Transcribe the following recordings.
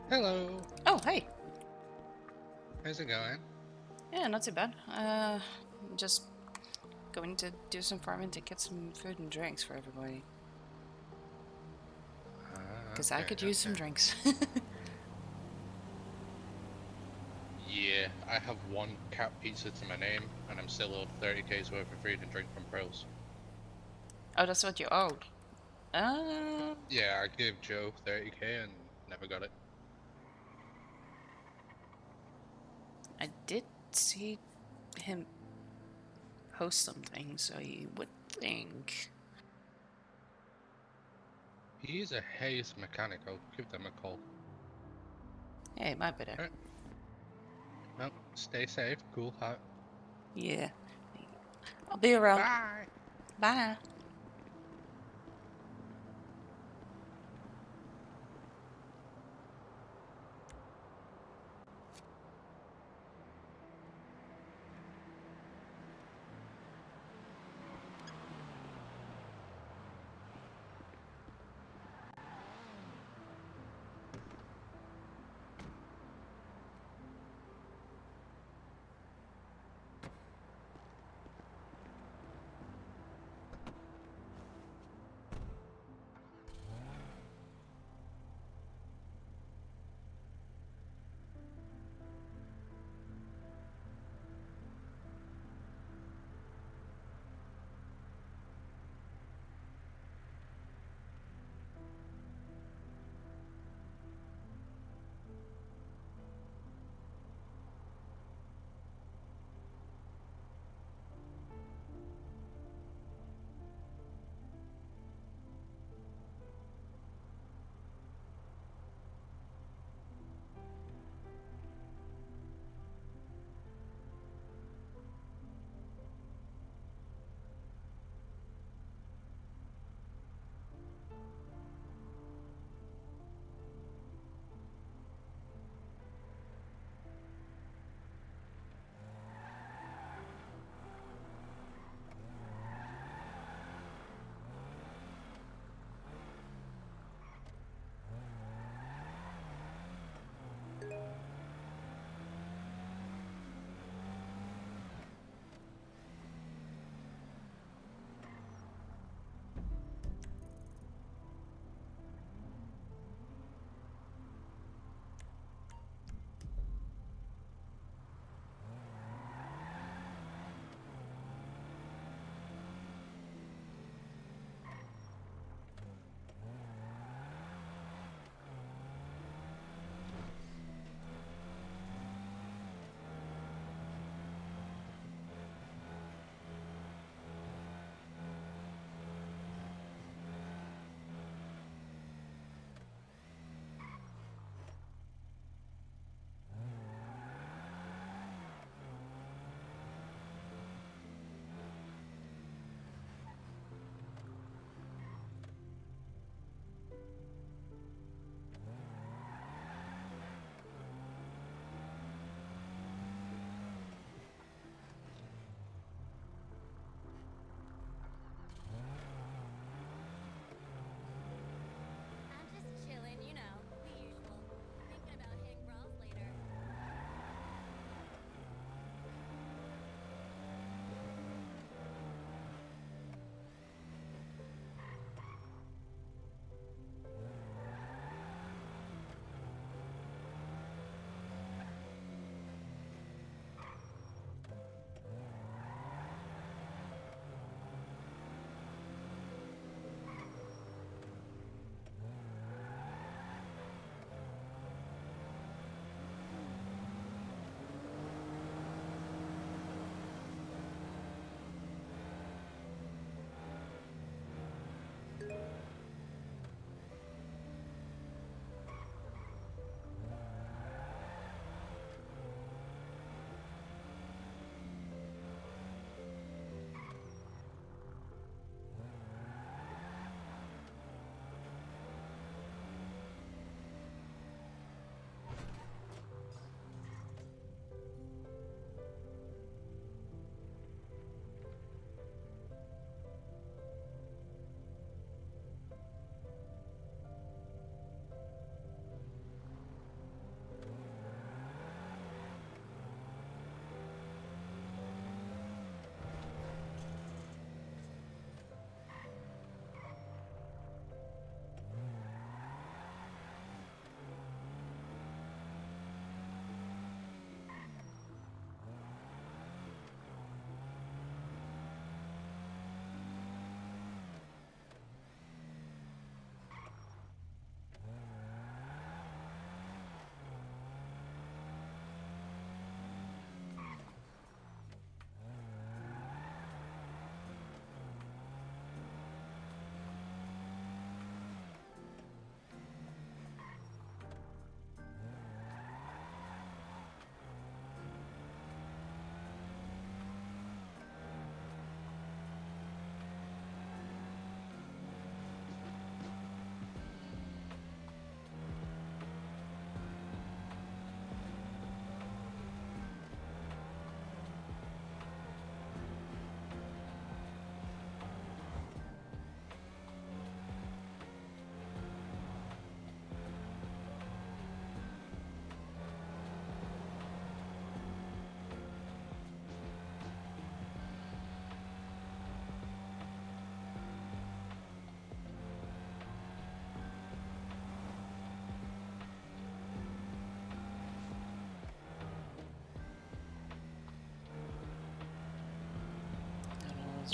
Hello. Oh, hey. How's it going? Yeah, not too bad. Just going to do some farming to get some food and drinks for everybody. Because I could use some Okay. drinks. Yeah, I have one cat pizza to my name, and I'm still owed 30k's worth of food and drink from Pros. Oh, that's what you owed. Uh, Yeah, I gave Joe 30k and never got it. I did see him post something, so you would think. He's a haze mechanic. I'll give them a call. Hey, my bad. Alright. Well, stay safe. Cool hat. Yeah. I'll be around. Bye. Bye.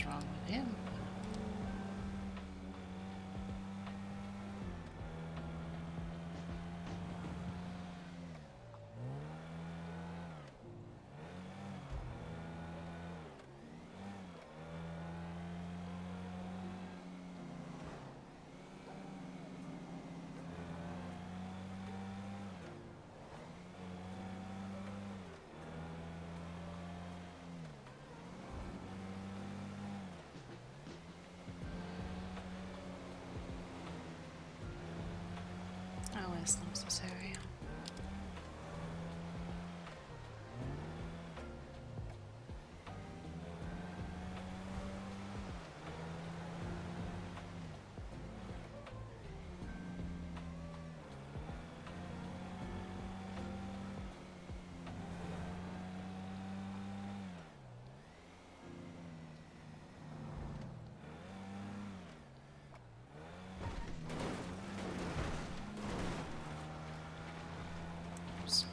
what's wrong with him. I always love this area. Oops.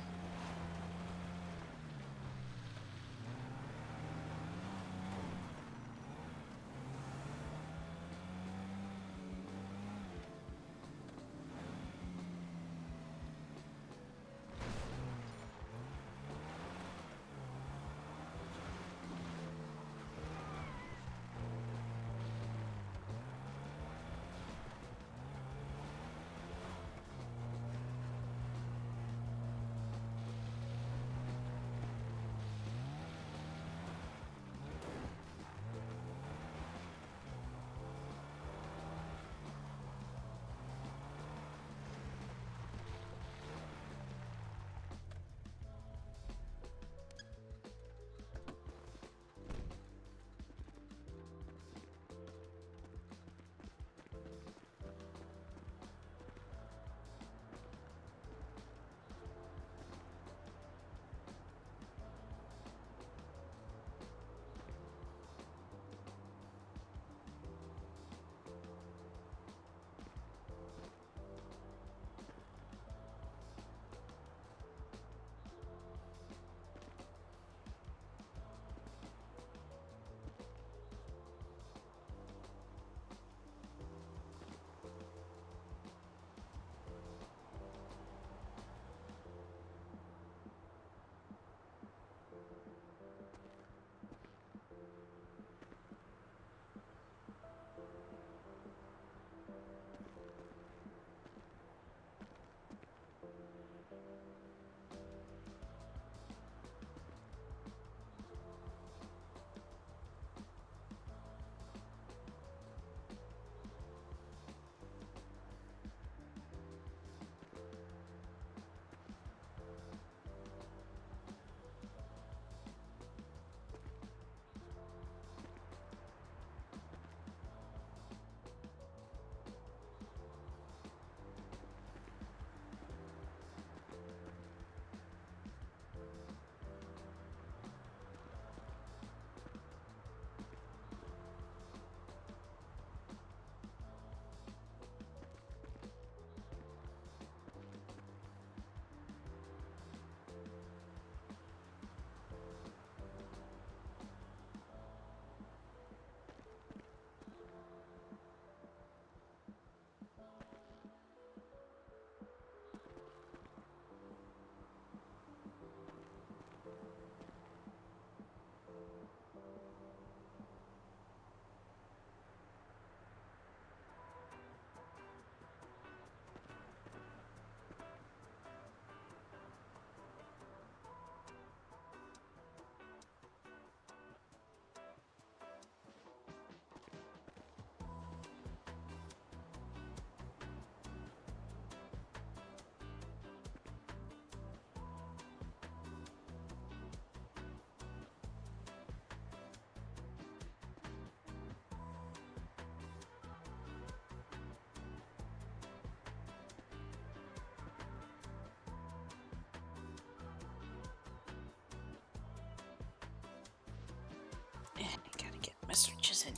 Yeah, I gotta get my searches in.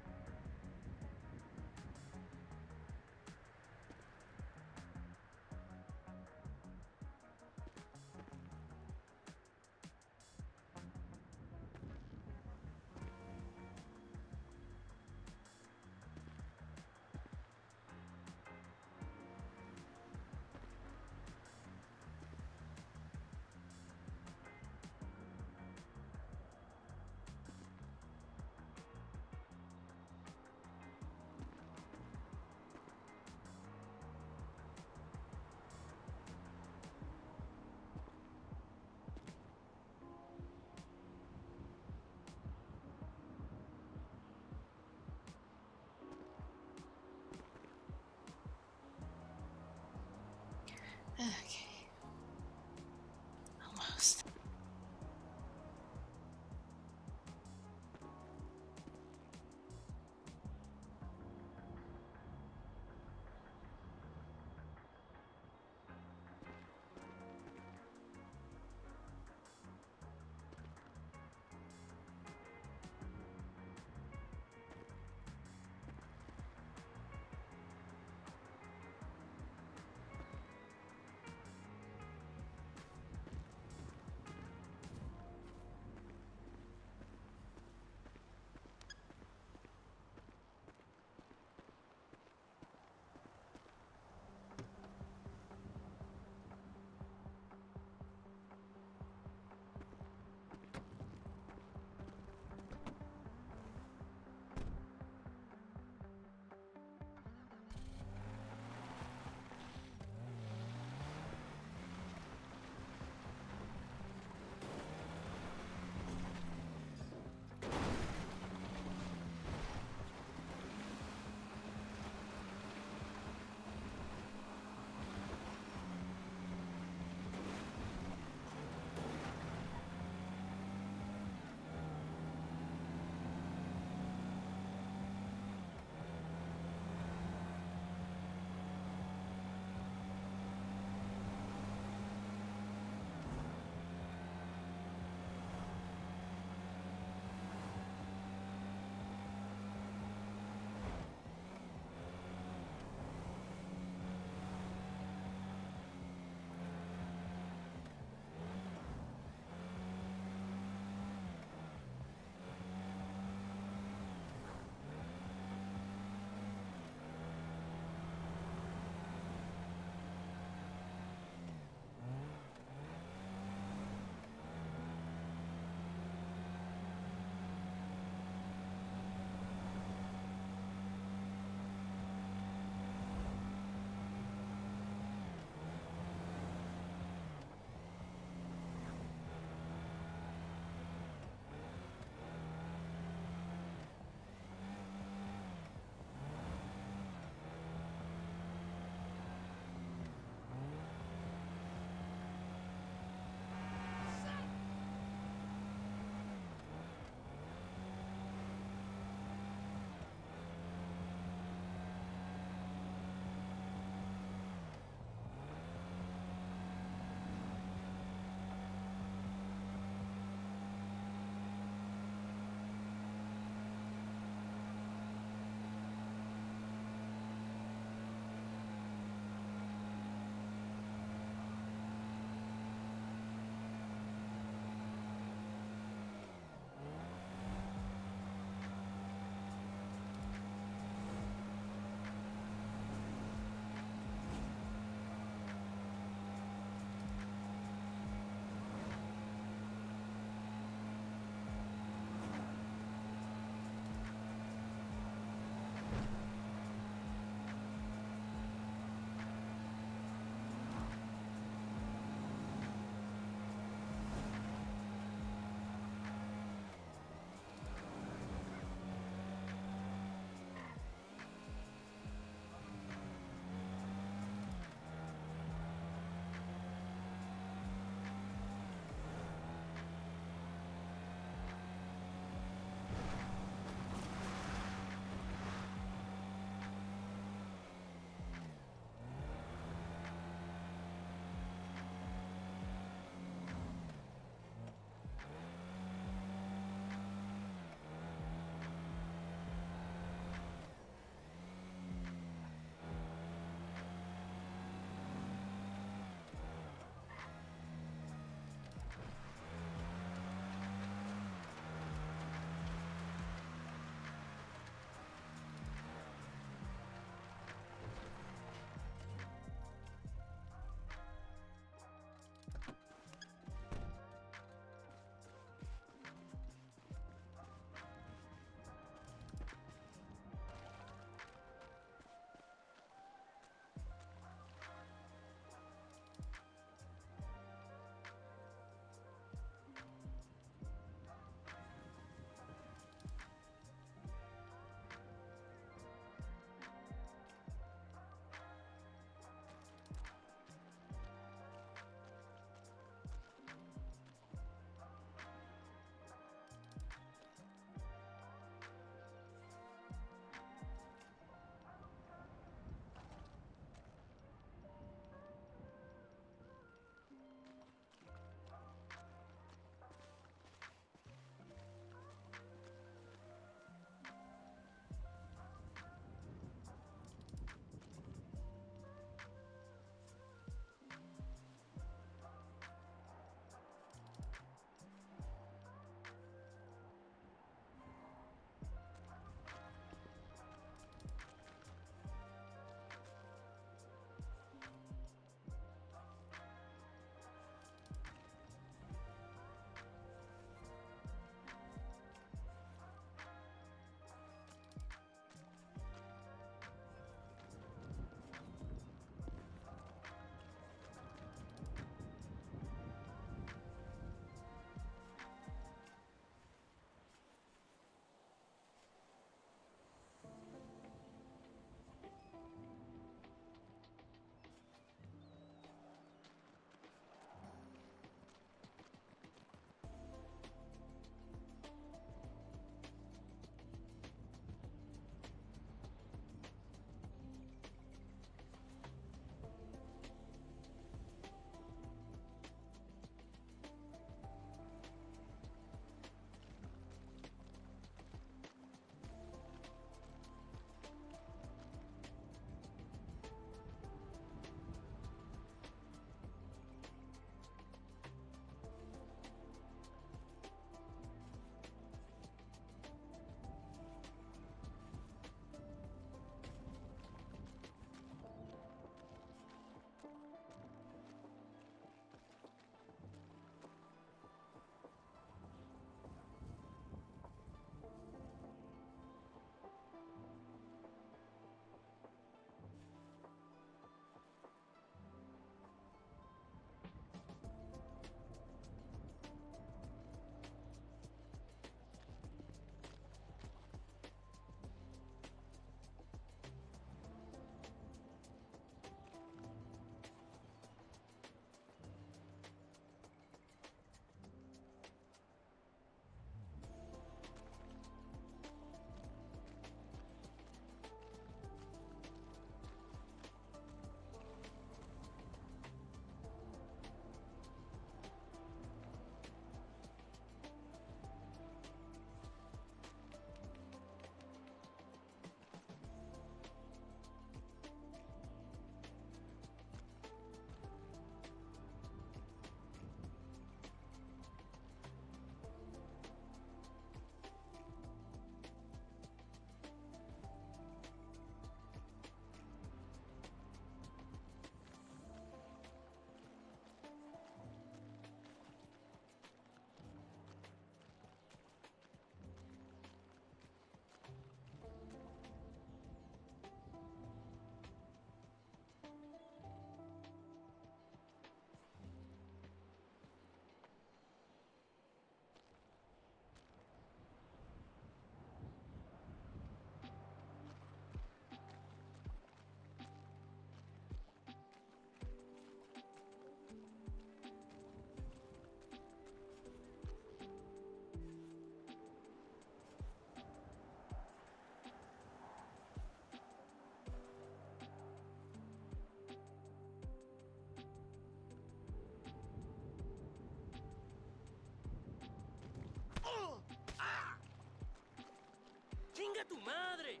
¡Chinga tu madre!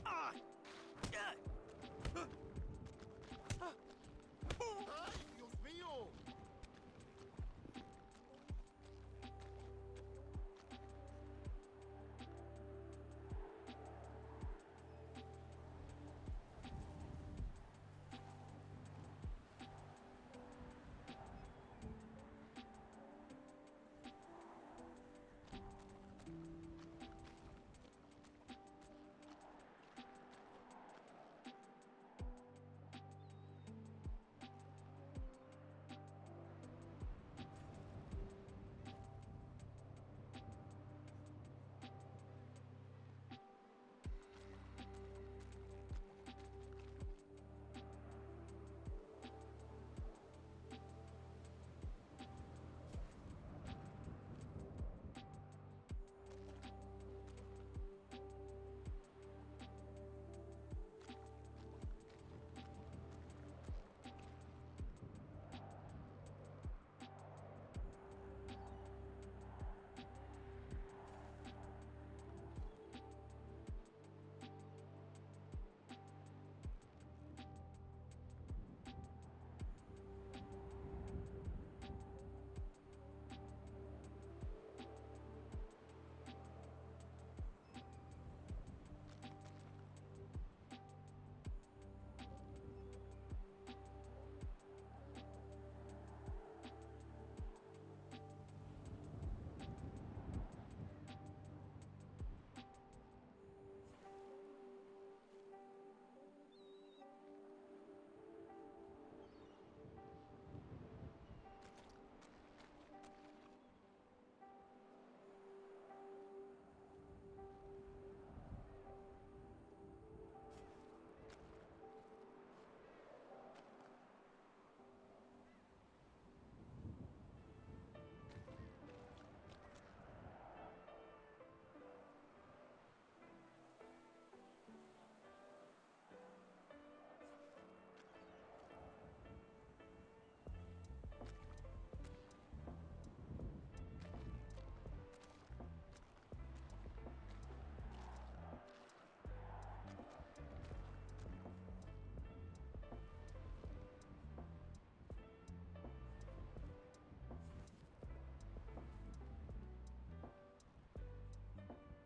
¡Ay, Dios mío!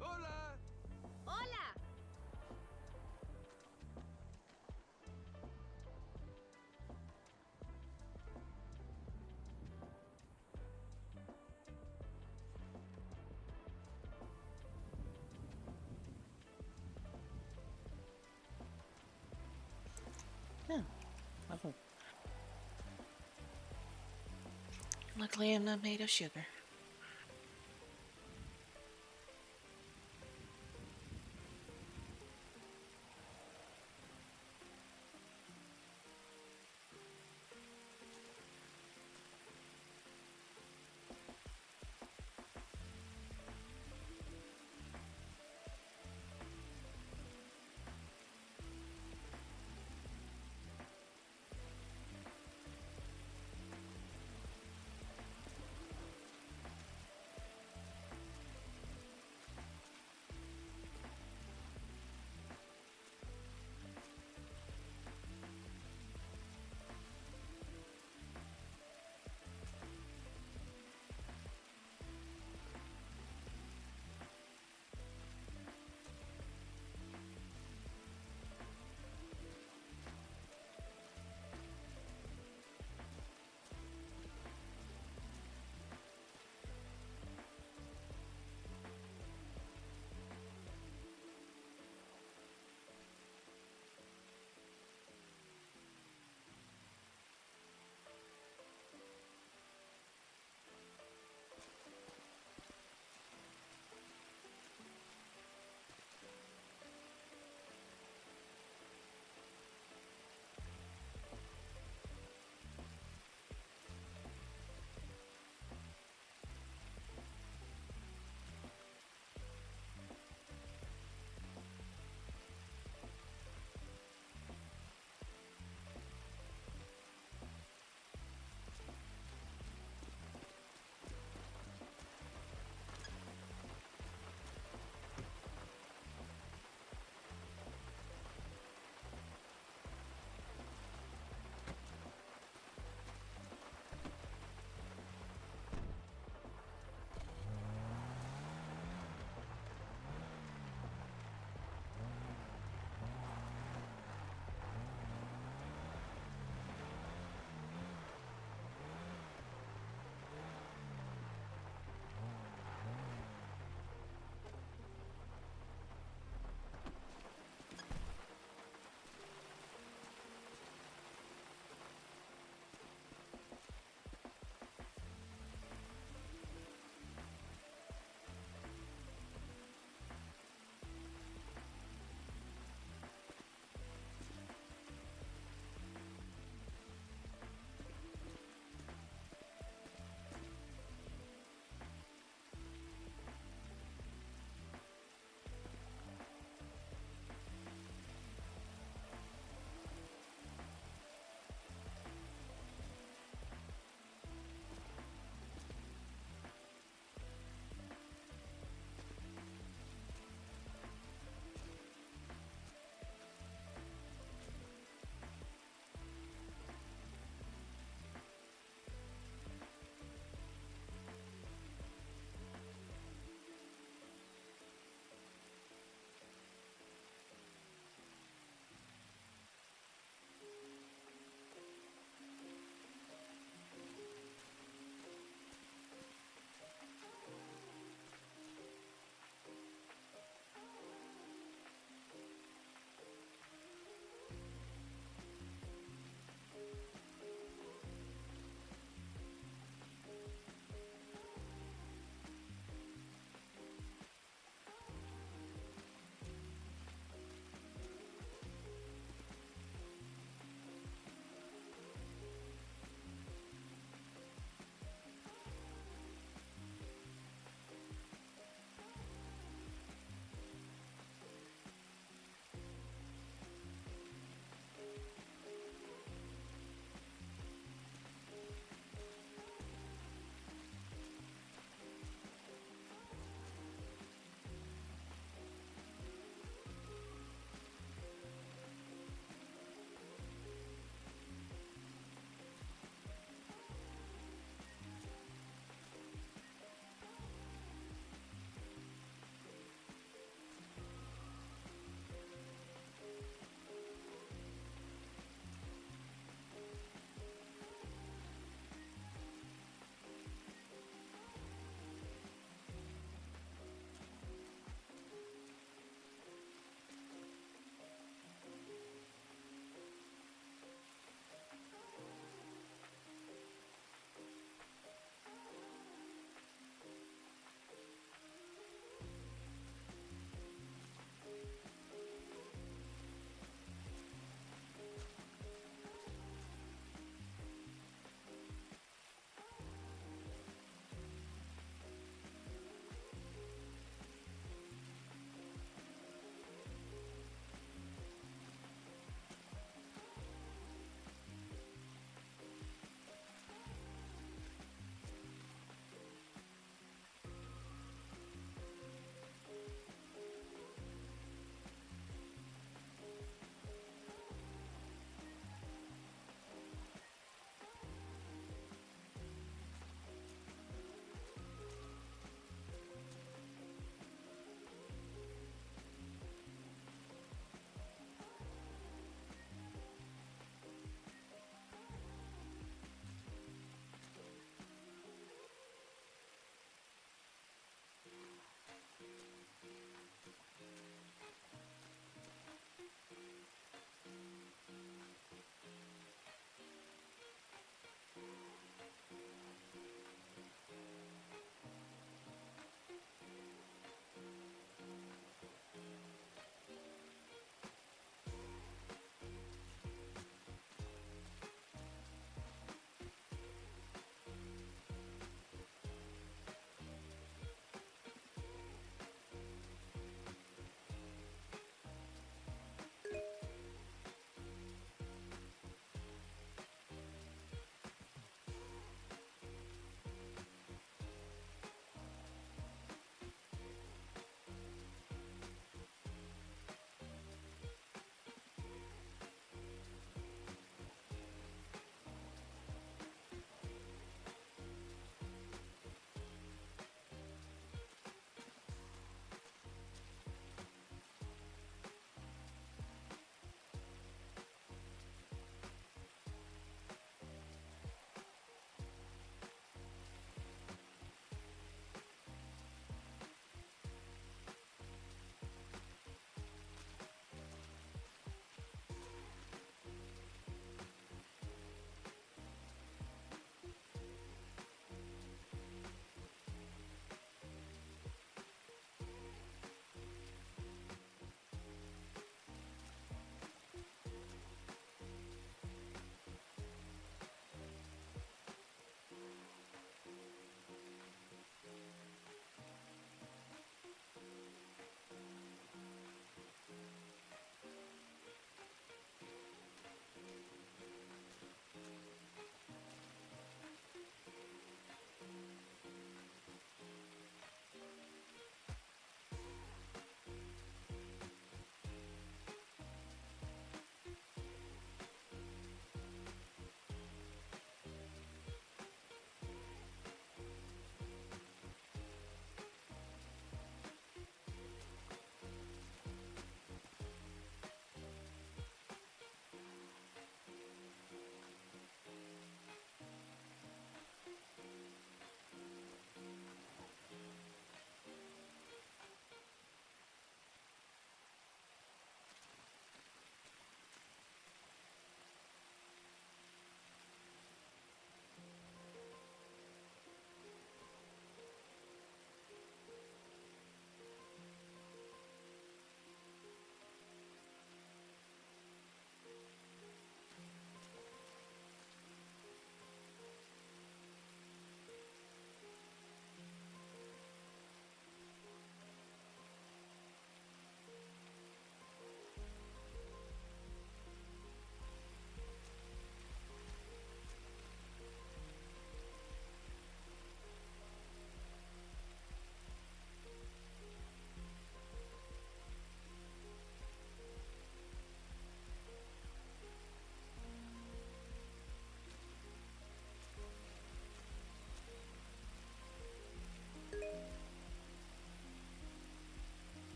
¡Hola! ¡Hola! Yeah, lovely. Luckily, I'm not made of sugar.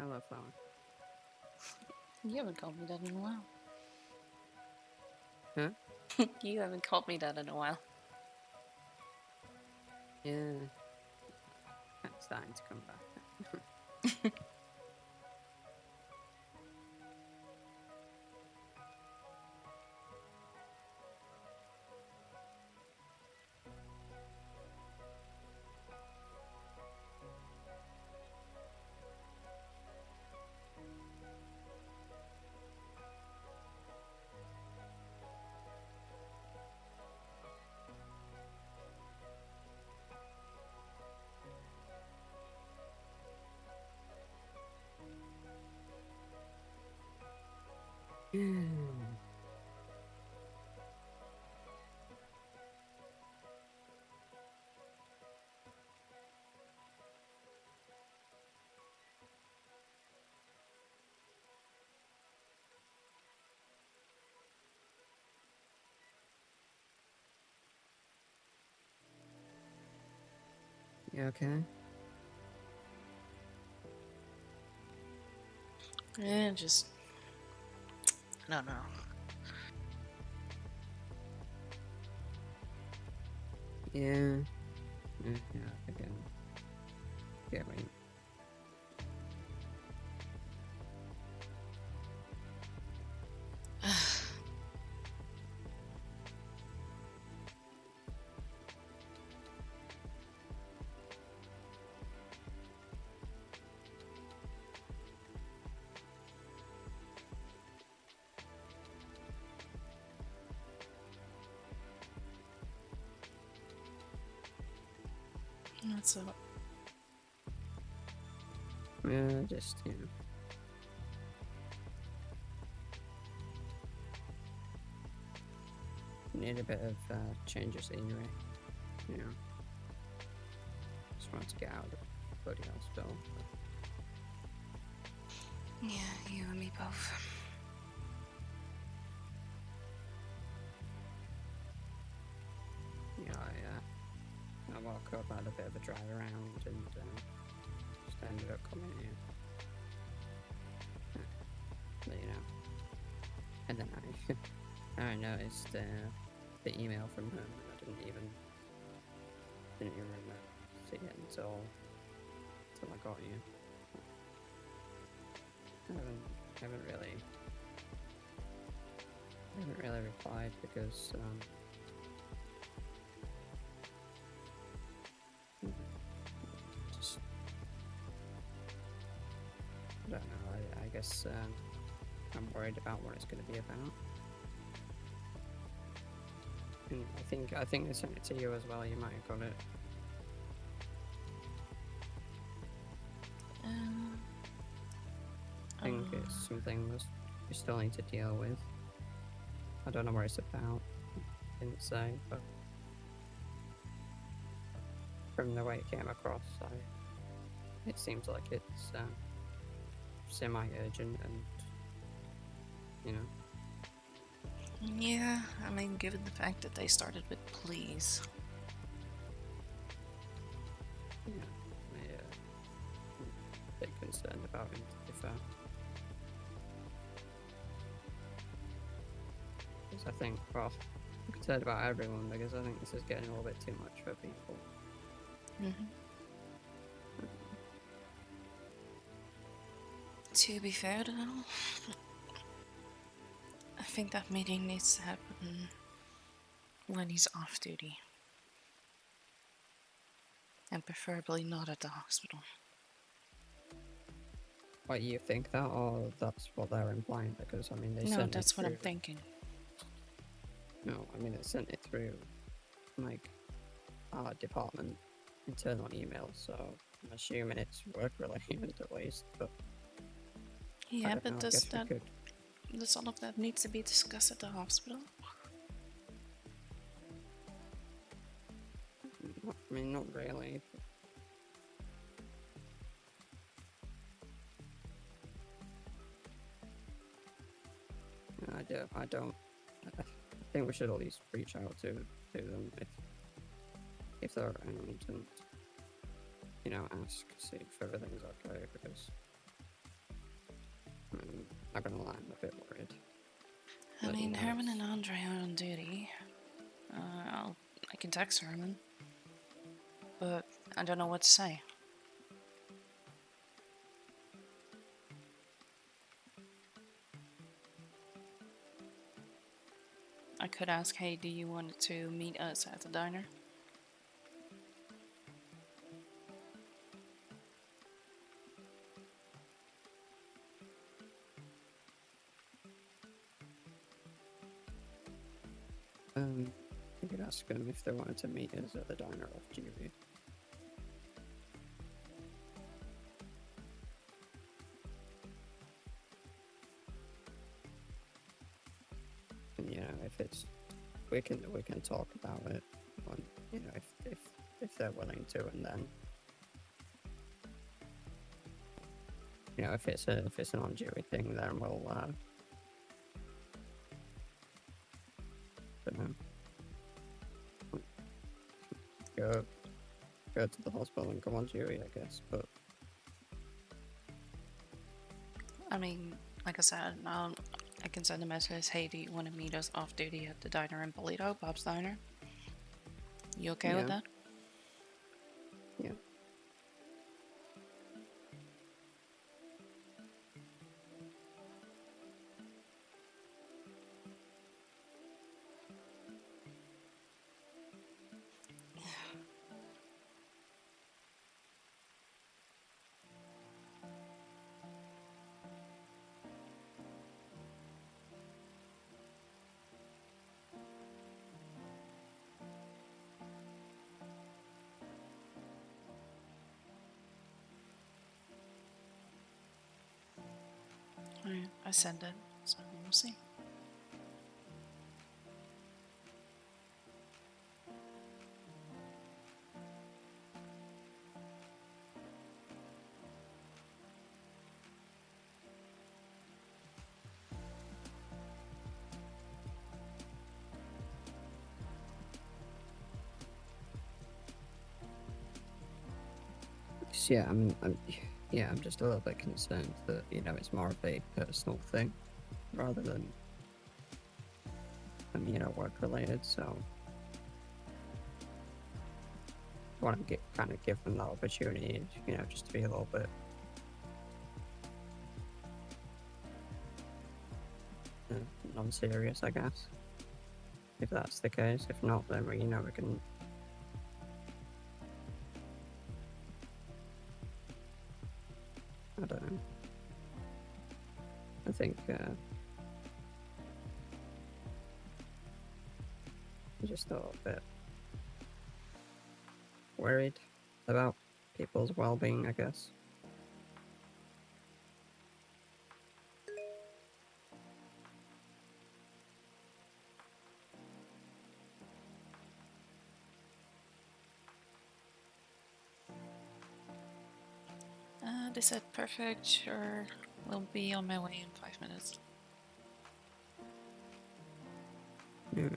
Hello, flower. You haven't called me that in a while. Huh? You haven't called me that in a while. Yeah. That's starting to come back. You okay? Yeah, just... I don't know. Yeah. Yeah, I can get what you... What's up? Yeah, just, you know. Need a bit of change of scenery. You know. Just want to get out of the bloody hospital. Yeah, you and me both. You know, I woke up, had a bit of a drive around, and just ended up coming here. But, you know. And then I noticed the email from him, and I didn't even see it until I got you. I haven't really replied because just I don't know. I guess I'm worried about what it's going to be about. And I think they sent it to you as well. You might have got it. I think it's something that you still need to deal with. I don't know what it's about. Didn't say, but from the way it came across, it seems like it's semi-urgent and, you know. Yeah, I mean, given the fact that they started with please. Yeah, I'm a bit concerned about him, to be fair. Because I think, well, I'm concerned about everyone because I think this is getting a little bit too much for people. Mm-hmm. To be fair, though, I think that meeting needs to happen when he's off duty. And preferably not at the hospital. What, you think that, or that's what they're implying? Because, I mean, they No, sent it that's what I'm through... thinking. No, I mean, they sent it through, like, our department internal email, so I'm assuming it's work-related at least, but... Yeah, I don't but know, I does guess we that... could... Does all of that need to be discussed at the hospital? I mean, not really. I don't. I think we should at least reach out to them if they're around and, you know, ask, see if everything's okay, because Not gonna lie, I'm a bit worried. I But, you mean, know, Herman it's- and Andre are on duty. I can text Herman, but I don't know what to say. I could ask, hey, do you want to meet us at the diner? I could ask them if they wanted to meet us at the diner off duty. And you know, if it's we can talk about it on, you know, if they're willing to, and then you know, if it's an on duty thing, then we'll don't know, go to the hospital and come on duty, I guess. But I mean, like I said, I can send a message, hey, do you want to meet us off duty at the diner in Polito, Bob's Diner? You okay with Yeah. that? yeah, Alright, I send it, so we'll see. so yeah. I'm just a little bit concerned that, you know, it's more of a personal thing rather than you know, work related. So I want to kind of give them that opportunity, you know, just to be a little bit non-serious, I guess. If that's the case, if not, then we, you know, we can. I don't know. I think I just thought a bit worried about people's well-being, I guess. They said perfect, sure. We'll be on my way in 5 minutes. Yeah.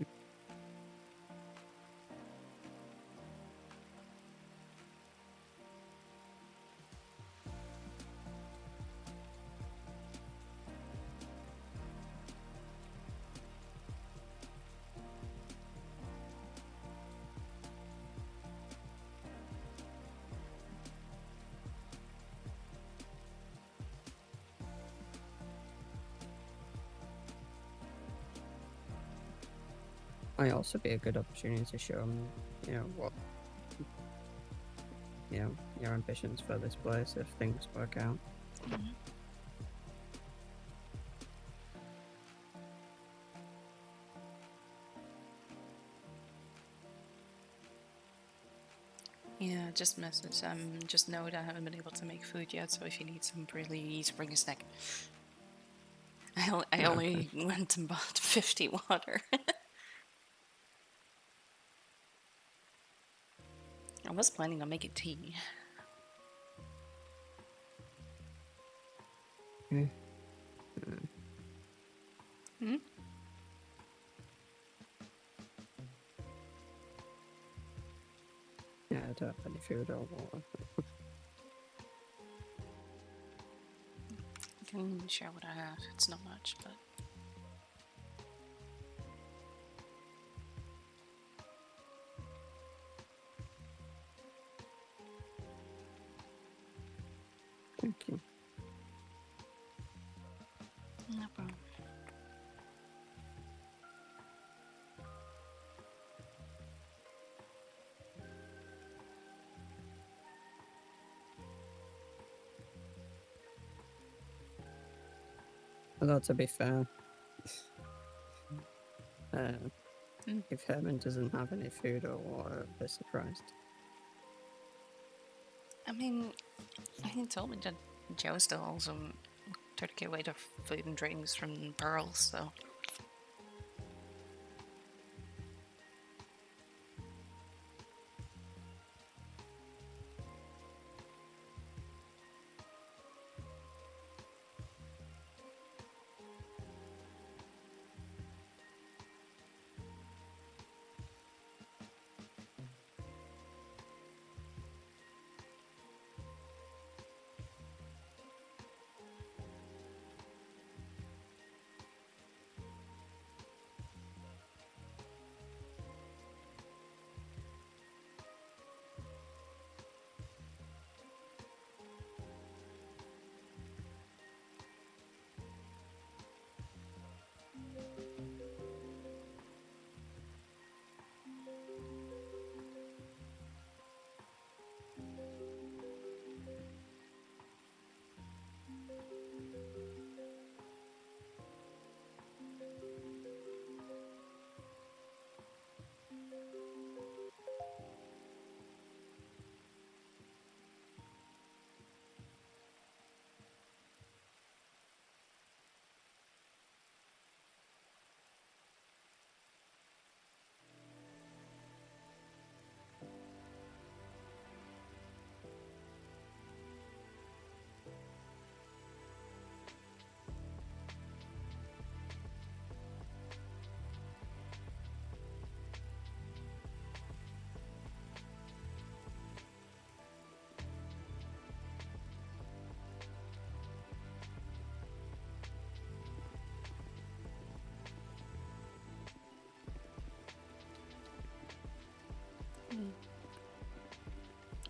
Might also be a good opportunity to show them, you know, what, you know, your ambitions for this place if things work out. Mm-hmm. Yeah, just message. Just know that I haven't been able to make food yet, so if you need some, please bring a snack. I only went and bought 50 water. I was planning on making tea. Okay. Hmm? Yeah, I don't have any food or water. can share what I have. It's not much, but Thank you. no problem. Although to be fair, Mm. if Herman doesn't have any food or water, I'll be surprised. I mean, he told me that Joe stole some 30k weight of food and drinks from Pearls, so.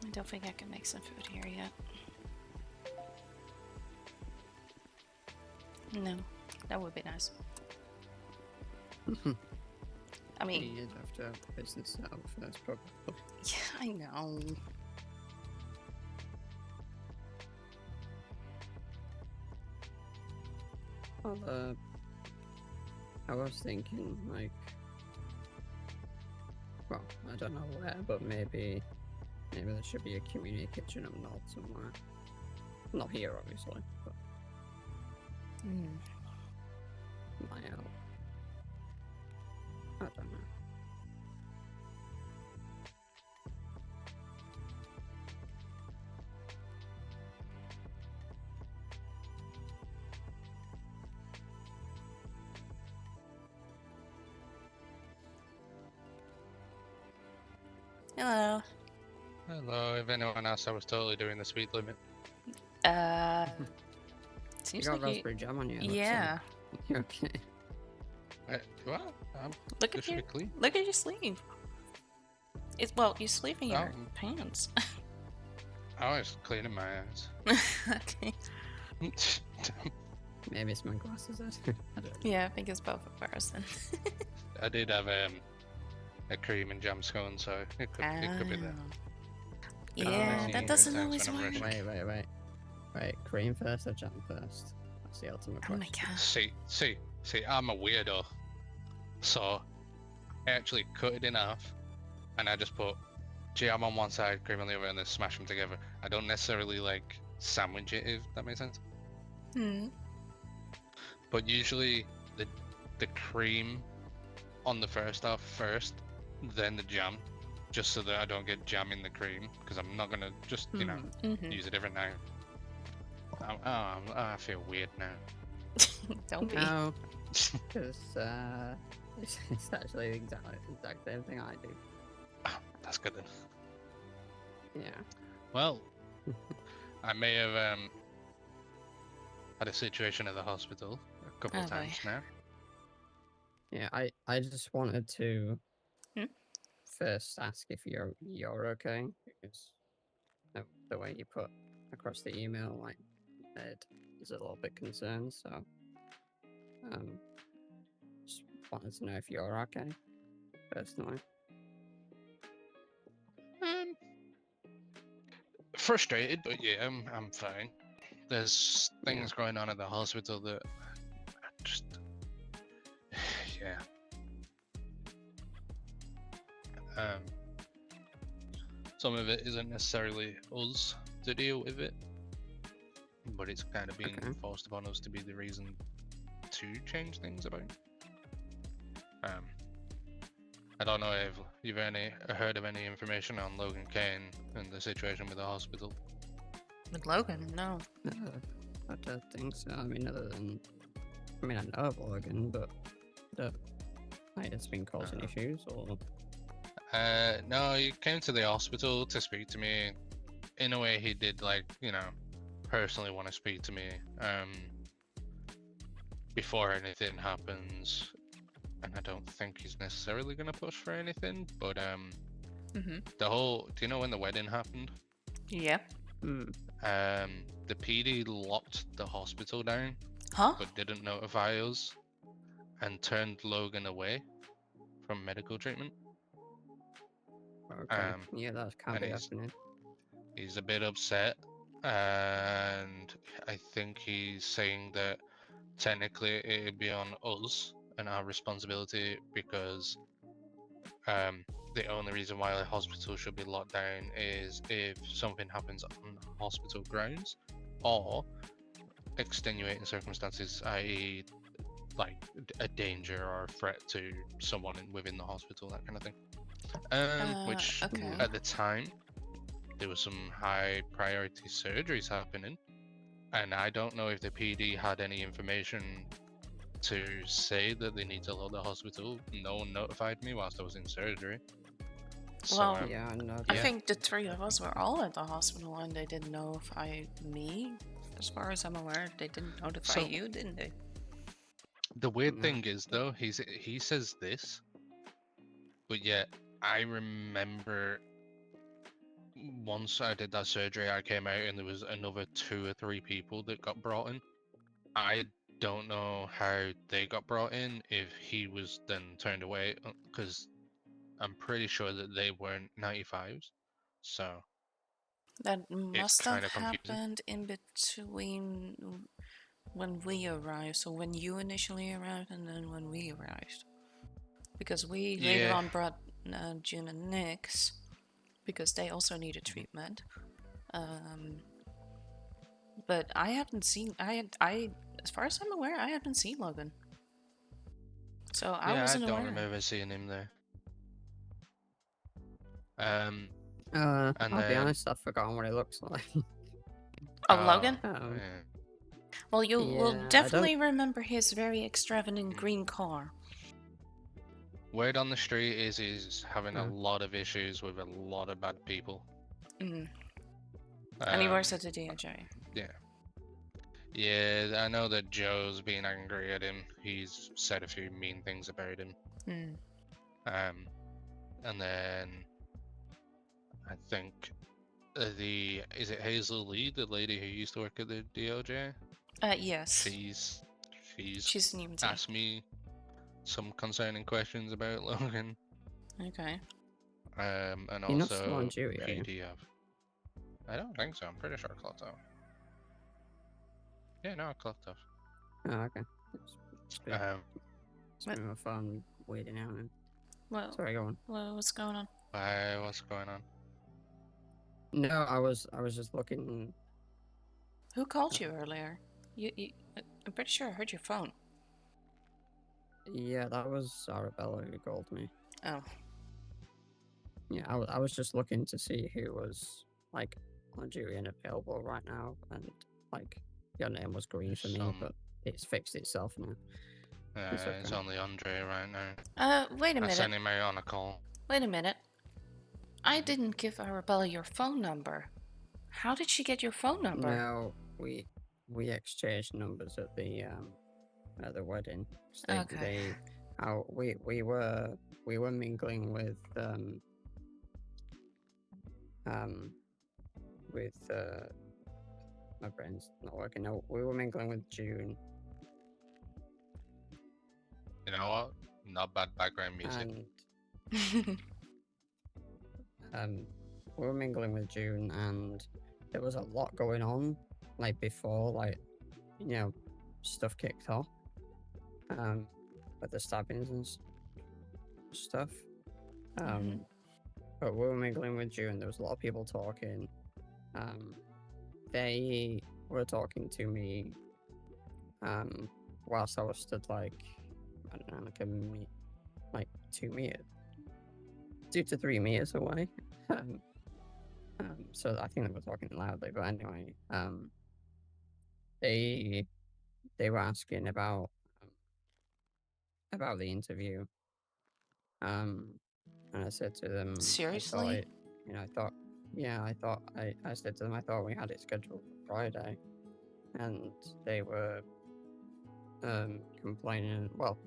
I don't think I can make some food here yet. No, that would be nice. I mean, You'd have to have the business set up first, probably. yeah, I know. Well, I was thinking, like, well, I don't know where, but maybe there should be a community kitchen up north somewhere. Not here, obviously, but Mm. might help. I don't know. Hello. Hello, if anyone else, I was totally doing the speed limit. Uh, You seems got like you. raspberry jam on you. looks like. Yeah. You okay? What? Look This at should your be clean. look at your sleeve. It's well, you sleeve in your Oh. pants. I was cleaning my eyes. Okay. Maybe it's my glasses. I don't know. Yeah, I think it's both of ours then. I did have a cream and jam scone, so it could be there. Yeah, see that you doesn't thanks always when I'm work. rushing. Wait. Cream first or jam first? That's the ultimate Oh my question. god. See, I'm a weirdo. So I actually cut it in half, and I just put jam on one side, cream on the other, and then smash them together. I don't necessarily like sandwich it, if that makes sense. Hmm. But usually the cream on the first half first, then the jam, just so that I don't get jam in the cream, because I'm not gonna just Mm-hmm. use a different knife. I feel weird now. Don't be. No, because it's actually the exact same thing I do. That's good then. Yeah. Well, I may have had a situation at the hospital a couple of Oh, boy. times now. Yeah, I just wanted to Hmm? first ask if you're okay, because the way you put across the email, like, Ed is a little bit concerned, so just wanted to know if you're okay, personally. Um, frustrated, but yeah, I'm fine. There's things going on at the hospital that I just yeah. Um, some of it isn't necessarily us to deal with it, but it's kind of being Okay. forced upon us to be the reason to change things about. I don't know if you've heard of any information on Logan Kane and the situation with the hospital. With Logan, no. I don't think so. I mean, I know of Logan, but like, it's been causing issues, or No, he came to the hospital to speak to me. In a way, he did, like, personally want to speak to me before anything happens. And I don't think he's necessarily going to push for anything, but Mm-hmm. do you know when the wedding happened? Yeah. The PD locked the hospital down, Huh? but didn't notify us, and turned Logan away from medical treatment. okay, yeah, that can't and be happening. he's a bit upset, and I think he's saying that technically it'd be on us and our responsibility, because the only reason why a hospital should be locked down is if something happens on hospital grounds or extenuating circumstances, i.e., like a danger or a threat to someone within the hospital, that kind of thing. Which okay. at the time there was some high priority surgeries happening, and I don't know if the PD had any information to say that they need to lock the hospital. No one notified me whilst I was in surgery. So, Well, Yeah, I know. I yeah. think the three of us were all at the hospital and they didn't notify me. As far as I'm aware, they didn't notify So- you, didn't they? The weird No. thing is, though, he says this, but yet I remember once I did that surgery, I came out and there was another 2 or 3 people that got brought in. I don't know how they got brought in, if he was then turned away, because I'm pretty sure that they weren't 95s. So That it's must have kind of confusing. happened in between when we arrived. So when you initially arrived and then when we arrived. Because we later Yeah. on brought June and Nyx because they also needed treatment. But I haven't seen as far as I'm aware, I haven't seen Logan. So I Yeah, I wasn't don't aware. remember seeing him there. I'll And be then honest, I've forgotten what it looks like. Oh, Logan? Um, yeah. Well, you will yeah, I definitely remember his very extravagant Mm. green car. Word on the street is he's having a Oh. lot of issues with a lot of bad people. Mm. And he works Um, at the DOJ. Yeah, I know that Joe's been angry at him. He's said a few mean things about him. Mm. And then I think is it Hazel Lee, the lady who used to work at the DOJ? Yes. She's She's an EMT. asked me some concerning questions about Logan. Okay. And You're not still also on duty, are you? PDF. I don't think so. I'm pretty sure I clocked out. Yeah, no, I clocked off. Oh, okay. It's been my phone weirding out. Then. Well, Sorry, go on. what's going on? What's going on? No, I was just looking. Who called you earlier? I'm pretty sure I heard your phone. Yeah, that was Arabella who called me. Oh. Yeah, I was just looking to see who was like on duty and available right now, and like your name was green for me, Some- but it's fixed itself now. It's okay. only Andre right now. Wait a I sent minute. him out on a call. Wait a minute. I didn't give Arabella your phone number. How did she get your phone number? No, we we exchanged numbers at the wedding. 'Cause Okay. they how we were mingling um with my brain's not working. No, we were mingling with June You know what? Not bad background music. and we were mingling with June, and there was a lot going on like before, like stuff kicked off, with the stabbings and stuff. Mhm. But we were mingling with June. There was a lot of people talking. They were talking to me, whilst I was stood like I don't know, like 2 meters, 2 to 3 meters away. Um, so I think they were talking loudly. But anyway, they they were asking about the interview. And I said to them, I thought Seriously? it, I thought, yeah, I said to them, I thought we had it scheduled for Friday, and they were complaining. Well,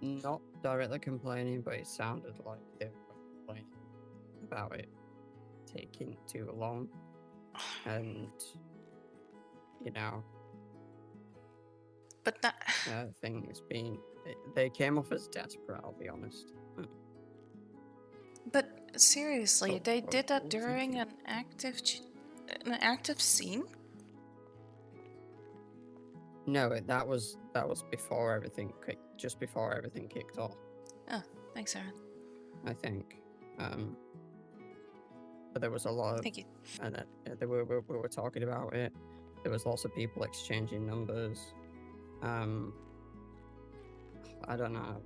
not directly complaining, but it sounded like they were complaining about it taking too long, and you know, But that. things being they came off as desperate. I'll be honest. But seriously, they What did that were you during thinking? an active scene? No, that was before everything just before everything kicked off. Oh, thanks, Aaron. I think. Um, but there was a lot of, Thank you. and we were talking about it. There was lots of people exchanging numbers. Um, I don't know.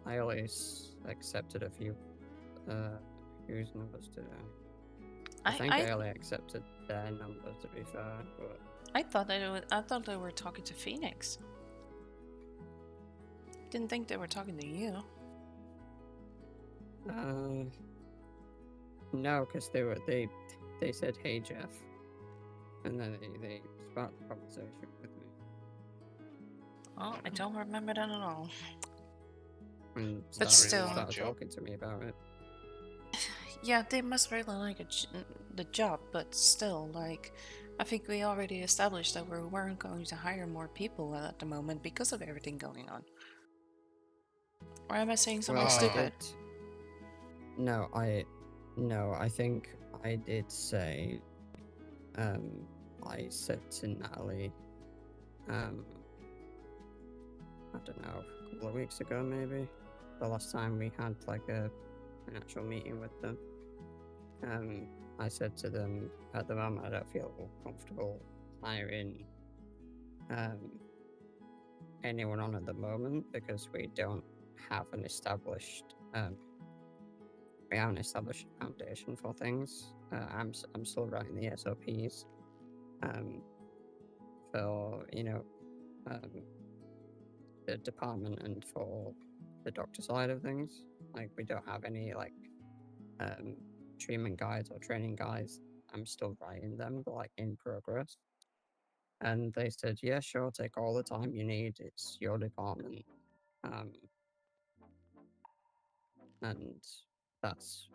I always accepted a few. Whose numbers did I think I only accepted their numbers, to be fair. But I thought they were talking to Phoenix. Didn't think they were talking to you. no, because they said, "Hey, Jeff," and then they sparked the conversation with me. Oh, I don't remember that at all. And But started, still. started talking to me about it. Yeah, they must really like the job, but still, like, I think we already established that we weren't going to hire more people at the moment because of everything going on. Or am I saying something Well, I stupid? did. No, I think I did say. I said to Natalie. I don't know, a couple of weeks ago, maybe the last time we had like an actual meeting with them. I said to them, at the moment, I don't feel comfortable hiring anyone on at the moment because we don't have an established we haven't established a foundation for things. I'm still writing the SOPs for the department and for the doctor side of things. Like we don't have any like treatment guides or training guides. I'm still writing them, but like in progress. And they said, yeah, sure, take all the time you need. It's your department. Um, and that's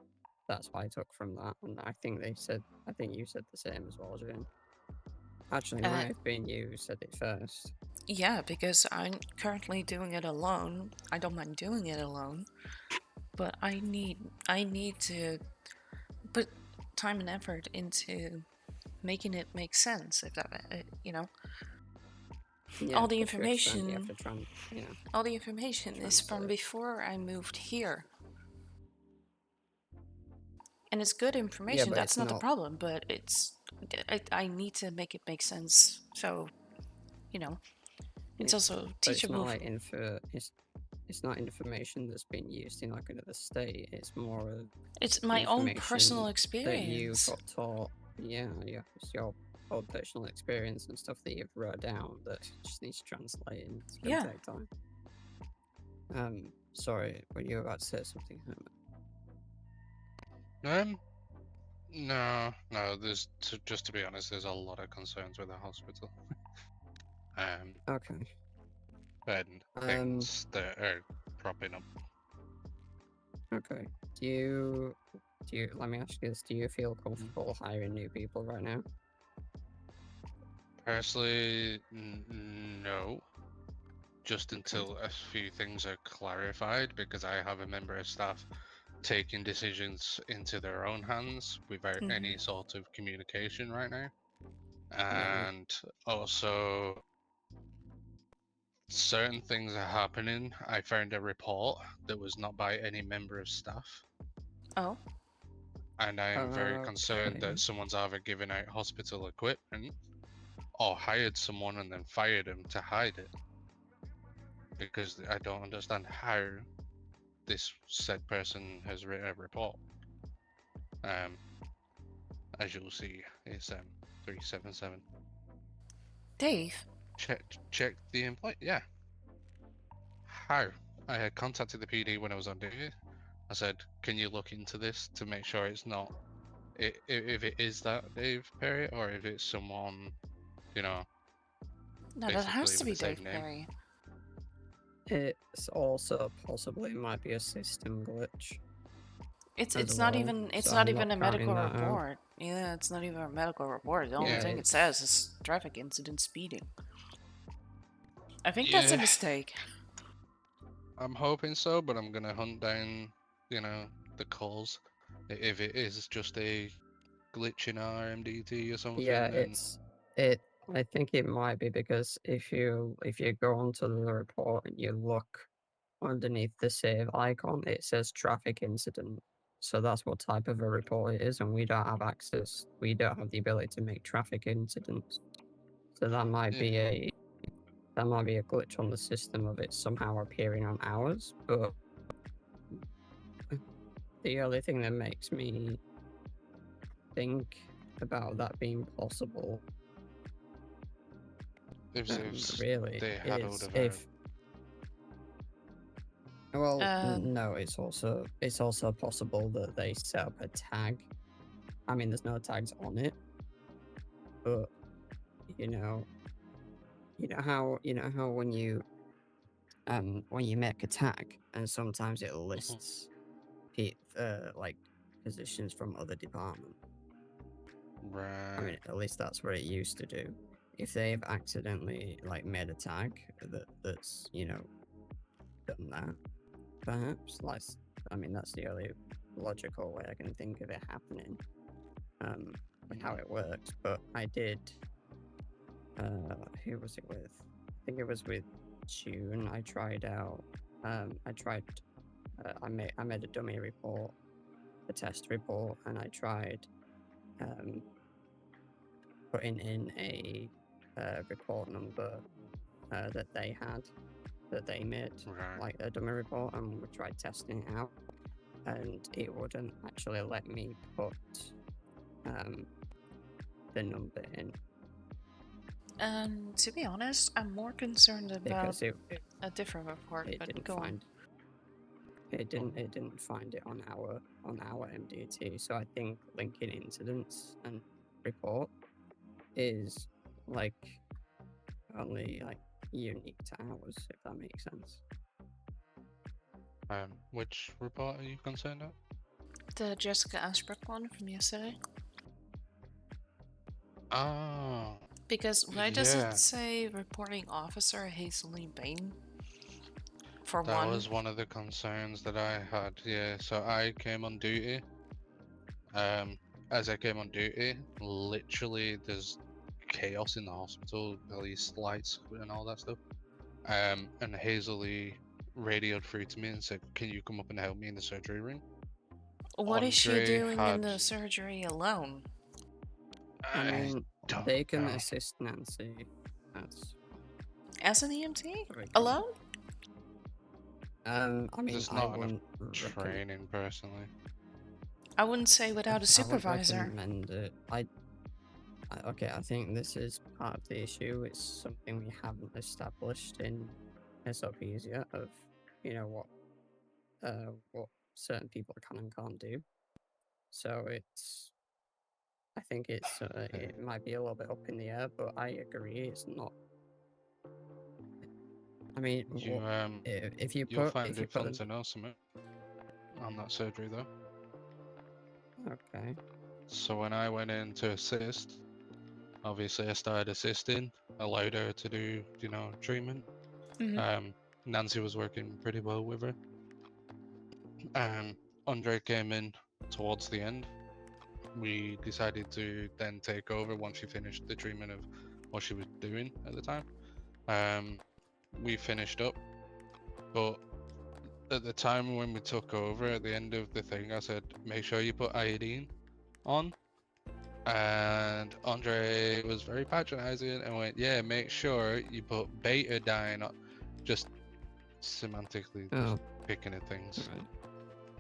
what I took from that. And I think you said the same as well, Jane. Actually, it might have been you who said it first. Yeah, because I'm currently doing it alone. I don't mind doing it alone, but I need to put time and effort into making it make sense. If that, Yeah, all the but to extend, you information, have to try and, all the information is from translate. before I moved here, and it's good Yeah, information. but That's it's not the not. problem, but I need to make it make sense. So, it's Yeah, also but it's not teachable. like it's not information that's been used in like another state. It's more of It's my own personal information that you experience. got taught. Yeah, it's your own personal experience and stuff that you've wrote down that just needs translating. It's gonna Yeah. take time. Sorry, were you about to say something, Herman? No. There's just to be honest, there's a lot of concerns with the hospital. Okay. And Um. things that are cropping up. Okay. Do you? Let me ask you this: do you feel comfortable hiring new people right now? Personally, no. Just Okay. until a few things are clarified, because I have a member of staff taking decisions into their own hands without any sort of communication right now. Yeah. And also, certain things are happening. I found a report that was not by any member of staff, Oh, and I am very concerned Okay. that someone's either given out hospital equipment or hired someone and then fired him to hide it. Because I don't understand how this said person has written a report. As you'll see, it's 377. Dave. Check the employee. Yeah. How? I had contacted the PD when I was on duty. I said, "Can you look into this to make sure it's not, if it is that Dave Perry, or if it's someone, you know, No, that has basically to with be the same Dave name." Perry. It's also possibly might be a system glitch It's as it's not well. even it's So not I'm even not a counting medical that out. report. Yeah, it's not even a medical report. The only Yeah, thing it it's says is traffic incident speeding. I think that's a Yeah, mistake. I'm hoping so, but I'm gonna hunt down, the cause. If it is just a glitch in our MDT or something, yeah, then it. I think it might be because if you go onto the report and you look underneath the save icon, it says traffic incident. So that's what type of a report it is, and we don't have access. We don't have the ability to make traffic incidents. So that might be yeah. a glitch on the system of it somehow appearing on ours. But the only thing that makes me think about that being possible, If really, they had all is of our. if well, Um, no, it's also possible that they set up a tag. I mean, there's no tags on it, but you know, you know how when you make a tag and sometimes it lists like positions from other departments. I Right. mean, at least that's what it used to do. If they've accidentally like made a tag that's done that, perhaps I mean that's the only logical way I can think of it happening. Like how it works. But I did. Who was it with? I think it was with June. I tried out. I tried. I made a dummy report, a test report, and I tried putting in a report number that they had, that they made, Right. like a dummy report, and we tried testing it out, and it wouldn't actually let me put the number in to be honest, I'm more concerned about because it, a different report. it But didn't go on. find it didn't find it on our MDT. So I think linking incidents and report is like only like unique to ours, if that makes sense. Which report are you concerned at? The Jessica Ashbrook one from yesterday. Oh, Because why does it yeah. say reporting officer Hazelene Bain? For That one. was one of the concerns that I had. Yeah. So I came on duty. As I came on duty, literally there's chaos in the hospital, police lights and all that stuff. And Hazley radioed through to me and said, "Can you come up and help me in the surgery room?" What is she Andre doing in had. the surgery alone? I I mean, don't they can know. assist Nancy. That's As an EMT? very cool. Alone? I mean, There's I not enough wouldn't training personally. I wouldn't say without a I wouldn't supervisor. recommend it. Okay, I think this is part of the issue. It's something we haven't established in SOPs yet of, what certain people can and can't do. So I think it might be a little bit up in the air, but I agree, it's not I mean, You if you you'll put find if you it put fun an, to know something on that surgery though. okay, So when I went in to assist, obviously I started assisting, allowed her to do, treatment. Mhm. Nancy was working pretty well with her. Andre came in towards the end. We decided to then take over once she finished the treatment of what she was doing at the time. We finished up, but at the time when we took over, at the end of the thing, I said, make sure you put iodine on. And Andre was very patronizing and went, yeah, make sure you put betadine on. Just semantically, just oh, picking at things. right,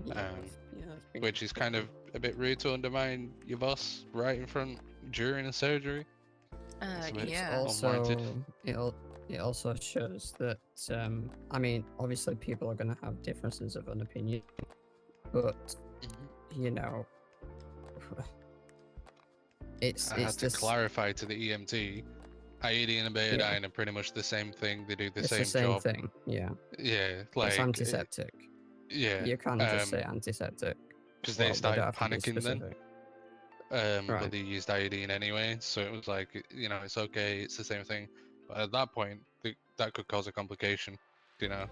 yeah, Um, that's been which is kind of a bit rude to undermine your boss right in front during a surgery. It's a bit It's Yeah. unwarranted. it also shows that I mean, obviously people are gonna have differences of an opinion, but you know, I it's had to just clarify to the EMT, iodine and betadine are pretty much the same thing. They do the it's the same same job. thing. Yeah, Yeah, it's like antiseptic. yeah, You can't just say antiseptic. because they Well, they don't started have to be panicking then. specific. But Right. they used iodine anyway, so it was like, it's okay, it's the same thing. But at that point, that could cause a complication. You know,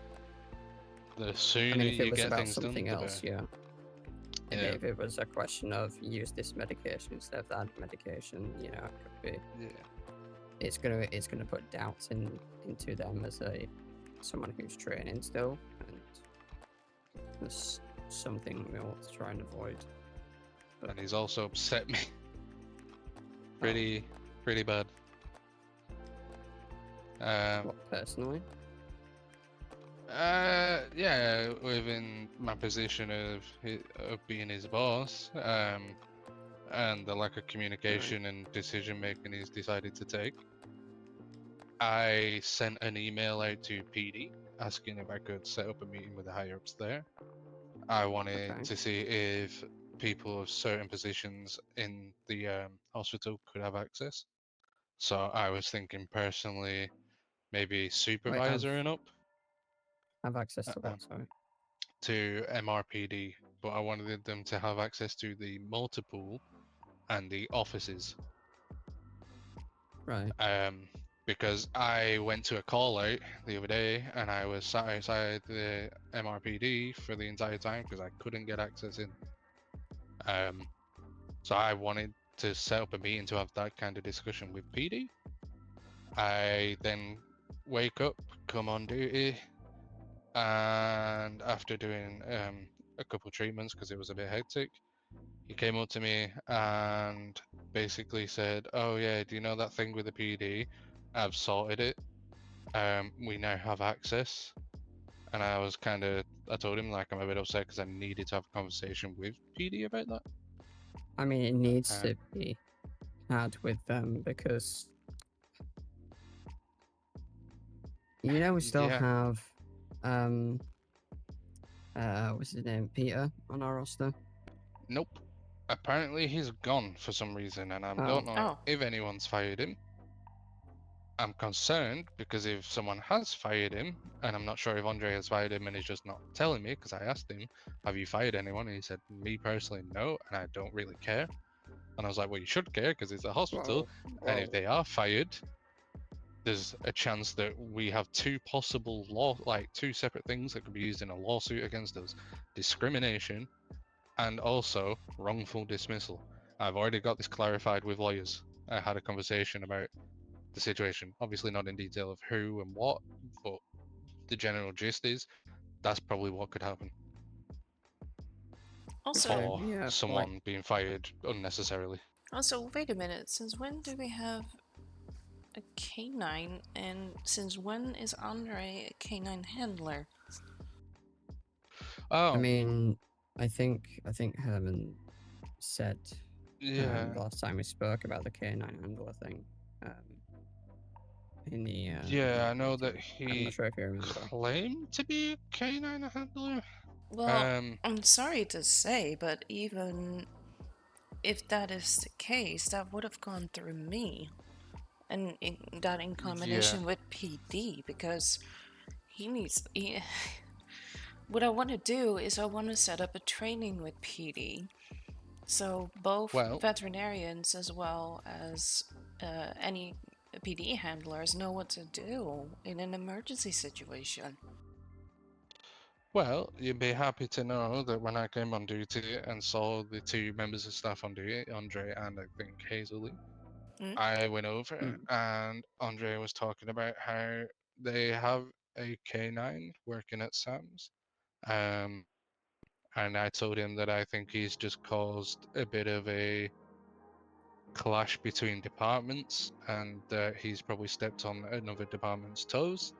the I sooner mean, if it you was get about things done, something the else, better. yeah. Yeah, If it was a question of use this medication instead of that medication, you know, it could be. yeah. It's gonna put doubts into them as someone who's training still, and that's something we want to try and avoid. And he's also upset me Oh, pretty bad. what personally? Yeah, within my position of being his boss, and the lack of communication and decision making he's decided to take. I sent an email out to PD asking if I could set up a meeting with the higher ups there. I wanted Okay. to see if people of certain positions in the hospital could have access. So I was thinking personally, maybe Wait, supervisor and up have access to uh, what? Sorry. to MRPD, but I wanted them to have access to the multiple and the offices. Right. Because I went to a call out the other day and I was sat outside the MRPD for the entire time because I couldn't get access in. So I wanted to set up a meeting to have that kind of discussion with PD. I then wake up, come on duty, and after doing a couple treatments because it was a bit hectic, he came up to me and basically said, "Oh yeah, do you know that thing with the PD? I've sorted it. We now have access." And I told him like I'm a bit upset because I needed to have a conversation with PD about that. I mean, it needs Um, to be had with them because we still yeah, have what's his name, Peter, on our roster. nope. Apparently he's gone for some reason, and I Oh, don't know Oh. if anyone's fired him. I'm concerned because if someone has fired him, and I'm not sure if Andre has fired him and he's just not telling me, because I asked him, "Have you fired anyone?" And he said, "Me personally, no, and I don't really care." And I was like, "Well, you should care because it's a hospital, and if they are fired, there's a chance that we have two possible two separate things that could be used in a lawsuit against us: discrimination and also wrongful dismissal." I've already got this clarified with lawyers. I had a conversation about the situation, obviously not in detail of who and what, but the general gist is that's probably what could happen Also, okay, for yeah, like someone being fired unnecessarily. wait a minute. Since when do we have a canine, and since when is Andre a canine handler? I Oh, mean, I think Herman said yeah, the last time we spoke about the canine handler thing um, in yeah, I the know that meeting. I'm not he sure if you remember. claimed to be a canine handler. Well, I'm sorry to say, but even if that is the case, that would have gone through me. And that in Yeah, combination with PD, because he needs. What I want to do is I want to set up a training with PD, so both Well, veterinarians as well as any PD handlers know what to do in an emergency situation. well, you'd be happy to know that when I came on duty and saw the two members of staff on duty, Andre and I think Hazelly, Mm. I went over Mm. and Andre was talking about how they have a K9 working at Sam's. Um, and I told him that I think he's just caused a bit of a clash between departments and that he's probably stepped on another department's toes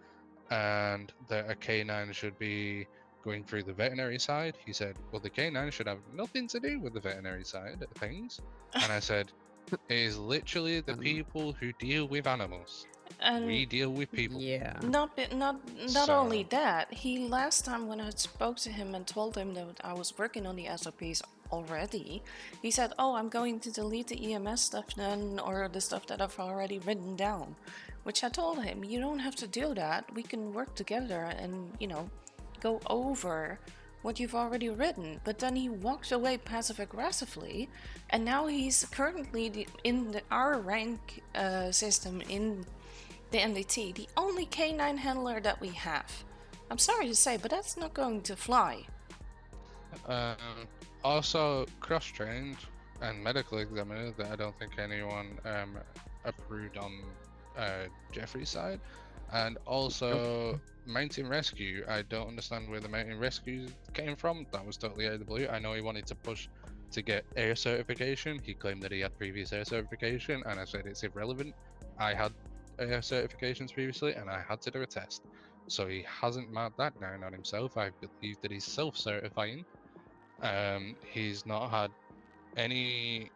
and that a K9 should be going through the veterinary side. He said, well, the K9 should have nothing to do with the veterinary side of things. And I said, it is literally the Um, people who deal with animals. And We deal with people. Yeah. not only that, he last time when I spoke to him and told him that I was working on the SOPs already, he said, "Oh, I'm going to delete the EMS stuff then, or the stuff that I've already written down." Which I told him, "You don't have to do that. We can work together and go over what you've already written." But then he walked away passive aggressively, and now he's currently in our rank system in the NDT, the only K9 handler that we have. I'm sorry to say, but that's not going to fly. Also, cross-trained and medical examiner that I don't think anyone approved on Jeffrey's side, and also mountain rescue. I don't understand where the mountain rescue came from. That was totally out of the blue. I know he wanted to push to get air certification. He claimed that he had previous air certification, and I said it's irrelevant. I had air certifications previously, and I had to do a test. So he hasn't marked that down on himself. I believe that he's self-certifying. He's not had any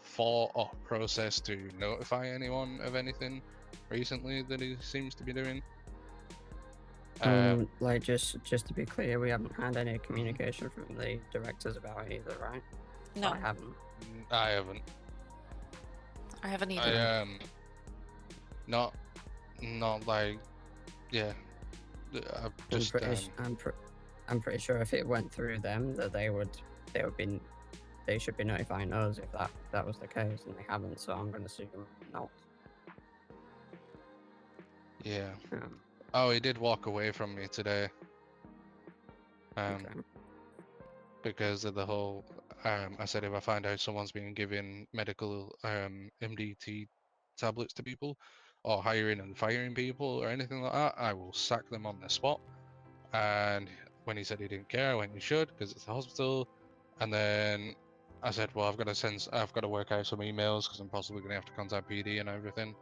thought or process to notify anyone of anything recently that he seems to be doing. Like just to be clear, we haven't had any communication from the directors about it either, right? No, I haven't. I haven't. I haven't I either. not like, yeah. I've just I'm pretty sure if it went through them, that they should be notifying us if that was the case, and they haven't. So I'm going to assume not. yeah. Um, Oh, he did walk away from me today. okay. Because of the whole, I said if I find out someone's being given medical MDT tablets to people, or hiring and firing people, or anything like that, I will sack them on the spot. And when he said he didn't care, I went, you should, because it's the hospital. And then I said, well, I've got to work out some emails because I'm possibly going to have to contact PD and everything.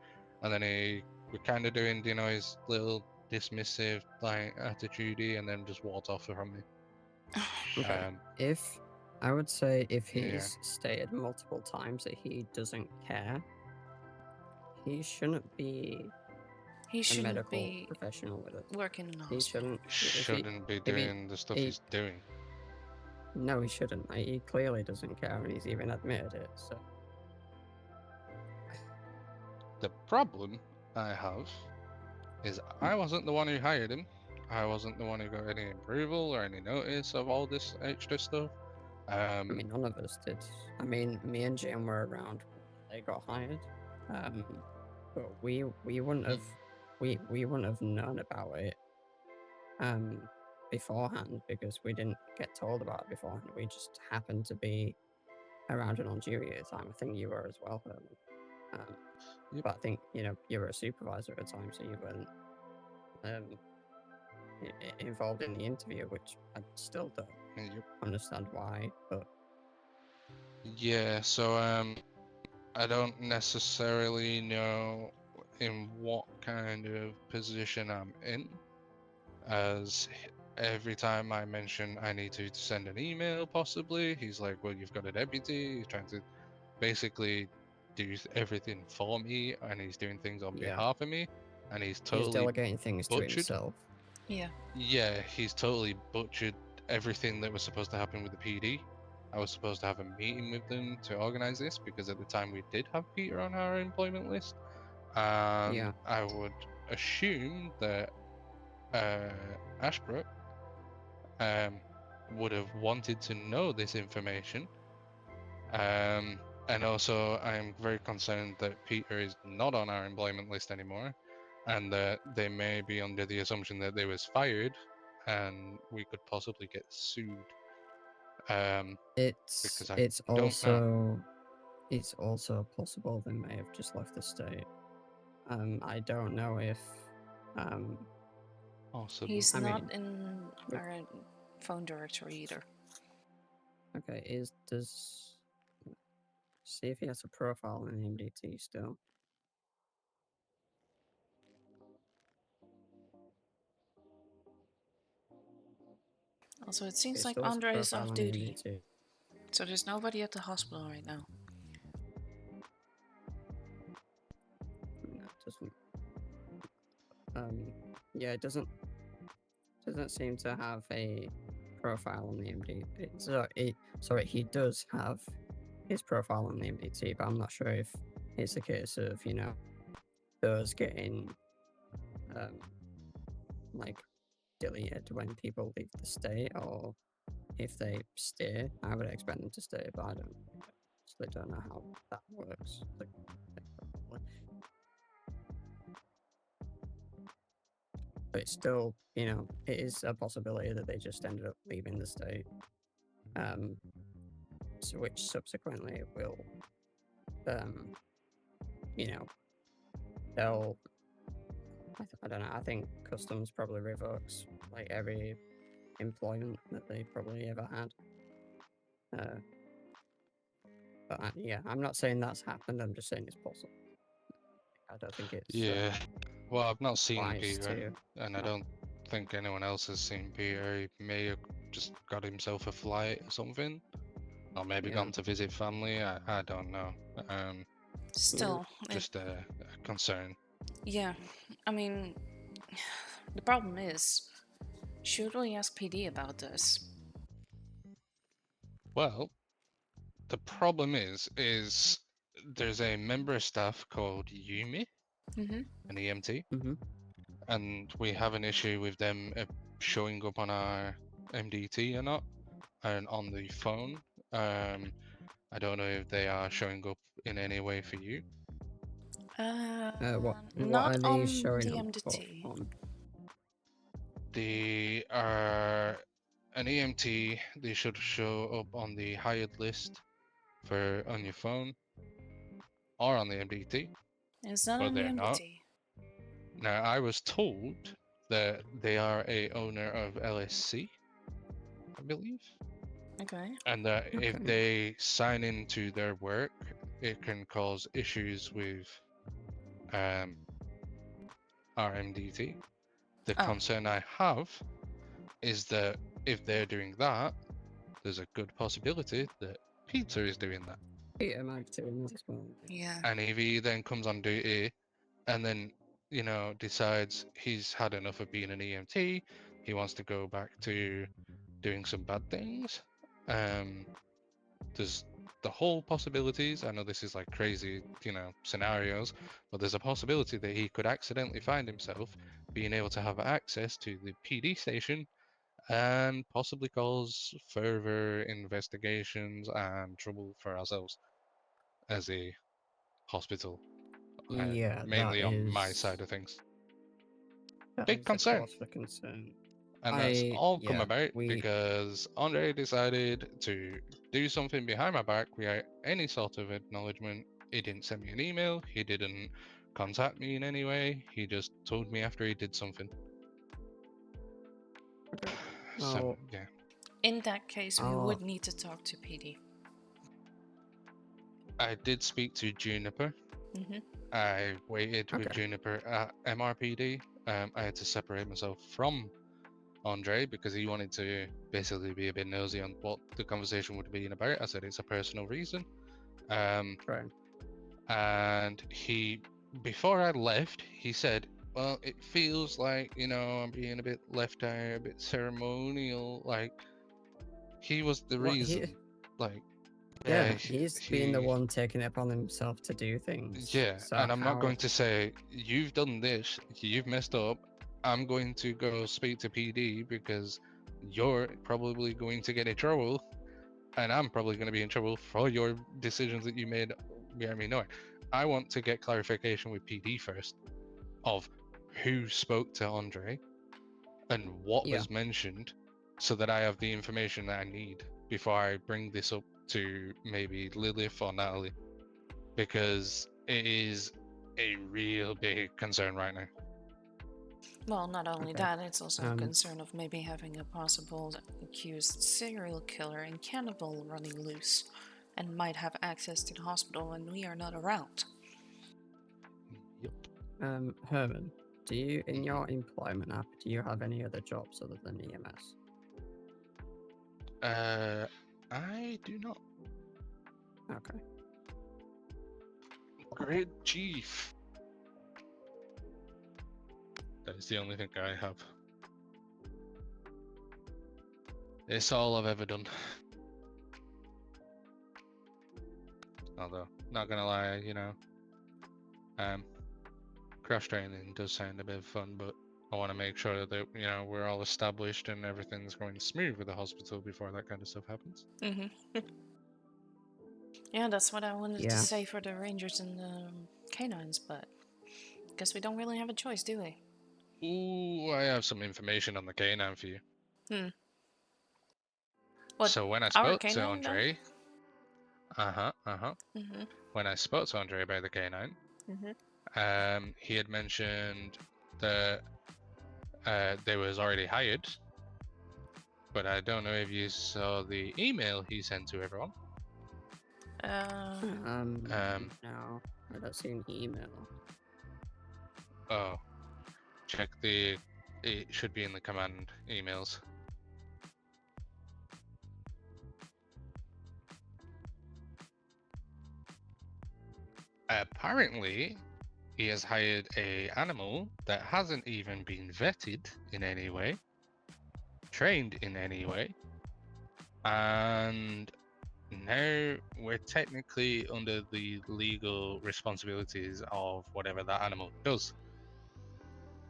And then he was kind of doing, his little dismissive like attitude, and then just walked off from me. Okay. Um, If I would say if Yeah. he's stated multiple times that he doesn't care, he shouldn't be He a shouldn't medical be professional with us. working in a He hospital. shouldn't be if he- doing the stuff he- he's doing. No, he shouldn't. Like, he clearly doesn't care, and he's even admitted it. So The problem I have is I wasn't the one who hired him. I wasn't the one who got any approval or any notice of all this extra stuff. I mean, none of us did. I mean, me and Jim were around when they got hired, but we wouldn't have we wouldn't have known about it beforehand because we didn't get told about it beforehand. We just happened to be around and on duty at the time. I think you were as well, Herman. Yep. But I think you were a supervisor at the time, so you weren't involved in the interview, which I still don't Yep. understand why. But Yeah, so I don't necessarily know in what kind of position I'm in, as every time I mention I need to send an email, possibly, he's like, well, you've got a deputy. He's trying to basically do everything for me, and he's doing things on Yeah. behalf of me, and he's he's totally delegating things to butchered. himself. Yeah. Yeah, he's totally butchered everything that was supposed to happen with the PD. I was supposed to have a meeting with them to organize this because at the time we did have Peter on our employment list. And Yeah. I would assume that Ashbrook would have wanted to know this information. And also, I'm very concerned that Peter is not on our employment list anymore, and that they may be under the assumption that they was fired, and we could possibly get sued. Because I It's don't know. also possible they may have just left the state. I don't know if Possible. He's I not mean, in but- our phone directory either. okay, does see if he has a profile in the MDT still. Also, it He seems like still has a Andre is profile off on the duty, MDT. so there's nobody at the hospital right now. No, it doesn't. Yeah, it doesn't seem to have a profile on the MDT. Sorry, he does have his profile on the MDT, but I'm not sure if it's a case of those getting like deleted when people leave the state, or if they stay. I would expect them to stay, but I don't know how that works. But it's still, it is a possibility that they just ended up leaving the state, so which subsequently will, they'll. I don't know. I think customs probably revokes like every employment that they probably ever had. But yeah, I'm not saying that's happened. I'm just saying it's possible. I don't think it's Yeah. Well, I've not seen wise Peter, to. and I don't think anyone else has seen Peter. He may have just got himself a flight or something, or maybe Yeah. gone to visit family. I don't know. Still, Just a concern. yeah. I mean, the problem is, should we ask PD about this? Well, the problem is there's a member of staff called Yumi, Mm-hmm. an EMT, Mm-hmm. and we have an issue with them showing up on our MDT or not, and on the phone. I don't know if they are showing up in any way for you. What Not are they on showing the up MDT. on? They are an EMT. They should show up on the hired list for on your phone or on the MDT, It's not but on the they're not. MDT. Now, I was told that they are a owner of LSC, I believe, Okay. and that if Okay. they sign into their work, it can cause issues with our MDT. The Oh. concern I have is that if they're doing that, there's a good possibility that Peter is doing that. Peter might be doing this as well. Yeah. And if he then comes on duty and then, decides he's had enough of being an EMT, he wants to go back to doing some bad things, there's the whole possibilities. I know this is like crazy, scenarios, but there's a possibility that he could accidentally find himself being able to have access to the PD station and possibly cause further investigations and trouble for ourselves as a hospital. Yeah, Mainly on my side of things. Big of concern. course a concern. And that's all come yeah, about because Andre decided to do something behind my back without any sort of acknowledgement. He didn't send me an email, he didn't contact me in any way, he just told me after he did something. Okay. So, Well, yeah. In that case, we I'll- would need to talk to PD. I did speak to Juniper. Mm-hmm. I waited with Okay. Juniper at MRPD. I had to separate myself from Andre because he wanted to basically be a bit nosy on what the conversation would be about. I said it's a personal reason. right. And before I left, he said, well, it feels like, I'm being a bit left out, a bit ceremonial. Like, he was the What, reason. Like, Yeah, he's being the one taking it upon himself to do things. Yeah, So and I'm not how- going to say, you've done this, you've messed up, I'm going to go speak to PD because you're probably going to get in trouble, and I'm probably going to be in trouble for your decisions that you made without me knowing. I want to get clarification with PD first of who spoke to Andre and what Yeah. was mentioned, so that I have the information that I need before I bring this up to maybe Lilith or Natalie, because it is a real big concern right now. Well, not only Okay. that, it's also a Um, concern of maybe having a possible accused serial killer and cannibal running loose and might have access to the hospital when we are not around. Yep. Herman, do you, in your employment app, do you have any other jobs other than EMS? I do not. Okay. Great chief. That is the only thing I have. It's all I've ever done. Although, not gonna lie, crash training does sound a bit fun, but I want to make sure that, we're all established and everything's going smooth with the hospital before that kind of stuff happens. Yeah, that's what I wanted to Yeah. say for the Rangers and the canines, but guess we don't really have a choice, do we? Ooh, I have some information on the canine for you. What, So when I our spoke to canine, though? Andre, when I spoke to Andre about the canine, he had mentioned that they was already hired, but I don't know if you saw the email he sent to everyone. No, I don't see an email. Oh, check it should be in the command emails. Apparently, he has hired a animal that hasn't even been vetted in any way, trained in any way, and now we're technically under the legal responsibilities of whatever that animal does.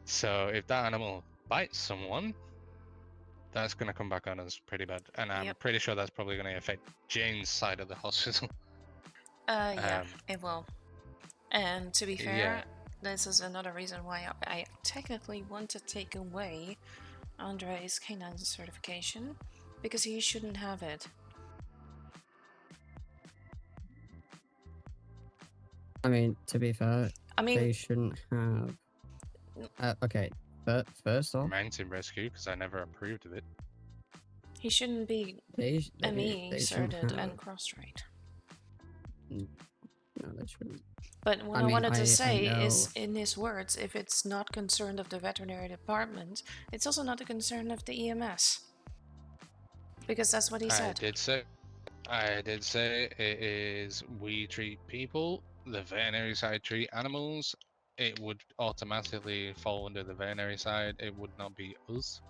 So if that animal bites someone, that's going to come back on us pretty bad. And I'm Yep. pretty sure that's probably going to affect Jane's side of the hospital. Yeah, it will. And to be fair, Yeah. this is another reason why I technically want to take away Andre's canine certification, because he shouldn't have it. I mean, to be fair, I mean, they shouldn't have. Okay, but first off, Mountain rescue, because I never approved of it. he shouldn't be they ME shouldn't certed have. and cross-trained. No, they shouldn't. But what I I mean, wanted I to say know. is, in his words, if it's not concerned of the veterinary department, it's also not a concern of the EMS. Because that's what he said. I did say it is we treat people, the veterinary side treat animals. It would automatically fall under the veterinary side. It would not be us.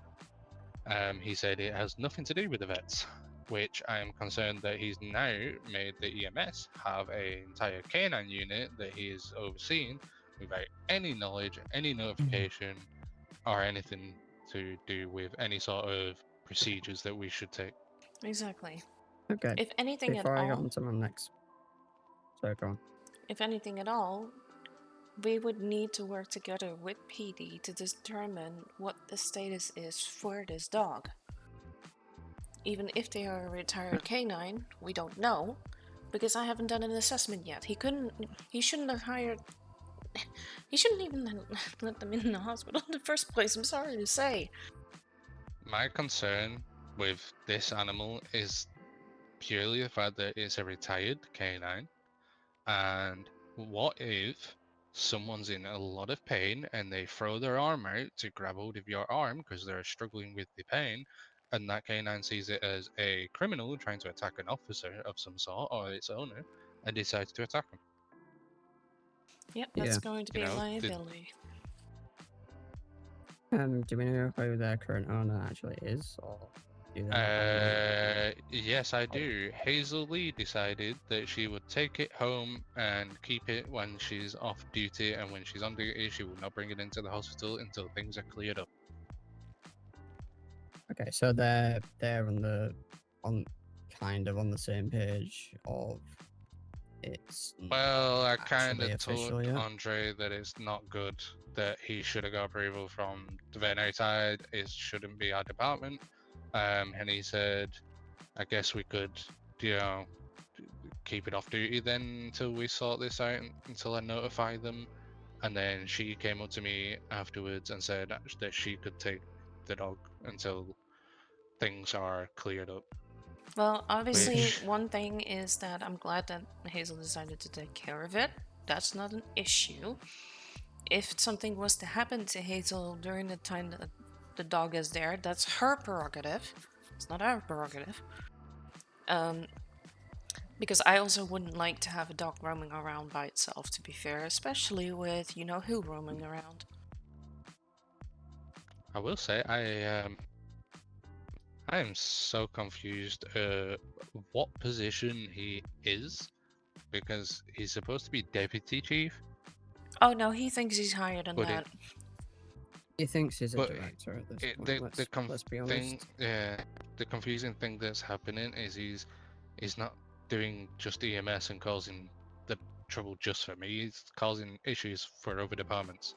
He said it has nothing to do with the vets, which I am concerned that he's now made the EMS have an entire canine unit that he is overseeing without any knowledge, any notification, or anything to do with any sort of procedures that we should take. Exactly. Okay. If anything Before at I go all, on to my next. So go on. if anything at all, we would need to work together with PD to determine what the status is for this dog. Even if they are a retired canine, we don't know, because I haven't done an assessment yet. He shouldn't have hired. He shouldn't even let them in the hospital in the first place, I'm sorry to say. My concern with this animal is purely the fact that it's a retired canine, and what if someone's in a lot of pain and they throw their arm out to grab hold of your arm because they're struggling with the pain, and that canine sees it as a criminal trying to attack an officer of some sort or its owner and decides to attack him? Yep, that's Yeah. going to be a liability. Do we know who their current owner actually is, or? Do they not have any? Yes, I do. Hazel Lee decided that she would take it home and keep it when she's off duty, and when she's on duty, she will not bring it into the hospital until things are cleared up. Okay, so they're on kind of on the same page of it's not Well, I kind actually of official told yet. Andre that it's not good, that he should have got approval from the veterinary side. It shouldn't be our department. And he said, I guess we could, you know, keep it off duty then until we sort this out, until I notify them. And then she came up to me afterwards and said that she could take the dog until things are cleared up. Well, obviously, Which, one thing is that I'm glad that Hazel decided to take care of it. That's not an issue. If something was to happen to Hazel during the time that the dog is there, that's her prerogative. It's not our prerogative. Because I also wouldn't like to have a dog roaming around by itself, to be fair, especially with you know who roaming around. I will say, I am so confused what position he is, because he's supposed to be deputy chief, Oh no, he thinks he's higher than but it that. He thinks he's a but director at this it, point. Let's be honest. the confusing thing that's happening is he's not doing just EMS and causing the trouble just for me. He's causing issues for other departments,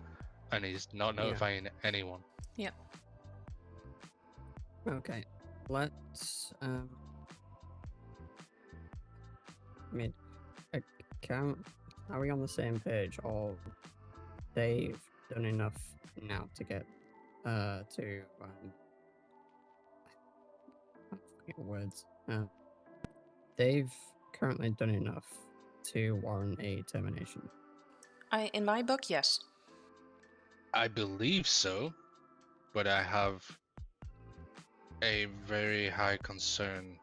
and he's not Yeah. notifying anyone. Yep. Okay, let's I mean, are we on the same page of they've done enough now to get I forget words. They've currently done enough to warrant a termination. In my book, yes. I believe so, but I have a very high concern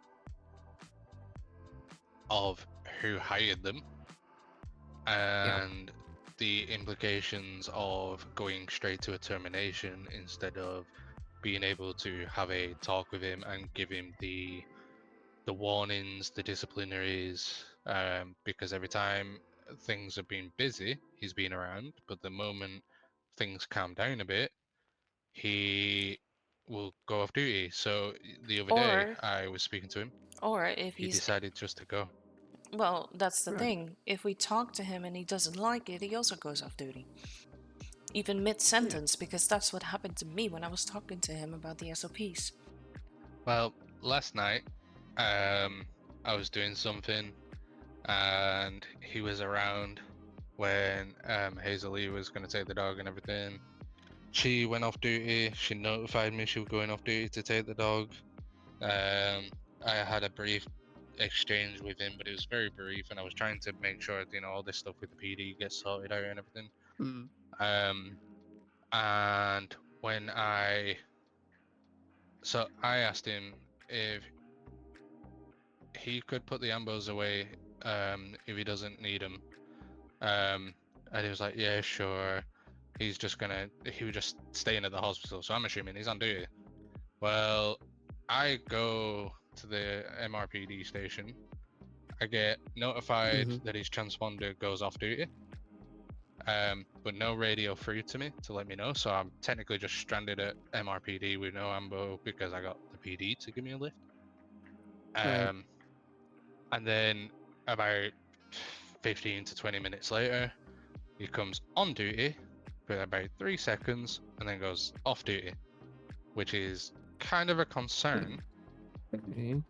of who hired them and the implications of going straight to a termination instead of being able to have a talk with him and give him the warnings, the disciplinaries, because every time things have been busy, he's been around, but the moment things calm down a bit, he will go off duty. So the other day, Or I was speaking to him. or if He he's decided just to go. well, that's the Right. thing. If we talk to him and he doesn't like it, he also goes off duty. Even mid-sentence, because that's what happened to me when I was talking to him about the SOPs. Well, last night, I was doing something, and he was around when Hazel Lee was going to take the dog and everything. She went off duty. She notified me she was going off duty to take the dog. I had a brief exchange with him, but it was very brief, and I was trying to make sure all this stuff with the PD gets sorted out and everything. And when I asked him if he could put the ambos away if he doesn't need them, and he was like, yeah, sure. He was just staying at the hospital, so I'm assuming he's on duty. Well, I go to the MRPD station. I get notified that his transponder goes off duty, but no radio through to me to let me know. So I'm technically just stranded at MRPD with no ambo because I got the PD to give me a lift. Right. And then about 15 to 20 minutes later, he comes on duty for about 3 seconds and then goes off duty, which is kind of a concern. Okay.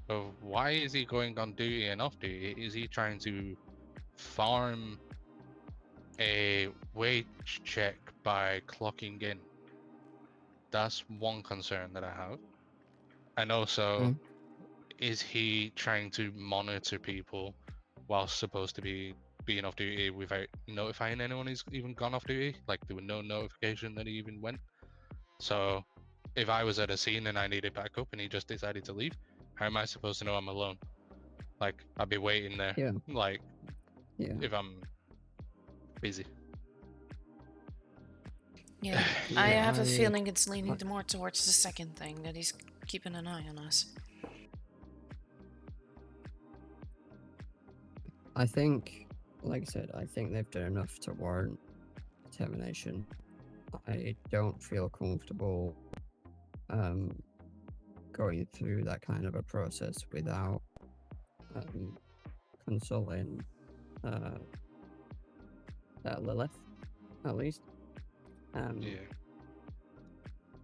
Of why is he going on duty and off duty? Is he trying to farm a wage check by clocking in? That's one concern that I have. And also, is he trying to monitor people whilst supposed to be being off duty without notifying anyone he's even gone off duty? Like, there was no notification that he even went. So if I was at a scene and I needed backup and he just decided to leave, how am I supposed to know I'm alone? Like, I'd be waiting there. Yeah. Like, Yeah. if I'm busy. Yeah, I Yeah, have a feeling it's leaning I- more towards the second thing, that he's keeping an eye on us. I think, like I said, I think they've done enough to warrant termination. I don't feel comfortable um, going through that kind of a process without consulting uh, Lilith, at least. Yeah.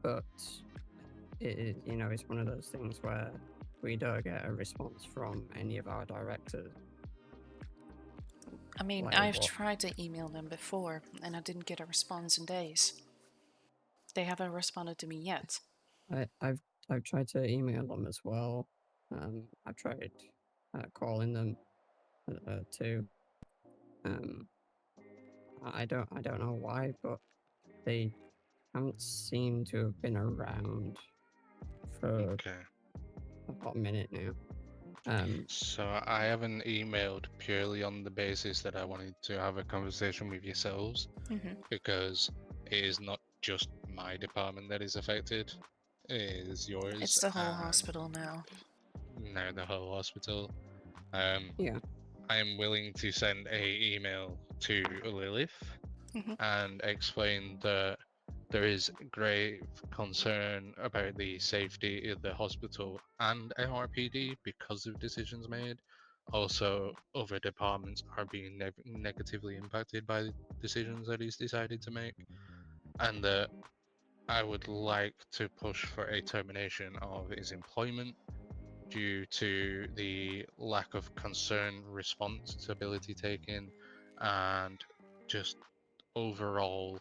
But it's one of those things where we don't get a response from any of our directors. I mean, Like I've what? tried to email them before, and I didn't get a response in days. They haven't responded to me yet. I've tried to email them as well. I've tried calling them too. Um, I don't know why, but they haven't seemed to have been around for Okay. about a minute now. So I haven't emailed purely on the basis that I wanted to have a conversation with yourselves, because it is not just my department that is affected, it is yours It's the whole and hospital now. now the whole hospital. Yeah, I am willing to send a email to Lilith and explain that there is grave concern about the safety of the hospital and NRPD because of decisions made. Also, other departments are being negatively impacted by the decisions that he's decided to make, and that I would like to push for a termination of his employment due to the lack of concern, responsibility taken, and just overall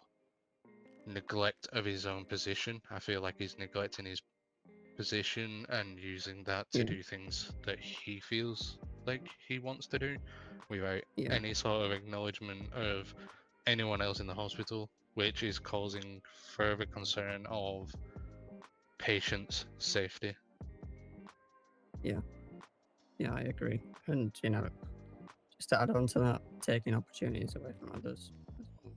neglect of his own position. I feel like he's neglecting his position and using that to yeah, do things that he feels like he wants to do without yeah, any sort of acknowledgement of anyone else in the hospital, which is causing further concern of patients' safety. yeah. I agree. And just to add on to that, taking opportunities away from others as well.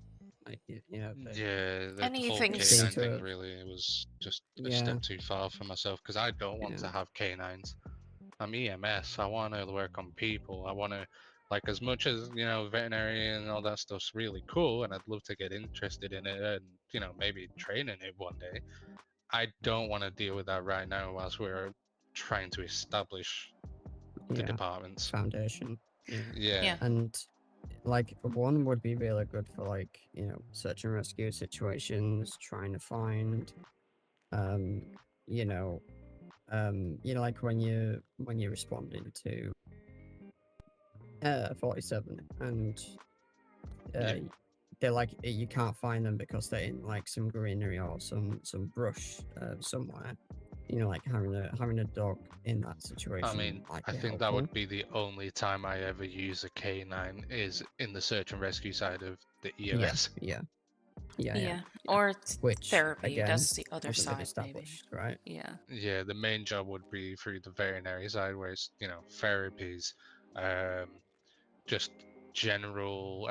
Like they Yeah, the whole Anything seem K9 to thing have, really was just a yeah, step too far for myself because I don't want to have K9s. I'm EMS. I want to work on people. I want to, like, as much as, veterinary and all that stuff's really cool, and I'd love to get interested in it and, maybe train in it one day. I don't want to deal with that right now whilst we're trying to establish the yeah, departments. foundation. Yeah. Yeah. Yeah. And like one would be really good for like, search and rescue situations, trying to find um, like when you're responding to 47 and Yeah. they're like you can't find them because they're in like some greenery or some brush somewhere. Like having a dog in that I situation mean, might I be think that helpful. would be the only time I ever use a K9 is in the search and rescue side of the Yeah, EMS. yeah, yeah, yeah, Yeah. yeah. Or Which therapy. again That's the other hasn't been side, maybe. established, right? Yeah. Yeah, the main job would be through the veterinary side, where it's therapies, just general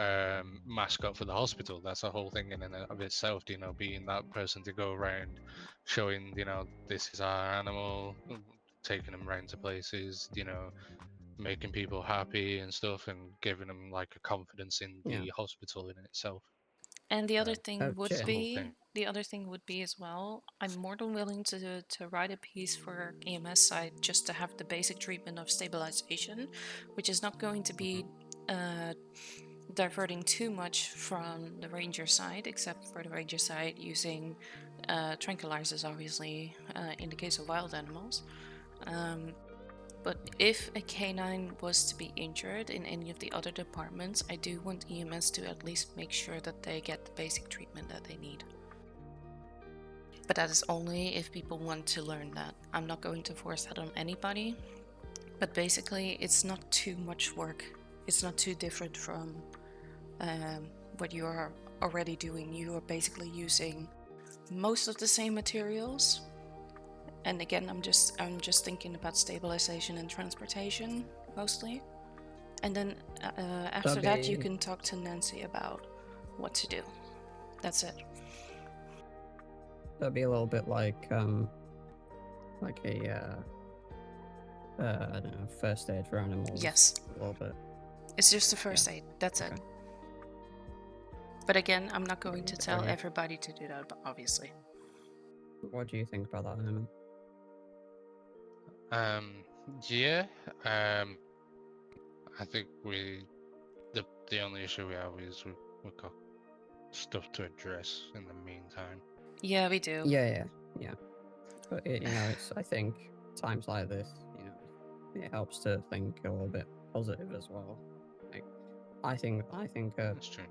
mascot for the hospital. That's a whole thing in and of itself. Being that person to go around, showing this is our animal, taking them around to places, making people happy and stuff, and giving them like a confidence in Yeah. the hospital in itself. And the other Um, thing would that's the Jay. whole be thing. as well. I'm more than willing to write a piece for EMS side just to have the basic treatment of stabilization, which is not going to be diverting too much from the ranger side, except for the ranger side using tranquilizers, obviously, in the case of wild animals. But if a canine was to be injured in any of the other departments, I do want EMS to at least make sure that they get the basic treatment that they need. But that is only if people want to learn that. I'm not going to force that on anybody. But basically, it's not too much work. It's not too different from what you are already doing. You are basically using most of the same materials. And again, I'm just thinking about stabilization and transportation mostly. And then after that, you can talk to Nancy about what to do. That's it. That'd be a little bit like a I don't know, first aid for animals. Yes. A little bit. It's just the first aid. That's it. Okay. But again, I'm not going to tell Okay. everybody to do that, obviously. What do you think about that, Herman? Yeah. I think the only issue we have is we've got stuff to address in the meantime. Yeah, we do. Yeah. But it's I think times like this, it helps to think a little bit positive as well. Like, I think That's true.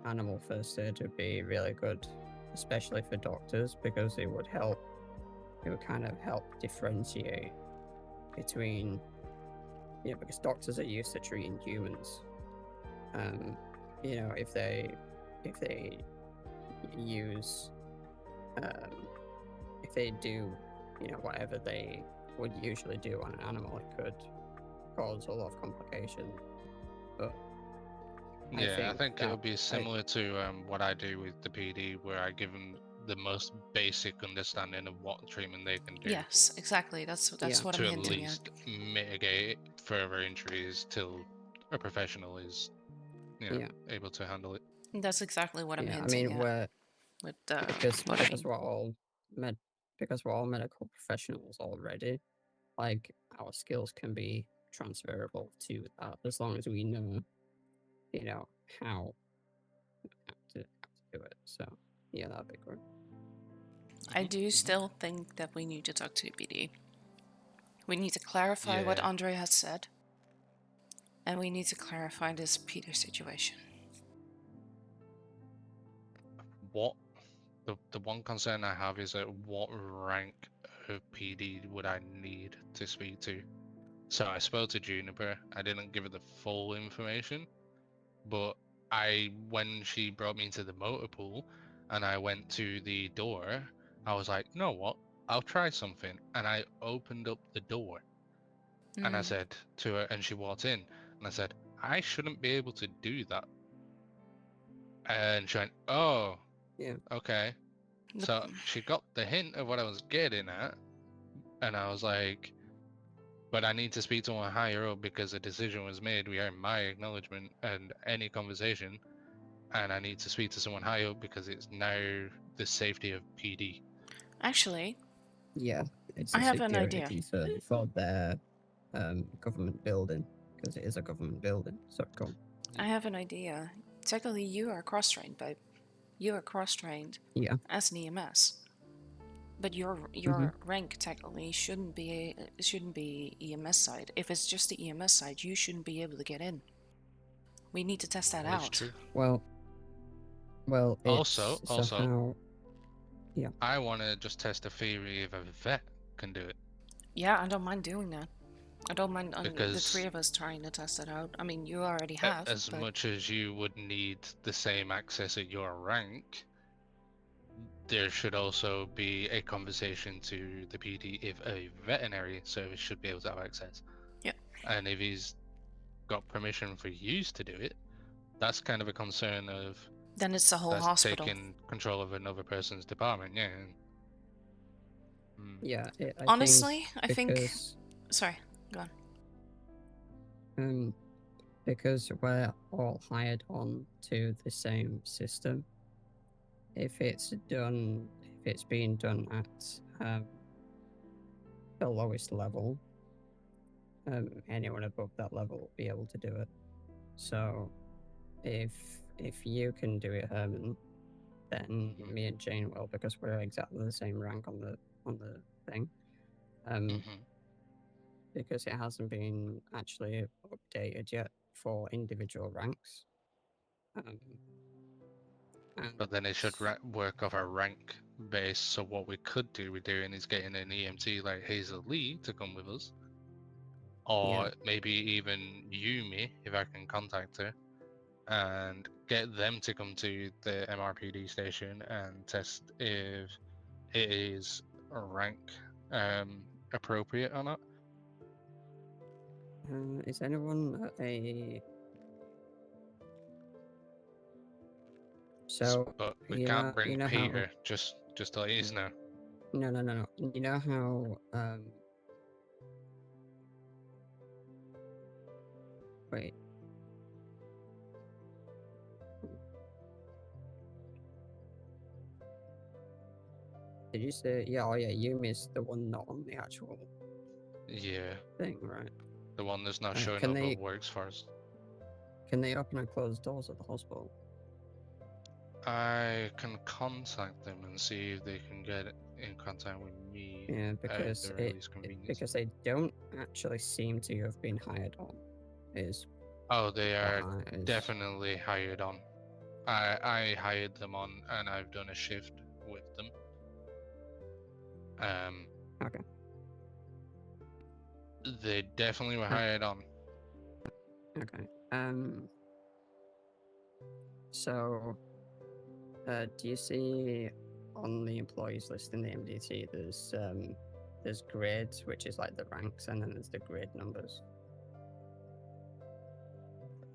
animal first aid would be really good, especially for doctors, because it would kind of help differentiate between, because doctors are used to treating humans. If they use, if they do, whatever they would usually do on an animal, it could cause a lot of complication. But Yeah, I think it would be I- similar to what I do with the PD, where I give them the most basic understanding of what treatment they can do Yes, exactly. That's Yeah. what I'm to at hinting at. least mitigate further injuries till a professional is, Yeah. able to handle it. That's exactly what I'm I hinting mean, at with because flushing. because we're all medical professionals already, like our skills can be transferable to that as long as we know, how to do it. So yeah, that'd be great. I do still think that we need to talk to PD. We need to clarify what Yeah. Andre has said, and we need to clarify this Peter situation. What the one concern I have is that what rank of PD would I need to speak to? So I spoke to Juniper. I didn't give her the full information, but when she brought me into the motor pool and I went to the door, I was like, you know what? I'll try something. And I opened up the door and I said to her, and she walked in, and I said, I shouldn't be able to do that. And she went, oh, Yeah. okay. So she got the hint of what I was getting at, and I was like, but I need to speak to one higher up because a decision was made. We are in my acknowledgement and any conversation, and I need to speak to someone higher up because it's now the safety of PD. Actually, Yeah, it's I a have an idea. security for their government building, because it is a government building. So go on. I have an idea. Technically, you are cross-trained, babe. You are cross-trained Yeah. as an EMS, but your rank technically shouldn't be EMS side. If it's just the EMS side, you shouldn't be able to get in. We need to test that That is out. true. Well, Also, how... Yeah. I want to just test the theory if a vet can do it. Yeah, I don't mind doing that. I don't mind the Because three of us trying to test it out. I mean, you already have. as but much as you would need the same access at your rank, there should also be a conversation to the PD if a veterinary service should be able to have access. Yeah. And if he's got permission for use to do it, that's kind of a concern of then it's the whole that's hospital. taking control of another person's department. Yeah. Yeah. Honestly, I think. because, Sorry, go on. Because we're all hired on to the same system. If it's being done at the lowest level, anyone above that level will be able to do it. So, if you can do it, Herman, then me and Jane will, because we're exactly the same rank on the thing. Because it hasn't been actually updated yet for individual ranks. But then it should work off a rank base. So what we could do with doing is getting an EMT like Hazel Lee to come with us, or maybe even Yumi if I can contact her, and get them to come to the MRPD station and test if it is rank appropriate or not. Is anyone a... So but we can't bring how... Peter just just to let you know. No. You know how wait. Did you say yeah? Oh yeah, you missed the one not on the actual Yeah, thing, right? the one that's not Right, showing can up they- but works for us. Can they open and close doors at the hospital? I can contact them and see if they can get in contact with me Yeah, at because their it earliest convenience. because they don't actually seem to have been hired on. Is Oh, they are what is- definitely hired on. I hired them on, and I've done a shift with them. Okay. They definitely were Uh, hired on. Okay. So, do you see on the employees list in the MDT? There's grades, which is like the ranks, and then there's the grade numbers.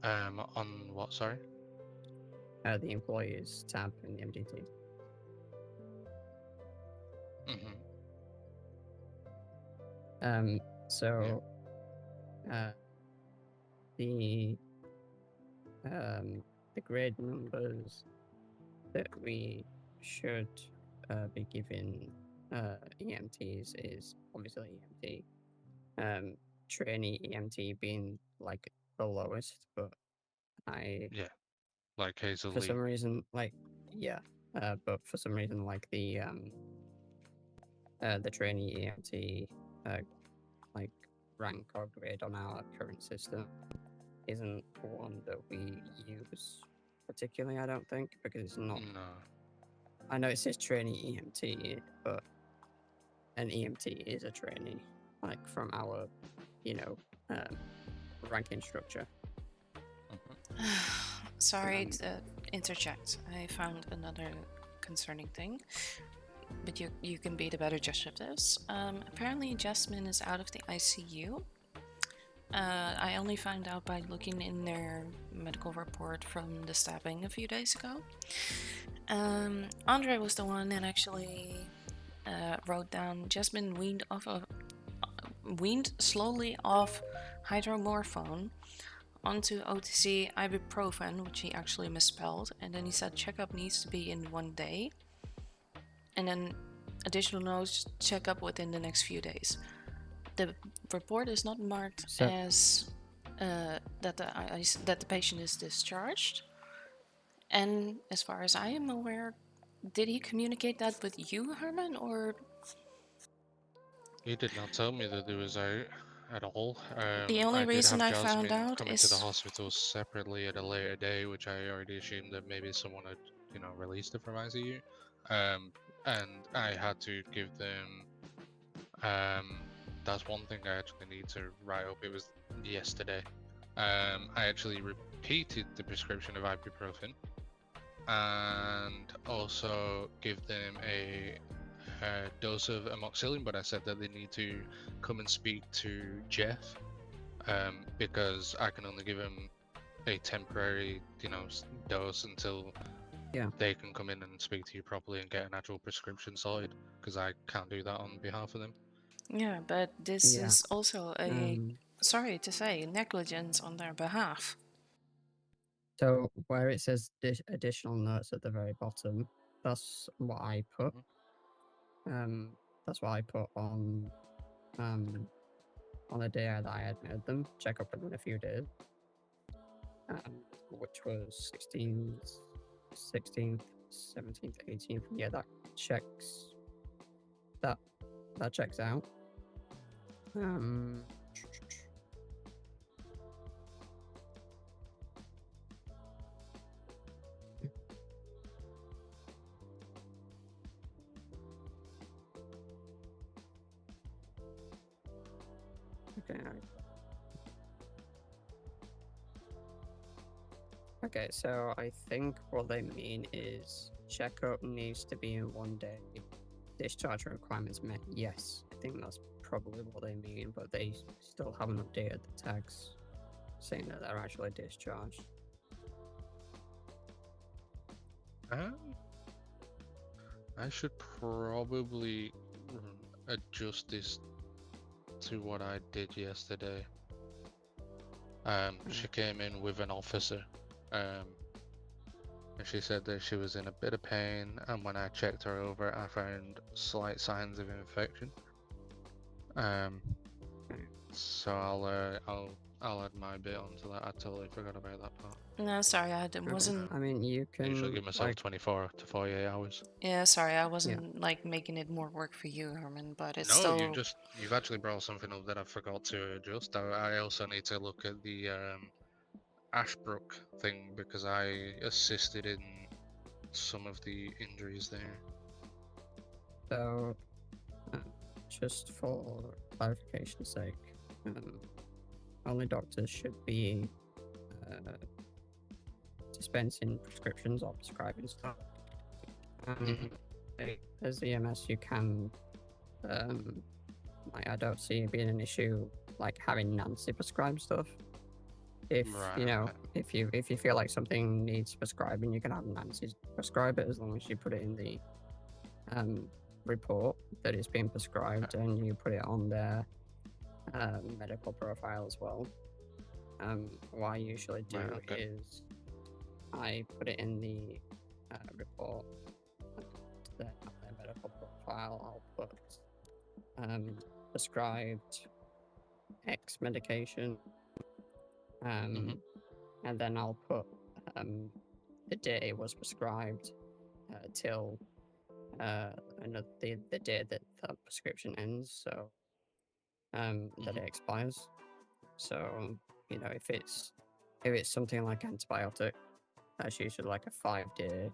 On what? Sorry. The employees tab in the MDT. Mm-hmm. So, the grade numbers that we should be giving EMTs is obviously EMT. Trainee EMT being like the lowest, but Yeah, like Hazel for Lee. some reason but for some reason like the trainee EMT like rank or grade on our current system isn't one that we use particularly, I don't think, because it's not. No. I know it says trainee EMT, but an EMT is a trainee, like from our, ranking structure. Sorry Um, to interject. I found another concerning thing, but you can be the better judge of this. Apparently, Jasmine is out of the ICU. I only found out by looking in their medical report from the stabbing a few days ago. Andre was the one that actually wrote down Jasmine weaned slowly off hydromorphone onto OTC ibuprofen, which he actually misspelled, and then he said checkup needs to be in 1 day, and then additional notes, checkup within the next few days. The report is not marked as that the patient is discharged, and as far as I am aware, did he communicate that with you, Herman, or? He did not tell me that he was out at all. The only I did reason have I found Jasmine out coming to the is hospital separately at a later day, which I already assumed that maybe someone had, released her from ICU. And I had to give them. That's one thing I actually need to write up. It was yesterday. I actually repeated the prescription of ibuprofen, and also give them a dose of amoxicillin, but I said that they need to come and speak to Jeff, because I can only give him a temporary, dose until they can come in and speak to you properly and get an actual prescription sorted, because I can't do that on behalf of them. yeah, but this Yeah. is also a sorry to say negligence on their behalf. So where it says additional notes at the very bottom, that's what I put. That's what I put on the day that I admitted them. Check up within a few days, which was 16th, 17th, 18th. Yeah, that checks. That checks out. Okay. Okay, so I think what they mean is checkup needs to be in 1 day. Discharge requirements met. Yes, I think that's probably what they mean, but they still haven't updated the tags saying that they're actually discharged. I should probably adjust this to what I did yesterday. She came in with an officer, and she said that she was in a bit of pain, and when I checked her over, I found slight signs of infection. So I'll add my bit onto that. I totally forgot about that part. No, sorry, wasn't. I mean, you I usually can give myself like 24 to 48 hours. Yeah, sorry, I wasn't like making it more work for you, Herman. But it's No, still. you've actually brought something up that I forgot to adjust. I also need to look at the Ashbrook thing because I assisted in some of the injuries there. so. Just for clarification's sake, only doctors should be dispensing prescriptions or prescribing stuff. As EMS, you can. I don't see it being an issue like having Nancy prescribe stuff. If Right, you know, okay. if you feel like something needs prescribing, you can have Nancy prescribe it as long as you put it in the report that it's being prescribed and you put it on their medical profile as well. What I usually do Right, okay. is I put it in the report to their medical profile. I'll put prescribed X medication, and then I'll put the day it was prescribed till the day that the prescription ends, so that it expires. So if it's something like antibiotic, that's usually like a 5-day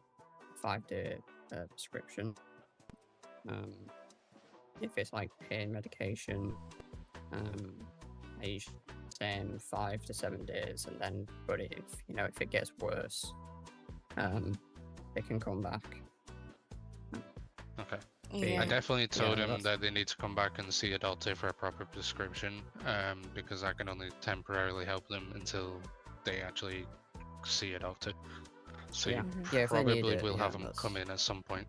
prescription. If it's like pain medication, I usually say 5 to 7 days, and then but if it gets worse, they can come back. Okay. Yeah. I definitely told him that's- that they need to come back and see a doctor for a proper prescription, because I can only temporarily help them until they actually see a doctor. So Yeah. you Yeah, if they need probably it, will yeah, have them that's- come in at some point.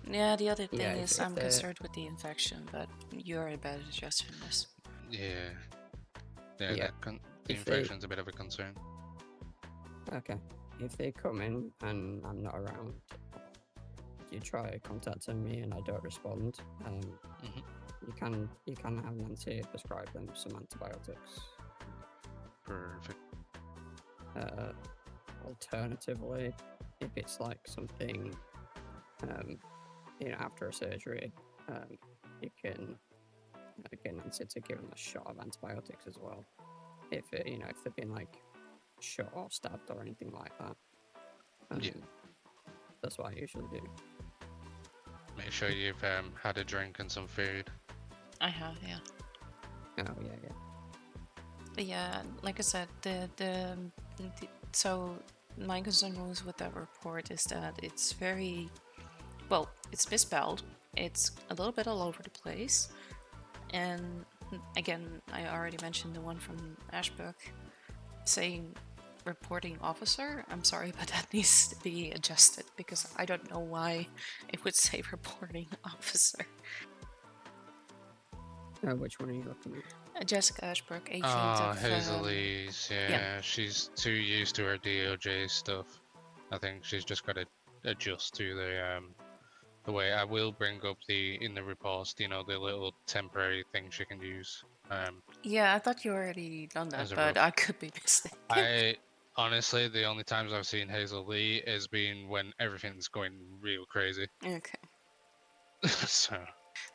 Yeah, the other thing Yeah, is if I'm they're- concerned with the infection, but you're a better suggestion on this. Yeah. Yeah. The If they- infection's a bit of a concern. Okay. If they come in and I'm not around, you try contacting me and I don't respond, you can have Nancy prescribe them some antibiotics. Perfect. Alternatively, if it's like something, after a surgery, you can get Nancy to give them a shot of antibiotics as well. If they've been like shot or stabbed or anything like that. Yeah. That's what I usually do. Make sure you've had a drink and some food. I have, yeah. Oh yeah. But yeah, like I said, so my concern was with that report is that it's it's misspelled. It's a little bit all over the place, and again, I already mentioned the one from Ashbrook saying reporting officer. I'm sorry, but that needs to be adjusted because I don't know why it would say reporting officer. Which one are you looking at? Jessica Ashbrook, agent Ah, of Hazelie's, yeah, yeah. she's too used to her DOJ stuff. I think she's just got to adjust to the way. I will bring up in the reports, the little temporary thing she can use. Yeah, I thought you already done that, As a but rough- I could be mistaken. I honestly, the only times I've seen Hazel Lee is being when everything's going real crazy. Okay. So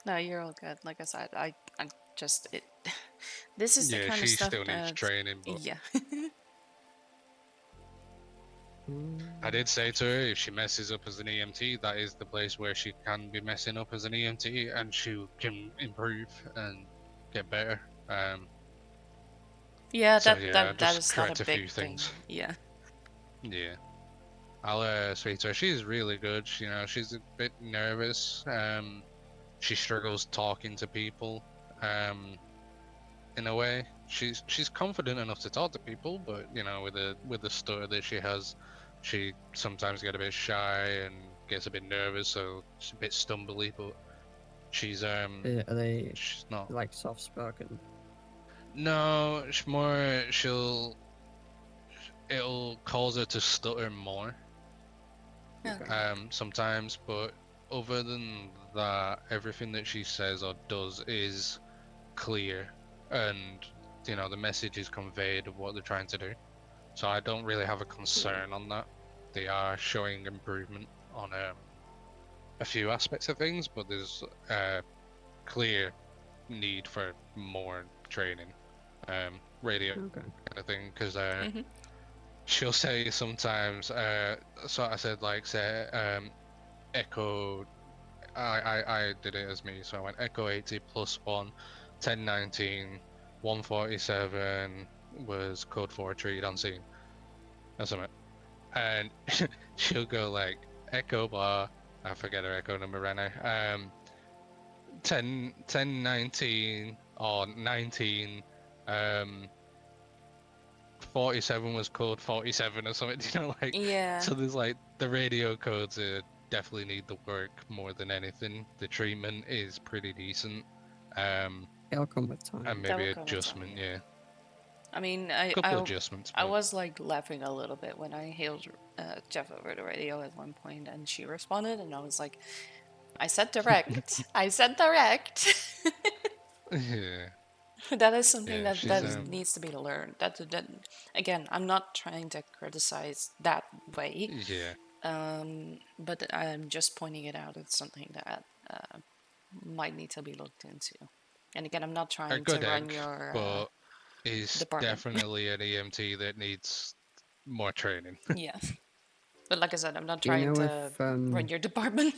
No, you're all good. Like I said, I just it. This is the yeah, kind she of stuff still needs that training, but yeah. I did say to her if she messes up as an EMT, that is the place where she can be messing up as an EMT, and she can improve and get better. Yeah, So, that yeah, that that just is not correct a a big few thing. things. Yeah. Yeah, I'll speak to her. She's really good. She's a bit nervous. She struggles talking to people. In a way, she's confident enough to talk to people, but with the stutter that she has, she sometimes get a bit shy and gets a bit nervous, so she's a bit stumbly, but she's Are they she's not. like soft spoken? No, it'll cause her to stutter more Okay. sometimes, but other than that, everything that she says or does is clear, and the message is conveyed of what they're trying to do. So I don't really have a concern on that. They are showing improvement on a few aspects of things, but there's a clear need for more training, radio Okay. kind of thing, because Mm-hmm. she'll say sometimes, so I said like say echo. I did it as me, so I went echo 80 plus 1, 1019, 147 was code 4 treated on scene or something, and she'll go like echo bar. I forget her echo number right now. 10 19 or 19, 47 was code 47 or something. Like, Yeah. so there's like the radio codes definitely need the work more than anything. The treatment is pretty decent. It'll come with time. And That maybe will come with time, adjustment, yeah. yeah. I mean, Couple adjustments, I but was like laughing a little bit when I hailed Jeff over the radio at one point, and she responded, and I was like, "I said direct. I said direct." yeah, That is something yeah, that she's needs to be learned. That again, I'm not trying to criticize that way, yeah, but I'm just pointing it out. It's something that might need to be looked into. And again, I'm not a trying to good run egg, your but is department. definitely an EMT that needs more training. Yeah, but like I said, I'm not Do you trying know to if run your department.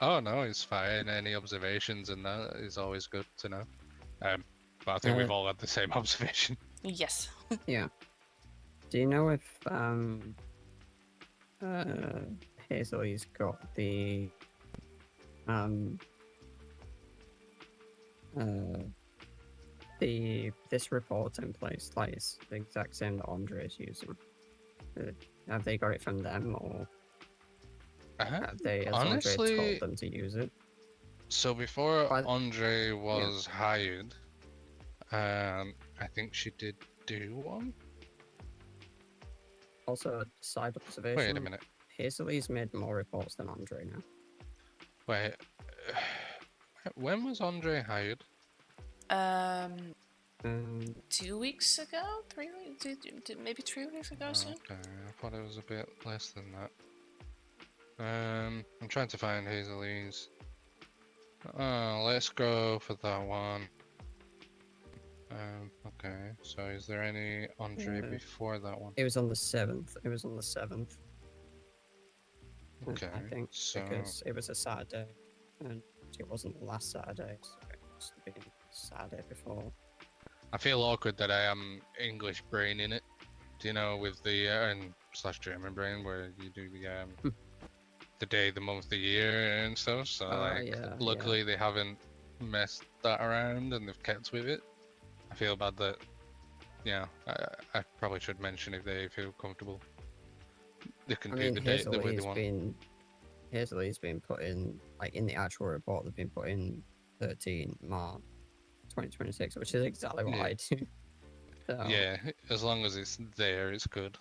Oh no, it's fine. Any observations and that is always good to know. But I think we've all had the same observation. Yes. yeah? Do you know if Hazelie's got um uh this report in place, like it's the exact same that Andre is using? Have they got it from them, or have they, has Andre told Honestly, them to use it? so before But Andre yeah, was hired, I think she did do one. also a side Wait a observation. minute. Hazelie's made more reports than Andre now. Wait. When was Andre hired? Um, Um, 2 weeks ago, 3 weeks, maybe 3 weeks ago soon. Okay, I thought it was a bit less than that. I'm trying to find Hazelie's. Let's go for that one. Okay, so is there any Andre before that one? it was on the 7th. It was on the 7th. Okay, I think so because it was a Saturday, and it wasn't the last Saturday, so it must have been Saturday before. I feel awkward that I am English brain in it. Do you know, with the and slash German brain where you do the day, the month, the year, and stuff. So like, Yeah, luckily they haven't messed that around and they've kept with it. I feel bad that, I probably should mention if they feel comfortable. They can I do mean, the date the way they want. Hazelie's been put in, like in the actual report, they've been put in 13 March 2026, which is exactly what Yeah. I do. So, Yeah, as long as it's there, it's good.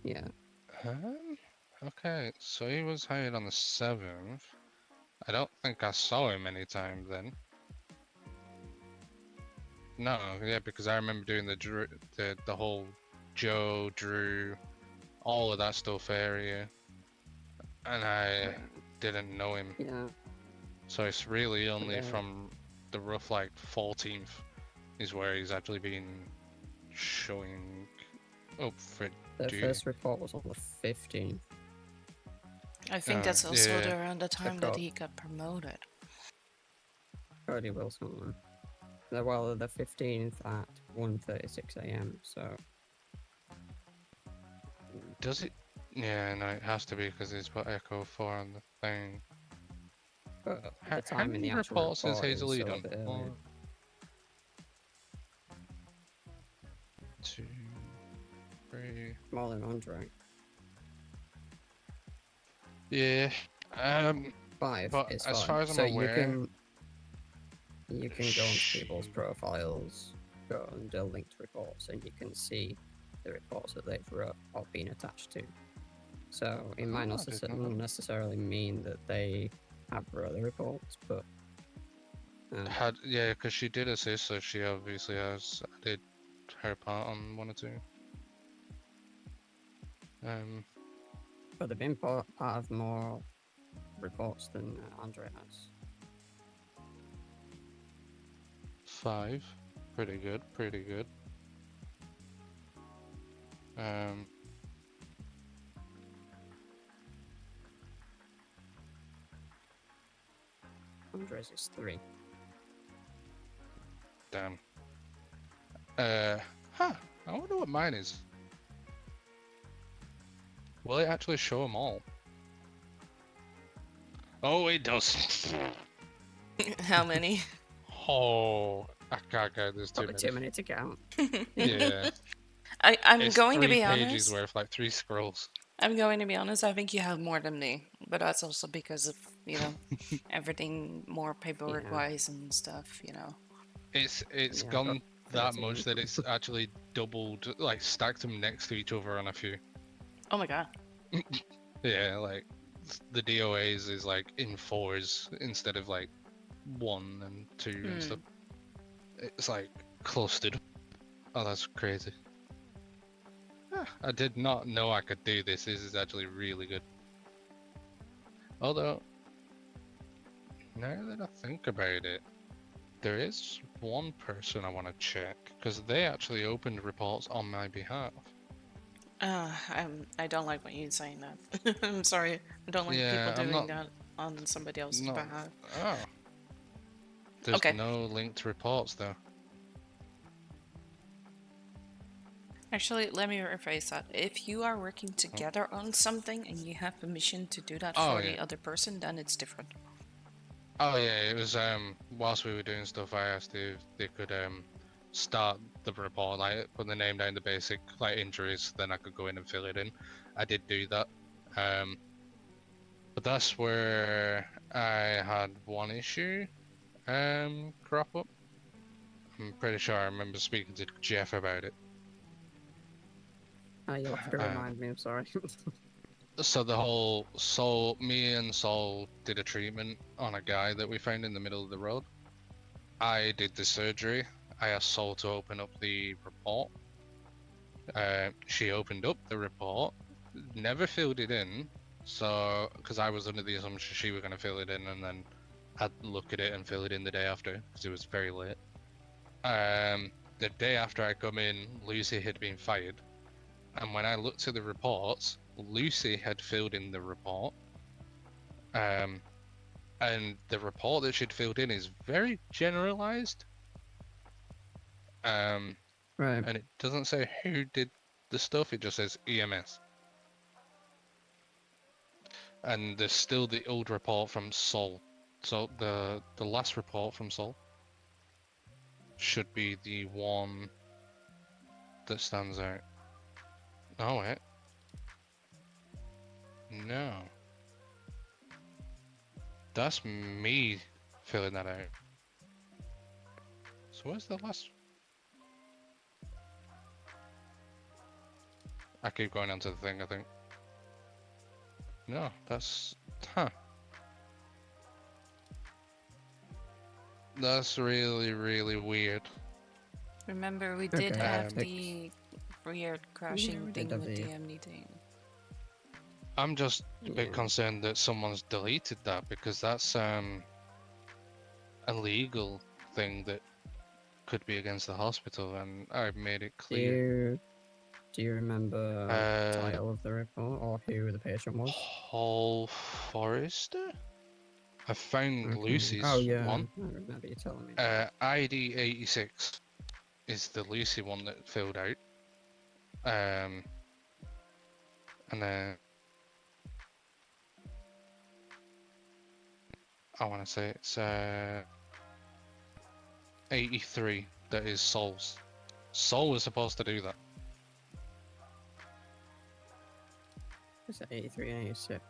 yeah. Okay, so he was hired on the 7th. I don't think I saw him anytime then. No, yeah, because I remember doing the whole Joe, Drew, all of that stuff area, and I didn't know him. Yeah. So it's really only Yeah. from the rough like 14th is where he's actually been showing up for The duty. first report was on the 15th. I think that's also yeah. around the time that got- he got promoted. Cody Wilson. Well, the 15th at 1:36 a.m. So Does it? Yeah, no, it has to be because he's put Echo 4 on the thing. but How the time in many the actual reports has report is Hazel still a done? bit earlier. 1, 2, 3. More than Andre. Yeah. Um. 5 But is as fine. far as I'm So aware, you can go onto people's she- profiles, go under linked reports, and you can see the reports that they've wrote or been attached to. So it might Oh, not I didn't know that. necessarily mean that they have wrote the reports, but Yeah, because she did assist, so she obviously has did her part on one or two. Um. but they've been part of more reports than Andre has. 5. Pretty good. Pretty good. Um. Andre's is 3. Damn. Huh. I wonder what mine is. Will it actually show them all? Oh, it does. How many? Oh, I can't count. There's too Probably many. too many to count. Yeah. I'm It's going to 3 be pages honest. worth, like 3 scrolls. I'm going to be honest. I think you have more than me, but that's also because of everything more paperwork Yeah, wise and stuff. It's yeah, I've got gone that 13. much that it's actually doubled, like stacked them next to each other on a few. Oh my god. Yeah, like the DOAs is like in 4s instead of like 1 and 2 and stuff. It's like clustered. Oh, that's crazy. I did not know I could do this. This is actually really good. Although, now that I think about it, there is one person I want to check because they actually opened reports on my behalf. I don't like when you saying that. I'm sorry. I don't like people Yeah, I'm doing not. that on somebody else's No. behalf. Oh, there's Okay. no linked reports though. Actually, let me rephrase that. If you are working Oh, together on something and you have permission to do that oh for the yeah. other person, then it's different. Oh yeah. It was whilst we were doing stuff, I asked if they could start the report, like put the name down, the basic like injuries, then I could go in and fill it in. I did do that. But that's where I had one issue crop up. I'm pretty sure I remember speaking to Jeff about it. You'll have to Um, remind me, I'm sorry. so me and Sol did a treatment on a guy that we found in the middle of the road. I did the surgery. I asked Sol to open up the report. She opened up the report, never filled it in. So, because I was under the assumption she was going to fill it in and then I'd look at it and fill it in the day after because it was very late. The day after I come in, Lucy had been fired. And when I looked at the reports, Lucy had filled in the report. And the report that she'd filled in is very generalized. Right. And it doesn't say who did the stuff, it just says EMS. And there's still the old report from Sol. So the last report from Sol should be the one that stands out. Oh wait. No. That's me filling that out. So where's the last? I keep going onto the thing, I think. No, that's... Huh. That's really, really weird. Remember, we did Okay, have Um, the weird crashing we did thing have with the- the MD thing. I'm just a bit Yeah. concerned that someone's deleted that because that's a legal thing that could be against the hospital, and I've made it clear. Do you remember the title of the report or who the patient was? Paul Forrester? I found Okay. Lucy's Oh yeah, one. I remember you telling me. ID 86 is the Lucy one that filled out. And then I want to say it's 83 that is Sol's. Sol was supposed to do that. Is it 83 and 86?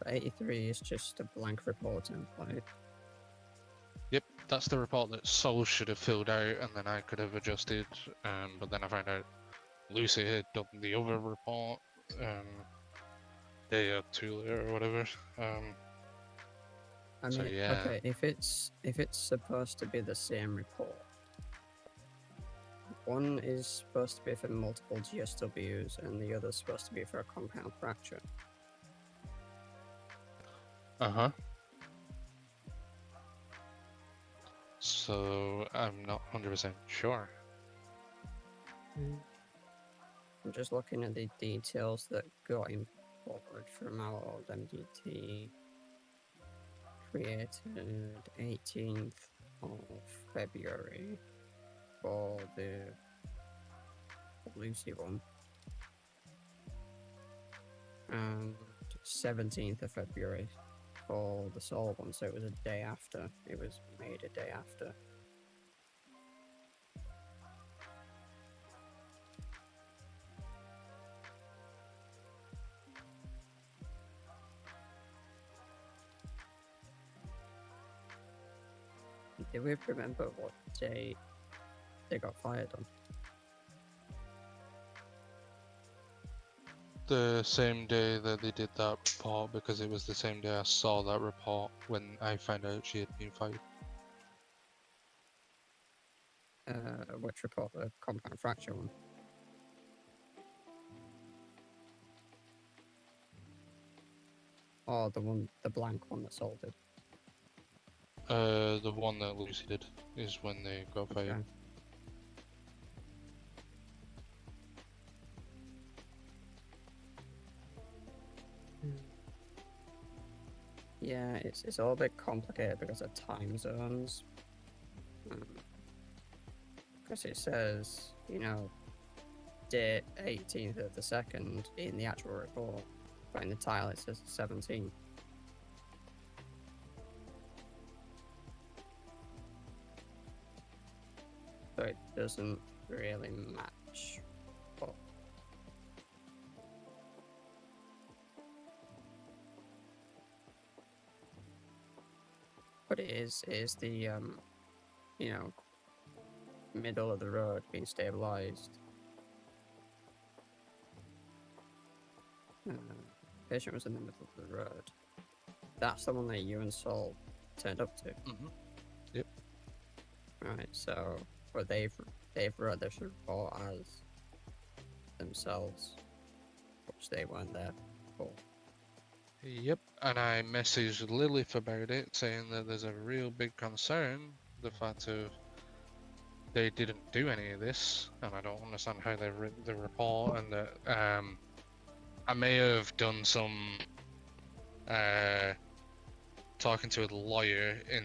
83 is just a blank report template. Yep, that's the report that Sol should have filled out, and then I could have adjusted. But then I found out Lucy had done the other report day or two later or whatever. I So mean, yeah. okay, if it's supposed to be the same report, one is supposed to be for multiple GSWs, and the other is supposed to be for a compound fracture. Uh-huh. So I'm not 100% sure. I'm just looking at the details that got imported from our old MDT. Created 18th of February for the Lucy one. And 17th of February for the Soul one, so it was a day after. It was made a day after. Do we remember what day they got fired on? The same day that they did that report, because it was the same day I saw that report when I found out she had been fired. Which report? The compound fracture one. Or the blank one that sold it. The one that Lucy did is when they got fired. Okay. Yeah, it's all a bit complicated because of time zones. Because it says, you know, date 18th of the 2nd in the actual report, but in the title it says 17th. So it doesn't really match. But it is the you know, middle of the road being stabilized. Patient was in the middle of the road. That's the one that you and Sol turned up to. Mm-hmm. Yep. Right. So, but they've wrote this report as themselves, which they weren't there for. Yep, and I messaged Lilith about it, saying that there's a real big concern, the fact of they didn't do any of this, and I don't understand how they written the report, and that I may have done some talking to a lawyer in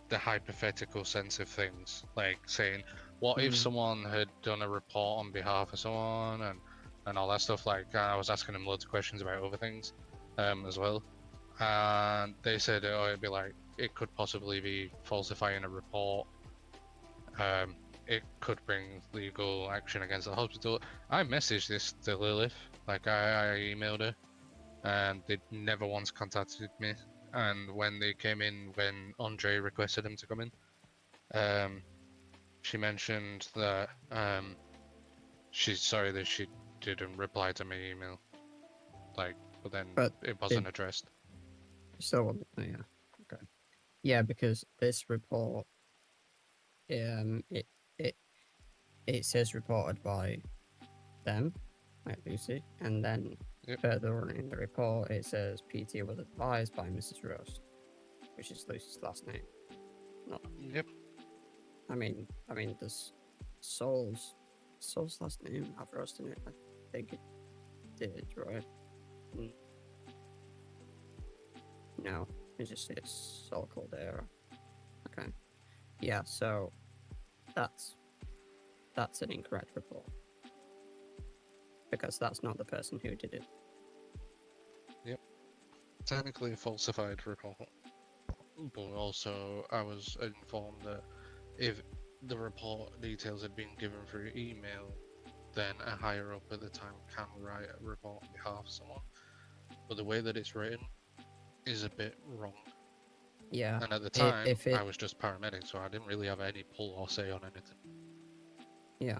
the hypothetical sense of things, like saying, what if someone had done a report on behalf of someone, and all that stuff. Like I was asking them loads of questions about other things as well, and they said, oh, it'd be like, it could possibly be falsifying a report. It could bring legal action against the hospital. I messaged this to Lilith, like I emailed her, and they never once contacted me. And when they came in, when Andre requested them to come in, she mentioned that she's sorry that she didn't reply to my email, like, but then it wasn't addressed. So yeah, okay, yeah, because this report, it says reported by them, like Lucy, and then further on in the report it says PT was advised by Mrs. Roast, which is Lucy's last name. Not. Yep. I mean, there's Sol's last name have Roast in it. I think it did, right? No, it just says Sol Caldera. Okay. Yeah, so that's an incorrect report. Because that's not the person who did it. Yep. Technically a falsified report. But also I was informed that if the report details had been given through email, then a higher up at the time can write a report on behalf of someone. But the way that it's written, is a bit wrong. Yeah. And at the If, time, if it, I was just paramedic, so I didn't really have any pull or say on anything. yeah.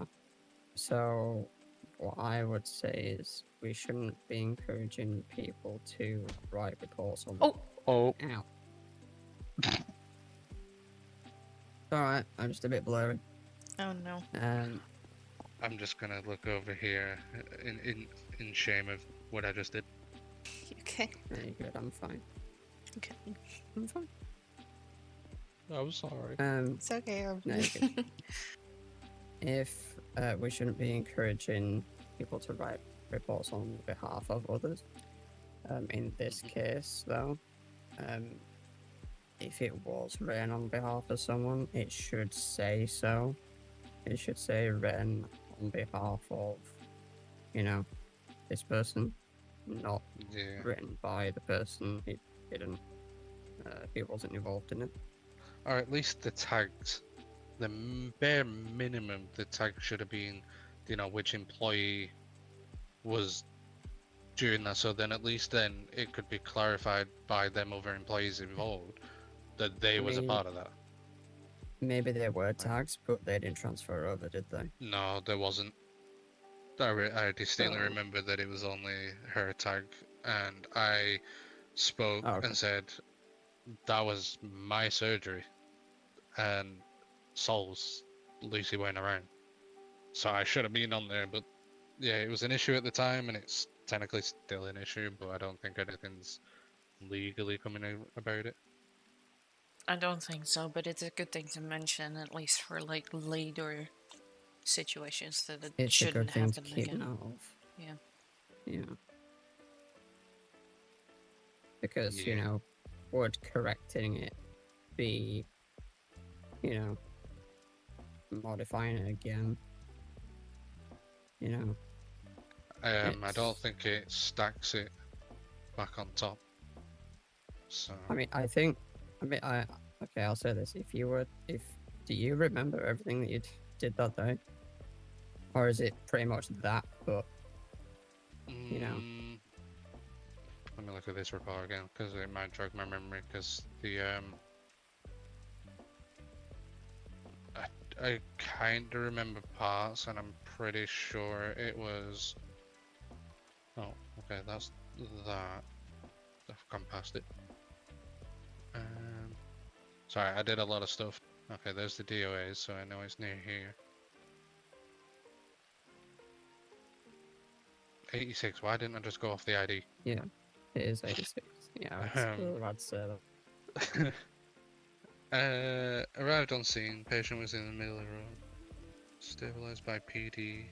So what I would say is we shouldn't be encouraging people to write reports on. Oh, Oh, Ow. Alright, I'm just a bit blurry. oh no. I'm just gonna look over here in shame of what I just did. Okay. Very good, I'm fine. Okay. I'm fine. I'm sorry. It's okay. No, you're good. If we shouldn't be encouraging people to write reports on behalf of others. In this case, though, if it was written on behalf of someone, it should say so. It should say written on behalf of, you know, this person, not Yeah. written by the person who didn't, who wasn't involved in it. Or at least the tags. The bare minimum, the tag should have been, you know, which employee was doing that. So then at least then it could be clarified by them other employees involved that they I was a mean, part of that. maybe there were Right. tags, but they didn't transfer over, did they? No, there wasn't. I distinctly So- remember that it was only her tag, and I spoke Oh, okay. and said that was my surgery, and Sol's Lucy went around. So I should have been on there, but yeah, it was an issue at the time, and it's technically still an issue, but I don't think anything's legally coming out about it. I don't think so, but it's a good thing to mention, at least for like later situations, that it It's a shouldn't good thing to happen keep again. note of. Yeah. Yeah. Because, you Yeah. know, would correcting it be, you know, modifying it again? You know, I don't it's- think it stacks it back on top. So I mean, okay, I'll say this. Do you remember everything that you did that day? Or is it pretty much that, but, you know, let me look at this report again because it might jog my memory. Because the I kind of remember parts, and I'm pretty sure it was. Oh, okay, that's that. I've gone past it. Sorry, I did a lot of stuff. Okay, there's the DOAs, so I know it's near here. 86. Why didn't I just go off the ID? yeah, it is 86. Yeah, I was about to say that. Arrived on scene. Patient was in the middle of the road. Stabilized by PD.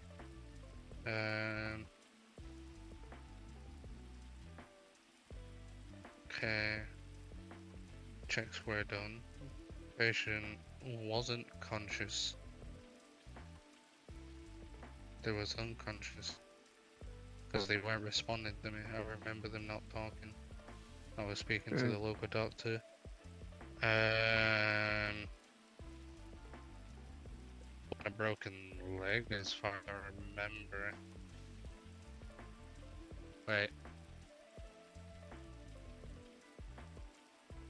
Okay. Checks were done. Patient wasn't conscious. They was unconscious. Because they weren't responding to me. I remember them not talking. I was speaking to the local doctor. A broken leg as far as I remember. Wait.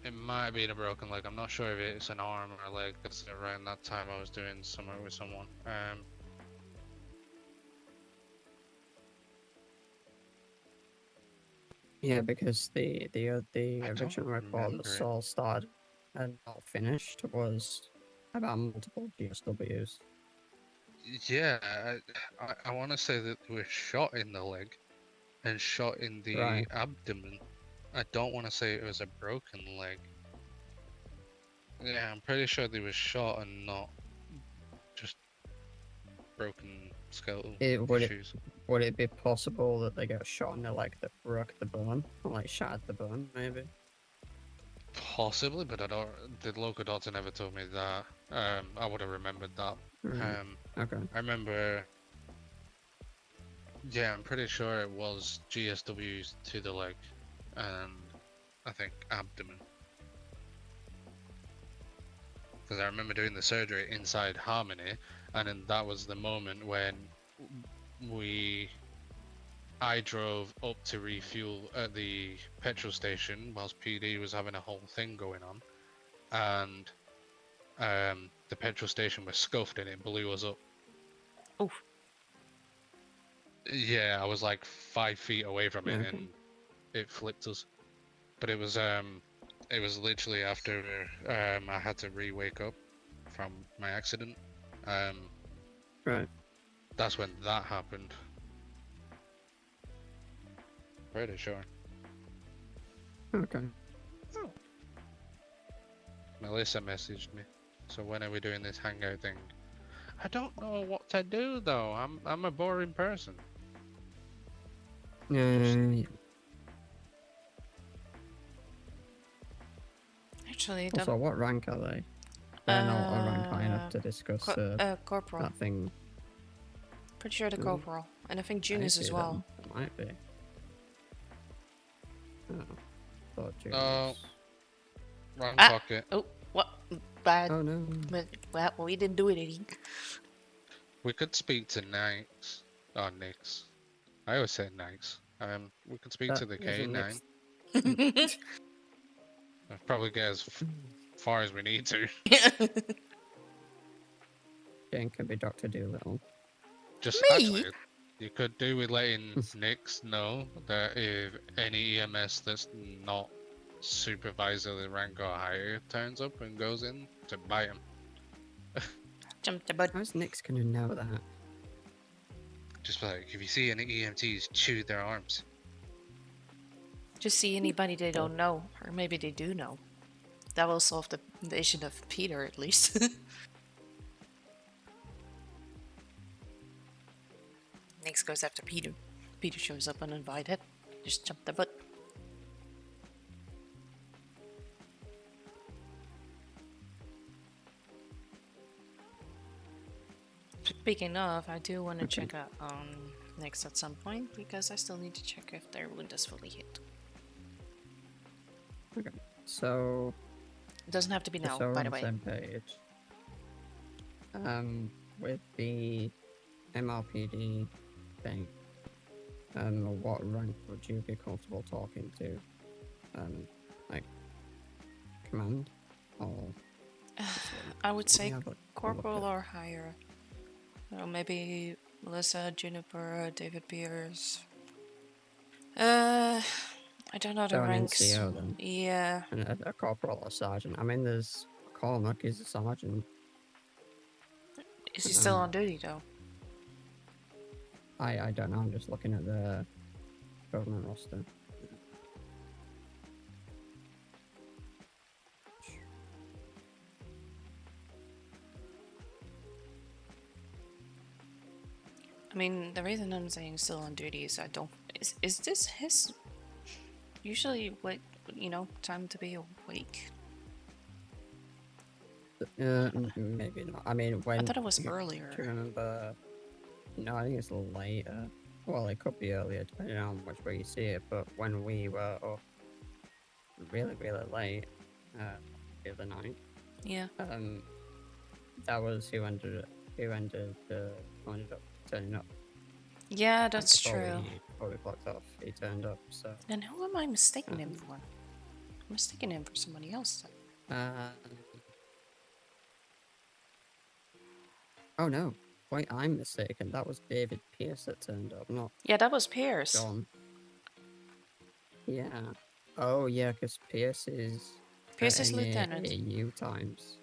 It might have been a broken leg. I'm not sure if it's an arm or a leg, because around that time I was doing something with someone. Yeah, because the I don't original report that remember it. Saul started and not finished was about multiple GSWs. Yeah, I want to say that they were shot in the leg and shot in the Right. abdomen. I don't want to say it was a broken leg. Yeah, I'm pretty sure they were shot and not just broken skeletal issues. Would it be possible that they got shot in the leg that broke the bone, or like shattered the bone, maybe? Possibly, but I don't. The local doctor never told me that. I would have remembered that. Right. Okay. I remember. Yeah, I'm pretty sure it was GSWs to the leg, and I think abdomen. Because I remember doing the surgery inside Harmony, and then that was the moment when we I drove up to refuel at the petrol station whilst PD was having a whole thing going on, and the petrol station was scuffed and it blew us up. Oof. Yeah, I was like 5 feet away from it, Okay. and it flipped us. But it was literally after I had to re-wake up from my accident. Right. That's when that happened. Pretty sure. Okay. Melissa messaged me. So when are we doing this hangout thing? I don't know what to do though. I'm a boring person. Yeah. Actually, Also, what rank are they? They're not a rank high enough to discuss corporal. that thing. Pretty sure the Ooh. corporal, and I think June I is see as them. well. It might be. Oh, thought June Oh. was- Wrong Ah! pocket. Oh, what? Bad. Oh no. But, well, we didn't do it, Eddie. We could speak to Nix. Oh, Nix. I always say Nix. We could speak to the That is a K9. next- I'll probably get as far as we need to. Jane can be Dr. Doolittle. Just Me? actually, you could do with letting Nix know that if any EMS that's not supervisory rank or higher turns up and goes in, to bite him. Jump the butt. How's Nix gonna know that? Just like, if you see any EMTs, chew their arms. Just see anybody they don't know, or maybe they do know. That will solve the issue of Peter, at least. Next goes after Peter. Peter shows up uninvited. Just jump the butt. Speaking of, I do want to check out Next at some point because I still need to check if their wound is fully hit. Okay. So It doesn't have to be now, so we're by on the the way. same page. With the MRPD thing, what rank would you be comfortable talking to? Like command or I would say Yeah, but corporal at- or higher. Or maybe Melissa, Juniper, David Pierce. I don't know the So an ranks. NCO then, Yeah. and a corporal or sergeant. I mean, there's Cormac is a sergeant. Is he still Um, on duty though? I don't know. I'm just looking at the government roster. I mean, the reason I'm saying still on duty is I don't. Is this his usually time to be awake? Maybe not. I mean, when I thought it was do you earlier. remember? No, I think it's later. Well, it could be earlier, depending on which way you see it. But when we were up really, really late the other night, Yeah. that was who ended up turning up. Yeah, that's Before true. before we clocked off, he turned up. So. Then who am I mistaking him for? I'm mistaking him for somebody else. Oh no! Wait, I'm mistaken. That was David Pierce that turned up, not Yeah, that was Pierce. John. Yeah. Oh yeah, because Pierce is Pierce is NA lieutenant. AU times.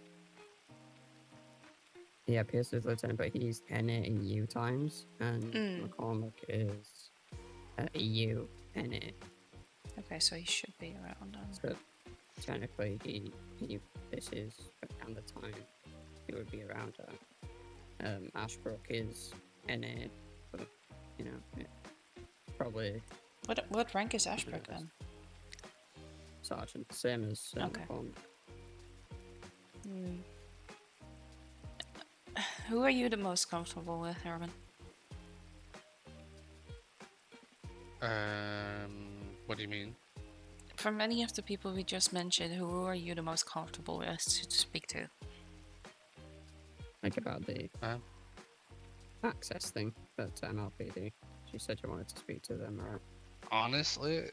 Yeah, Pierce is lieutenant, but he's NA EU times, and McCormick is EU NA. Okay, so he should be around. So technically, this is around the time he would be around. Ashbrook is NA, but probably What rank is Ashbrook then? sergeant, same as Okay. McCormick. Who are you the most comfortable with, Herman? What do you mean? From any of the people we just mentioned, who are you the most comfortable with to speak to? Like about the access thing that MLPD. You said you wanted to speak to them, right? Honestly,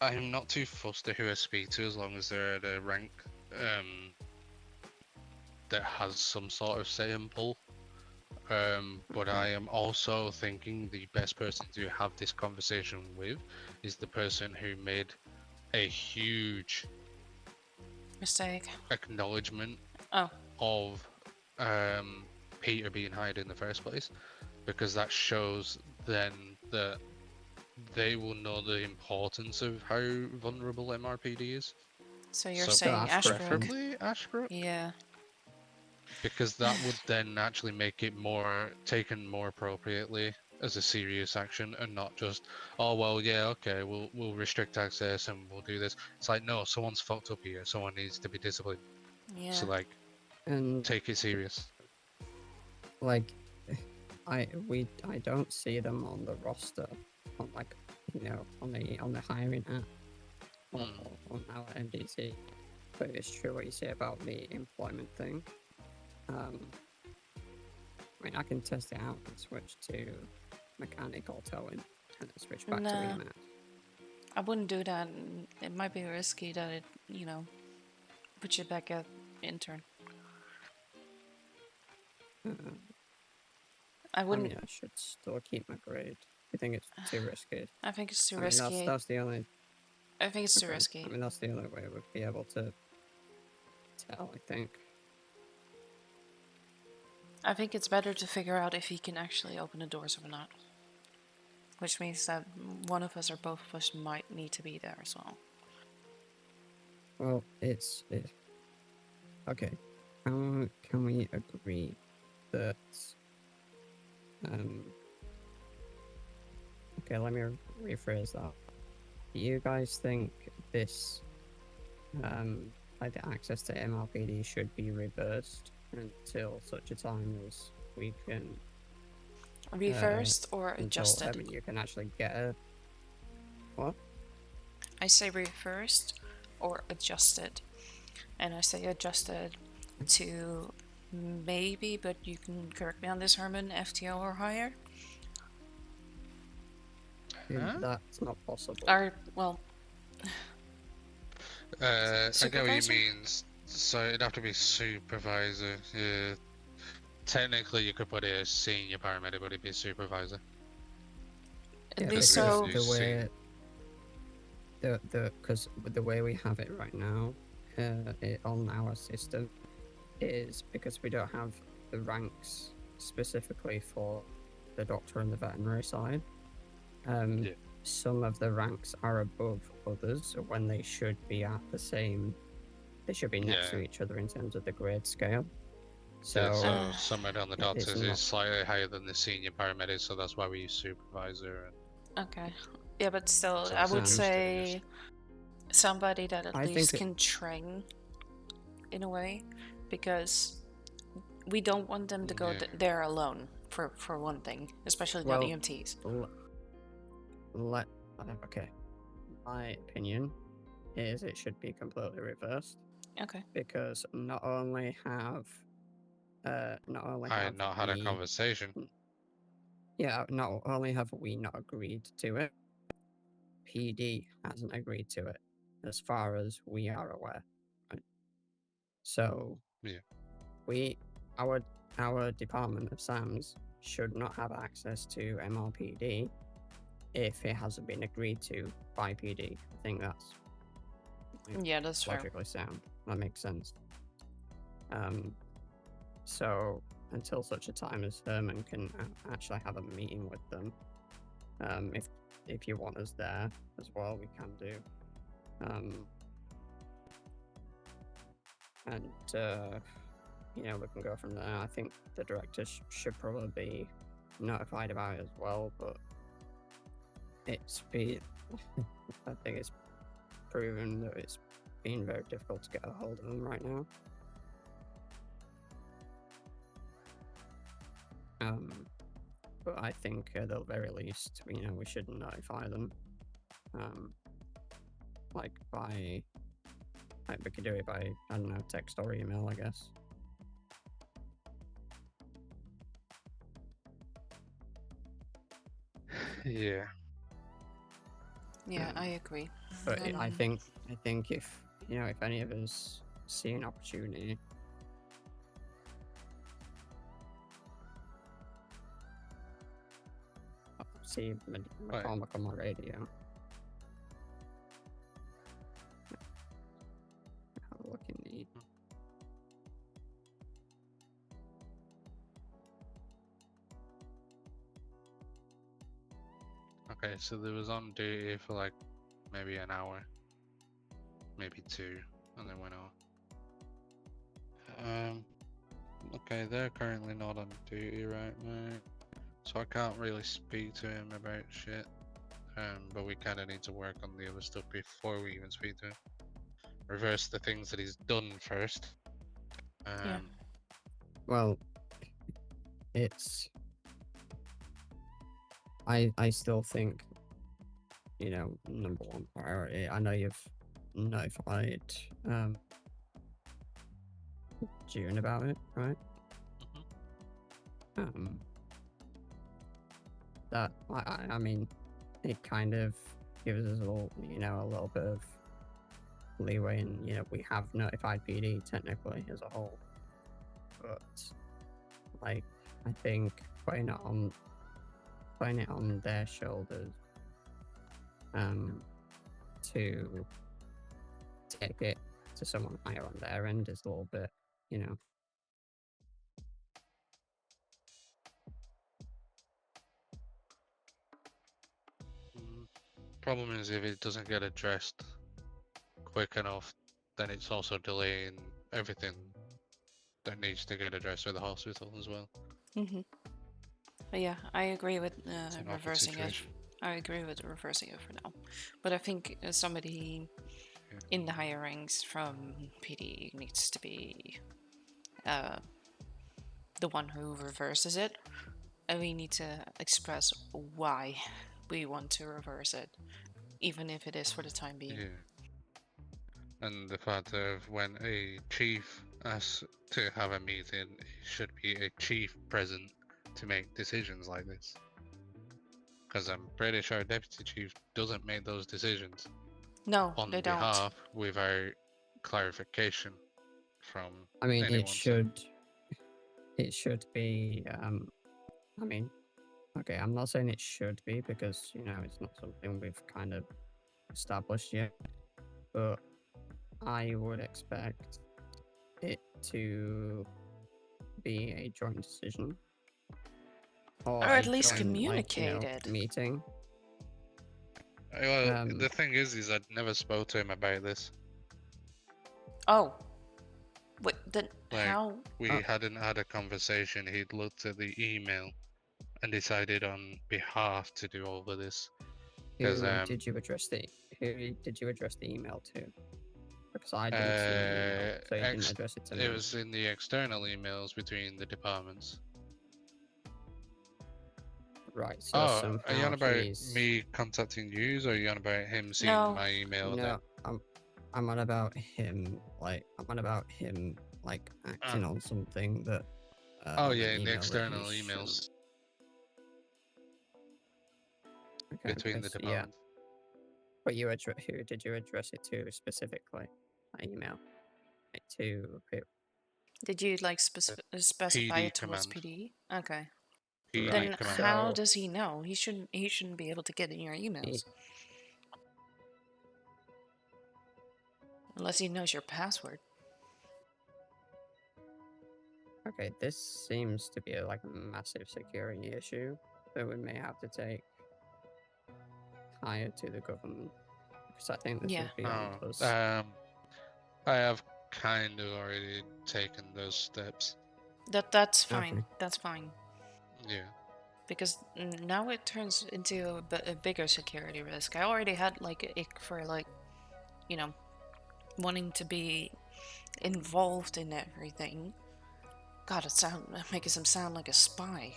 I'm not too fussed to who I speak to as long as they're at a rank that has some sort of say and pull. But I am also thinking the best person to have this conversation with is the person who made a huge Mistake. acknowledgement Oh, of Peter being hired in the first place, because that shows then that they will know the importance of how vulnerable MRPD is. so you're So saying Ashbrook. Ashbrook? preferably Ashbrook, Yeah. because that would then actually make it more taken more appropriately as a serious action, and not just, oh well, yeah, okay, we'll restrict access and we'll do this. It's like, no, someone's fucked up here. Someone needs to be disciplined. Yeah. So like, And take it serious. like, I don't see them on the roster, on like, on the hiring app or on our MDT. But it's true what you say about the employment thing. I mean, I can test it out and switch to mechanic or towing, and then switch back to Nah. EMS. I wouldn't do that. It might be risky that it, puts you back at intern. I I wouldn't. mean, I should still keep my grade. You think it's too risky? I think it's too I mean, risky. that's the only. I think it's too Okay. risky. I mean, that's the only way we'd be able to tell. I think. I think it's better to figure out if he can actually open the doors or not. Which means that one of us or both of us might need to be there as well. Well, it's okay. Can we agree that? Okay, let me rephrase that. Do you guys think this, like the access to MRPD should be reversed until such a time as we can Reversed or until adjusted? you can actually get a what? I say reversed or adjusted. And I say adjusted to maybe, but you can correct me on this, Herman, FTO or higher? Huh? That's not possible. Or, well, I get what you Supervisor? mean. So it'd have to be supervisor. Yeah. Technically, you could put it as senior paramedic, but it'd be supervisor. at Yeah, least because so. the way because the way we have it right now, on our system, is because we don't have the ranks specifically for the doctor and the veterinary side. Yeah. Some of the ranks are above others when they should be at the same. They should be next to Yeah. each other in terms of the grade scale. So, So somewhere on the it is doctors not- is slightly higher than the senior paramedic, so that's why we use supervisor. Okay. Yeah, but still, So I it's would boosted, say somebody that at I think least it- can train in a way, because we don't want them to go Yeah. there alone, for one thing, especially Well, not EMTs. Okay. My opinion is it should be completely reversed Okay. because not only have I had not had a we- conversation. Yeah, not only have we not agreed to it, PD hasn't agreed to it, as far as we are aware. Right? So, Yeah. our department of SAMS should not have access to MRPD if it hasn't been agreed to by PD. I think that's Yeah, that's fair. logically sound. That makes sense. So until such a time as Herman can actually have a meeting with them, if you want us there as well, we can do. We can go from there. I think the director should probably be notified about it as well, but I think it's proven that it's been very difficult to get a hold of them right now. But I think at the very least, we should notify them. We could do it by, I don't know, text or email, I guess. Yeah. Yeah, I agree. But I Um, think if if any of us see an opportunity, see Right. McCormick on my radio. Have a look in the. Okay, so they was on duty for like maybe an hour, maybe 2, and then went off. Okay, they're currently not on duty right now, so I can't really speak to him about shit. But we kind of need to work on the other stuff before we even speak to him. Reverse the things that he's done first. Yeah. Well, it's. I still think, number one priority. I know you've notified June about it, right? That I mean, it kind of gives us all a little bit of leeway, and we have notified PD technically as a whole, but like I think putting it on their shoulders to take it to someone higher on their end is a little bit, Problem is, if it doesn't get addressed quick enough, then it's also delaying everything that needs to get addressed with the hospital as well. But yeah, I agree with It's an awkward reversing it. situation. I agree with reversing it for now. But I think somebody in the higher ranks from PD needs to be the one who reverses it. And we need to express why we want to reverse it, even if it is for the time being. Yeah. And the fact of when a chief asks to have a meeting, it should be a chief present to make decisions like this. Because I'm pretty sure deputy chief doesn't make those decisions No, on they don't. behalf without clarification from I mean, anyone. it should be. I mean, okay, I'm not saying it should be because it's not something we've kind of established yet, but I would expect it to be a joint decision, Or a at least joint, communicated. meeting. Well, the thing is I'd never spoke to him about this. Oh. Wait, then Like, how? we hadn't had a conversation. He'd looked at the email and decided on behalf to do all of this. Who did you address the email to? Because I didn't see an email, so you didn't address it to me. It was in the external emails between the departments. Right, so are you on about me contacting you, or are you on about him seeing my email? No, I'm on about him. I'm on about him, acting on something that. In the external emails. Okay, between the departments. But who did you address it to specifically? Email. To who? Did you specify it towards command. PD? Okay. PD Then command. how does he know? He shouldn't be able to get in your emails. Unless he knows your password. Okay, this seems to be a massive security issue that we may have to take higher to the government, because I think this is beyond us. I have kind of already taken those steps. That's fine. Okay. That's fine. Yeah. Because now it turns into a bigger security risk. I already had an ick for wanting to be involved in everything. God, making him sound like a spy.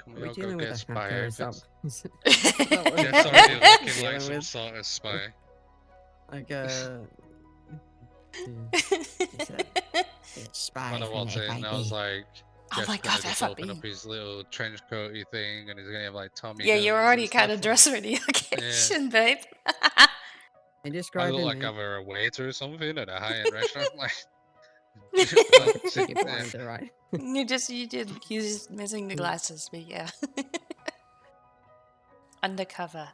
Can we all go get spy outfits? That's already looking like some sort of spy. Spy. When I walked in, I was like, Oh my Jeff's god, gonna just open up FFB. his little trench coaty thing, and he's gonna have like Tommy Yeah, you're guns already and kind stuff. of dressed for the occasion, babe. I I describe look him like here. I'm a waiter or something at a high-end restaurant. Like, Like a sit Peaky there. Blinder, right? You're just missing the glasses, but yeah. Undercover.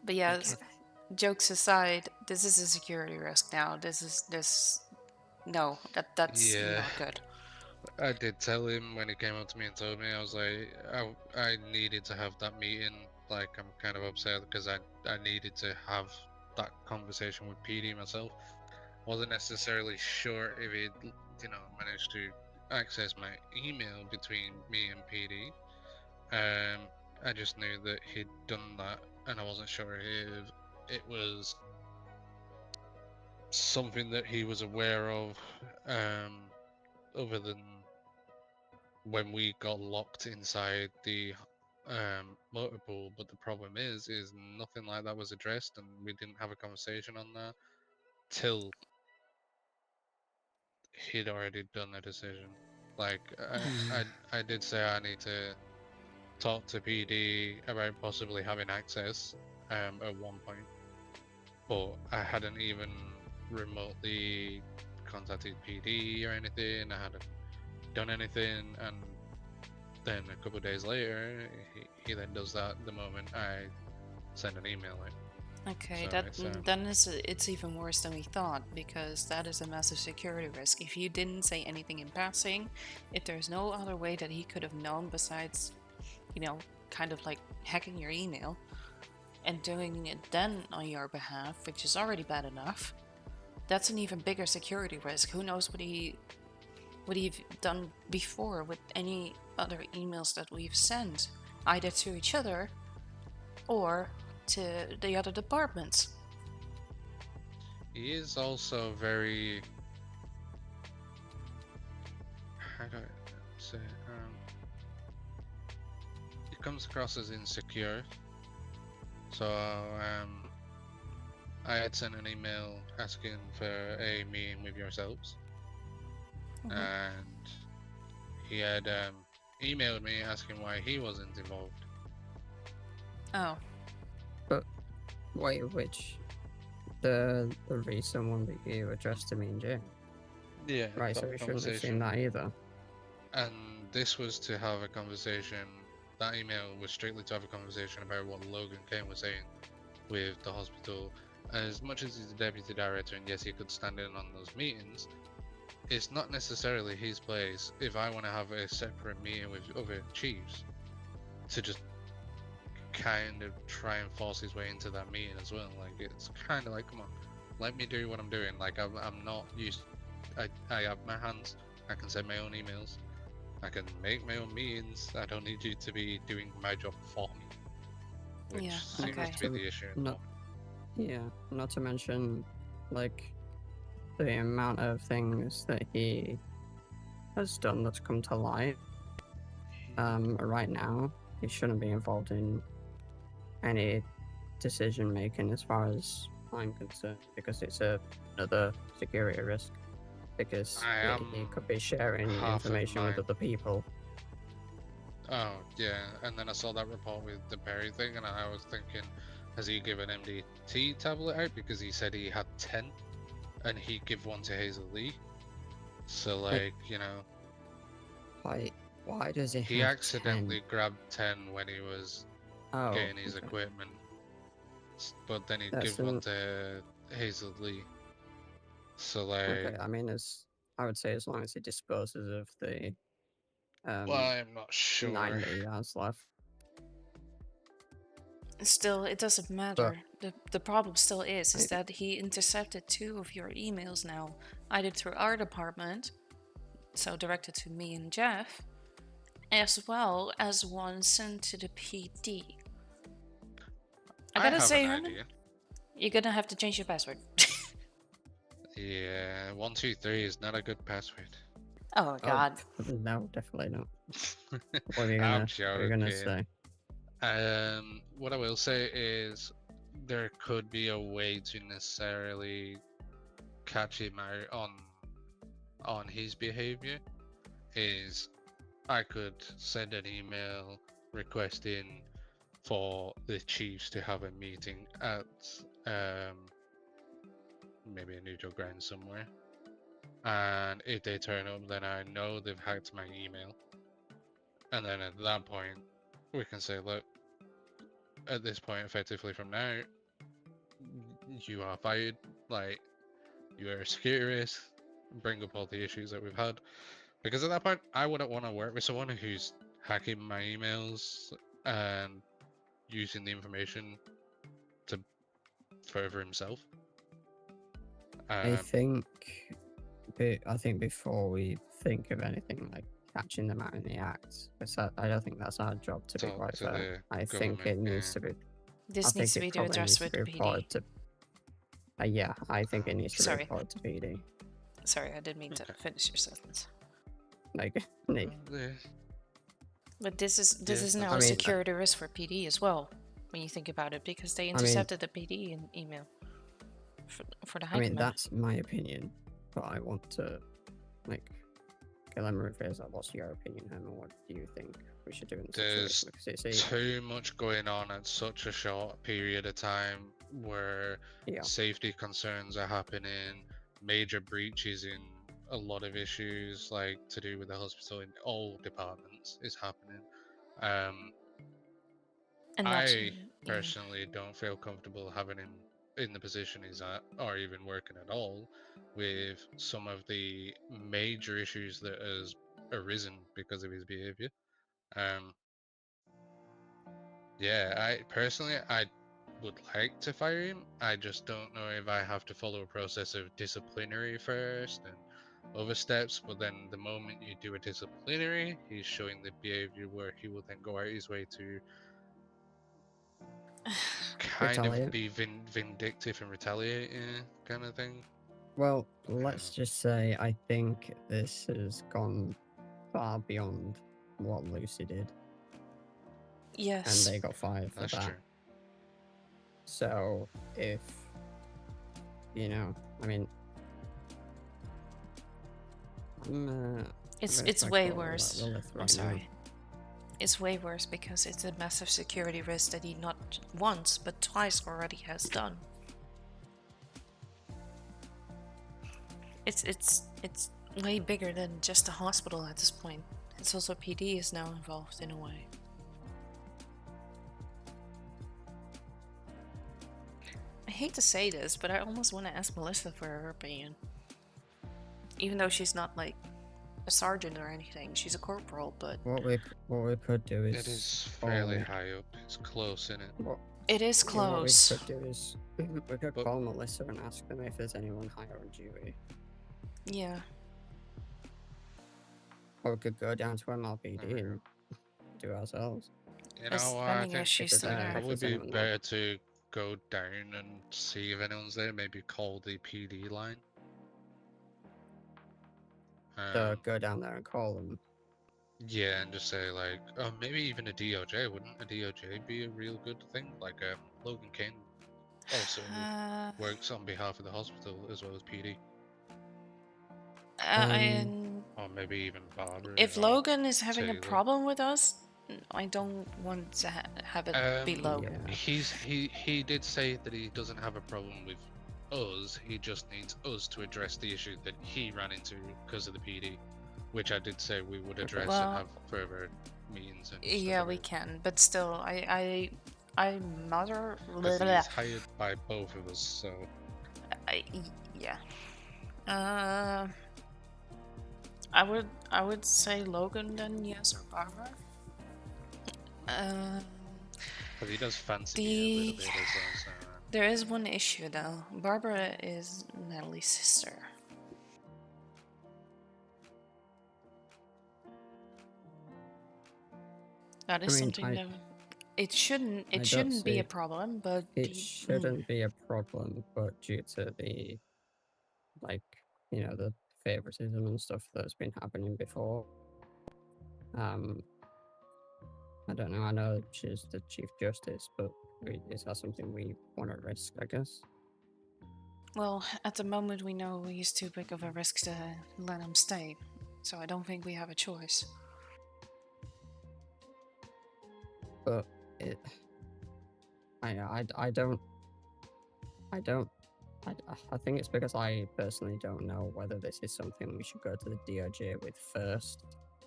But yeah, Okay. jokes aside, this is a security risk now. No, that's Yeah. not good. I did tell him when he came up to me and told me, I was like, I needed to have that meeting. Like, I'm kind of upset because I needed to have that conversation with PD myself. Wasn't necessarily sure if he'd, managed to access my email between me and PD. I just knew that he'd done that, and I wasn't sure if it was something that he was aware of, other than when we got locked inside the motor pool. But the problem is nothing like that was addressed, and we didn't have a conversation on that till he'd already done a decision. Like, I did say I need to talk to PD about possibly having access at one point, but I hadn't even remotely contacted PD or anything. I hadn't done anything, and then a couple of days later, he then does that the moment I send an email out. Okay, So it's, then it's even worse than we thought, because that is a massive security risk. If you didn't say anything in passing, if there's no other way that he could have known besides, kind of like hacking your email and doing it then on your behalf, which is already bad enough, that's an even bigger security risk. Who knows what he've done before with any other emails that we've sent, either to each other or to the other departments. he is also very, how do I say it? He comes across as insecure. So I had sent an email asking for a meeting with yourselves, Mhm. and he had emailed me asking why he wasn't involved. Oh, Wait, which the recent one that you addressed to me in jail? Yeah, Right, so we shouldn't have seen that either. And this was to have a conversation. That email was strictly to have a conversation about what Logan Kane was saying with the hospital. As much as he's the deputy director, and yes, he could stand in on those meetings, it's not necessarily his place if I want to have a separate meeting with other chiefs to just kind of try and force his way into that meeting as well. Like, it's kind of like, come on, let me do what I'm doing. Like, I'm not used. I have my hands. I can send my own emails. I can make my own meetings. I don't need you to be doing my job for me. Which Yeah, seems okay. to be the issue. Not, yeah, not to mention, like, the amount of things that he has done that's come to light. Right now, he shouldn't be involved in any decision making as far as I'm concerned, because it's another security risk. Because he could be sharing information with other people. Oh, yeah, and then I saw that report with the Perry thing, and I was thinking, has he given MDT tablet out? Because he said he had 10, and he'd give one to Hazel Lee. So, like, Why does he have accidentally 10? grabbed 10 when he was getting his equipment, but then he'd give one to Hazel Lee. So, like, okay, I mean, I would say as long as he disposes of the well, I'm not sure. 9 that he has left. Still, it doesn't matter. The problem still is that he intercepted 2 of your emails now, either through our department, so directed to me and Jeff, as well as one sent to the PD. I gotta say, Herman, you're gonna have to change your password. Yeah, 123 is not a good password. Oh God. No, definitely not. What are you gonna say? What I will say is there could be a way to necessarily catch him out on his behavior is I could send an email requesting for the chiefs to have a meeting at maybe a neutral ground somewhere. And if they turn up, then I know they've hacked my email. And then at that point, we can say, look, at this point, effectively from now, you are fired. Like, you are a security risk. Bring up all the issues that we've had. Because at that point, I wouldn't want to work with someone who's hacking my emails and using the information to further himself. I think before we think of anything like catching them out in the act, I don't think that's our job, to be Talk quite to fair. the I think it government, needs yeah. to be. I This needs think to be it probably addressed needs to with be the PD. reported to. Yeah, I think it needs to Sorry. be reported to PD. Sorry, I didn't mean to Okay. finish your sentence. Like, Nick, But this is Yeah, now I a mean, security risk for PD as well, when you think about it, because they intercepted the PD in email for the high I mean, command. that's my opinion, but I want to, like, okay, let me rephrase that. What's your opinion, Emma? What do you think we should do in the There's situation? Because it's too much going on at such a short period of time where yeah, safety concerns are happening, major breaches in a lot of issues like to do with the hospital in all departments is happening. And that's I personally don't feel comfortable having him in the position he's at, or even working at all, with some of the major issues that has arisen because of his behavior. Yeah, I would like to fire him. I just don't know if I have to follow a process of disciplinary first and other steps. But then the moment you do a disciplinary, he's showing the behavior where he will then go out his way to kind of retaliate. be vindictive and retaliate, yeah, kind of thing. Well, let's just say I think this has gone far beyond what Lucy did, yes. and they got fired for That's that. true. So if I mean, It's way worse. Lilith I'm right sorry. It's way worse because it's a massive security risk that he not once but twice already has done. It's way bigger than just a hospital at this point. It's also PD is now involved in a way. I hate to say this, but I almost want to ask Melissa for her opinion. Even though she's not like a sergeant or anything, she's a corporal, but What we could do is It is fairly call- high up. It's close, isn't it? What, it is yeah, what we close. could do is we could But- call Melissa and ask them if there's anyone higher on duty. Yeah. Or we could go down to MLPD and do it ourselves. You As know, I depending think if she's it's still there, there. it if would there's be anyone there. better to go down and see if anyone's there. Maybe call the PD line. So go down there and call them. Yeah, and just say like, oh, maybe even a DOJ. Wouldn't a DOJ be a real good thing? Like, Logan Kane also works on behalf of the hospital as well as PD, And or maybe even Barbara. if or Logan is having a Taylor. problem with us, I don't want to have it be Logan. Yeah. He did say that he doesn't have a problem with us. He just needs us to address the issue that he ran into because of the PD, which I did say we would address Well, and have further meetings. And stuff Yeah, like we that. can, but still, I mother. 'Cause he's hired by both of us, so Yeah. I would say Logan then, yes, or Barbara. because he does fancy me a little bit as well. So, There is one issue though. Barbara is Natalie's sister. That is I mean, something that it shouldn't don't be a see- problem, but It shouldn't be a problem, but due to the the favoritism and stuff that's been happening before. I don't know. I know she's the Chief Justice, but is that something we want to risk? I guess. Well, at the moment we know he's too big of a risk to let him stay, so I don't think we have a choice. But it, I don't, I think it's because I personally don't know whether this is something we should go to the DOJ with first,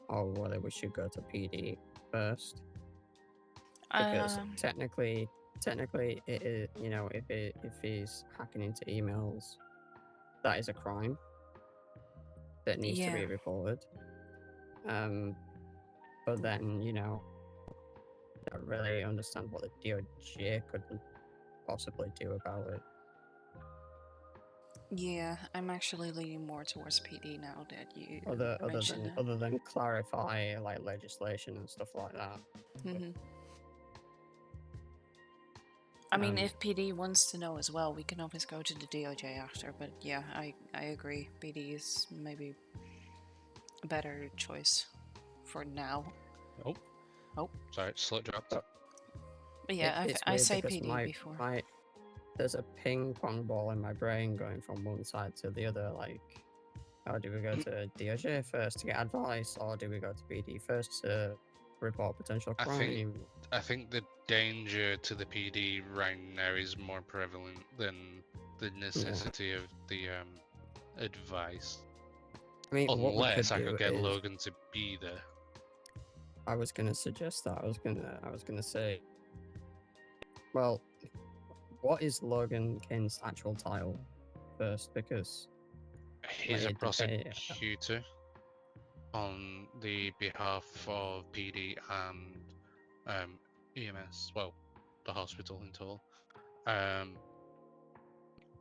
or whether we should go to PD first. Because Um, technically, it is, you know, if he's hacking into emails, that is a crime that needs to Yeah. be reported. But then, you know, I don't really understand what the DOJ could possibly do about it. Yeah, I'm actually leaning more towards PD now that you Other mentioned than clarify like legislation and stuff like that. that. I mean, Um, if PD wants to know as well, we can always go to the DOJ after. But yeah, I agree. PD is maybe a better choice for now. Oh. Oh. Sorry, slip dropped. But yeah, it's I weird say because PD before. there's a ping pong ball in my brain going from one side to the other. Like, oh, do we go to DOJ first to get advice, or do we go to PD first to report potential I crime? think the danger to the PD right now is more prevalent than the necessity of the advice. I mean, what we Unless I do could get is, Logan to be there. I was gonna suggest that. I was gonna say, well, what is Logan Kane's actual title first? Because He's a it depends. prosecutor on the behalf of PD and EMS. Well, the hospital in total.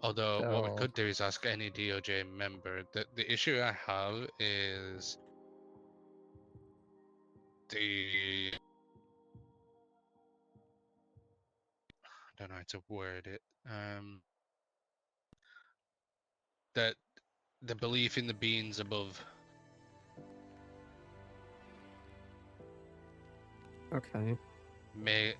Although what we So, could do is ask any DOJ member. The issue I have is the I don't know how to word it. That the belief in the beings above. okay. May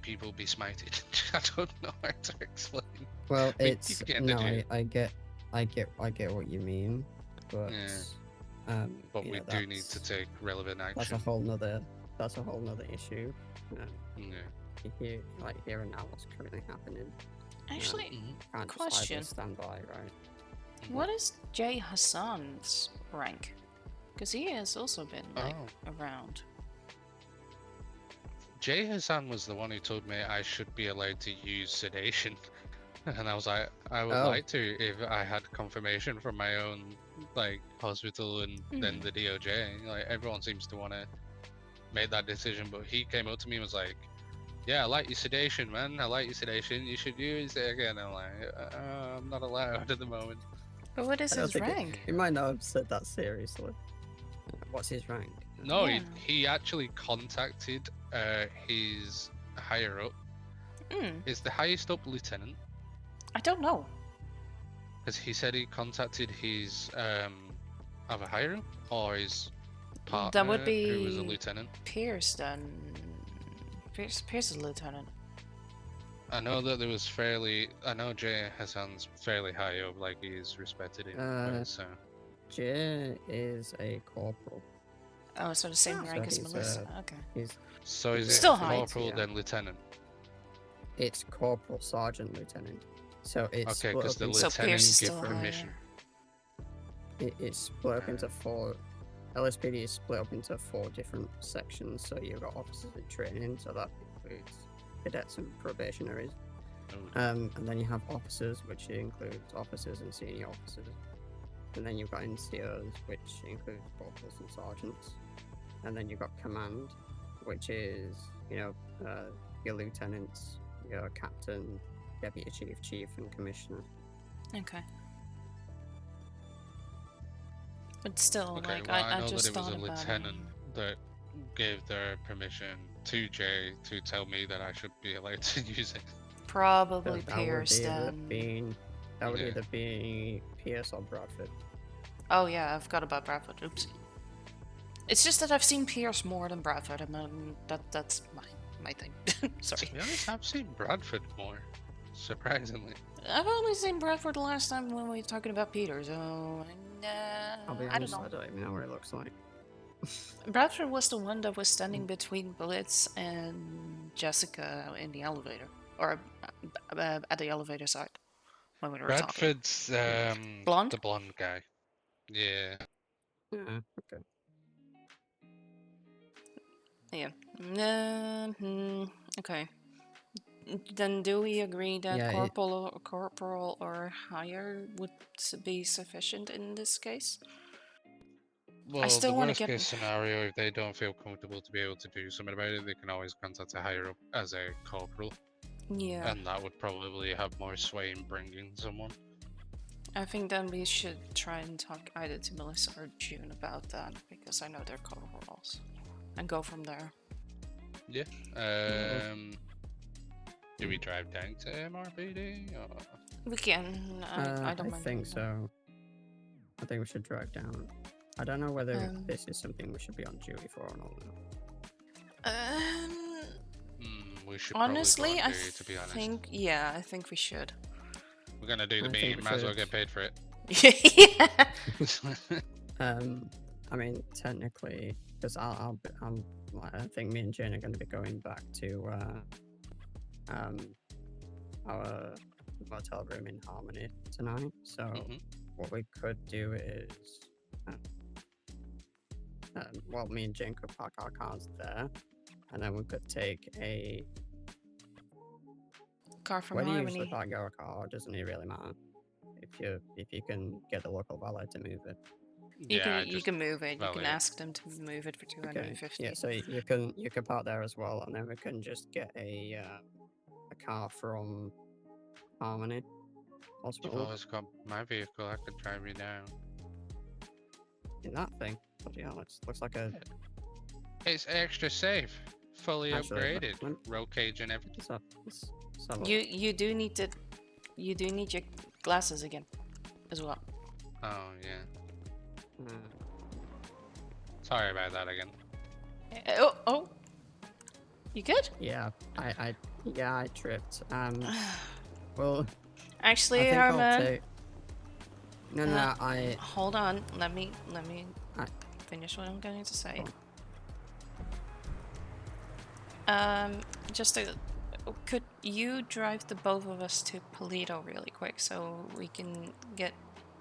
people be smited. I don't know how to explain. Well, I mean, it's keep getting no, the I get what you mean, but Yeah. But you we know, do need to take relevant that's a action. whole nother issue. Yeah. Here, like here and now, what's currently happening. Actually, Can't just question: either stand by, right? what is Jay Hassan's rank? Because he has also been like around. Jay Hassan was the one who told me I should be allowed to use sedation. And I was like, I would like to if I had confirmation from my own like hospital and then the DOJ. Like everyone seems to want to make that decision, but he came up to me and was like, "Yeah, I like your sedation, man. I like your sedation. You should use it again." I'm like, I'm not allowed at the moment. But what is his rank? He might not have said that seriously. What's his rank? No, Yeah. he actually contacted his higher up. Is the highest up lieutenant? I don't know. Because he said he contacted his either higher up or his partner, That would be who was a lieutenant. Pierce then. Pierce is a lieutenant. I know that there was I know Jay Hassan's fairly high up, like he's respected in so. Jay is a corporal. Oh, so the same rank as he's, Melissa. Okay. So is it Still high. corporal then lieutenant? It's corporal, sergeant, lieutenant. So it's okay, because the So lieutenant Pierce is give still permission. It's split up into four. LSPD is split up into 4 different sections. So you've got officers in training, so that includes cadets and probationaries. And then you have officers, which includes officers and senior officers. And then you've got NCOs, which includes corporals and sergeants. And then you've got command, which is, you know, your lieutenants, your captain, deputy chief, chief, and commissioner. Okay. But still, Okay, like, well, I I know just that it was thought a about lieutenant that gave their permission to Jay to tell me that I should be allowed to use it. Probably That Pierce would then. that would either be Pierce or Bradford. Oh yeah, I forgot about Bradford. Oops. It's just that I've seen Pierce more than Bradford, and that's my thing. Sorry. To be honest, I've seen Bradford more. surprisingly. I've only seen Bradford the last time when we were talking about Peter, so I'll be I don't honest, know. I don't even know what it looks like. Bradford was the one that was standing between Blitz and Jessica in the elevator, or at the elevator side when we were talking. Bradford's Blonde? the blonde guy. Yeah. Yeah, okay. Yeah. Okay. Then do we agree that Yeah, corporal or higher would be sufficient in this case? Well, the still wanna worst get- case scenario, if they don't feel comfortable to be able to do something about it, they can always contact a higher up as a corporal, Yeah. and that would probably have more sway in bringing someone. I think then we should try and talk either to Melissa or June about that, because I know they're corporals. And go from there. Yeah. Do we drive down to MRPD? Or... We can. I don't I mind. think so. I think we should drive down. I don't know whether Um, this is something we should be on duty for or not. we should Honestly, probably go I on duty, to be honest. think I think we should. We're gonna do the I think meeting, we might as well should. get paid for it. Yeah. I mean, technically, because I think me and Jane are going to be going back to our motel room in Harmony tonight. So Mhm. what we could do is, well, me and Jane could park our cars there, and then we could take a. Car from Where do you usually Harmony. park your car? Or doesn't it really matter? If you can get the local valet to move it. You Yeah, can move it. You can valet it. ask them to move it for Okay. 250. Yeah. So you can park there as well, and then we can just get a car from Harmony You've Hospital always got my vehicle, I could drive you down. in that thing. Bloody hell, it looks like a. It's extra safe, fully Actually, upgraded, let- roll cage and everything. let's have a You look. do need to. You do need your glasses again, as well. Oh yeah. Uh, Sorry about that again. Oh. You good? yeah, I tripped. Well, I Actually, think I'll Arma. take. No, I. Hold on. Let me I- finish what I'm going to say. Go Just to, could you drive the both of us to Polito really quick so we can get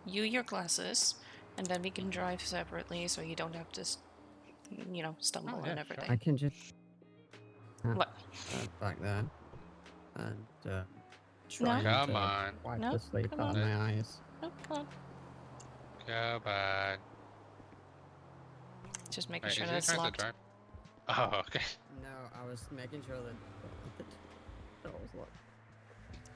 you your glasses, and then we can drive separately so you don't have to, stumble yeah, and sure. everything. I can just. What? Back there, and No. trying Come to on. wipe No, the sleep come out of on. my eyes. Oh, come on. Come on. Just making Wait, sure is he that's trying to locked. drive? Oh, okay. No, I was making sure that the door was locked.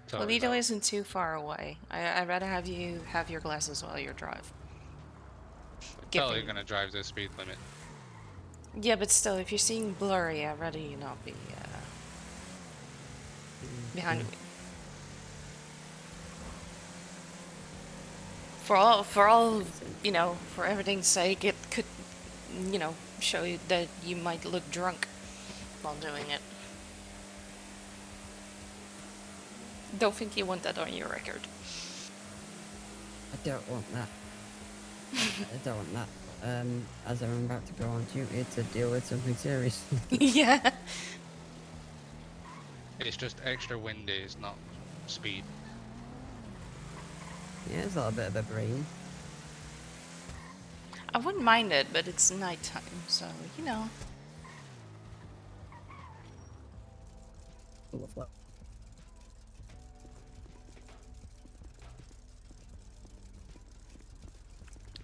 Totally Polito not. isn't too far away. I'd rather have you have your glasses while you drive. Totally Given- gonna drive the speed limit. Yeah, but still, if you're seeing blurry, I'd rather you not be behind me. For all, for everything's sake, it could, show you that you might look drunk while doing it. Don't think you want that on your record. I don't want that. I don't want that. As I'm about to go on duty to deal with something serious. Yeah. It's just extra windy, it's not speed. Yeah, it's a little bit of a brain. I wouldn't mind it, but it's nighttime, so, Lovely.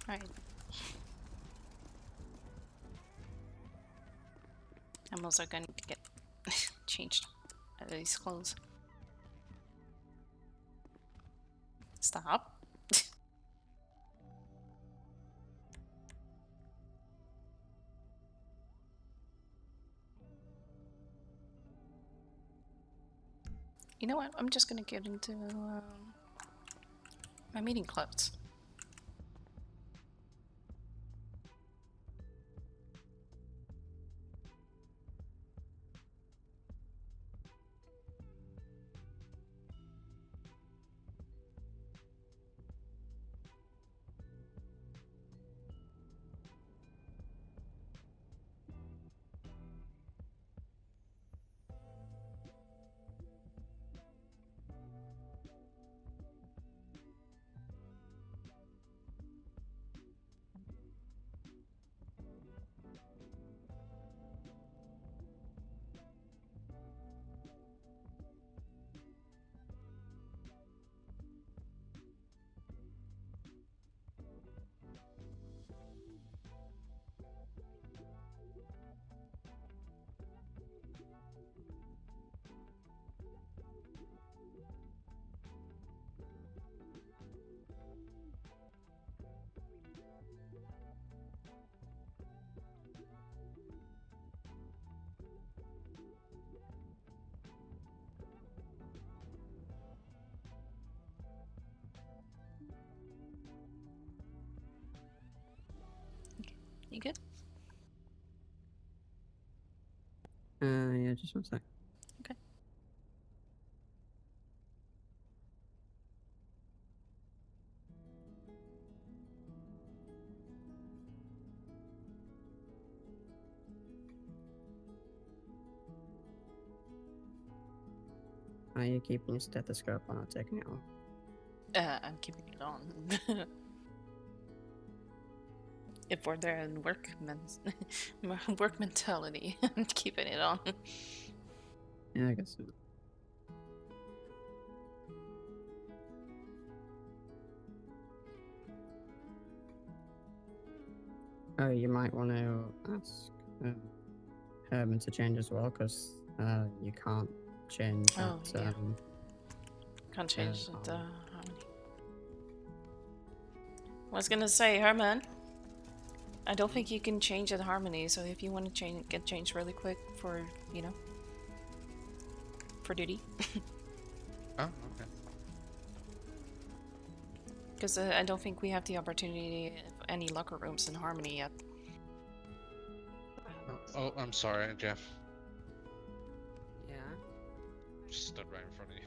Alright. I'm also going to get changed out of these clothes. Stop. You know what? I'm just gonna get into my meeting clothes. Yeah, just one sec. Okay. Are you keeping your stethoscope on or taking it off? I'm keeping it on. If we're there in work mentality, I'm keeping it on. Yeah, I guess so. Oh, you might want to ask Herman to change as well, because you can't change that. Oh, yeah. Can't change on- the harmony. I was gonna say, Herman, I don't think you can change the harmony, so if you want to get changed really quick for, for duty. Oh, okay. Because I don't think we have the opportunity of any locker rooms in harmony yet. Oh, I'm sorry, Jeff. Yeah. Just stood right in front of you.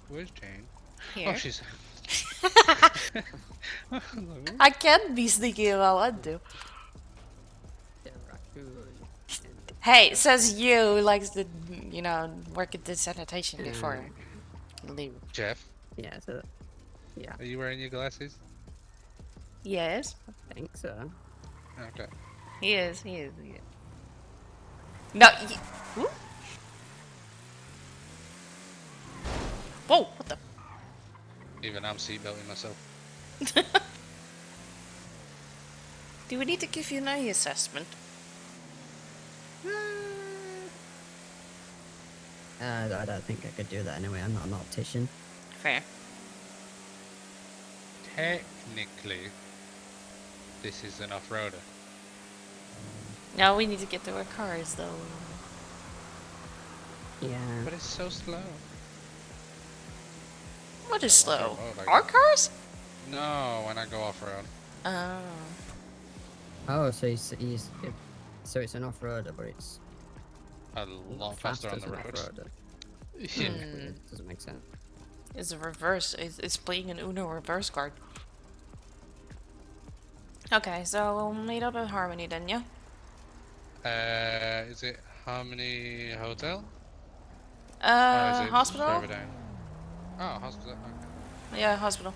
Where's Jane? Here. Oh, she's. I can't be sneaky if I want to. The raccoon. And Hey, says you who likes to, work at the sanitation before Um, you leave. Jeff, yeah, so yeah, are you wearing your glasses? Yes, I think so. Okay. he is. He is. He is. No. Who? Whoa! What the? Even I'm seatbelting myself. Do we need to give you an eye assessment? I don't think I could do that anyway. I'm not an optician. Fair. Technically, this is an off-roader. Now we need to get to our cars, though. Yeah. But it's so slow. What is I wonder slow? what I Our got. cars? No, when I go off-road. Oh. Oh, so so it's an off-roader, but it's A lot faster on as the an road. off-roader. Yeah. It doesn't make sense. It's a reverse. It's playing an Uno reverse card. Okay, so we'll meet up at Harmony then, yeah? Is it Harmony Hotel? Or is it Hospital? further down? Oh, hospital. Okay. Yeah, hospital.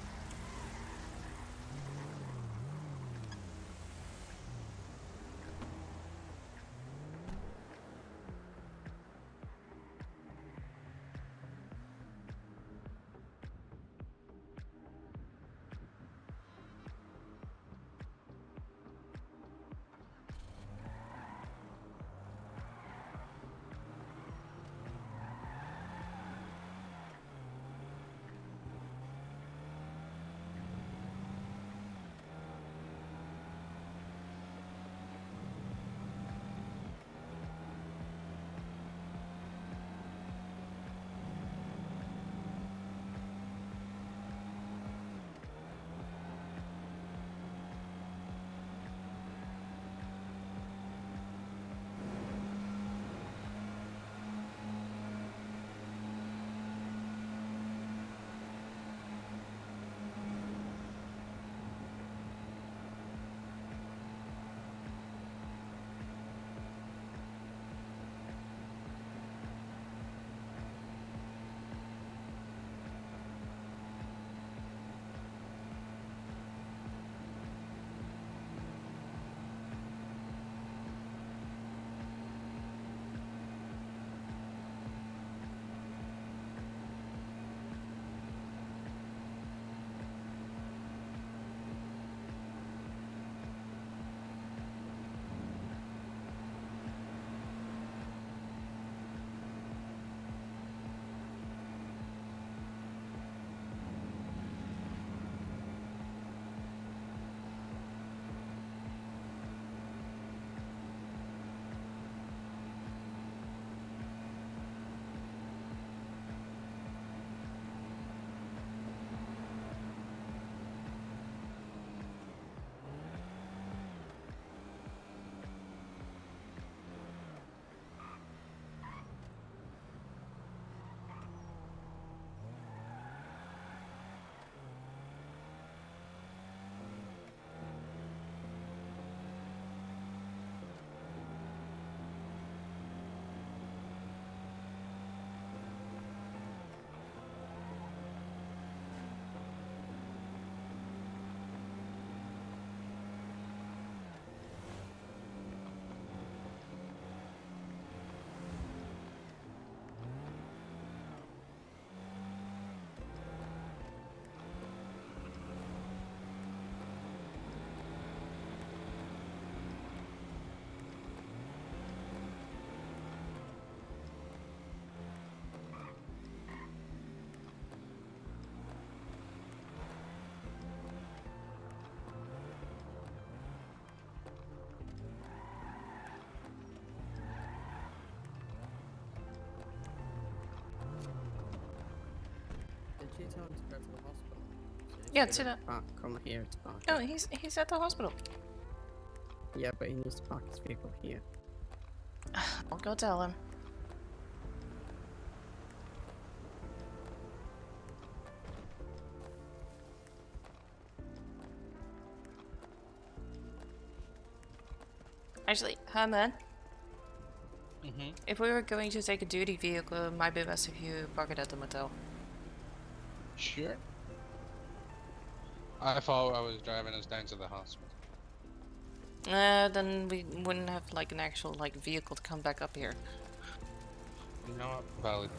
Did you tell him to go to the hospital? So Yeah, he to shouldn't come here to park. No, he's at the hospital. Yeah, but he needs to park his vehicle here. I'll go tell him. Actually, Herman, Mm-hmm. if we were going to take a duty vehicle, it might be best if you park it at the motel. Sure. I thought I was driving us down to the hospital. Then we wouldn't have like an actual like vehicle to come back up here. You know what? Valid.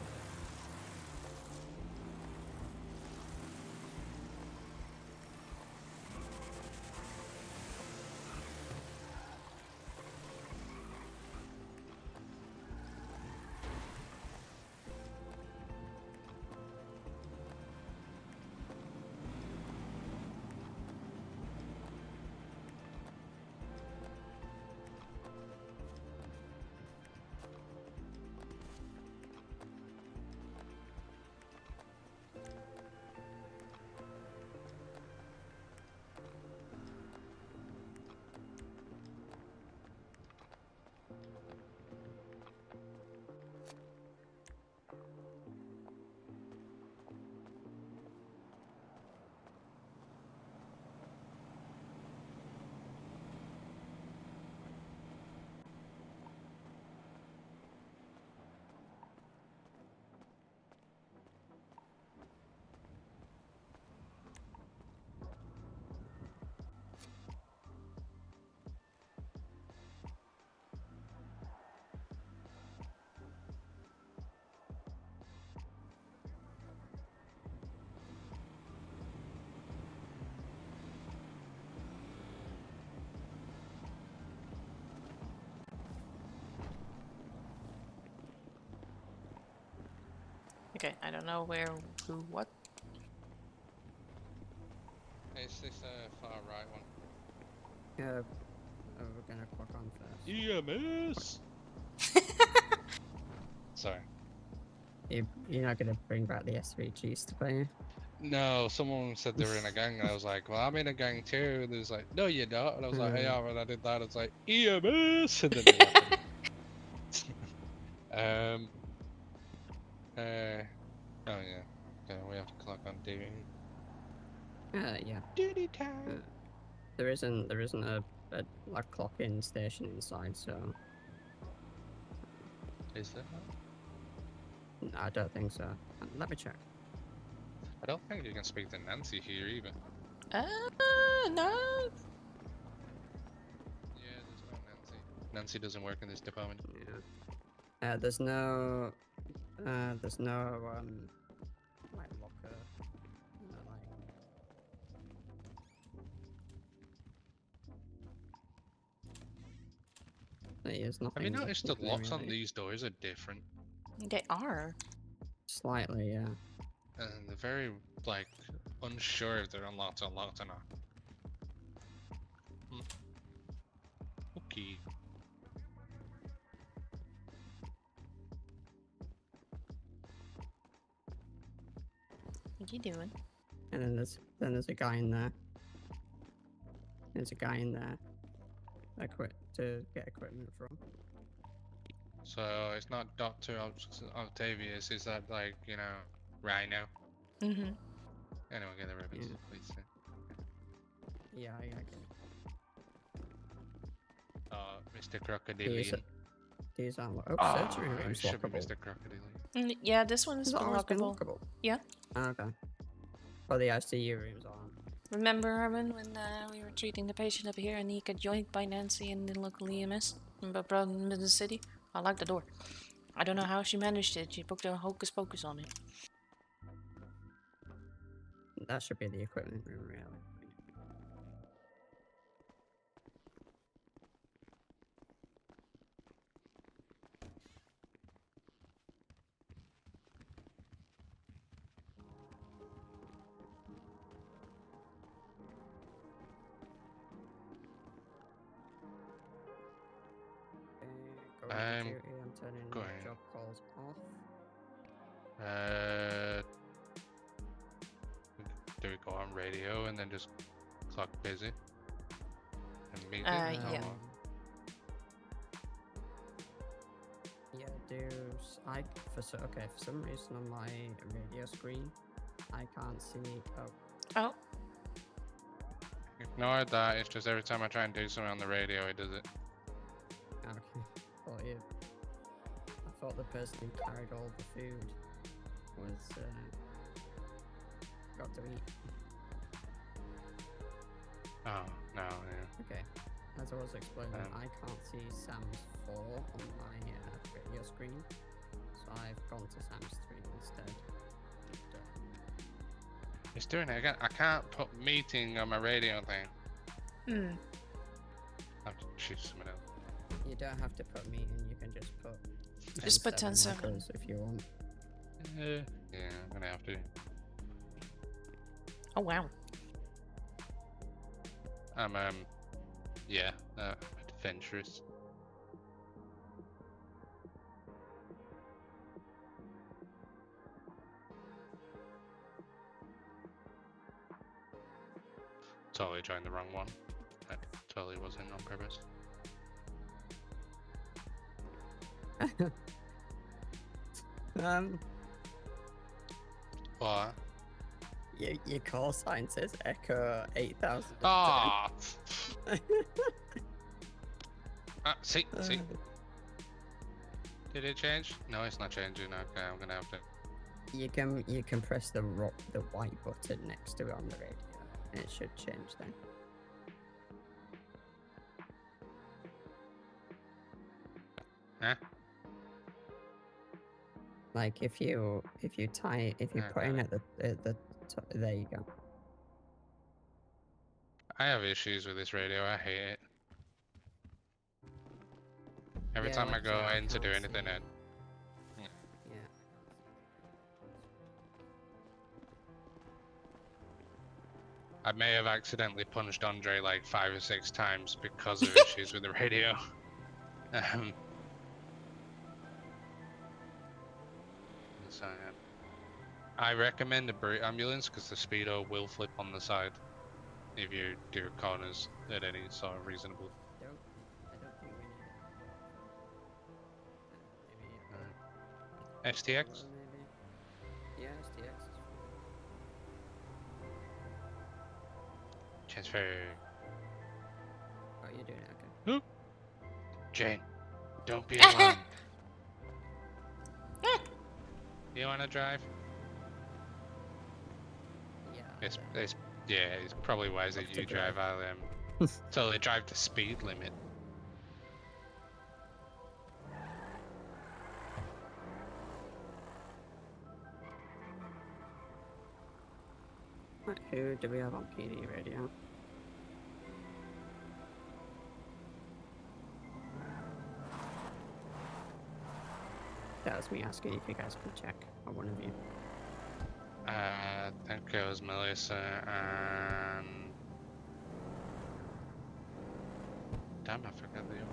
Okay, I don't know where, who, what. Is this far right one? Yeah, we're gonna clock on first. EMS. Sorry. You're not gonna bring back the SVGs to play? No, someone said they were in a gang, and I was like, "Well, I'm in a gang too." And they was like, "No, you're not." And I was like, "Hey, yeah." When I did that, I was like, "EMS," and then they laughed at me. Oh yeah. Okay, we have to clock on duty. Yeah. Duty time. There isn't a like clock-in station inside, so Is there? no, I don't think so. Let me check. I don't think you can speak to Nancy here either. No. Yeah, there's no Nancy. Nancy doesn't work in this department. Yeah. There's no like locker. No, like there's nothing. Have you noticed the nothing locks on really. these doors are different? They are. Slightly, yeah. And they're very, like, unsure if they're unlocked or locked or not. Okay. What you doing? And then there's a guy in there. There's a guy in there. To get equipment from. So it's not Dr. Octavius, is that like, you know, Rhino? Mm-hmm. Anyway, get the ribbons, Yeah. please. Yeah, I get it. Mr. Crocodilian. These are surgery It rooms should be lockable. Mr. Crocodilian. Yeah, this one Has is it always been unlockable. lockable? Yeah. Okay. Oh, the ICU rooms aren't. Remember, Herman, when we were treating the patient up here and he got joined by Nancy in the local EMS? But brought him to the city? I locked the door. I don't know how she managed it. She booked a hocus pocus on it. That should be the equipment room, really. Going on duty, I'm turning going. job calls off. Do we go on radio and then just clock busy? And meet Yeah. Yeah, for some reason on my radio screen, I can't see. Oh, Ignore that, it's just every time I try and do something on the radio, it does it. thought the person who carried all the food was got to eat. Oh, no, yeah. Okay. As I was explaining, Um, I can't see Sam's 4 on my video screen, so I've gone to Sam's 3 instead. And, It's doing it again. I can't put meeting on my radio thing. Hmm. I have to choose something else. you don't have to put meeting, you can just put Just put 10-7 10-7. echoes if you want. Yeah, I'm gonna have to. Oh wow. I'm yeah, adventurous. Totally joined the wrong one. That totally wasn't on purpose. What? Your call sign says Echo 8000. Ah! See. Did it change? No, it's not changing. Okay, I'm gonna have to. You can press the white button next to it on the radio, and it should change then. Huh? Like if you put in at the there you go. I have issues with this radio. I hate it. Every Yeah, time I like I go said, I in to do can't anything, see. it. Yeah. I may have accidentally punched Andre like 5 or 6 times because of issues with the radio. So, yeah. I recommend a brute ambulance because the speedo will flip on the side if you do corners at any sort of reasonable. I don't think we need it. Maybe STX? maybe. Yeah, STX. Transfer. Oh, you're doing it, okay. Jane, don't be alarmed. You wanna drive? Yeah. It's probably wiser Have to you drive. drive. I'll totally drive the speed limit. Who do we have on PD radio? That was me asking if you guys could check, or one of you. I think it was Melissa and... Damn, I forgot the other.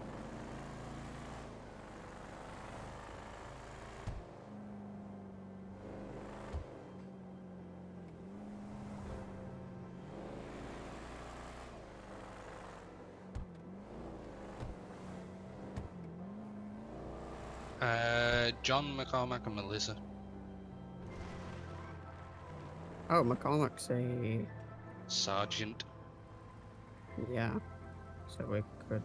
John McCormack and Melissa. Oh, McCormick's a... Sergeant. yeah. So we could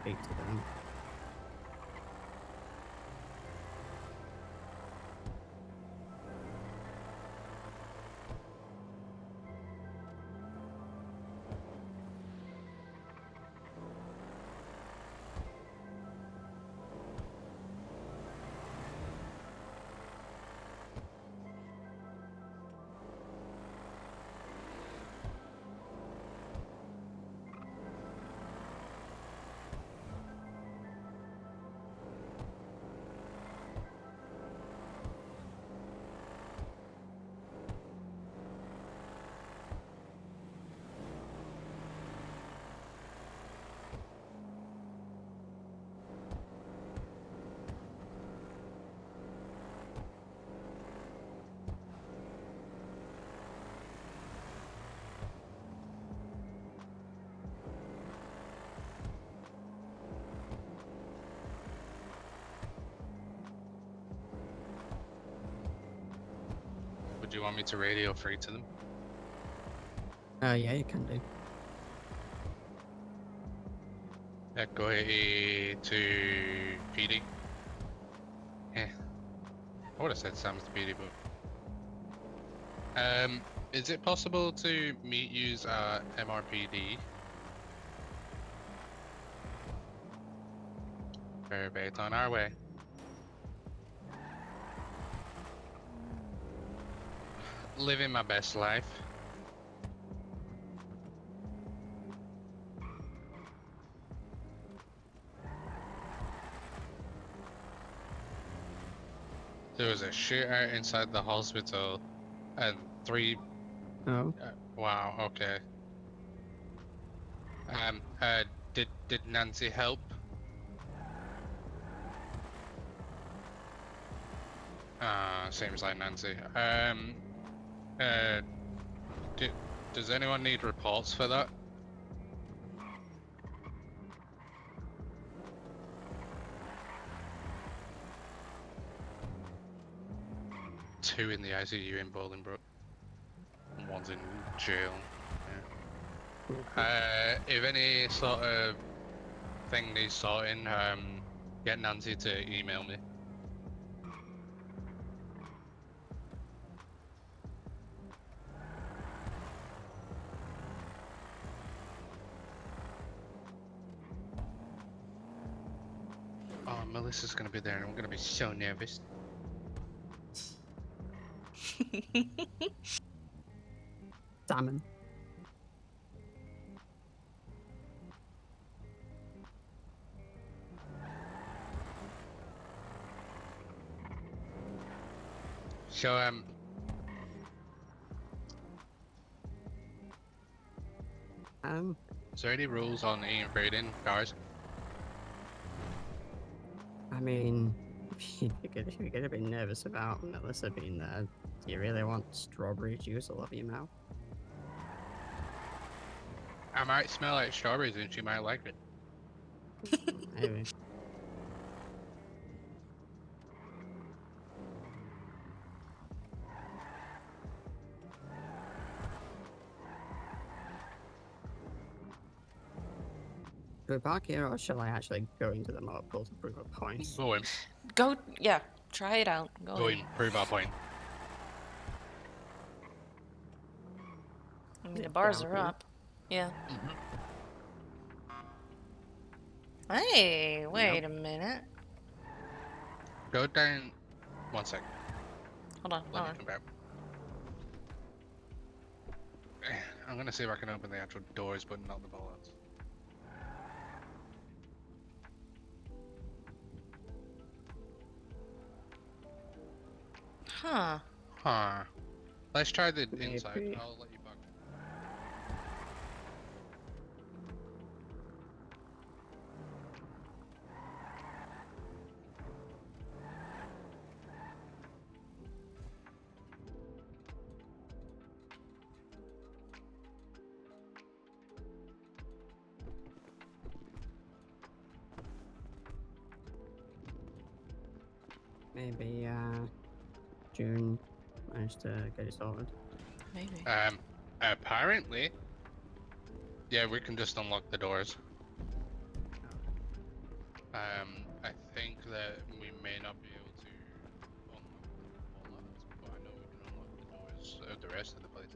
speak to them. Would you want me to radio free to them? Yeah, you can do. Echo 80 to PD. I would have said Sam's Speedy, but is it possible to meet use MRPD? Perfect, on our way. Living my best life. There was a shootout inside the hospital, and 3. Oh, Wow. Okay. Did Nancy help? Seems like Nancy. Uh, does anyone need reports for that? Two in the ICU in Bolingbroke. And one's in jail. Yeah. If any sort of thing needs sorting, get Nancy to email me. Oh, Melissa's gonna be there and I'm gonna be so nervous. salmon. So, is there any rules on eating food in cars? I mean, if you're gonna be nervous about Melissa being there, do you really want strawberry juice all over your mouth? I might smell like strawberries and she might like it. Maybe. Do we park here, or shall I actually go into the motor pool to prove a point? Go in. Go, yeah, try it out. Go Go in. in. Prove our point. I mean, Yeah, the bars down are here. up. Yeah. Mm-hmm. Hey, wait a minute. Go down. 1 sec. Hold on, Let hold me on. come back. I'm gonna see if I can open the actual doors, but not the bullets. Huh. Huh. Let's try the inside. Maybe. I'll let you back. Maybe June managed to get it sorted. Maybe. Apparently. Yeah, we can just unlock the doors. I think that we may not be able to unlock the bullets, but I know we can unlock the doors of the rest of the place.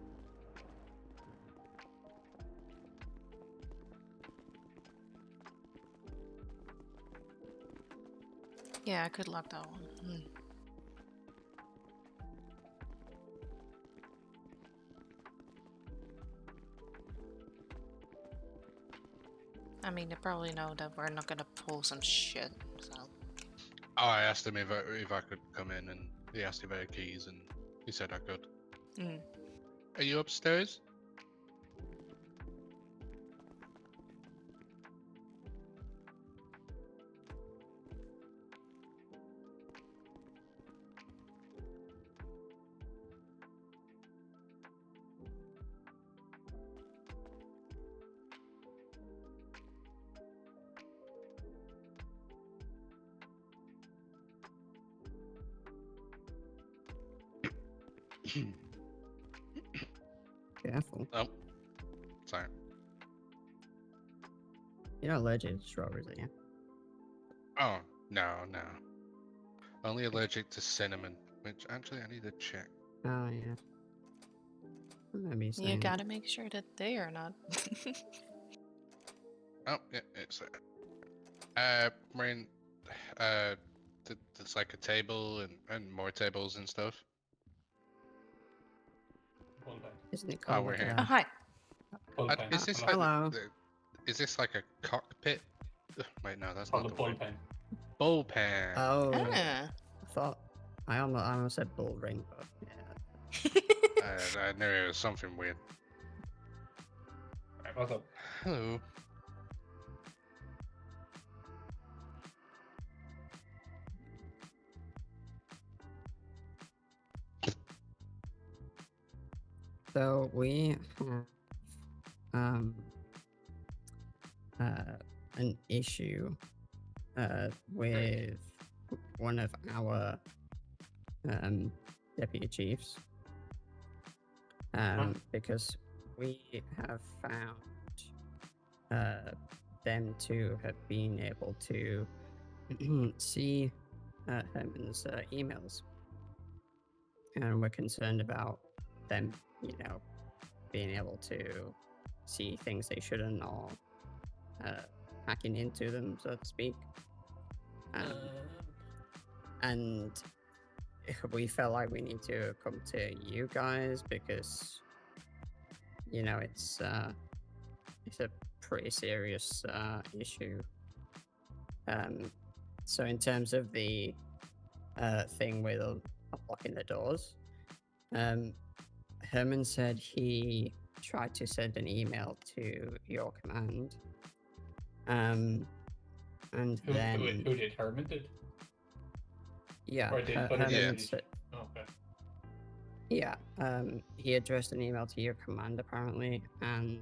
Yeah, I could lock that one. I mean, they probably know that we're not gonna pull some shit, so. Oh, I asked him if I could come in, and he asked if I had keys, and he said I could. Mm. Are you upstairs? Careful. Oh, sorry. You're not allergic to strawberries, are you? Oh, no. Only allergic to cinnamon, which actually I need to check. Oh yeah. Maybe You saying gotta make sure that they are not. Oh, yeah, it's there. Maureen, there's like a table and more tables and stuff. isn't it Oh, called we're like here. Oh, a hi. Is this like hello? is this like a cockpit? Wait, no, that's Called not a the word. bullpen. Bullpen. Oh, Ah. I thought I almost said bull ring, but yeah. I knew it was something weird. Right, what's up? Hello. So we have an issue with one of our deputy chiefs because we have found them to have been able to see Herman's emails, and we're concerned about them, being able to see things they shouldn't, or hacking into them, so to speak. And we felt like we need to come to you guys because, it's a pretty serious issue. So in terms of the thing with unlocking the doors, Herman said he tried to send an email to your command, and Who then did Herman did? yeah, Or did Herman Yeah. said, Oh, okay. yeah, he addressed an email to your command apparently, and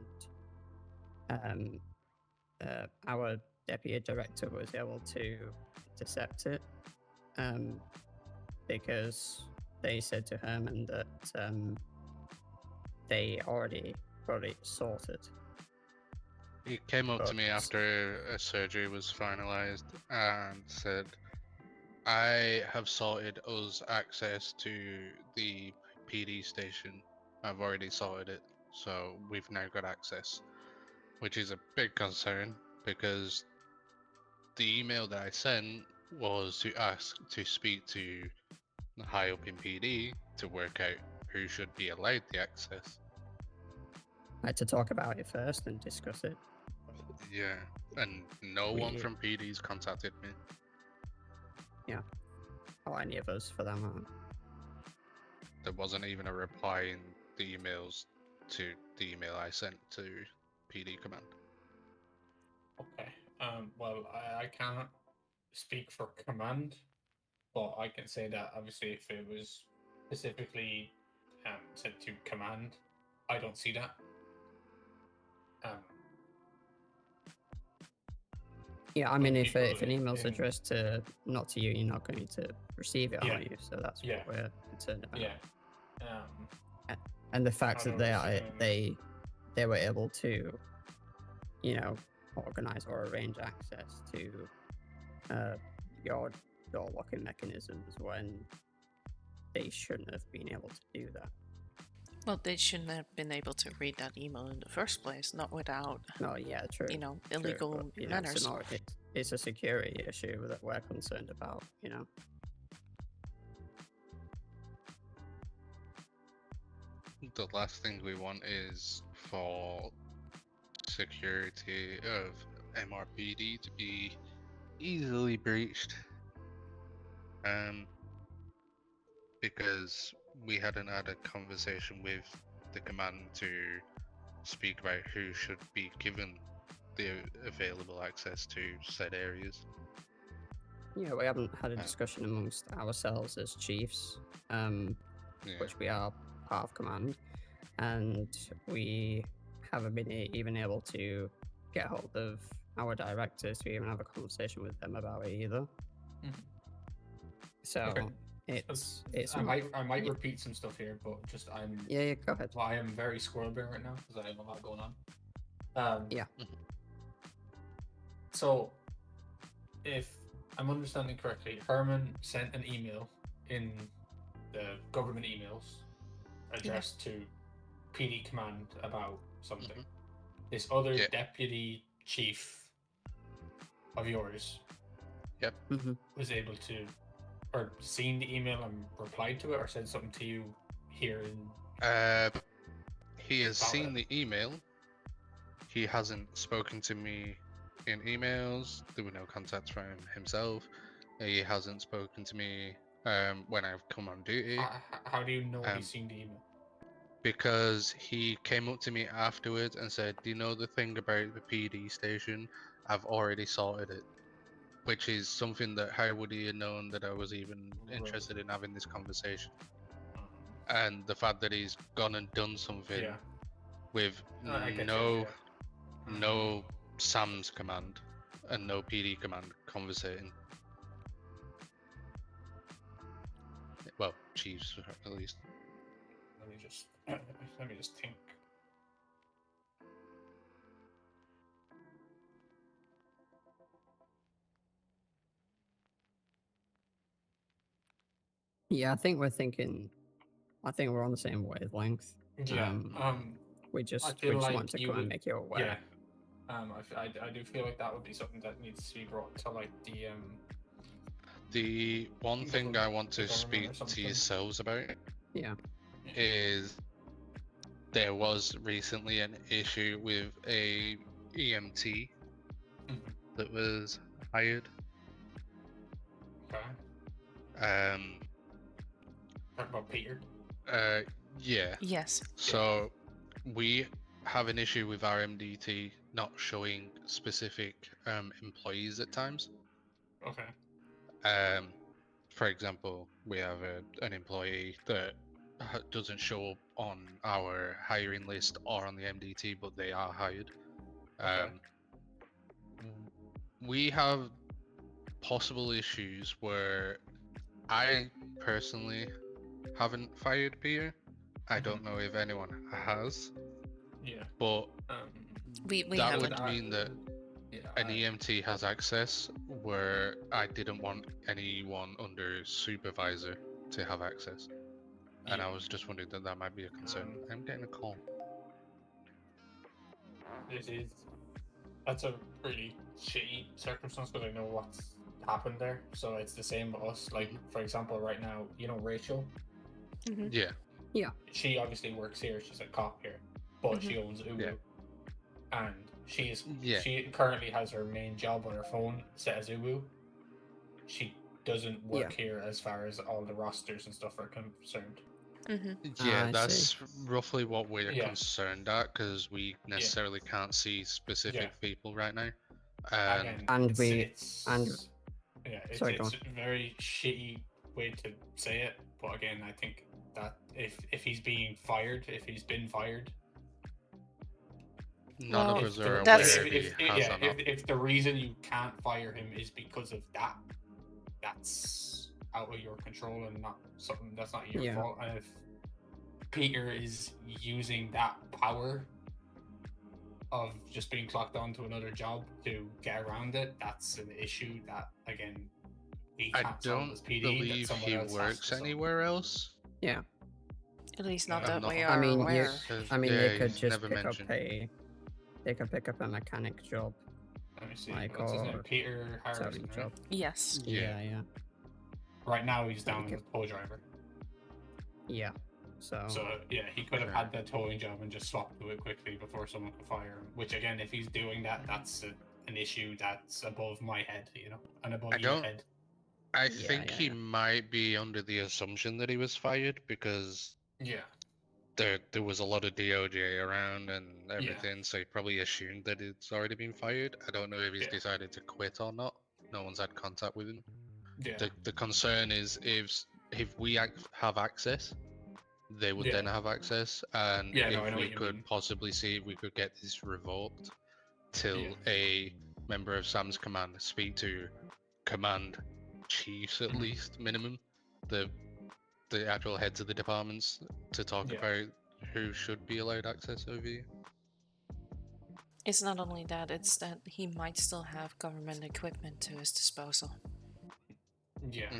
our deputy director was able to intercept it, because they said to Herman that they already got it sorted. He came up to me But- after a surgery was finalized and said, I have sorted us access to the PD station. I've already sorted it, so we've now got access. Which is a big concern because the email that I sent was to ask to speak to high up in PD to work out who should be allowed the access. I had to talk about it first and discuss it. Yeah, and no one We- from PD's contacted me. Or any of us for that matter. There wasn't even a reply in the emails to the email I sent to PD command. Okay. Well, I can't speak for command, but I can say that obviously if it was specifically sent to command, I don't see that. Yeah, I mean, But if an people email's in- addressed to not to you, you're not going to receive it, Yeah. are you? So that's Yeah. what we're concerned about. Yeah. And the fact I that don't they understand. they were able to, organize or arrange access to your door locking mechanisms when they shouldn't have been able to do that. Well, they shouldn't have been able to read that email in the first place, not without, No, yeah, true. true, illegal but, manners. it's a security issue that we're concerned about. The last thing we want is for security of MRPD to be easily breached. Because we hadn't had a conversation with the command to speak about who should be given the available access to said areas. Yeah, we haven't had a Uh, discussion amongst ourselves as chiefs, Yeah. which we are part of command, and we haven't been even able to get hold of our directors to even have a conversation with them about it either. Mhm. So Okay. it's I might yeah. repeat some stuff here, but just yeah, go ahead. I am very squirrel brain right now because I have a lot going on. Yeah. So, if I'm understanding correctly, Herman sent an email in the government emails addressed to PD command about something. This other Yeah. deputy chief of yours was able to, or seen the email and replied to it, or said something to you here in. He has About seen it. the email. He hasn't spoken to me in emails. There were no contacts from himself. He hasn't spoken to me when I've come on duty. How do you know he's seen the email? Because he came up to me afterwards and said, "Do you know the thing about the PD station? I've already sorted it." Which is something that how would he have known that I was even interested in having this conversation? And the fact that he's gone and done something with I get you, no Sam's command and no PD command conversating. Well, chiefs at least. Let me just think. Yeah, I think we're on the same wavelength. Yeah. We I just feel like want to you come and would- make you aware. Yeah. I do feel like that would be something that needs to be brought to like the The one thing I want to government or speak to something. yourselves about Yeah. is there was recently an issue with a EMT that was hired. Okay. Talk about Peter. Yeah. Yes. So we have an issue with our MDT not showing specific employees at times. Okay. For example, we have an employee that doesn't show up on our hiring list or on the MDT, but they are hired. Okay. We have possible issues where I personally haven't fired Peter. I don't know if anyone has. Yeah. But we that haven't. would mean that an EMT has access where I didn't want anyone under supervisor to have access. And I was just wondering that might be a concern. I'm getting a call. That's a really shitty circumstance because I know what's happened there. So it's the same with us. Like, for example, right now, you know Rachel? Yeah. Yeah. She obviously works here. She's a cop here. But she owns Ubu. Yeah. And she currently has her main job on her phone set as Ubu. She doesn't work here as far as all the rosters and stuff are concerned. Yeah, I that's see. roughly what we're concerned at because we necessarily can't see specific people right now. It's Sorry, go on. a very shitty way to say it, but again, I think that if he's being fired, if he's been fired, none of us are aware that's- if he has or not. if the reason you can't fire him is because of that, that's out of your control and not something that's not your fault. And if Peter is using that power of just being clocked on to another job to get around it, that's an issue that again he can't I solve don't as PD, believe that someone he else has works to solve. anywhere else. Yeah. At least not I'm that we not- are I mean, aware. they could he's just never mentioned. they could pick up a mechanic job. Let me see. Like, What's his name? or Peter Harrison, Saudi right? job. Yes. Yeah. Right now he's down Okay. as tow driver. Yeah. So Yeah, he could have had the towing job and just swapped to it quickly before someone could fire him. Which again, if he's doing that, that's an issue that's above my head, and above your head. I think he might be under the assumption that he was fired because there was a lot of DOJ around and everything, so he probably assumed that it's already been fired. I don't know if he's decided to quit or not. No one's had contact with him. Yeah. The concern is if we have access, they would then have access, and Yeah, no, I if know we what you could mean. possibly see if we could get this revoked till a member of Sam's command speak to command chiefs at least minimum, the actual heads of the departments to talk about who should be allowed access over you. It's not only that, it's that he might still have government equipment to his disposal. Yeah.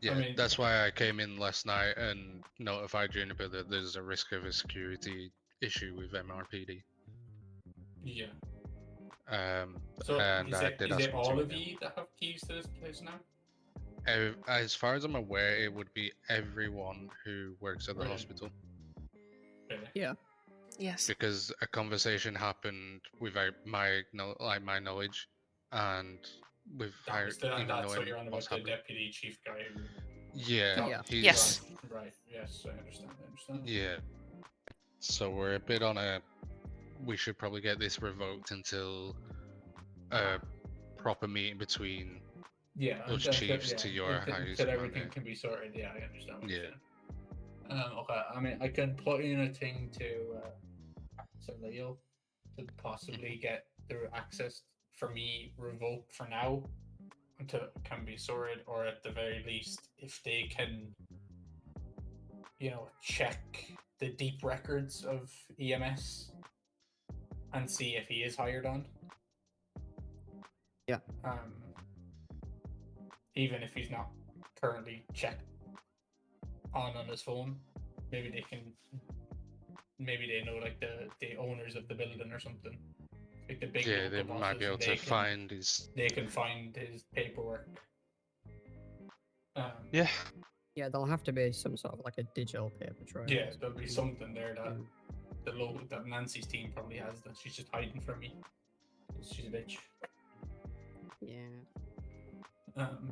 Yeah, I mean, that's why I came in last night and notified Juniper that there's a risk of a security issue with MRPD. yeah. Um, So and I did is ask it him all to of email. you that have keys to this place now? As far as I'm aware, it would be everyone who works at the Really? hospital, Really? Yeah. Yes. because a conversation happened without my my knowledge, and with That was the, and even that's what knowing you're on what's about, the happening. deputy chief guy who. Yeah, Yeah. he's Yes. Right. Yes, I understand. yeah. So we're a bit on a. We should probably get this revoked until a proper meeting between Yeah, us chiefs to your highest until everything commander. can be sorted. Yeah, I understand what you're Yeah. saying. Okay, I mean, I can put in a thing to Leo to possibly get their access for me revoked for now until it can be sorted, or at the very least, if they can, check the deep records of EMS and see if he is hired on. Yeah. Even if he's not currently checked on his phone, maybe they know like the owners of the building or something, like the big Yeah, they local might be bosses, able and to find his. they can find his paperwork. Yeah. Yeah, there'll have to be some sort of like a digital paper trail. Yeah, there'll be something there that Yeah. that Nancy's team probably has that she's just hiding from me. She's a bitch. Yeah.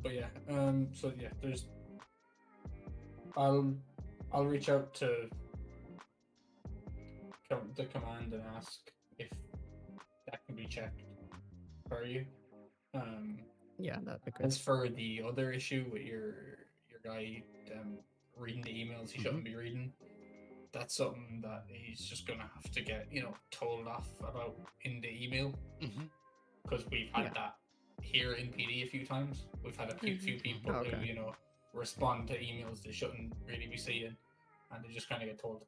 But yeah, so yeah, I'll reach out to the command and ask if that can be checked for you. Yeah, that'd be good. As for the other issue with your guy reading the emails he shouldn't be reading, that's something that he's just gonna have to get told off about in the email, because we've had that here in PD a few times. We've had a few people who respond to emails they shouldn't really be seeing, and they just kind of get told,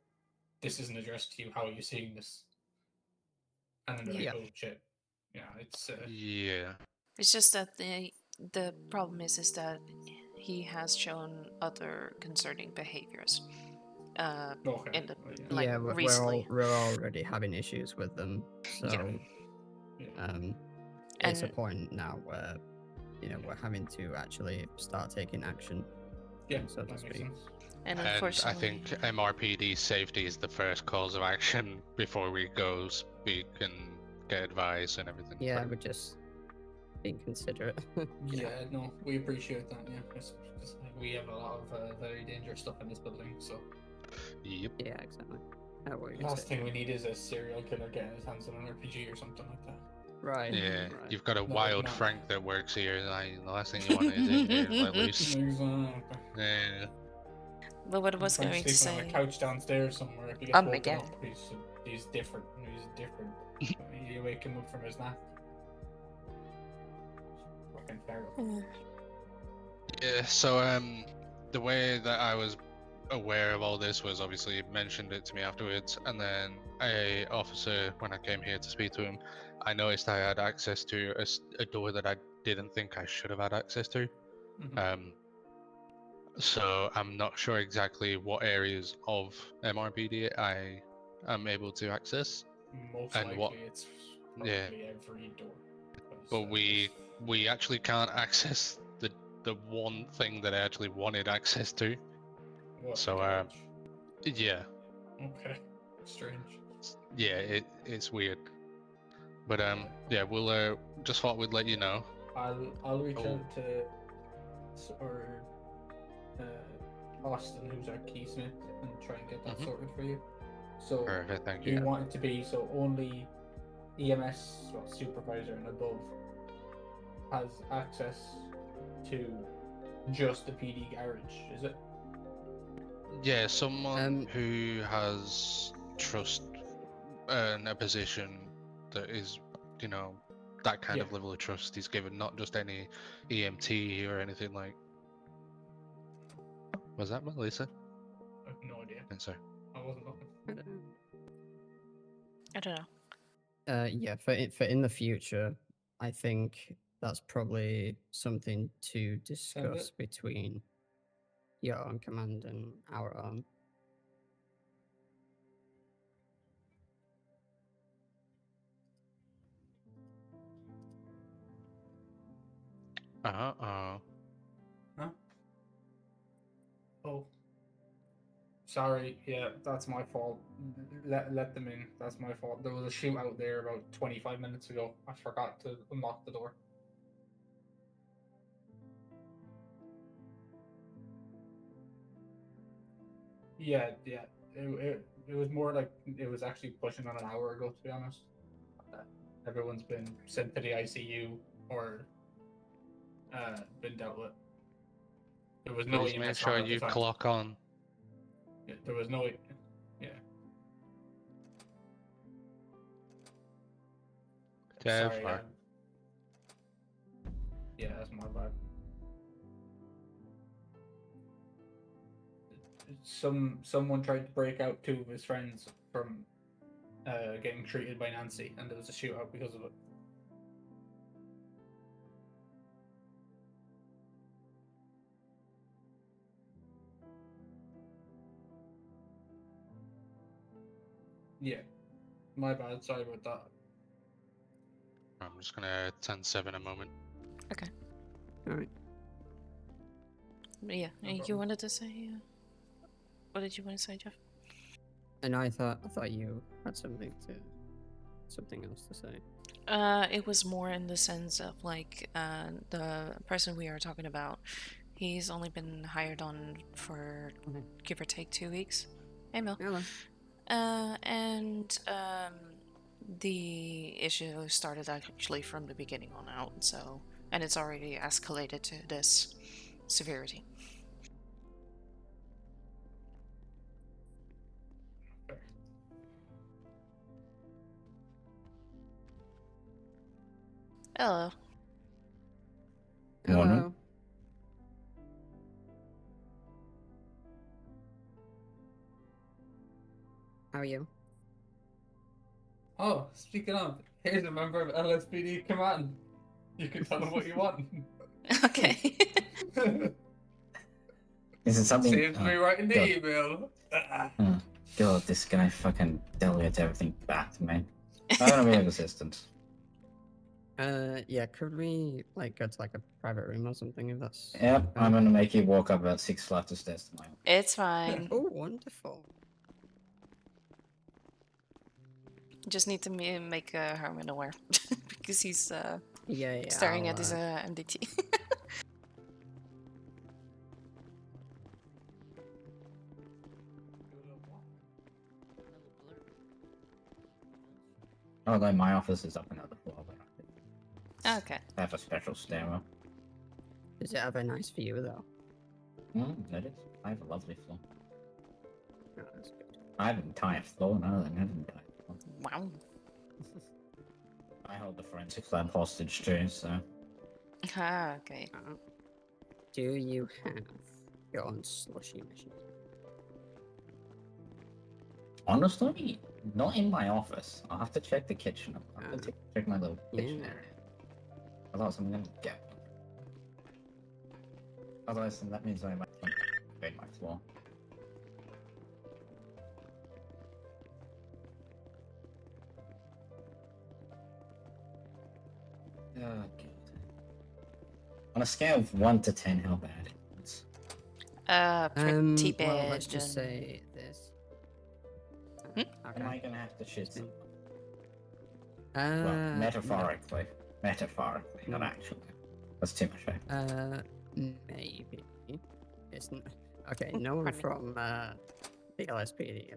"This isn't addressed to you. How are you seeing this?" And then they're like, "Oh shit." Yeah, it's Yeah. It's just that the problem is that he has shown other concerning behaviors. okay. In the Well, like yeah, recently. we're already having issues with them, so it's a And point now where we're having to actually start taking action. Yeah, so to that makes speak. sense. and And I unfortunately, think MRPD safety is the first cause of action before we go speak and get advice and everything. Yeah, we're just being considerate. Yeah, no, we appreciate that. Yeah, because we have a lot of very dangerous stuff in this building. So Yep. Yeah, exactly. last thing we need is a serial killer getting his hands on an RPG or something like that. Right. Yeah. Right. You've got a No, wild no. Frank that works here. The last thing you want is him getting let loose. Exactly. Yeah. but what I was Frank's going to sleeping on say, a couch downstairs somewhere. If he Oh gets my woken God. up, he's different. He's different. You wake him up from his nap. Fucking feral. Yeah. So the way that I was aware of all this was obviously he mentioned it to me afterwards, and then a officer, when I came here to speak to him, I noticed I had access to a door that I didn't think I should have had access to. So I'm not sure exactly what areas of MRPD I am able to access. Most and likely, what- it's probably every door. But we actually can't access the one thing that I actually wanted access to. So yeah, Okay, strange. yeah, it's weird. But yeah, we'll just thought we'd let you know. I'll reach Oh. out to Austin, who's our keysmith, and try and get that sorted for you. So Perfect, thank you you. want it to be so only EMS supervisor and above has access to just the PD garage, is it? Yeah, someone who has trust and a position that is, that kind of level of trust is given, not just any EMT or anything like. Was that Melissa? I have no idea. Sorry. I wasn't looking. I don't know. Yeah, for in the future, I think that's probably something to discuss between You're on command in our arm. Uh-oh. Huh? Oh. Sorry, yeah, that's my fault. Let them in. That's my fault. There was a shootout there about 25 minutes ago. I forgot to unlock the door. Yeah. It was more like it was actually pushing on an hour ago, to be honest. Everyone's been sent to the ICU or been dealt with. There was no Please make EMS sure on at the you time. clock on. Yeah, there was no. Yeah. Sorry. Dev, Yeah, that's my bad. Someone tried to break out two of his friends from getting treated by Nancy, and there was a shootout because of it. Yeah, my bad. Sorry about that. I'm just gonna 10-7 a moment. All right. But yeah, No you problem. wanted to say. What did you want to say, Jeff? And I thought you had something else to say. It was more in the sense of like the person we are talking about. He's only been hired on for Okay. give or take 2 weeks. Hey, Mel. Hello. And the issue started actually from the beginning on out. So, and it's already escalated to this severity. Hello. Hello. Morning. How are you? Oh, speaking of, here's a member of LSPD command. You can tell them what you want. Okay. Is it something? Saves me writing the God. email. Oh, God, this guy fucking delegates everything back to me. I want to be of assistance. Yeah, could we like go to like a private room or something if that's Yep, I'm gonna make you walk up about 6 flights of stairs to my office. It's fine. Oh, wonderful. Just need to make Herman aware because he's Yeah, staring I'll, at his MDT. Although my office is up another floor, but Okay. I have a special stairwell. Does it have a nice view though? That is. I have a lovely floor. Oh, that's good. I have an entire floor now than an entire floor. Wow. I hold the forensics lab hostage too, so. Ah, okay. Do you have your own slushy machine? Honestly, not in my office. I'll have to check the kitchen. I'll have to check my little kitchen Yeah. area. Otherwise, I'm gonna get one. Otherwise, that means I might upgrade my floor. Oh, God. On a scale of 1 to 10, how bad is Pretty bad. Well, let's just say this. Hmm? Okay. Am I gonna have to shoot Spin. someone? Well, No. metaphorically. Metaphorically, not Mm. actually. That's too much fact. Maybe. It's okay. No one Pardon me. from the LSPD.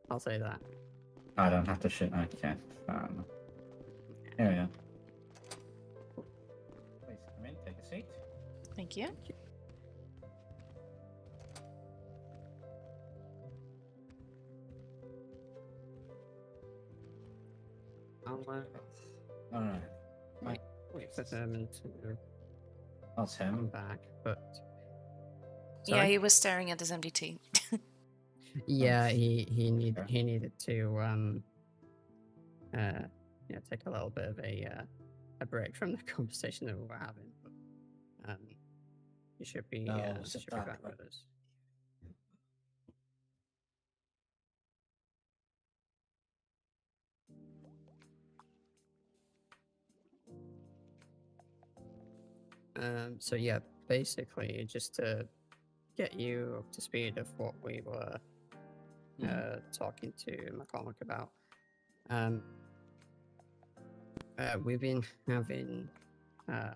I'll say that. I don't have to shoot. Okay, fair enough. Here we are. Please come in, take a seat. Thank you. I'll Alright. wait for them to That's come him. back, but Yeah, Sorry? he was staring at his MDT. yeah, Okay. he needed to take a little bit of a break from the conversation that we were having. But You should be, No, should be back with us. So yeah, basically, just to get you up to speed of what we were talking to McCormick about, we've been having a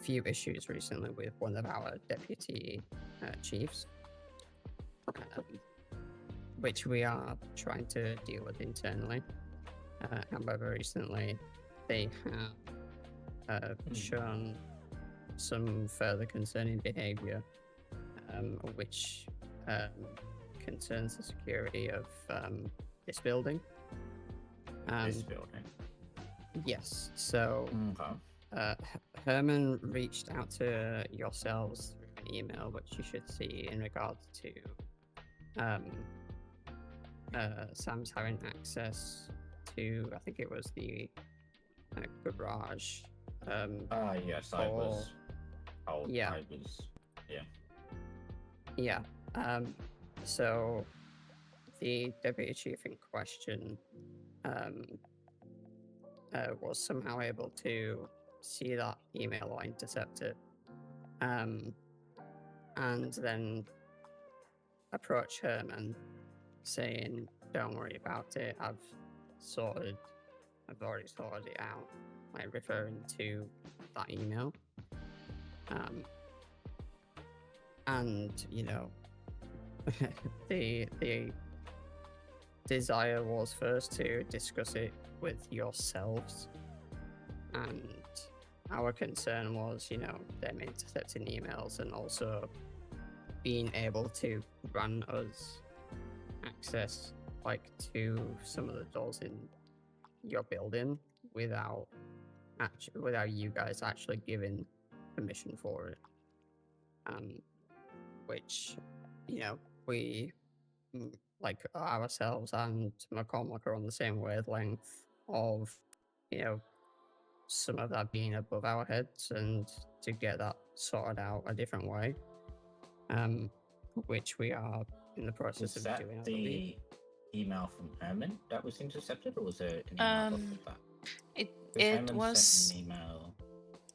few issues recently with one of our deputy chiefs, which we are trying to deal with internally. However, recently they have shown some further concerning behavior, which concerns the security of this building. This building. Yes, so Okay. Herman reached out to yourselves through an email, which you should see in regards to Sam's having access to, I think it was the garage. Yes, I was. Yeah. I was. Yeah. Yeah. So the deputy chief in question was somehow able to see that email or intercept it, and then approach Herman saying, "Don't worry about it. I've already sorted it out," like referring to that email. And you know, the desire was first to discuss it with yourselves, and our concern was, you know, them intercepting emails and also being able to grant us access, like, to some of the doors in your building without you guys actually giving permission for it. Which, you know, we, like, ourselves and McCormick are on the same wavelength of, you know, some of that being above our heads and to get that sorted out a different way, which we are in the process Was of that doing, I the believe. email from Herman that was intercepted, or was it an email before that? It Because Herman was sent an email.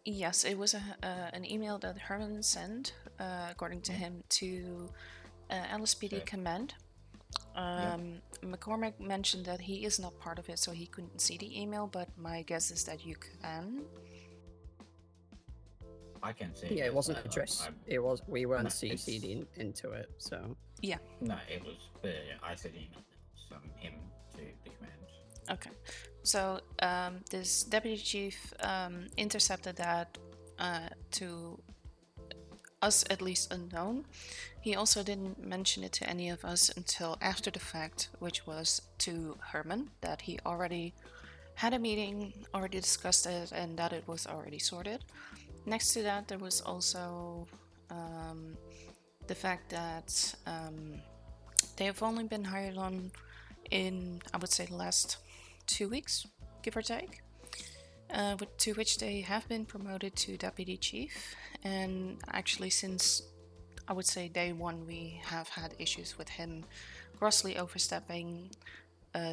yes, it was an email that Herman sent, according to him, to LSPD Okay. Command. McCormick mentioned that he is not part of it, so he couldn't see the email. But my guess is that you can. I can see. Yeah, it wasn't I- addressed. I- We weren't No, CC'd it's- into it, so Yeah. No, it was. I said email from him to the command. Okay. So this deputy chief intercepted that to us, at least unknown. He also didn't mention it to any of us until after the fact, which was to Herman, that he already had a meeting, already discussed it, and that it was already sorted. Next to that, there was also the fact that they have only been hired on in, I would say, the last 2 weeks, give or take, to which they have been promoted to deputy chief. And actually, since I would say day one, we have had issues with him grossly overstepping,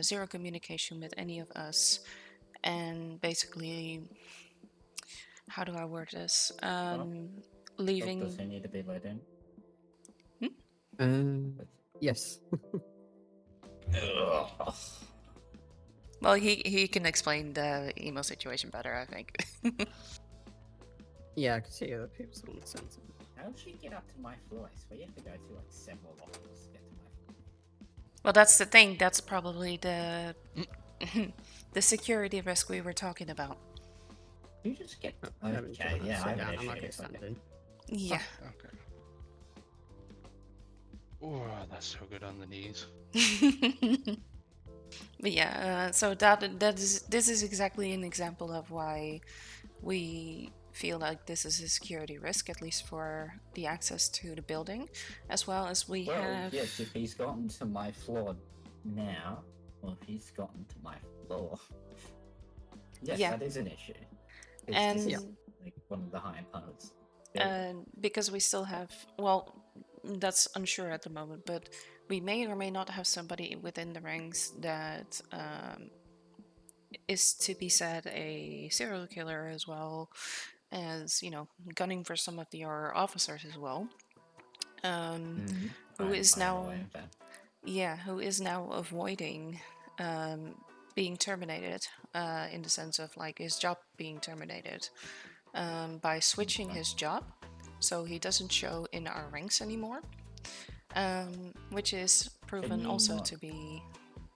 zero communication with any of us, and basically, how do I word this? Leaving. Does he need to be let in? yes. Well, he can explain the email situation better, I think. Yeah, I can see other people's on the sense of it. How did she get up to my floor? I swear you have to go through like several levels to get to my floor. Well, that's the thing. That's probably the the security risk we were talking about. You just get. Herman, do you Okay, wanna yeah, sit I have down? an I'm not issue. gonna stand in. Yeah. Okay. Oh, that's so good on the knees. But yeah, so this is exactly an example of why we feel like this is a security risk, at least for the access to the building, as well as we Well, have. yes, if he's gotten to my floor now, or if he's gotten to my floor, yes, Yeah. that is an issue. And This is like one of the higher parts. And because we still have, well, that's unsure at the moment, but we may or may not have somebody within the ranks that is to be said a serial killer as well as, gunning for some of our officers as well. Who is I'm now, aware of that. yeah, who is now avoiding being terminated in the sense of like his job being terminated by switching his job. So he doesn't show in our ranks anymore, which is proven you also not to be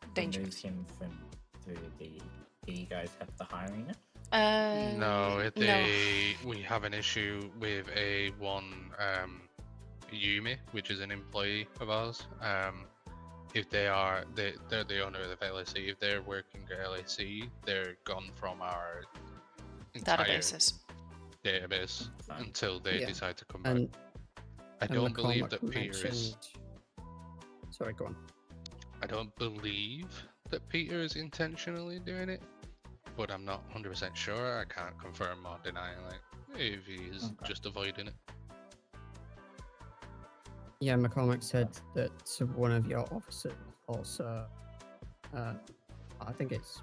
Remove dangerous. him from through the. Do you guys have the hiring it? No, no. we have an issue with a one Yumi, which is an employee of ours. If they're the owner of LAC, if they're working at LAC, they're gone from our entire Databases. database Fine. until they Yeah. decide to come back. And I and don't believe McCormack that Peter is. mentioned. Sorry, go on. I don't believe that Peter is intentionally doing it, but I'm not 100% sure. I can't confirm or deny if he is Okay. just avoiding it. Yeah, McCormack said that one of your officers also, I think it's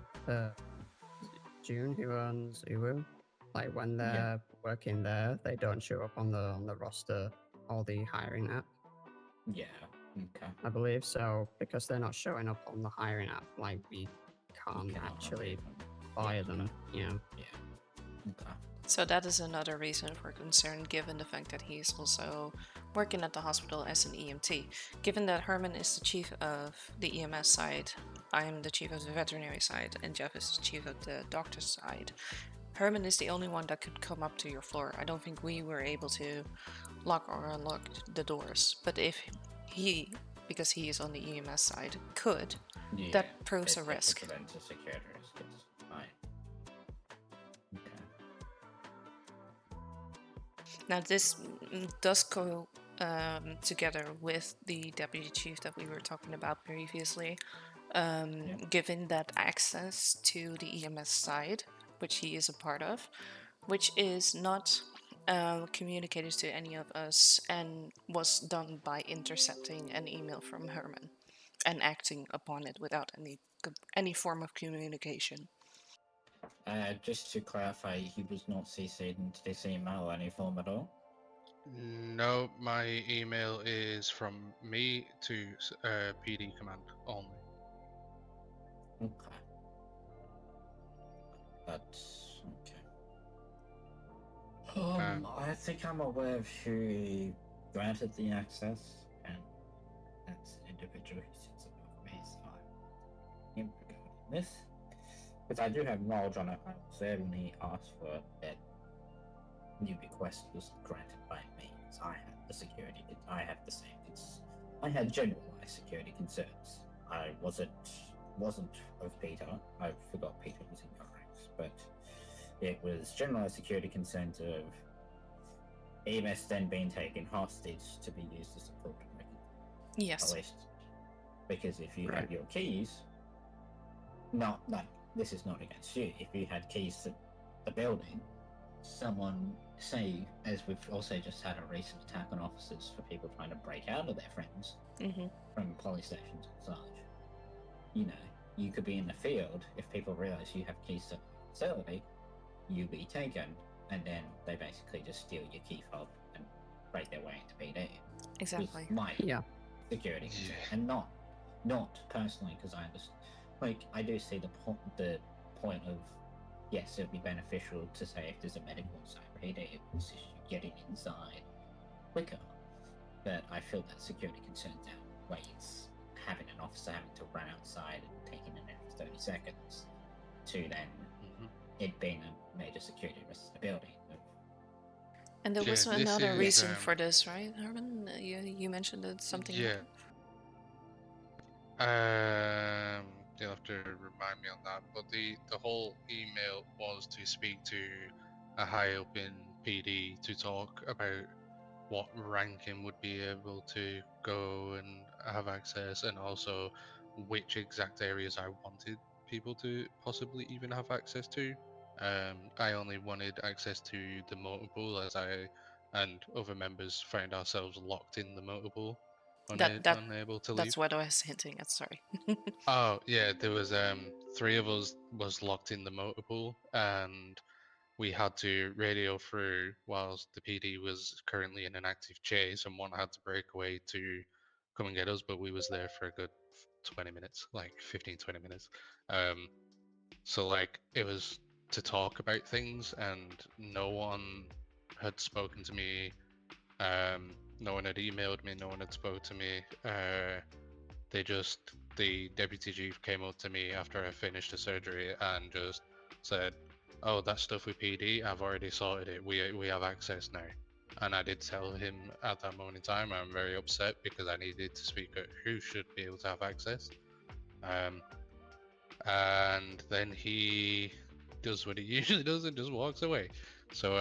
June, who runs Uwu. Like when they're working there, they don't show up on the roster or the hiring app, Yeah. Okay. I believe. So because they're not showing up on the hiring app, like we can't cannot actually remove him. fire them. Yeah. Okay. So that is another reason for concern, given the fact that he's also working at the hospital as an EMT. Given that Herman is the chief of the EMS side, I am the chief of the veterinary side, and Jeff is the chief of the doctor's side. Herman is the only one that could come up to your floor. I don't think we were able to lock or unlock the doors. But if he, because he is on the EMS side, could, Yeah. that proves a it risk. prevents a security risk. It's fine. Okay. Now, this does go together with the deputy chief that we were talking about previously, given that access to the EMS side, which he is a part of, which is not communicated to any of us and was done by intercepting an email from Herman and acting upon it without any form of communication. Just to clarify, he was not CC'd into this email or any form at all? No, my email is from me to PD command only. Okay. That's okay. I think I'm aware of who granted the access, and that's an individual who sits above me, so I'm regarding this. Because I do have knowledge on it, I certainly asked for it. That new request was granted by me, because I had the security. I have the same. I had generalized security concerns. I wasn't of Peter. I forgot Peter was in your ranks, but it was generalized security concerns of EMS then being taken hostage to be used as a fraud record. Yes. At least, because if you Right. have your keys, not like this is not against you. If you had keys to the building, someone say, as we've also just had a recent attack on officers for people trying to break out of their friends from police stations and such. You know, you could be in the field if people realize you have keys to the facility, you be taken, and then they basically just steal your key fob and break their way into PD. Exactly. My Yeah. security concern, Yeah. and not personally, because I understand. Like, I do see the point of, yes, it would be beneficial to say if there's a medical inside PD, it's getting inside quicker. But I feel that security concerns outweighs having an officer having to run outside and taking an extra 30 seconds to then it being a major security risk to the building. And there Yeah, was this another is, reason for this, right, Herman? You mentioned that something Yeah. happened? You'll have to remind me on that. But the whole email was to speak to a high up in PD to talk about what ranking would be able to go and have access, and also which exact areas I wanted people to possibly even have access to. I only wanted access to the motor pool, as I and other members found ourselves locked in the motor pool, That unable to leave. that's what I was hinting at. Sorry. Oh yeah, there was 3 of us was locked in the motor pool, and we had to radio through whilst the PD was currently in an active chase, and one had to break away to come and get us, but we was there for a good 20 minutes, like 15-20 minutes. So like it was to talk about things, and no one had spoken to me. No one had emailed me. No one had spoke to me. The deputy chief came up to me after I finished the surgery and just said, "Oh, that stuff with PD, I've already sorted it. We have access now." And I did tell him at that moment in time I'm very upset because I needed to speak at who should be able to have access. And then he does what he usually does and just walks away. So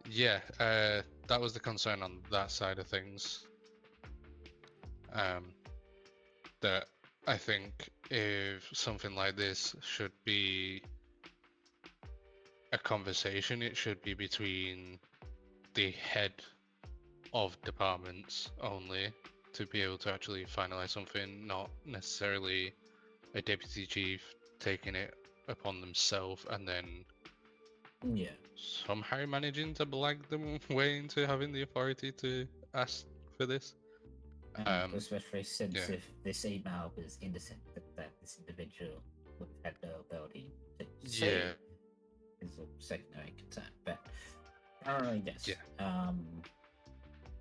yeah, that was the concern on that side of things. That I think if something like this should be a conversation, it should be between the head of departments only to be able to actually finalize something, not necessarily a deputy chief taking it upon themselves and then Yeah. somehow managing to blag them way into having the authority to ask for this. Especially since yeah. if this email was innocent, that this individual would have had no ability to see Yeah. is a secondary concern. But yes. Yeah.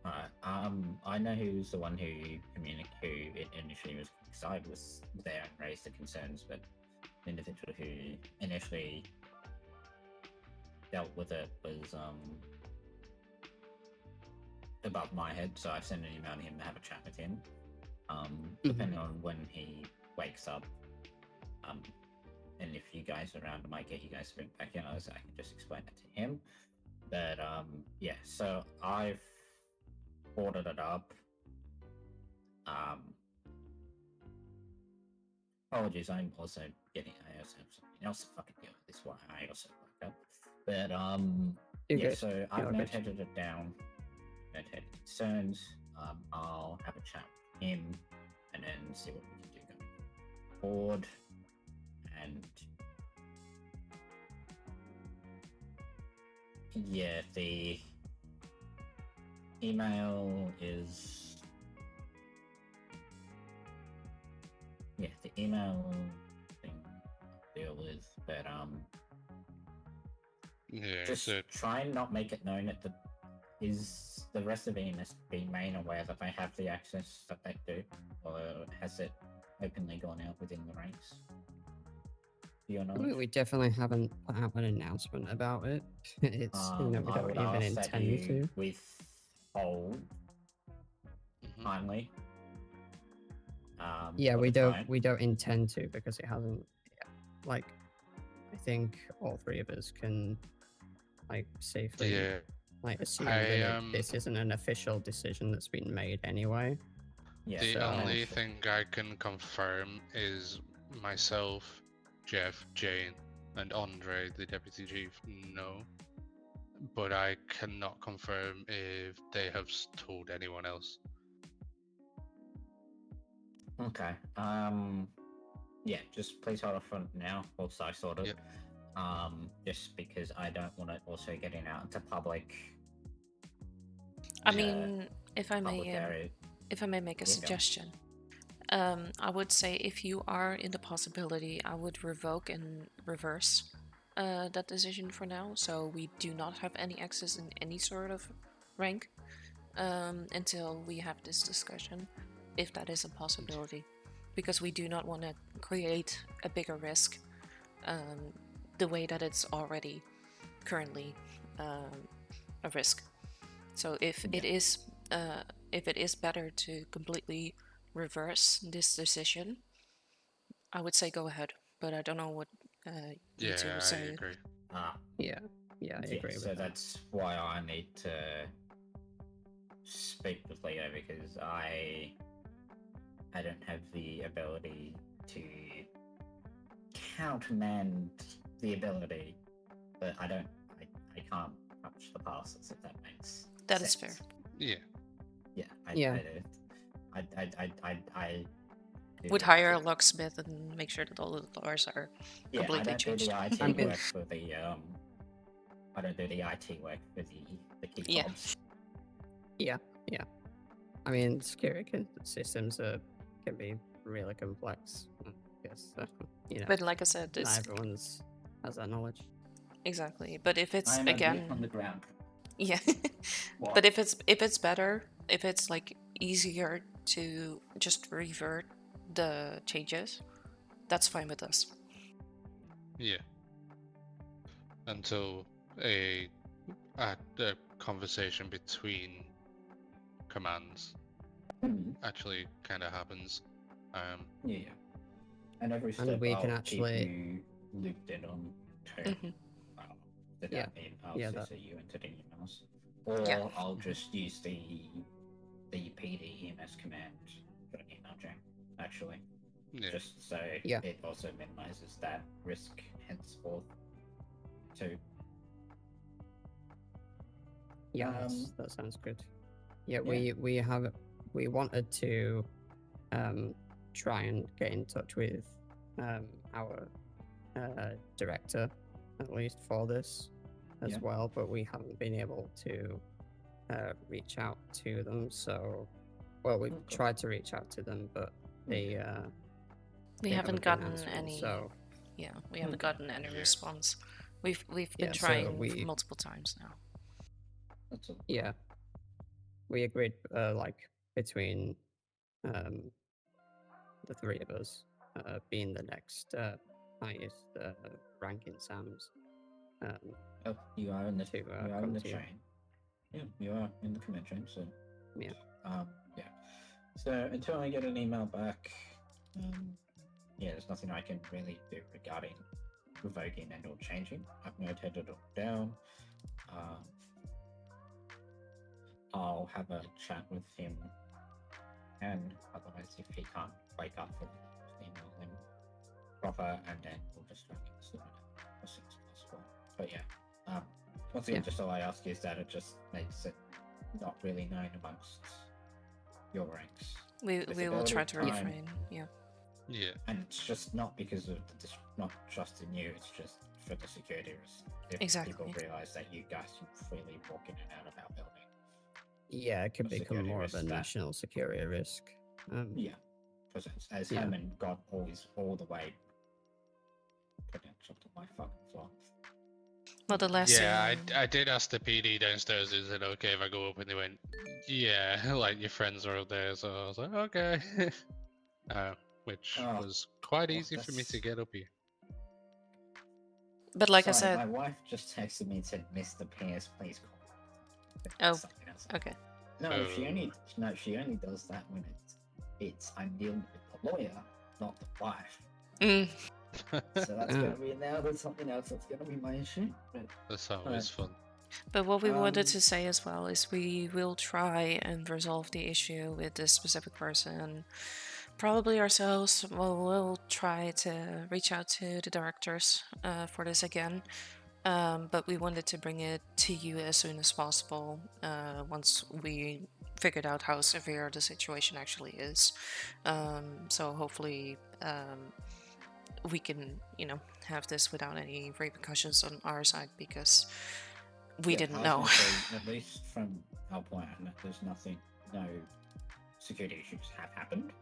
Alright. I know who's the one who initially was, because I was there and raised the concerns, but the individual who initially dealt with it was above my head, so I sent an email to him to have a chat with him. Depending on when he wakes up, and if you guys are around, I might get you guys to bring back in, so I can just explain it to him. But yeah, so I've ordered it up. Apologies, I also have something else to fucking deal with. This is why I also woke up. But yeah, so I've notated it down. Notated concerns. I'll have a chat with him and then see what we can do going forward. And yeah, the email is the email thing I'll deal with, but Yeah. just try and not make it known that is the rest of EMS being made aware that they have the access that they do, or has it openly gone out within the ranks? We definitely haven't put out an announcement about it. It's we don't even intend to. Withhold kindly. Yeah, we don't intend to because it hasn't. Like, I think all 3 of us can safely assume that this isn't an official decision that's been made anyway. Yeah, the only thing I can confirm is myself, Jeff, Jane, and Andre, the deputy chief, know. But I cannot confirm if they have told anyone else. Okay. Yeah, just please hold off on now, also sort of. Yep. Just because I don't want it also getting out into public. I mean, if I may make a suggestion, I would say if you are in the possibility, I would revoke and reverse that decision for now, so we do not have any access in any sort of rank until we have this discussion, if that is a possibility, because we do not want to create a bigger risk the way that it's already currently a risk. So if it is better to completely reverse this decision, I would say go ahead. But I don't know what you two would say. I agree. I agree with so that. that's why I need to speak with Leo, because I don't have the ability to countermand the ability, but I can't touch the passes, if that makes That is fair. sense. Yeah. Yeah, Yeah. I do Would the hire a IT. locksmith and make sure that all the doors are Yeah, I completely don't do changed. the IT I mean- work for the I don't do the IT work for the key Yeah. fobs. Yeah. I mean, security systems can be really complex. I guess you know, But like I said, not it's everyone's has that knowledge. exactly. But if it's I'm a again, boots on the ground. yeah. What? But if it's better, if it's like easier to just revert the changes, that's fine with us. Yeah. Until a conversation between commands actually kind of happens. Yeah. And every And step we I'll can keep actually- you looped in on too. Mhm. Did Yeah. that mean I'll Yeah, CC you into the emails? Or Yeah. I'll just use the PD EMS command for an email chain, actually. Yeah. Just so Yeah. it also minimizes that risk henceforth too. Yeah, that sounds good. Yeah, we wanted to try and get in touch with our director, at least for this as Yeah. well, but we haven't been able to reach out to them. So, well, we've Okay. tried to reach out to them, but they We they haven't been gotten answering, any. So Yeah, we haven't Okay. gotten any Yeah. response. We've been Yeah, so trying we- multiple times now. That's all. yeah, we agreed like between the three of us being the next highest ranking Sams. Oh, you are in the To, you are come in the to you. chain. Yeah, you are in the command chain. So Yeah. yeah. So until I get an email back, yeah, there's nothing I can really do regarding revoking and or changing. I've noted it all down. I'll have a chat with him, and otherwise, if he can't wake up from it, just email him proper, and then we'll just try and get this sorted out as soon as possible. But yeah, once again, Yeah. just all I ask is that it just makes it not really known amongst your ranks, We will Visibility, try to time. refrain. Yeah. Yeah. and it's just not because of not trust in you. It's just for the security risk. If Exactly. people realize that you guys can freely walk in and out of our building. Yeah, it could A become security more of a risk that- national security risk. Yeah, because as Yeah. Herman got all the way credentialed to my fucking floor. Well, the last Yeah, thing. I did ask the PD downstairs, is it okay if I go up? And they went, yeah, like your friends are up there. So I was like, okay. Which Oh, was quite well, easy for me to that's- get up here. But like I Sorry, said, my wife just texted me and said, "Mr. Pierce, please call." Oh. Something else. okay. No, she only does that when I'm dealing with the lawyer, not the wife. Mm, So that's gonna be now. That's something else that's gonna be my issue. But That's always fun. but what we wanted Um, to say as well is we will try and resolve the issue with this specific person. Probably ourselves. Well, we'll try to reach out to the directors for this again. But we wanted to bring it to you as soon as possible once we figured out how severe the situation actually is. So hopefully we can, have this without any repercussions on our side because we yeah, didn't I was know. gonna say, at least from our point, there's no security issues have happened.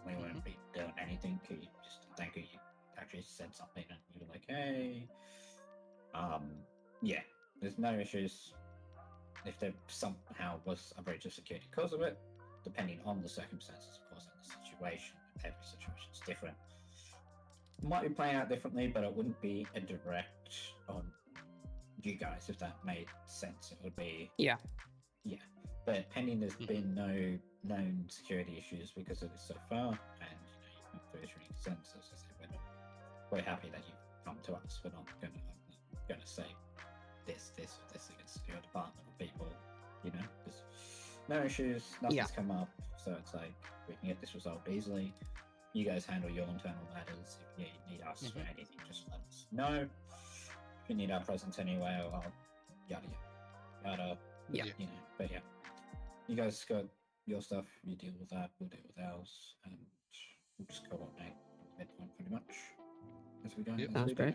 We wouldn't be doing anything. You just think you actually said something and you were like, hey. Yeah, there's no issues. If there somehow was a breach of security because of it, depending on the circumstances, of course, and the situation, every situation is different. It might be playing out differently, but it wouldn't be a direct on you guys, if that made sense. It would be Yeah. But pending there's been no known security issues because of this so far, and you've been through this consensus, we're happy that you've come to us. We're not gonna say this against your department or people. There's no issues, nothing's come up, so it's like we can get this resolved easily. You guys handle your internal matters. If you need us for anything, just let us know. If you need our presence anywhere, well, yada yada yada. Yeah. You know, but yeah, you guys got your stuff. You deal with that. We'll deal with ours, and we'll just coordinate midpoint pretty much as we go. Yep. As Sounds we do. great.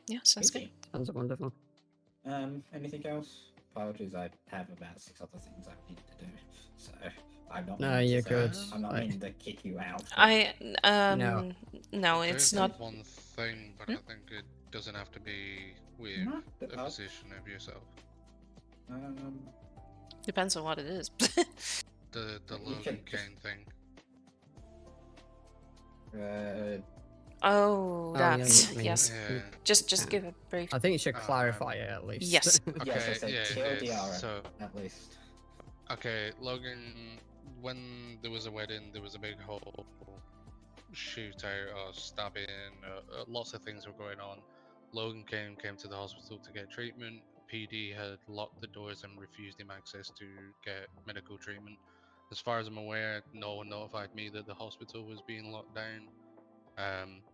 Yeah, sounds good. Easy. Sounds wonderful. Anything else? Apologies, I have about 6 other things I need to do, so I'm not. No, meaning to you're say- good. I'm not Like- meaning to kick you out. but- I No. no, There it's is not. one thing, but I think it doesn't have to be with Not a that- position of yourself. Depends on what it is. The You Logan can just- Kane thing. Oh, yeah, that's I mean, yes. Yeah. Just Yeah. give a brief. I think you should Um, clarify it at least. Yes. Yes, I said yeah, TLDR so at least. okay, Logan. When there was a wedding, there was a big whole shootout or stabbing. Lots of things were going on. Logan came to the hospital to get treatment. PD had locked the doors and refused him access to get medical treatment. As far as I'm aware, no one notified me that the hospital was being locked down.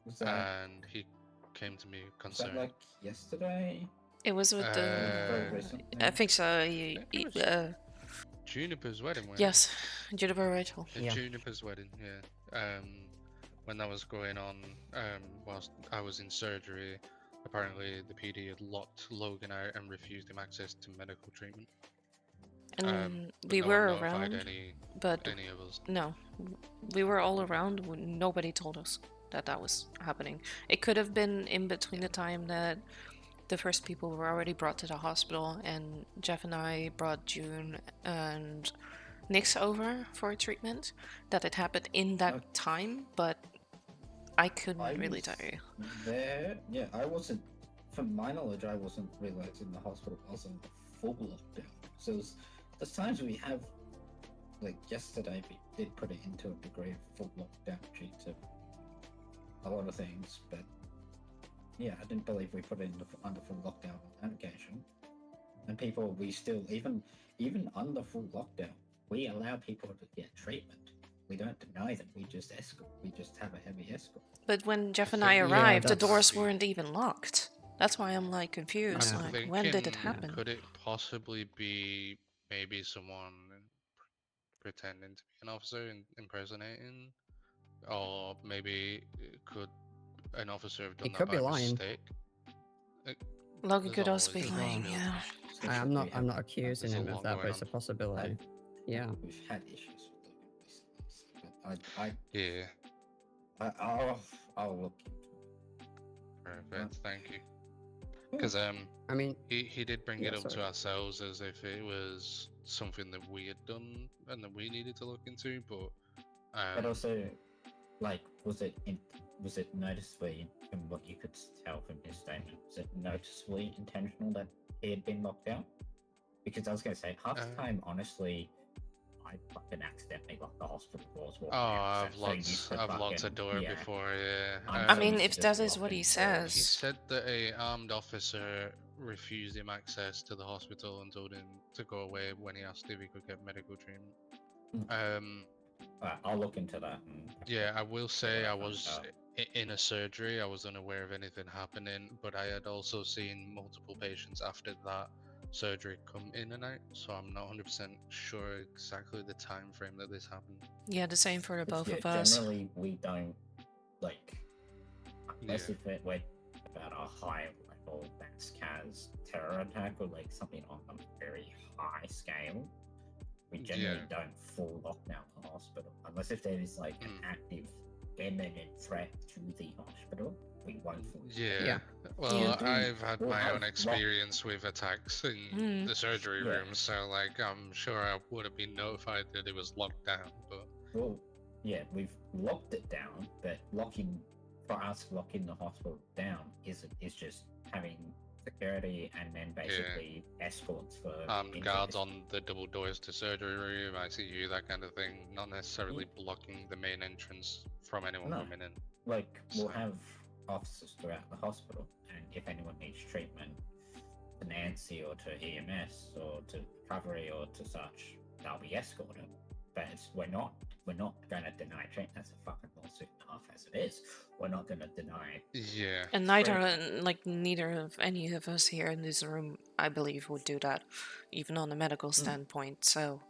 Was that, And he came to me was that concerned. like yesterday? It was with Very Uh, the. recently? I think so. it was Juniper's wedding, wasn't it? Yes, Juniper Rachel. At Yeah. Juniper's wedding, yeah. When that was going on, whilst I was in surgery, apparently the PD had locked Logan out and refused him access to medical treatment. And But we no were one notified around, any but of us. no, we were all around. Nobody told us that that was happening. It could have been in between the time that the first people were already brought to the hospital, and Jeff and I brought June and Nix over for treatment. That it happened in that Okay. time, but I couldn't I really was tell you. There, yeah, I wasn't. From my knowledge, I wasn't realizing the hospital wasn't full lockdown. So there's times we have, like yesterday, we did put it into a degree of full lockdown due to a lot of things, but yeah, I didn't believe we put it under full lockdown on that occasion. And people, we still even under full lockdown, we allow people to get treatment. We don't deny them. We just escort. We just have a heavy escort. But when Jeff and think- I yeah, arrived, the that's- doors weren't even locked. That's why I'm like confused. Yeah. Like, when did it Thinking, happen? could it possibly be maybe someone pretending to be an officer and impersonating? Or maybe could an officer have done He that could by be lying. mistake? Logan There's could also be always a lying, possibility. yeah. Especially I'm if not. we I'm have- not accusing There's a him of lot that, going but it's a on. possibility. Yeah. We've had issues with them recently, but Yeah, I'll look into it. perfect. Thank you. Cool. Because I mean, he did bring Yeah, it up to sorry. ourselves as if it was something that we had done and that we needed to look into, but But also, like, was it noticeably, from what you could tell from his statement, was it noticeably intentional that he had been locked out? Because I was going to say, half the time, honestly, I fucking accidentally locked the hospital doors. oh, I've locked a door yeah. before. Yeah. I So mean, you if just that is lock what in he the doors. says. He said that a armed officer refused him access to the hospital and told him to go away when he asked if he could get medical treatment. Alright, I'll look into that. And Yeah, I will say what I I found was out. in a surgery. I was unaware of anything happening, but I had also seen multiple patients after that surgery come in and out, so I'm not 100% sure exactly the time frame that this happened. Yeah, the same for the But both yeah, of us. generally, we don't, like, unless Yeah. if it went about a high level mass cas terror attack or like something on a very high scale, we generally Yeah. don't full lock down the hospital. Unless if there is like an active imminent threat to the hospital, we won't full Yeah. Yeah. Well, Yeah. I've had We'll my have own lock- experience with attacks in Mm. the surgery Yeah. room, so like I'm sure I would have been notified that it was locked down, but Well, yeah, we've locked it down, but for us locking the hospital down is just having security and then basically escorts for armed guards injuries. on the double doors to surgery room, ICU, that kind of thing, not necessarily blocking the main entrance from anyone No. coming in. Like, we'll So- have officers throughout the hospital, and if anyone needs treatment to Nancy or to EMS or to recovery or to such, they'll be escorted. but we're not going to deny training. That's a fucking lawsuit enough as it is. We're not going to deny. Yeah. And neither of any of us here in this room, I believe, would do that, even on a medical standpoint. So,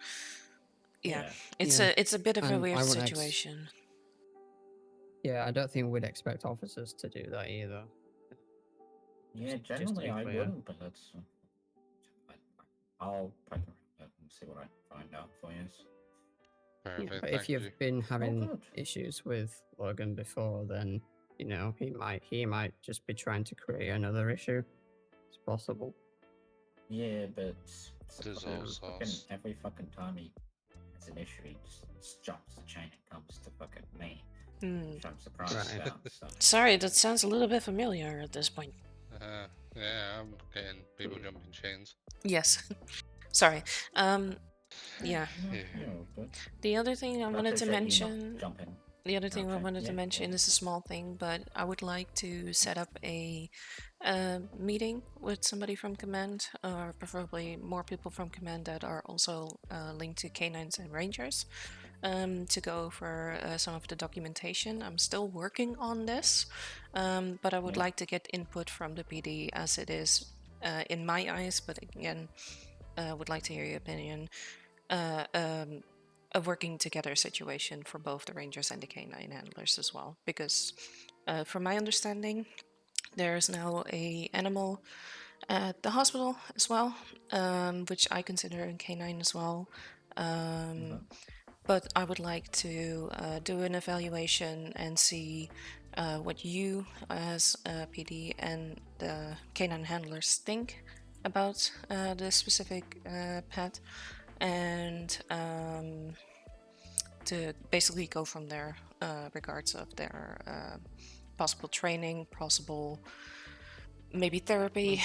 yeah, Yeah. it's a bit of a And weird I wouldn't situation. Yeah, I don't think we'd expect officers to do that either. Yeah, Just to generally be I clear. wouldn't, but that's. I'll poke around and see what I can find out for you. Yeah, Perfect. but if Thank you. you've been having good. issues with Logan before, then you know he might just be trying to create another issue. It's possible. Yeah, but There's all fucking sorts. every fucking time he has an issue, he just jumps the chain and comes to fucking me. Hmm. Which I'm surprised Right. about. So. Sorry, that sounds a little bit familiar at this point. Yeah, I'm getting people jumping chains. Yes. Sorry. Yeah. No, Yeah. you're all good. The other thing I I wanted to appreciate you not mention. jumping. The other thing I Okay, wanted to yeah, mention well. is a small thing, but I would like to set up a meeting with somebody from command, or preferably more people from command that are also linked to canines and rangers, to go over some of the documentation. I'm still working on this, but I would Yeah. like to get input from the PD as it is in my eyes. But again, would like to hear your opinion. A working together situation for both the rangers and the canine handlers as well, because from my understanding there's now a animal at the hospital as well, which I consider a canine as well, but I would like to do an evaluation and see what you as PD and the canine handlers think about the specific pet, and to basically go from there, regards of their possible training, possible maybe therapy,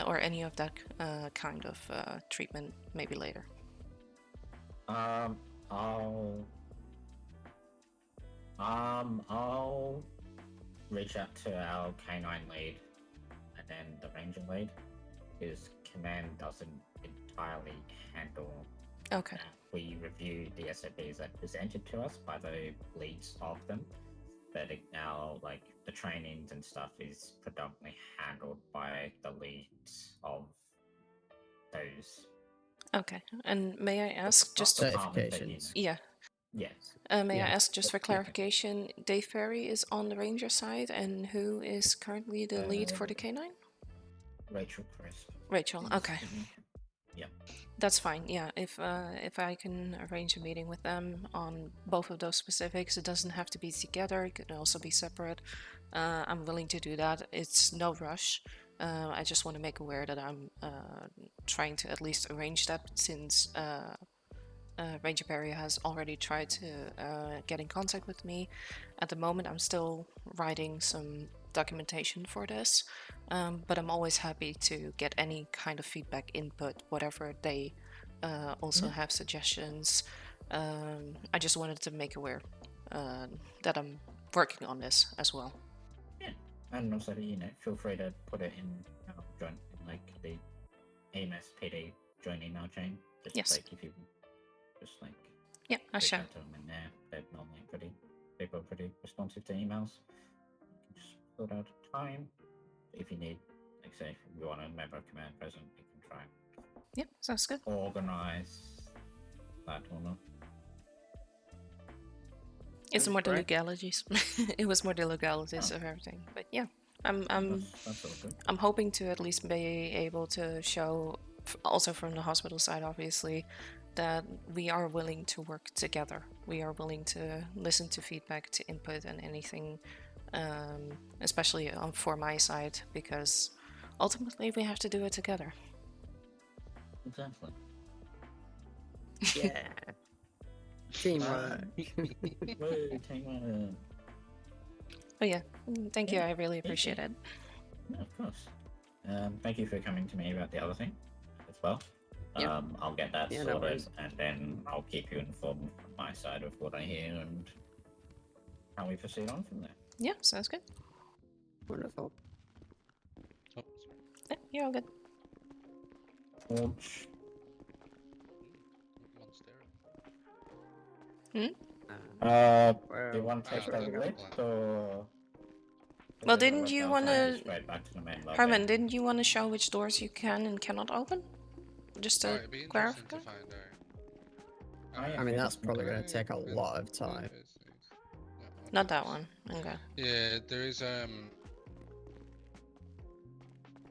or any of that kind of treatment maybe later. I'll reach out to our canine lead and then the ranger lead, because command doesn't entirely handle. Okay. We review the SOPs that are presented to us by the leads of them, but now like the trainings and stuff is predominantly handled by the leads of those. Okay. And may I ask just Not department, but, Certifications. yeah. Yes. May I Yeah. ask just for clarification, Dave Ferry is on the ranger side, and who is currently the lead for the canine? Rachel Crisp. Rachel. Okay. Yeah. That's fine. Yeah, if I can arrange a meeting with them on both of those specifics, it doesn't have to be together. It could also be separate. I'm willing to do that. It's no rush. I just want to make aware that I'm trying to at least arrange that, since Ranger Perry has already tried to get in contact with me. At the moment, I'm still writing some documentation for this, but I'm always happy to get any kind of feedback, input, whatever they also have suggestions. I just wanted to make aware that I'm working on this as well. Yeah, and also feel free to put it in join in like the AMS PD joint email chain. Just Yes. like if you just like Yeah, I reach shall. out to them in there. They're normally people are pretty responsive to emails. You can just sort out a time. If you need, like say, if you want a member of command present, you can try and Yeah, sounds good. organize that or not. It's more the Right. legalities. It was more the legalities of everything. But yeah, I'm That's all good. I'm hoping to at least be able to show, also from the hospital side, obviously, that we are willing to work together. We are willing to listen to feedback, to input, and anything, especially for my side, because ultimately we have to do it together. Exactly. Yeah. Teamwork. Woo, teamwork. But yeah, thank you. Yeah, I really thank appreciate you. it. No, of course. Thank you for coming to me about the other thing as well. Yep. I'll get that Yeah, no sorted, worries. and then I'll keep you informed from my side of what I hear and how we proceed on from there. Yeah, sounds good. Wonderful. Oh, Yeah, you're all good. Launch. monster. Uh, Do you want to where take should the we go? lift or? Well, Is it didn't left you outside want and to, straight back to the main lobby? Herman? Didn't you want to show which doors you can and cannot open? Just Oh, to it'd be interesting clarify. to find out. Oh, yeah. I mean, that's Maybe probably going Where to take a in lot of time. offices? Yeah, Not that offices. one. Okay. Yeah, there is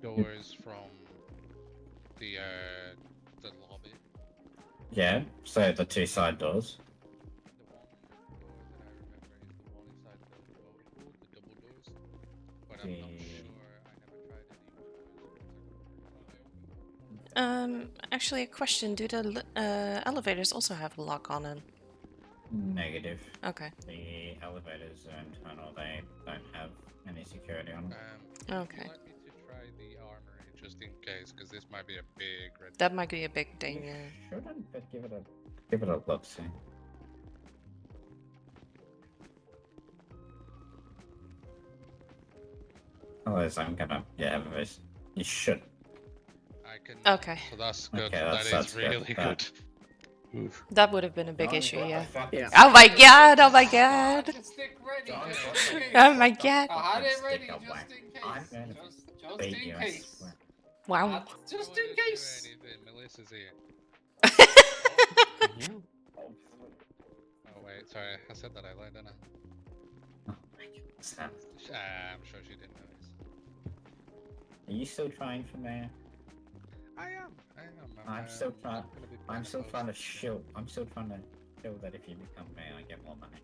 doors from the lobby. Yeah, so the two side doors. The one door that I remember is the one inside the voting booth, the double doors. But I'm not The- sure. I never tried any of those. Actually, a question: do the elevators also have a lock on them? Negative. Okay. The elevators are internal. They don't have any security on them. Okay. Would you like me to try the armory just in case? Because this might be a big red. That might be a big thing. You Yeah. shouldn't, but give it a look. See. Otherwise, I'm gonna this. You should. I can. Okay. So that's good. Okay, That that's is good. really good. Oof. That would have been a big John, issue. what the Yeah. fuck Yeah. is- Oh my god! Oh my god! Just stick ready. John, just what in the case. Oh my fuck god! I had it stick ready away? just in I'm case. gonna Just beat in you, I case. swear. Wow. Just Don't in wanna do case. anything. Melissa's here. Oh wait, sorry. I said that I lied, didn't I? Oh my goodness, Sam. I'm sure she didn't notice. Are you still trying for mayor? I am. I'm still trying. gonna be I'm playing still a trying to post. show. I'm still trying to show that if you become mayor, I get more money.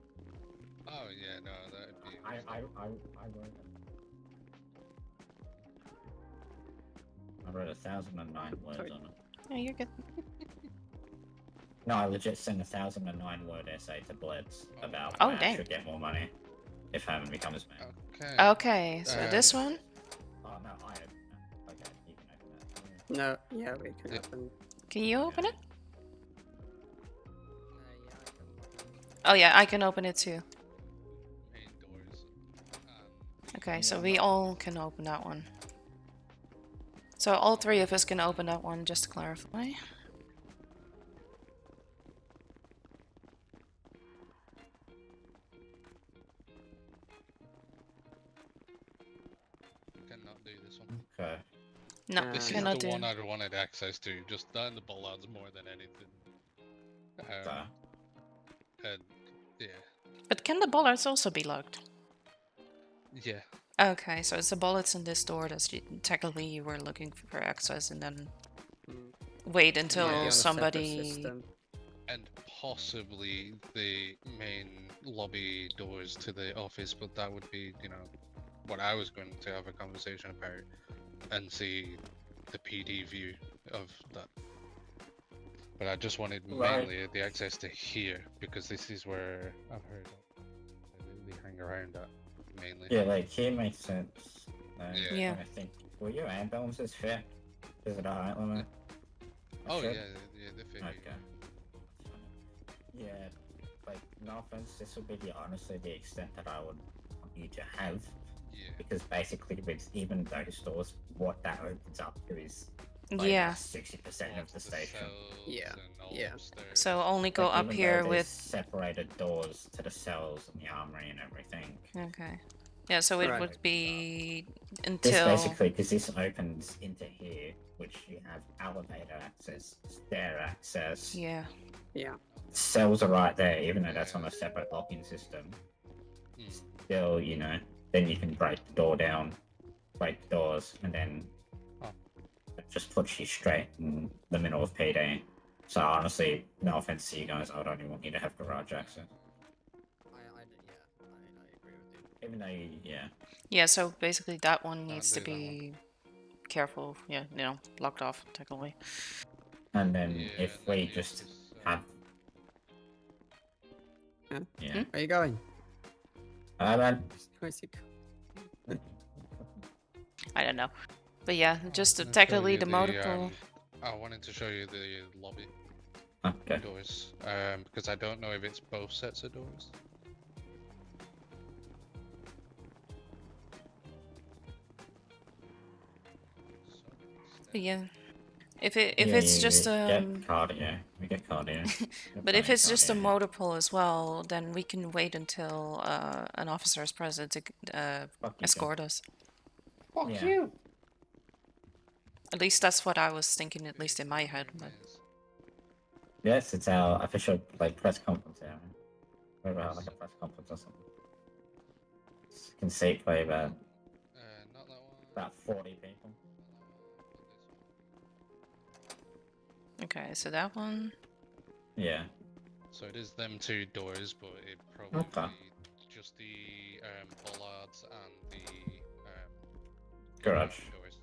Oh yeah, no, that'd be. I wrote it. I wrote 1,009 words Sorry. on it. Yeah, you're good. No, I legit sent 1,009 word essay to Blitz about Oh, why I dang. should get more money if Hammond becomes mayor. Okay. Okay, so this one. Oh no, I opened it. Okay, you can open that. No, yeah, we can Yeah. open. Can you open it? Yeah, I can. Oh yeah, I can open it too. Main doors. Okay, so we all can open that one. So all three of us can open that one, just to clarify. Cannot do this one. Okay. No, This is cannot the do. one I wanted access to. Just that and the bollards more than anything. Okay. And yeah, But can the bollards also be locked? yeah. Okay, so it's the bullets in this door that technically you were looking for access, and then Mm. wait It might be until on a separate somebody. system. And possibly the main lobby doors to the office, but that would be, what I was going to have a conversation about and see the PD view of that. But I just wanted Right. mainly the access to here because this is where I've heard they hang around at mainly. Yeah, like here makes sense. Yeah. Yeah. I think. Were your ambulances fit? Is it a height limit? Oh Sure. yeah, the figure. Okay. Yeah, like no offense, this would be honestly the extent that I would want you to have, Yeah. because basically with even those stores, what that opens up to is like Yeah. 60% of the station. cells Yeah, and all yeah. upstairs. So only go Like, up even though here there's with. separated doors to the cells and the armory and everything. Okay. Yeah, so it Right. would be This until. basically, because this opens into here, which you have elevator access, stair access. Yeah. Yeah. Cells are right there, even though that's on a separate locking system. Hmm. Still, then you can break the door down, break the doors, and then Oh. it just puts you straight in the middle of PD. So honestly, no offense to you guys, I would only want you to have garage access. I agree with you. Even though, yeah. Yeah, so basically that one Can't needs to do that one. be careful. Yeah, blocked off technically. And then Yeah, if and then we the just office, have... Huh? Yeah. Where are you going? Man. Where's he go- I don't know. But yeah, just I'll show technically you the motor pool. I wanted to show you the lobby Okay. doors, because I don't know if it's both sets of doors. But yeah. If Yeah, it's you just get cardio. We get cardio. Get but if plenty of it's just a cardio. motor pool as well, then we can wait until an officer is present to Fuck you, escort us. Fuck Yeah. you. At least that's what I was thinking, at least in my head. But Yes, it's our official like press conference. Yeah, we're about like a press conference or something. It can seat by not that one. about 40 people. okay, so that one. Yeah. So it is them two doors, but it probably Okay. just the bollards and the Garage. doors.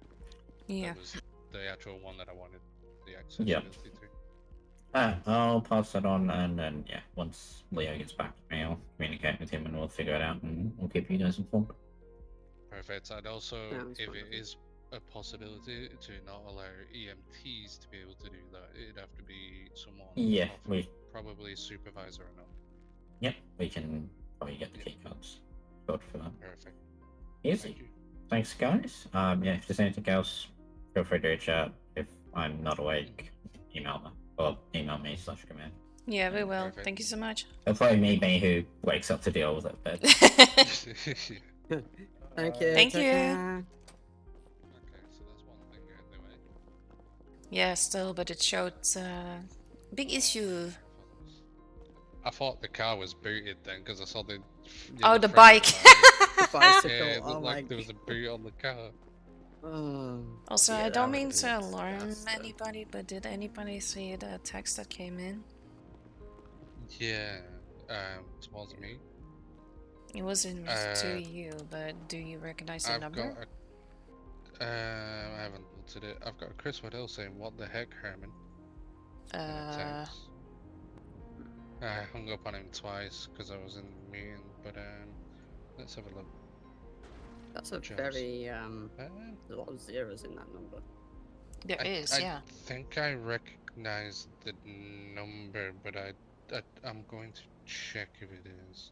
Yeah. That was the actual one that I wanted the Yeah. accessibility to. I'll pass that on, and then yeah, once Leo gets back to me, I'll communicate with him, and we'll figure it out, and we'll keep you guys informed. Perfect. I'd also, Sounds if it wonderful. is a possibility to not allow EMTs to be able to do that, it'd have to be someone Yeah, of we. probably supervisor or not. Yep, we can probably get the key cards. Good for that. Perfect. Easy. Thank you. Thanks, guys. Yeah, if there's anything else, feel free to reach out. If I'm not awake, email me or email me /command. Yeah, we will. Perfect. Thank you so much. It'll probably me who wakes up to deal with it, but Thank you. Thank take you. care. Okay, so that's one thing anyway. Yeah, still, but it showed big issue. I thought the car was booted then because I saw the. Oh, the front bike. The bicycle. Yeah, it Oh looked my. like there was a boot on the car. Oh. Also, Yeah, I don't that mean would to be alarm disgusting. anybody, but did anybody see the text that came in? Yeah, towards me. It was in to Uh, you, but do you recognize the I've number? got a. I haven't looked at it. I've got a Chris Waddell saying, "What the heck, Herman?" in a text. I hung up on him twice because I was in the meeting, but let's have a look. That's a Just- very Uh, There's a lot of zeros in that number. There is, yeah. I think I recognize the number, but I'm going to check if it is.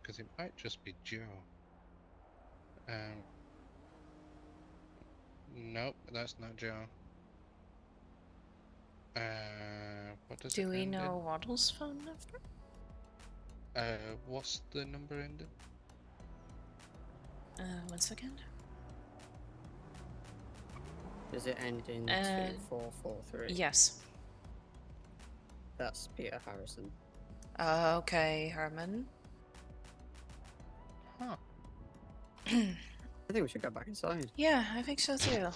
Because it might just be Joe. Nope, that's not Joe. What does it Do we end know Waddle's phone number? in? What's the number ended? 1 second. Does it end in Uh, 2443? Yes. That's Peter Harrison. Okay, Herman. Huh. I think we should go back inside. Yeah, I think so too.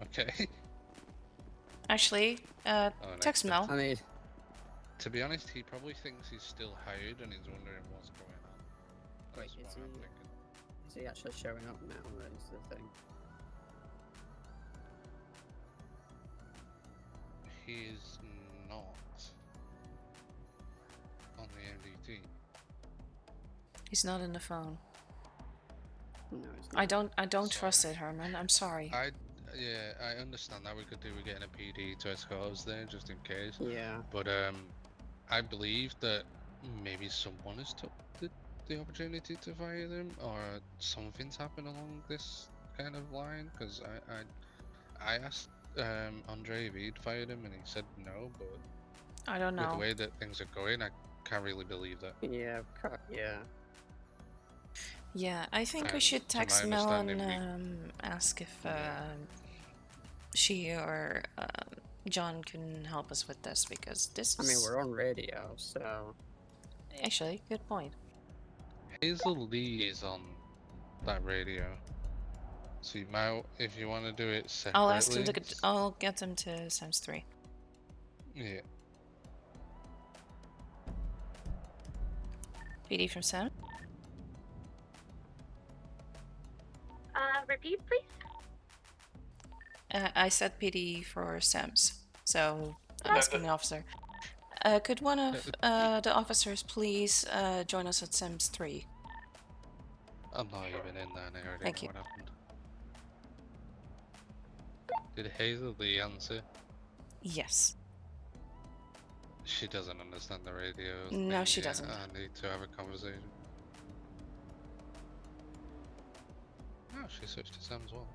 Okay. Actually, Oh, text next Mel. I mean, To be honest, he probably thinks he's still hired and he's wondering what's going on. Wait, That's is what I'm he- thinking. is he actually showing up now? That is the thing. He is not on the MDT. He's not in the phone. No, it's not. I don't Sorry. trust it, Herman. I'm sorry. Yeah, I understand that we could do with getting a PD to escort us there just in case. Yeah. But I believe that maybe someone has took the opportunity to fire them, or something's happened along this kind of line. Because I asked Andre if he'd fired him, and he said no. But I don't with the know. way that things are going, I can't really believe that. Yeah. Yeah. Yeah, I think we And should to my text Mel and understanding, ask if Yeah. she or John can help us with this because this I is mean, we're on radio, so actually good point. Hazel Lee is on that radio. So you might, if you want to do it separately. I'll ask him to get. I'll get them to Sam's 3. Yeah. PD from Sam. Repeat, please. I said PD for Sam's, so I'm asking the officer. Could one of the officers please join us at Sam's 3? I'm not even in there, and I already Thank know you. what happened. Did Hazel Lee answer? Yes. She doesn't understand the radio. No, thing she yet. doesn't. I need to have a conversation. Oh, she switched to Sam as well.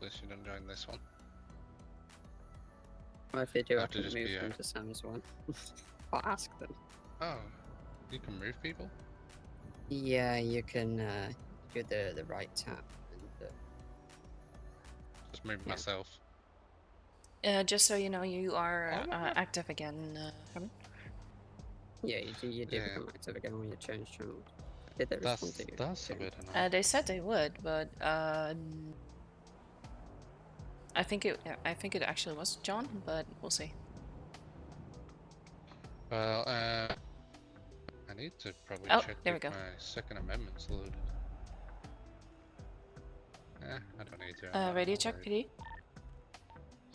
At least you don't join this one. Well, if they do, I Have to can just move be, them to Sam's one. Or ask them. Oh, you can move people? Yeah, you can do the right tap and Just move Yeah. myself. Just so you know, you are Oh, no. active again, Herman. yeah, you do Yeah. become active again when you change channel. Did they respond to you? That's a Okay. bit annoying. They said they would, but I think it actually was John, but we'll see. Well, I need to probably Oh, check there we if go. my Second Amendment's loaded. I don't need to. I'm Radio not check, worried. PD.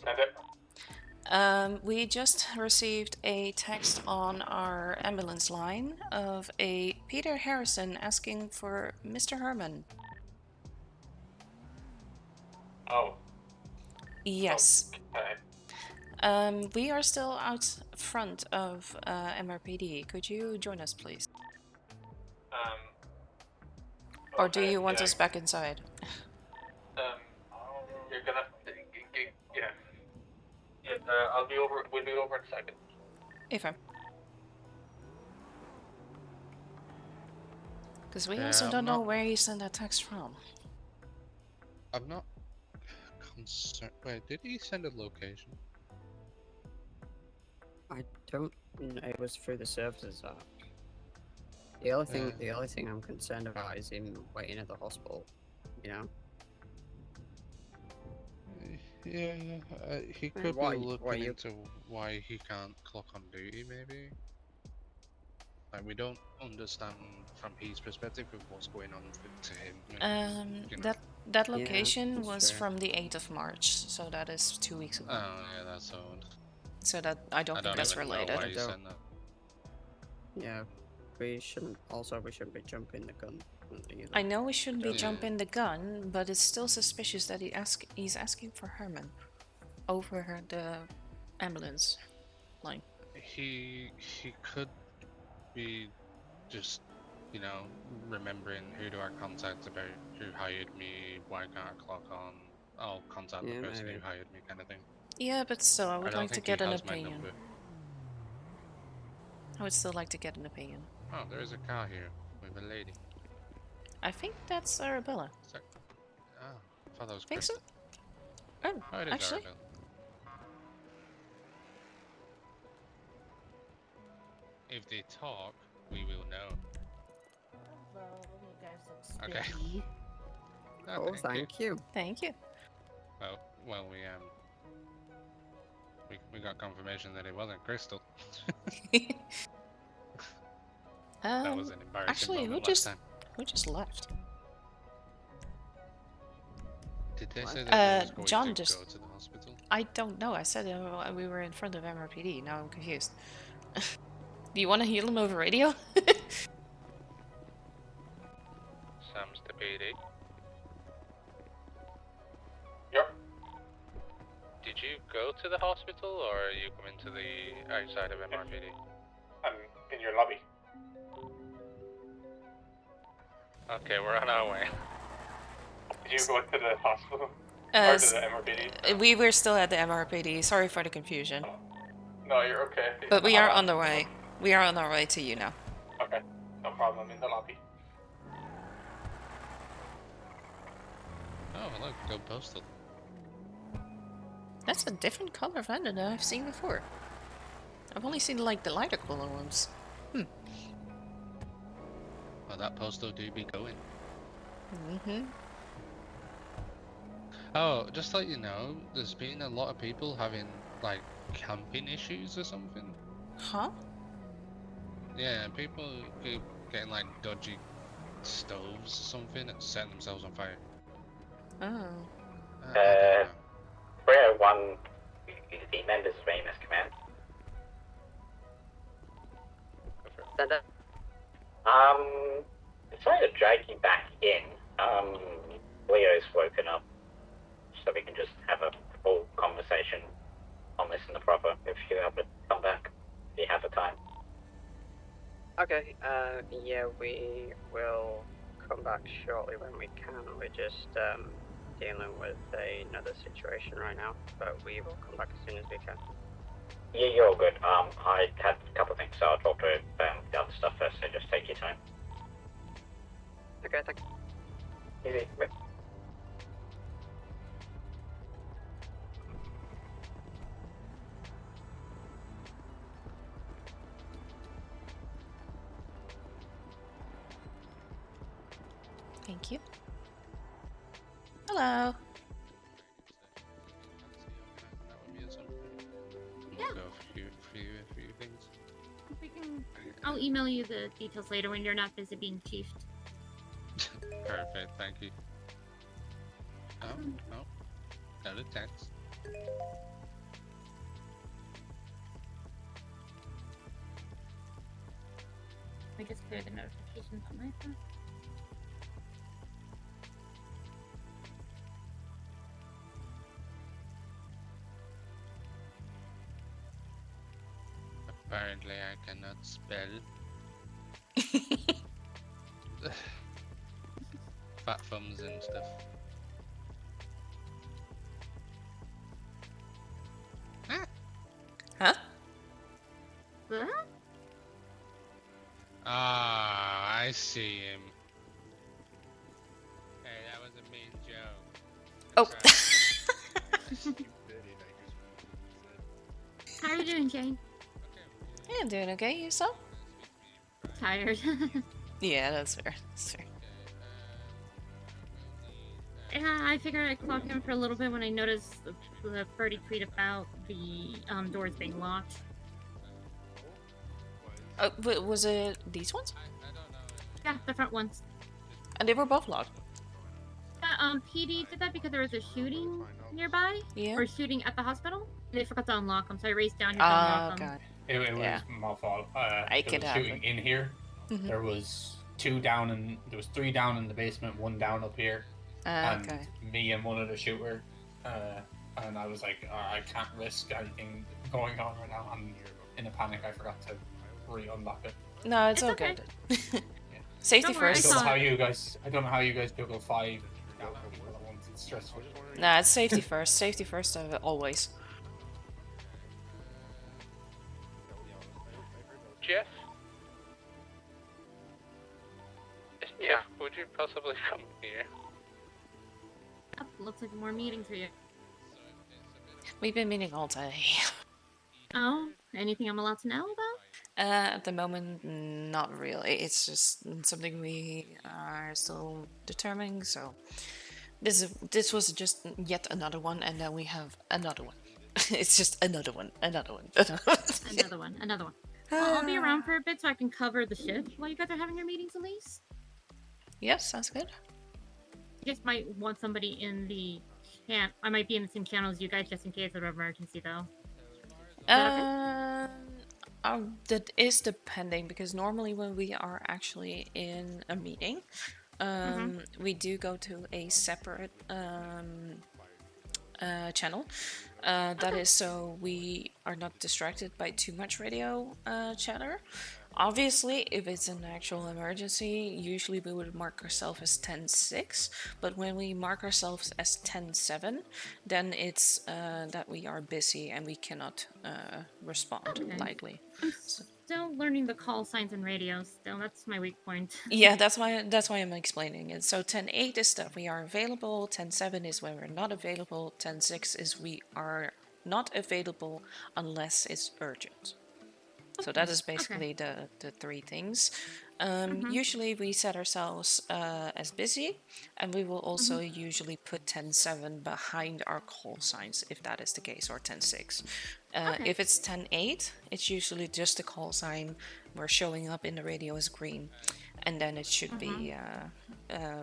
Send it. We just received a text on our ambulance line of a Peter Harrison asking for Mr. Herman. Oh. Yes. Okay. We are still out front of MRPD. Could you join us, please? Or do Okay, you want yeah. us back inside? You're gonna. Yeah. Yeah. I'll be over. We'll be over in a second. If I'm. Because we Yeah, also I'm don't know not- where he sent that text from. I'm not concerned. Wait, did he send a location? I don't know. It was through the services app. The only thing, Yeah. the only thing I'm concerned about is him waiting at the hospital. You know. Yeah, he I mean, could why- be why looking you- into why he can't clock on duty, maybe. Like, we don't understand from his perspective of what's going on to him. You know. That location that's was true. from the 8th of March, so that is 2 weeks ago. Oh, yeah, that's odd. So that I don't I think don't that's even know related. why I he don't- sent that. Yeah. We shouldn't be jumping the gun. Either. I know we shouldn't be Yeah. jumping the gun, but it's still suspicious that he's asking for Herman over the ambulance line. He could be just, you know, remembering who do I contact about who hired me, why can't I clock on, I'll contact Yeah, the person maybe. who hired me, kind of thing. Yeah, but still, I would don't like to think get he an has my opinion. number. I would still like to get an opinion. Oh, there is a car here with a lady. I think that's Arabella. Is that... Oh, I thought that was Think so? Crystal. Oh, Oh, it is actually, Arabelle. If they talk, we will know. Well, you guys look Okay. spooky. Oh, thank you. thank you. Well, we got confirmation that it wasn't Crystal. That was an embarrassing actually, moment last time. who just left? Did they What? say that they was John going to just- go to the hospital? I don't know. I said we were in front of MRPD. Now I'm confused. Do you want to heal him over radio? Sam's the PD. Yep. Did you go to the hospital or are you coming to the outside of MRPD? I'm in your lobby. Okay, we're on our way. Did you go to the hospital? Or to the MRPD? We were still at the MRPD. Sorry for the confusion. No, you're okay. But we are on the way. We are on our way to you now. Okay, no problem. In the lobby. Oh, look, go postal. That's a different color van than I've seen before. I've only seen like the lighter color ones. Well, that postal do be going. Mm-hmm. Oh, just to let you know, there's been a lot of people having, like, camping issues or something. Huh? Yeah, people keep getting, like, dodgy stoves or something and setting themselves on fire. Oh. I don't know. 301 is the member's famous command. Sorry to drag you back in. Leo's woken up, so we can just have a full conversation on this in the proper. If you have to come back, if you have the time. Okay. Yeah, we will come back shortly when we can. We're just dealing with another situation right now, but we will come back as soon as we can. Yeah, you're all good. I had a couple of things, so I'll talk to the other stuff first, so just take your time. Okay, thank you. Easy. Wait. Thank you. Hello. Yeah. Yeah. Go a few things. We can. I'll email you the details later when you're not busy being chiefed. Perfect, thank you. Oh, no. Got a text. I just clear the notifications on my phone. Apparently I cannot spell. Fat thumbs and stuff. Huh? Huh? Ah, I see him. Hey, that was a mean joke. Oh. Sorry. How are you doing, Jane? Yeah, I'm doing okay. Yourself? Tired. Yeah, that's fair. That's fair. Yeah, I figured I'd clock in for a little bit when I noticed the birdie tweet about the doors being locked. Was it these ones? Yeah, the front ones. And they were both locked. Yeah, PD did that because there was a shooting nearby, Yeah. or shooting at the hospital. They forgot to unlock them, so I raced down here to Oh, unlock them. God. It was Yeah. my fault. I It could was have shooting it. in here. Mhm. There was 2 down and there was 3 down in the basement, 1 down up here, and Okay. me and one of the shooter. And I was like, I can't risk anything going on right now. I'm in a panic. I forgot to re-unlock it. No, it's It's all okay. good. Safety Don't worry, I first. I don't saw know how it. you guys. I don't know how you guys juggle 5 down people at once. It's stressful. Nah, it's safety first. Safety first, always. Jeff? Yeah, would you possibly come here? Oh, looks like more meetings for you. We've been meeting all day. Oh, anything I'm allowed to know about? At the moment, not really. It's just something we are still determining. So this was just yet another one, and then we have another one. It's just another one, another one, another one. Another one. Well, I'll be around for a bit so I can cover the shift while you guys are having your meetings at least. Yes, sounds good. You just might want somebody in the camp. I might be in the same channel as you guys just in case of an emergency though. that That is depending because normally when we are actually in a meeting, we do go to a separate channel. That is so we are not distracted by too much radio chatter. Obviously, if it's an actual emergency, usually we would mark ourselves as 10-6, but when we mark ourselves as 10-7, then it's that we are busy and we cannot respond Okay. lightly. I'm still learning the call signs and radios. Still, that's my weak point. Yeah, that's why I'm explaining it. So 10-8 is that we are available, 10-7 is when we're not available, 10-6 is we are not available unless it's urgent. So that is basically the 3 things. Usually we set ourselves as busy, and we will also usually put 10-7 behind our call signs if that is the case, or 10-6. If it's 10-8, it's usually just a call sign. We're showing up in the radio as green, and then it should be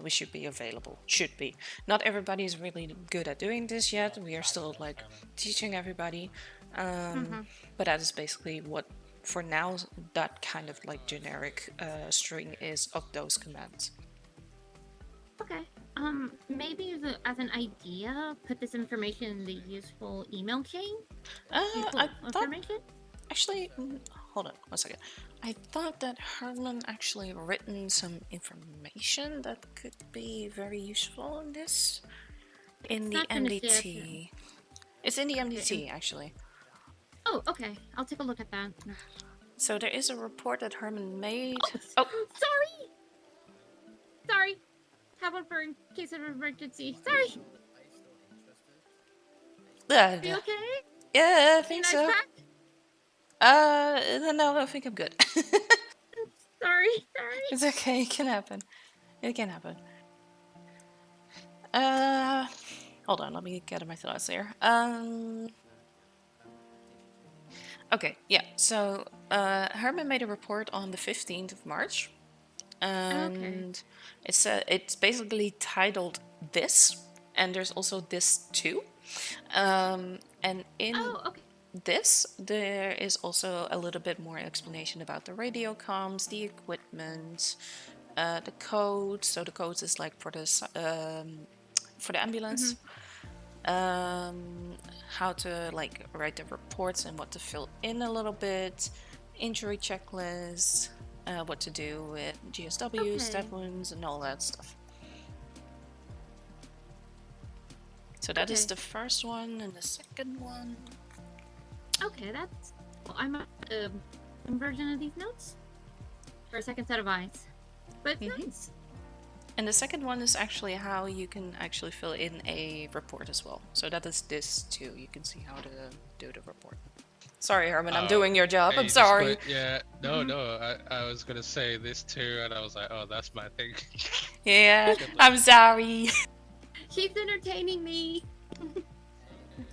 we should be available. Should be. Not everybody is really good at doing this yet. We are still like teaching everybody, but that is basically what. For now, that kind of like generic string is of those commands. Okay. Maybe as an idea, put this information in the useful email chain. Useful I thought, information. actually, hold on 1 second. I thought that Herman actually written some information that could be very useful in this. In It's the not finished yet. MDT. It's in the Okay, MDT, actually. Oh, okay. I'll take a look at that. So there is a report that Herman made. Oh, sorry! Sorry. Have one for in case of emergency. Sorry. Are you okay? Yeah, I Need think an ice so. pack? No, I think I'm good. Sorry. It's okay, it can happen. It can happen. Hold on, let me get my thoughts here. Okay, yeah. So Herman made a report on the 15th of March, and it's basically titled "This," and there's also "This too." And in Oh, okay. this, there is also a little bit more explanation about the radio comms, the equipment, the code. So the code is like for the ambulance. How to like write the reports and what to fill in a little bit, injury checklist, what to do with GSW, stab wounds, and all that stuff. So that is the first one, and the second one. Okay, that's. Well, I'm a version of these notes for a second set of eyes, but it's nice. And the second one is actually how you can actually fill in a report as well. So that is this too. You can see how to do the report. Sorry, Herman, I'm doing your job. I'm sorry. Yeah, no. I was gonna say this too, and I was like, oh, that's my thing. Yeah, I'm sorry. She's entertaining me.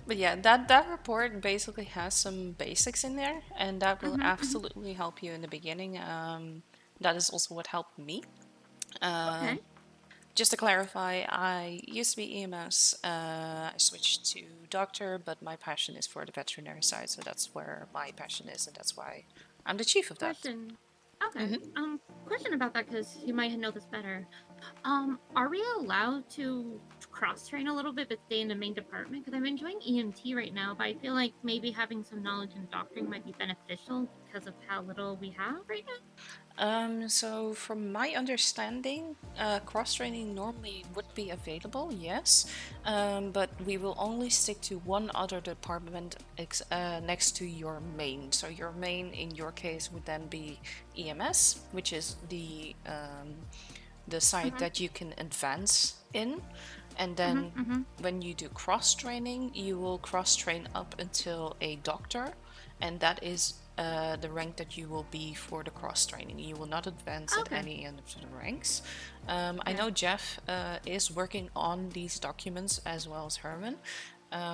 But yeah, that report basically has some basics in there, and that will absolutely help you in the beginning. That is also what helped me. Just to clarify, I used to be EMS. I switched to doctor, but my passion is for the veterinary side, so that's where my passion is, and that's why I'm the chief of that. Question. Okay. Question about that, because you might know this better. Are we allowed to cross-train a little bit but stay in the main department? Because I'm enjoying EMT right now, but I feel like maybe having some knowledge in doctoring might be beneficial because of how little we have right now. So from my understanding, cross-training normally would be available, yes, but we will only stick to one other department next to your main. So your main, in your case, would then be EMS, which is the side that you can advance in. And then when you do cross-training, you will cross-train up until a doctor, and that is the rank that you will be for the cross-training. You will not advance at any end of the ranks. I know Jeff is working on these documents as well as Herman.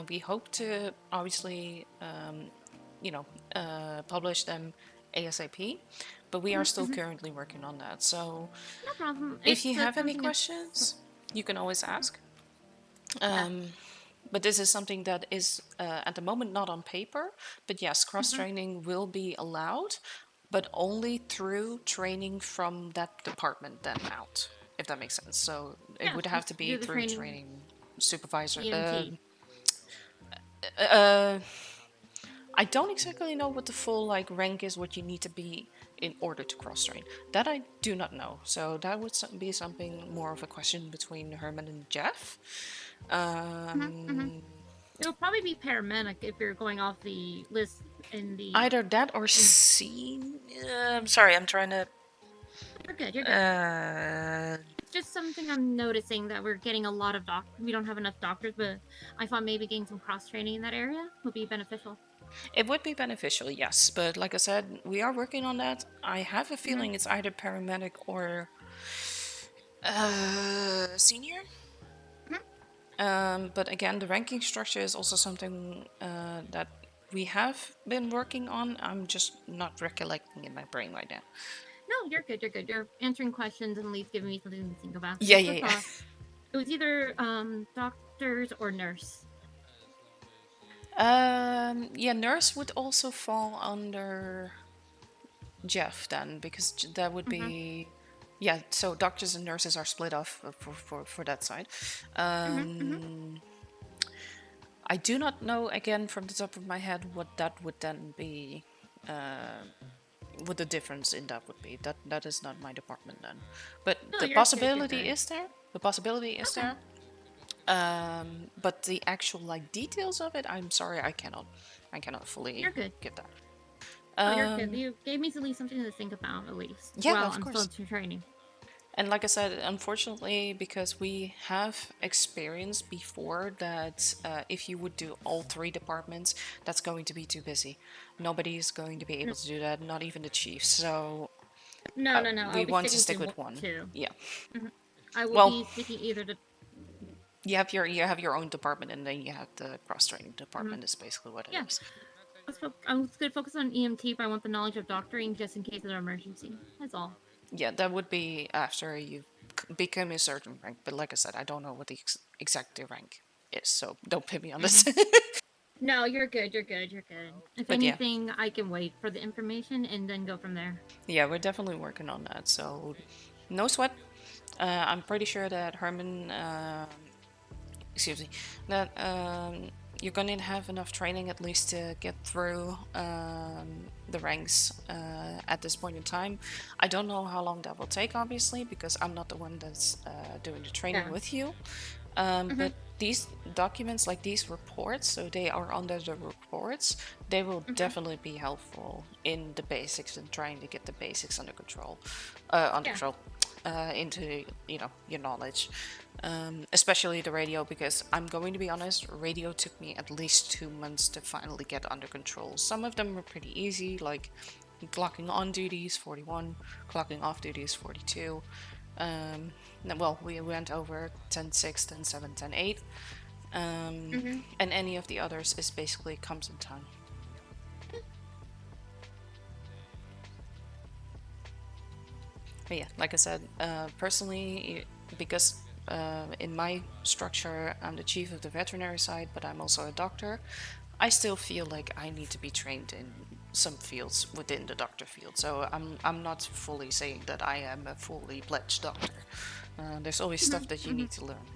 We hope to obviously, publish them ASAP, but we are still currently working on that. So no problem. If you have any questions, you can always ask. But this is something that is at the moment not on paper. But yes, cross-training will be allowed, but only through training from that department then out, if that makes sense. So it would have to be through training supervisor. I don't exactly know what the full rank is, what you need to be in order to cross-train. That I do not know. So that would be something more of a question between Herman and Jeff. It'll probably be paramedic if you're going off the list in the... Either that or I'm sorry, I'm trying to... You're good, you're good. It's just something I'm noticing that we're getting a lot of we don't have enough doctors, but I thought maybe getting some cross-training in that area would be beneficial. It would be beneficial, yes, but like I said, we are working on that. I have a feeling it's either paramedic or senior. But again, the ranking structure is also something that we have been working on. I'm just not recollecting in my brain right now. No, you're good, you're good. You're answering questions and at least giving me something to think about. Yeah. It was either doctors or nurse. Nurse would also fall under Jeff then, because that would be... Yeah, so doctors and nurses are split off for that side. I do not know, again, from the top of my head, what that would then be, what the difference in that would be. That is not my department then. But the possibility is there. The possibility is there. But the actual like details of it, I'm sorry, I cannot fully You're good. give that. Oh, you're good. Um, You gave me at least something to think about, at least. yeah, While of I'm still course. in training. And like I said, unfortunately, because we have experience before that, if you would do all 3 departments, that's going to be too busy. Nobody is going to be able to do that, not even the chief. So No, no, no. we I'll be want to sticking stick to with one. 2. Yeah. I will Well, be sticking either to. you have your own department, and then you have the cross training department. Is basically what it Yeah. is. I'm going to focus on EMT, but I want the knowledge of doctoring just in case of an emergency. That's all. Yeah, that would be after you become a certain rank. But like I said, I don't know what the exact rank is, so don't put me on this. No, you're good. You're good. You're good. If But yeah. anything, I can wait for the information and then go from there. Yeah, we're definitely working on that. So no sweat. I'm pretty sure that Herman, excuse me, that you're going to have enough training at least to get through the ranks at this point in time. I don't know how long that will take, obviously, because I'm not the one that's doing the training Yeah. with you. But these documents, like these reports, so they are under the reports, they will definitely be helpful in the basics and trying to get the basics under control, into your knowledge, especially the radio, because I'm going to be honest, radio took me at least 2 months to finally get under control. Some of them were pretty easy, like clocking on duties 41, clocking off duties 42. Well, we went over 10.6, 10.7, 10.8. And any of the others is basically comes in time. But yeah, like I said, personally, because in my structure, I'm the chief of the veterinary side, but I'm also a doctor. I still feel like I need to be trained in some fields within the doctor field. So I'm not fully saying that I am a fully fledged doctor. There's always stuff that you need to learn.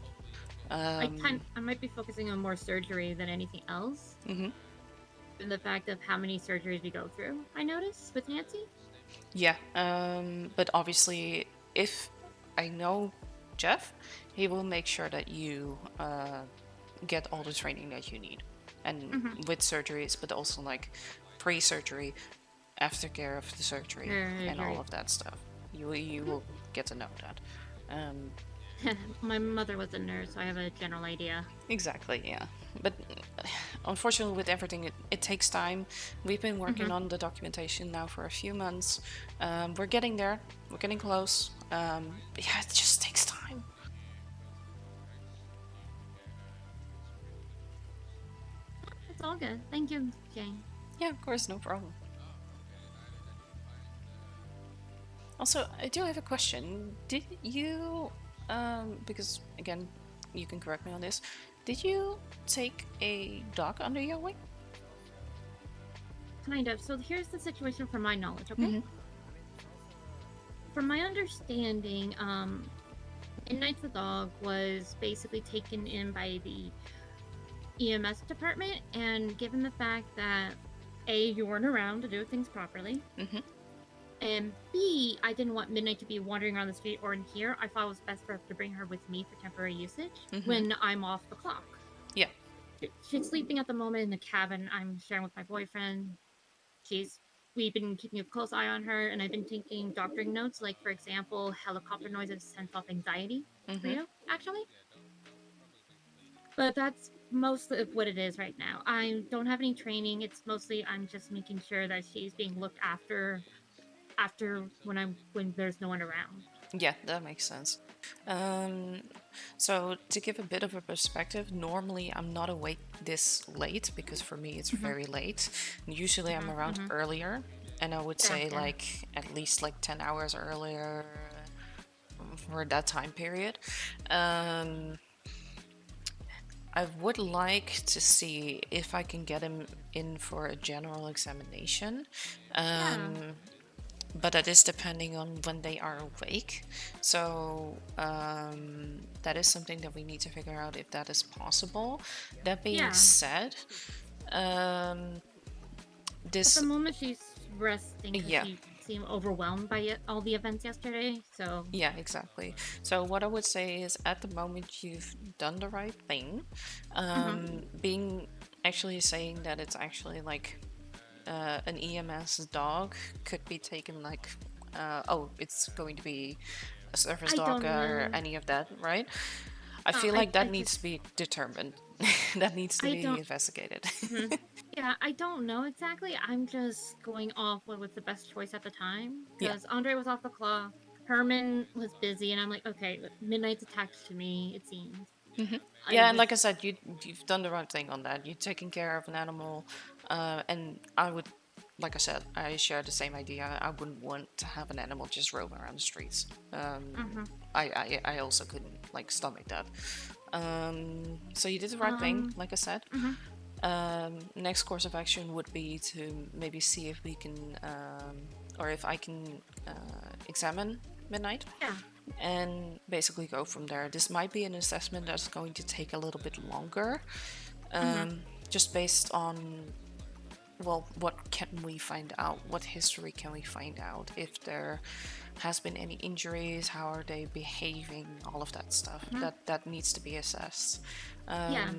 I might be focusing on more surgery than anything else. And the fact of how many surgeries we go through, I noticed with Nancy. Yeah, but obviously, if I know Jeff, he will make sure that you get all the training that you need, and with surgeries, but also like pre-surgery, aftercare of the surgery, and all of that stuff. You will get to know that. My mother was a nurse, so I have a general idea. Exactly, yeah. But unfortunately, with everything, it takes time. We've been working on the documentation now for a few months. We're getting there. We're getting close. Yeah, it just takes time. It's all good. Thank you, Jane. Yeah, of course, no problem. Also, I do have a question. Did you, because again, you can correct me on this, did you take a dog under your wing? Kind of. So here's the situation from my knowledge, okay? From my understanding, Midnight the dog was basically taken in by the EMS department, and given the fact that A, you weren't around to do things properly, and B, I didn't want Midnight to be wandering around the street or in here, I thought it was best for her to bring her with me for temporary usage when I'm off the clock. Yeah. She's sleeping at the moment in the cabin I'm sharing with my boyfriend. We've been keeping a close eye on her, and I've been taking doctoring notes, like, for example, helicopter noises send off anxiety for you, actually. But that's most of what it is right now. I don't have any training. It's mostly I'm just making sure that she's being looked after when there's no one around. Yeah, that makes sense. So to give a bit of a perspective, normally I'm not awake this late because for me it's very late. Usually I'm around earlier, and I would say like at least like 10 hours earlier for that time period. I would like to see if I can get him in for a general examination. But that is depending on when they are awake. So that is something that we need to figure out if that is possible. That being said, at the moment she's resting. Yeah. She seem overwhelmed by all the events yesterday. So Yeah, exactly. So what I would say is, at the moment, you've done the right thing. Being actually saying that it's actually like an EMS dog could be taken like, oh, it's going to be a service I dog don't or know. any of that, right? I Uh, feel I like that I needs just to be determined. That needs to I be don't. investigated. Mhm. Yeah, I don't know exactly. I'm just going off what was the best choice at the time Yeah. because Andre was off the clock. Herman was busy, and I'm like, okay, Midnight's attached to me. It seems. I Yeah, and just like I said, you've done the right thing on that. You're taking care of an animal, and I would, like I said, I share the same idea. I wouldn't want to have an animal just roaming around the streets. Mhm. I also couldn't like stomach that. So you did the right thing, like I said. Mhm. Next course of action would be to maybe see if we can, or if I can examine Midnight Yeah. and basically go from there. This might be an assessment that's going to take a little bit longer, just based on, well, what can we find out? What history can we find out? If there has been any injuries, how are they behaving? All of that stuff that needs to be assessed. Yeah.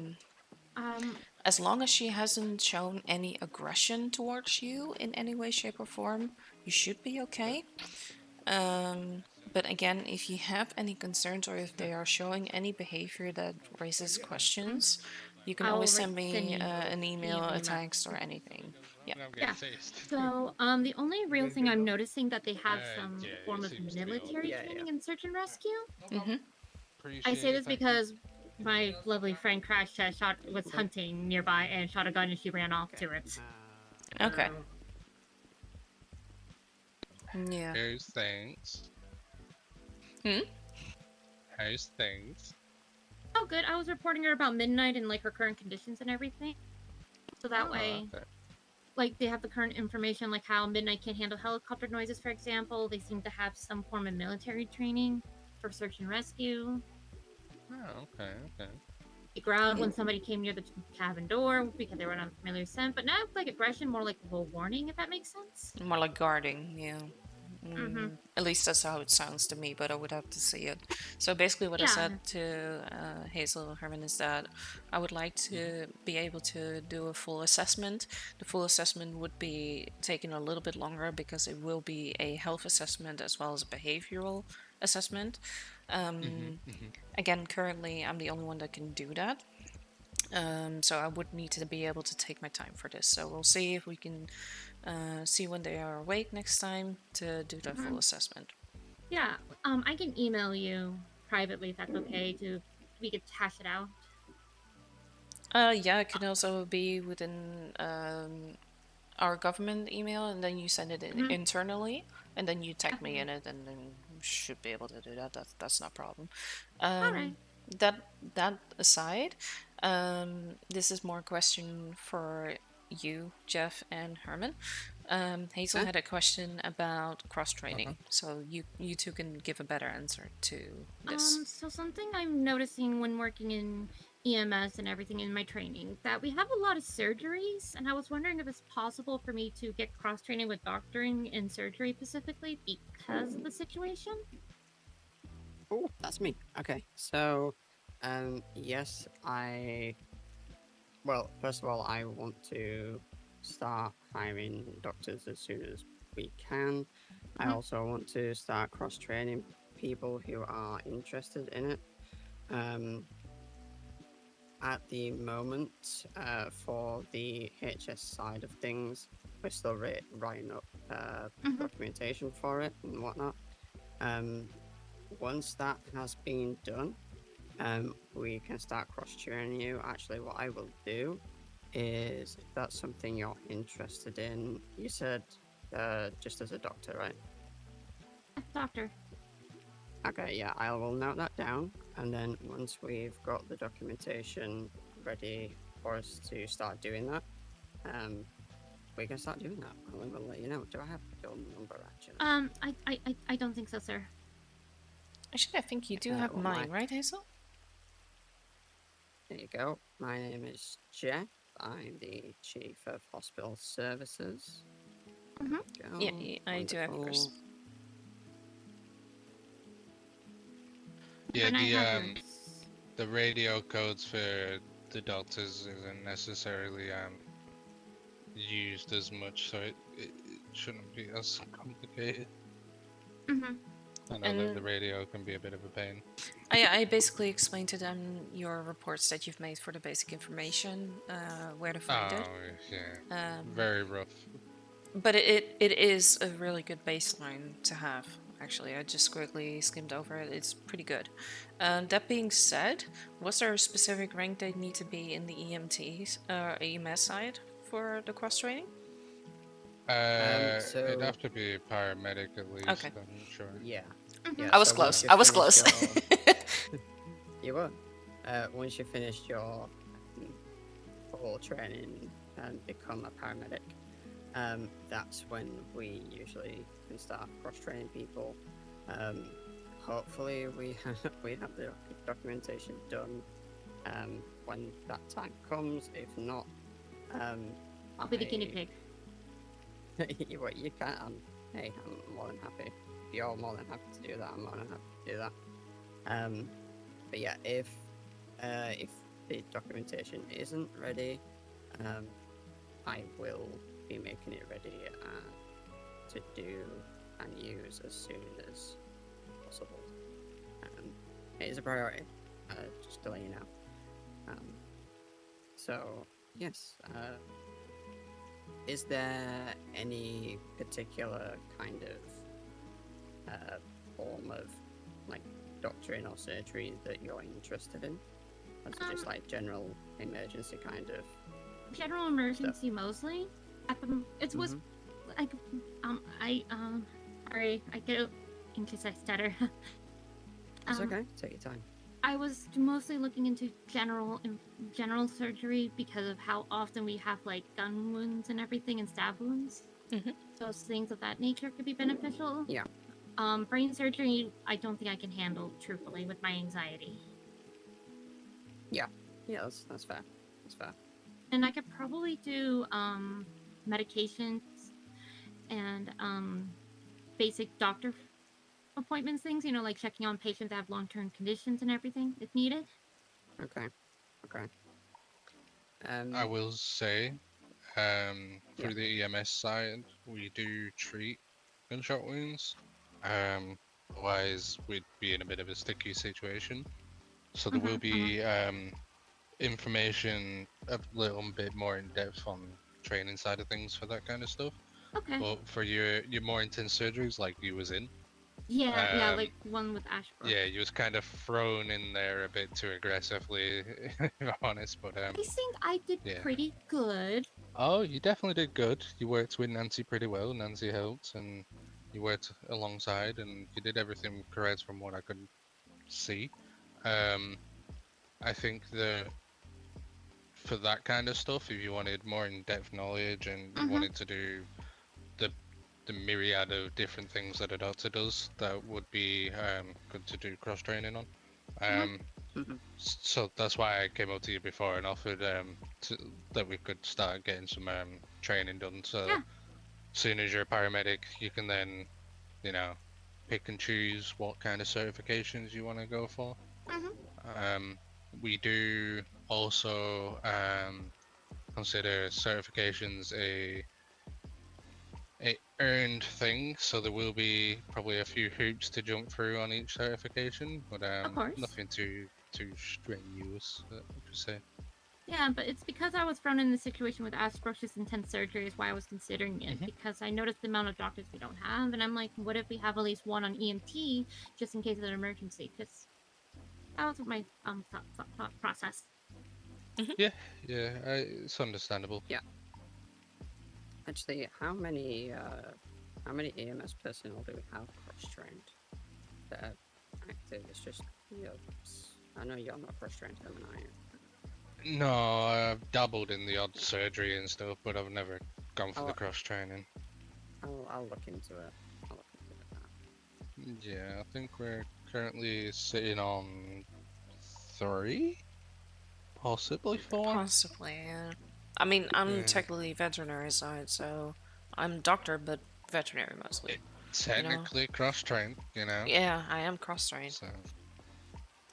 Um. As long as she hasn't shown any aggression towards you in any way, shape, or form, you should be okay. But again, if you have any concerns or if they are showing any behavior that raises questions, you can I'll always send send me you an email, a email. text, or anything. Yeah. I'm Yeah. getting faced. So, the only real thing I'm noticing that they have some Yeah, form it of seems to be all military Yeah, yeah. training in search and rescue. Mm-hmm. I Appreciate say it, this thank you. because my lovely friend Crash was hunting nearby and shot a gun and she ran off to it. Okay. Yeah. Here's things. Hmm? Here's things. Oh, good. I was reporting her about Midnight and like her current conditions and everything. So that way, Okay. like they have the current information, like how Midnight can handle helicopter noises, for example. They seem to have some form of military training for search and rescue. Oh, okay. They growled when somebody came near the cabin door because they were on a familiar scent, but not like aggression, more like a warning, if that makes sense. More like guarding, yeah. Mm-hmm. At least that's how it sounds to me, but I would have to see it. So basically, what I Yeah. said to Hazel Herman is that I would like to be able to do a full assessment. The full assessment would be taking a little bit longer because it will be a health assessment as well as a behavioral assessment. Again, currently, I'm the only one that can do that. So I would need to be able to take my time for this. So we'll see if we can see when they are awake next time to do the full assessment. Yeah. I can email you privately if that's okay to we could hash it out. Yeah, it can also be within our government email, and then you send it in internally, and then you tag me in it, and then you should be able to do that. That's not a problem. All right. That aside, this is more a question for you, Jeff and Herman. Hazel had a question about cross training, so you two can give a better answer to this. So something I'm noticing when working in EMS and everything in my training that we have a lot of surgeries, and I was wondering if it's possible for me to get cross training with doctoring and surgery specifically because of the situation. Oh, that's me. Okay, so, yes, well, first of all, I want to start hiring doctors as soon as we can. I also want to start cross training people who are interested in it. At the moment, for the HS side of things, we're still writing up documentation for it and whatnot. Once that has been done, we can start cross-training you. Actually, what I will do is, if that's something you're interested in, you said just as a doctor, right? Doctor. Okay, yeah, I will note that down, and then once we've got the documentation ready for us to start doing that, we can start doing that. I will let you know. Do I have your number actually? I don't think so, sir. Actually, I think you do have well, mine, right, Hazel? There you go. My name is Jeff. I'm the Chief of Hospital Services. Mhm. Yeah, Go. yeah, I do have yours. Wonderful. Yeah, And I have yours. the radio codes for the doctors isn't necessarily used as much, so it shouldn't be as complicated. Mhm. I know that the And radio can be a bit of a pain. I basically explained to them your reports that you've made for the basic information, where to find it. Oh, yeah. Um, Very rough. but it is a really good baseline to have. Actually, I just quickly skimmed over it. It's pretty good. That being said, was there a specific rank they need to be in the EMTs EMS side for the cross training? It'd So have to be a paramedic at least, Okay. I'm sure. yeah, Mhm. yeah. I was So close. once you I was finish close. you were. Once you finished your full training and become a paramedic, that's when we usually can start cross-training people. Hopefully, we have the documentation done when that time comes. If not, I'll be the guinea pig. You can't. Hey, I'm more than happy. If you're more than happy to do that, I'm more than happy to do that. But yeah, if the documentation isn't ready, I will be making it ready to do and use as soon as possible. It is a priority, just to let you know. So yes, is there any particular kind of form of like doctoring or surgery that you're interested in? Or is it just like general emergency kind of? General emergency mostly. It was like sorry, I get in case I stutter. It's okay. Take your time. I was mostly looking into general surgery because of how often we have like gun wounds and everything and stab wounds. Those things of that nature could be beneficial. Yeah. Brain surgery, I don't think I can handle truthfully with my anxiety. Yeah, that's fair. That's fair. And I could probably do medications and basic doctor appointments things, like checking on patients that have long-term conditions and everything if needed. Okay. I will say, Yeah. through the EMS side, we do treat gunshot wounds. Otherwise, we'd be in a bit of a sticky situation. So there will be information a little bit more in depth on training side of things for that kind of stuff. Okay. But for your more intense surgeries, like you was in, Yeah, like one with Ashbrook. yeah, you was kind of thrown in there a bit too aggressively, if I'm honest. But I think I did yeah. pretty good. Oh, you definitely did good. You worked with Nancy pretty well. Nancy helped, and you worked alongside, and you did everything correct from what I could see. I think that for that kind of stuff, if you wanted more in-depth knowledge and you wanted to do the myriad of different things that a doctor does, that would be good to do cross-training on. So that's why I came up to you before and offered that we could start getting some training done. So Yeah. soon as you're a paramedic, you can then, pick and choose what kind of certifications you want to go for. We do also consider certifications a earned thing, so there will be probably a few hoops to jump through on each certification, but Of course. nothing too strenuous, per se. Yeah, but it's because I was thrown in the situation with Asperger's intense surgery is why I was considering it, because I noticed the amount of doctors we don't have, and I'm like, what if we have at least one on EMT just in case of an emergency? Because that was my thought process. Yeah, it's understandable. Yeah. Actually, how many EMS personnel do we have cross-trained that are active? It's just I know you're not cross-trained, are you? No, I've dabbled in the odd surgery and stuff, but I've never gone for the cross training. I'll look into it. Yeah, I think we're currently sitting on 3, possibly 4. Possibly, yeah. I mean, I'm technically veterinary side, so I'm doctor, but veterinary mostly. Technically cross-trained, you know. Yeah, I am cross-trained, So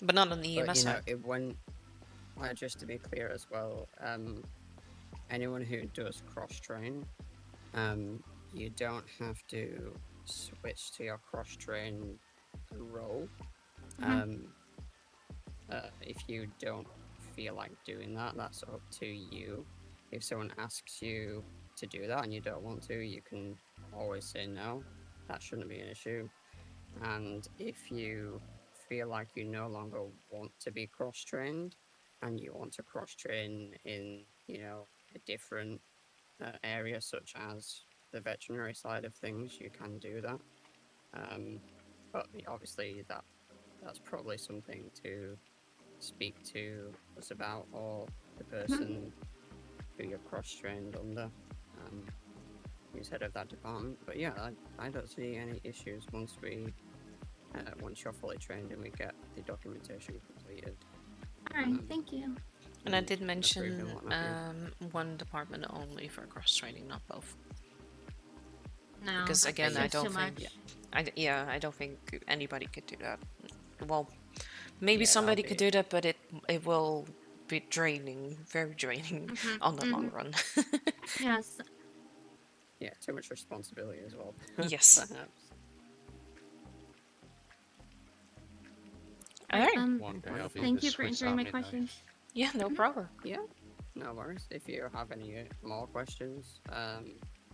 but not on the But EMS you know, side. just to be clear as well, anyone who does cross-train, you don't have to switch to your cross-train role. Mhm. If you don't feel like doing that, that's up to you. If someone asks you to do that and you don't want to, you can always say no. That shouldn't be an issue. And if you feel like you no longer want to be cross trained and you want to cross train in, a different area, such as the veterinary side of things, you can do that. But obviously, that's probably something to speak to us about, or the person who you're cross trained under, who's head of that department. But yeah, I don't see any issues once you're fully trained and we get the documentation completed. Alright, thank you. And I did approved mention and whatnot, yeah. one department only for cross-training, not both. No, Because that again, I seems don't too think, much. I don't think anybody could do that. Well, maybe Yeah, that'll somebody could be- do that, but it will be draining, very draining Mhm, on the long mhm. run. Yes. Yeah, too much responsibility as well. Yes. Perhaps. All right. one day I'll be Thank the you for Swiss answering my Army knife. questions. Yeah, no Mhm. problem. Yeah, no worries. If you have any more questions,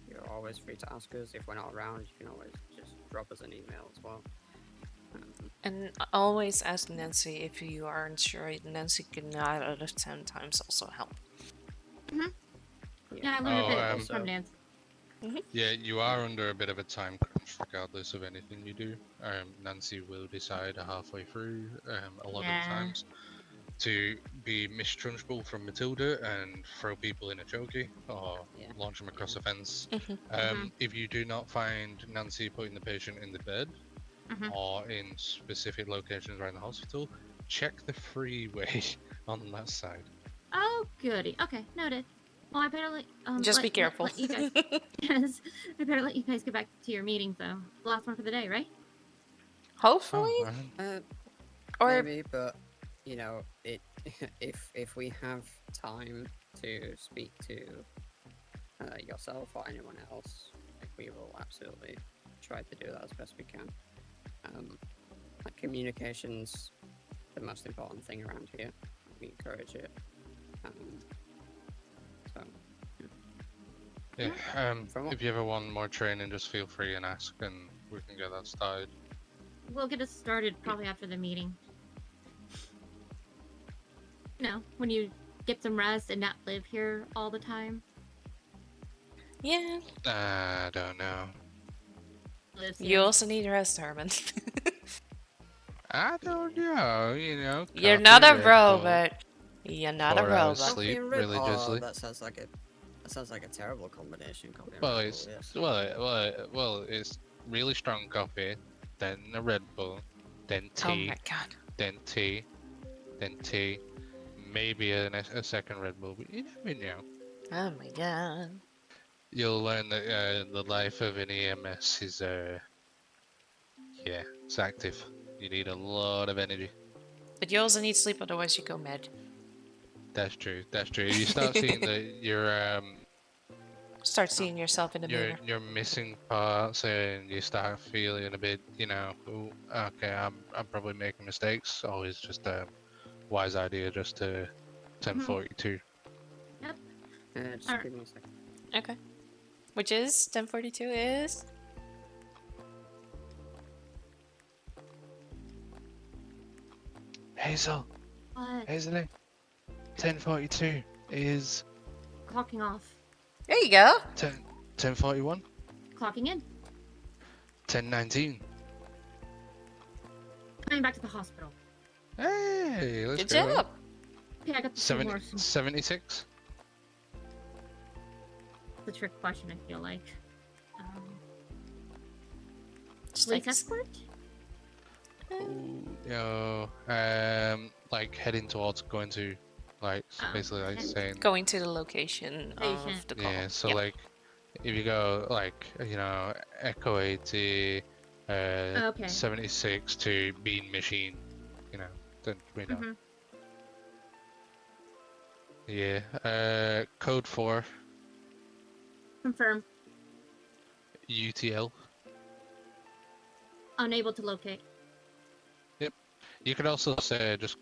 you're always free to ask us. If we're not around, you can always just drop us an email as well. And always ask Nancy if you aren't sure. Nancy can 9 out of 10 times also help. Yeah, I learned a bit also- from Nancy. Yeah, you are under a bit of a time crunch regardless of anything you do. Nancy will decide halfway through a lot of Yeah. times to be mistrunchable from Matilda and throw people in a chokey or Yeah. launch them across a fence. Mhm. If you do not find Nancy putting the patient in the bed Mhm. or in specific locations around the hospital, check the freeway on that side. Oh, goody. Okay, noted. Well, I better Just be careful. Let you guys. Yes, I better let you guys get back to your meetings, though. The last one for the day, right? Hopefully. Or Maybe, but it if we have time to speak to yourself or anyone else, we will absolutely try to do that as best we can. Communication's the most important thing around here. We encourage it. So Yeah, From what- if you ever want more training, just feel free and ask, and we can get that started. We'll get it started probably after the meeting. When you get some rest and not live here all the time. yeah, I don't know. Lives you here. also need rest, Herman. I don't know, You're coffee, not a Red Bull, robot. You're not a 4 hours robot. sleep Coffee and Red- religiously. Oh, that sounds like a terrible combination. Coffee and Well, Red it's Bull, yes. well, it's really strong coffee, then a Red Bull, then Oh tea, my god. then tea, then tea, maybe a second Red Bull. But you never know. Oh my god. You'll learn that the life of an EMS is it's active. You need a lot of energy. But you also need sleep, otherwise you go mad. That's true. That's true. You start seeing that Start seeing yourself in the mirror. you're missing parts, and you start feeling a bit, "Ooh, okay, I'm probably making mistakes." Always just a wise idea just to 1042. Just Alright. give me a second. Okay. Which is 1042 is. Hazel, What? Hazel, 1042 is Clocking off. There you go. 1041, Clocking in. 1019. Coming back to the hospital. Hey, let's Good go. job. Okay, I got the 70, more. 76. The trick question, I feel like. Just Police like escort? No, like heading towards going to, like Oh, basically like okay. saying, going to the location of Patient. the call. yeah. So Yep. like, if you go like Echo 80, Okay. 76 to Bean Machine, then we know. Mhm. Yeah. Code 4 Confirm. UTL. Unable to locate. You could also say just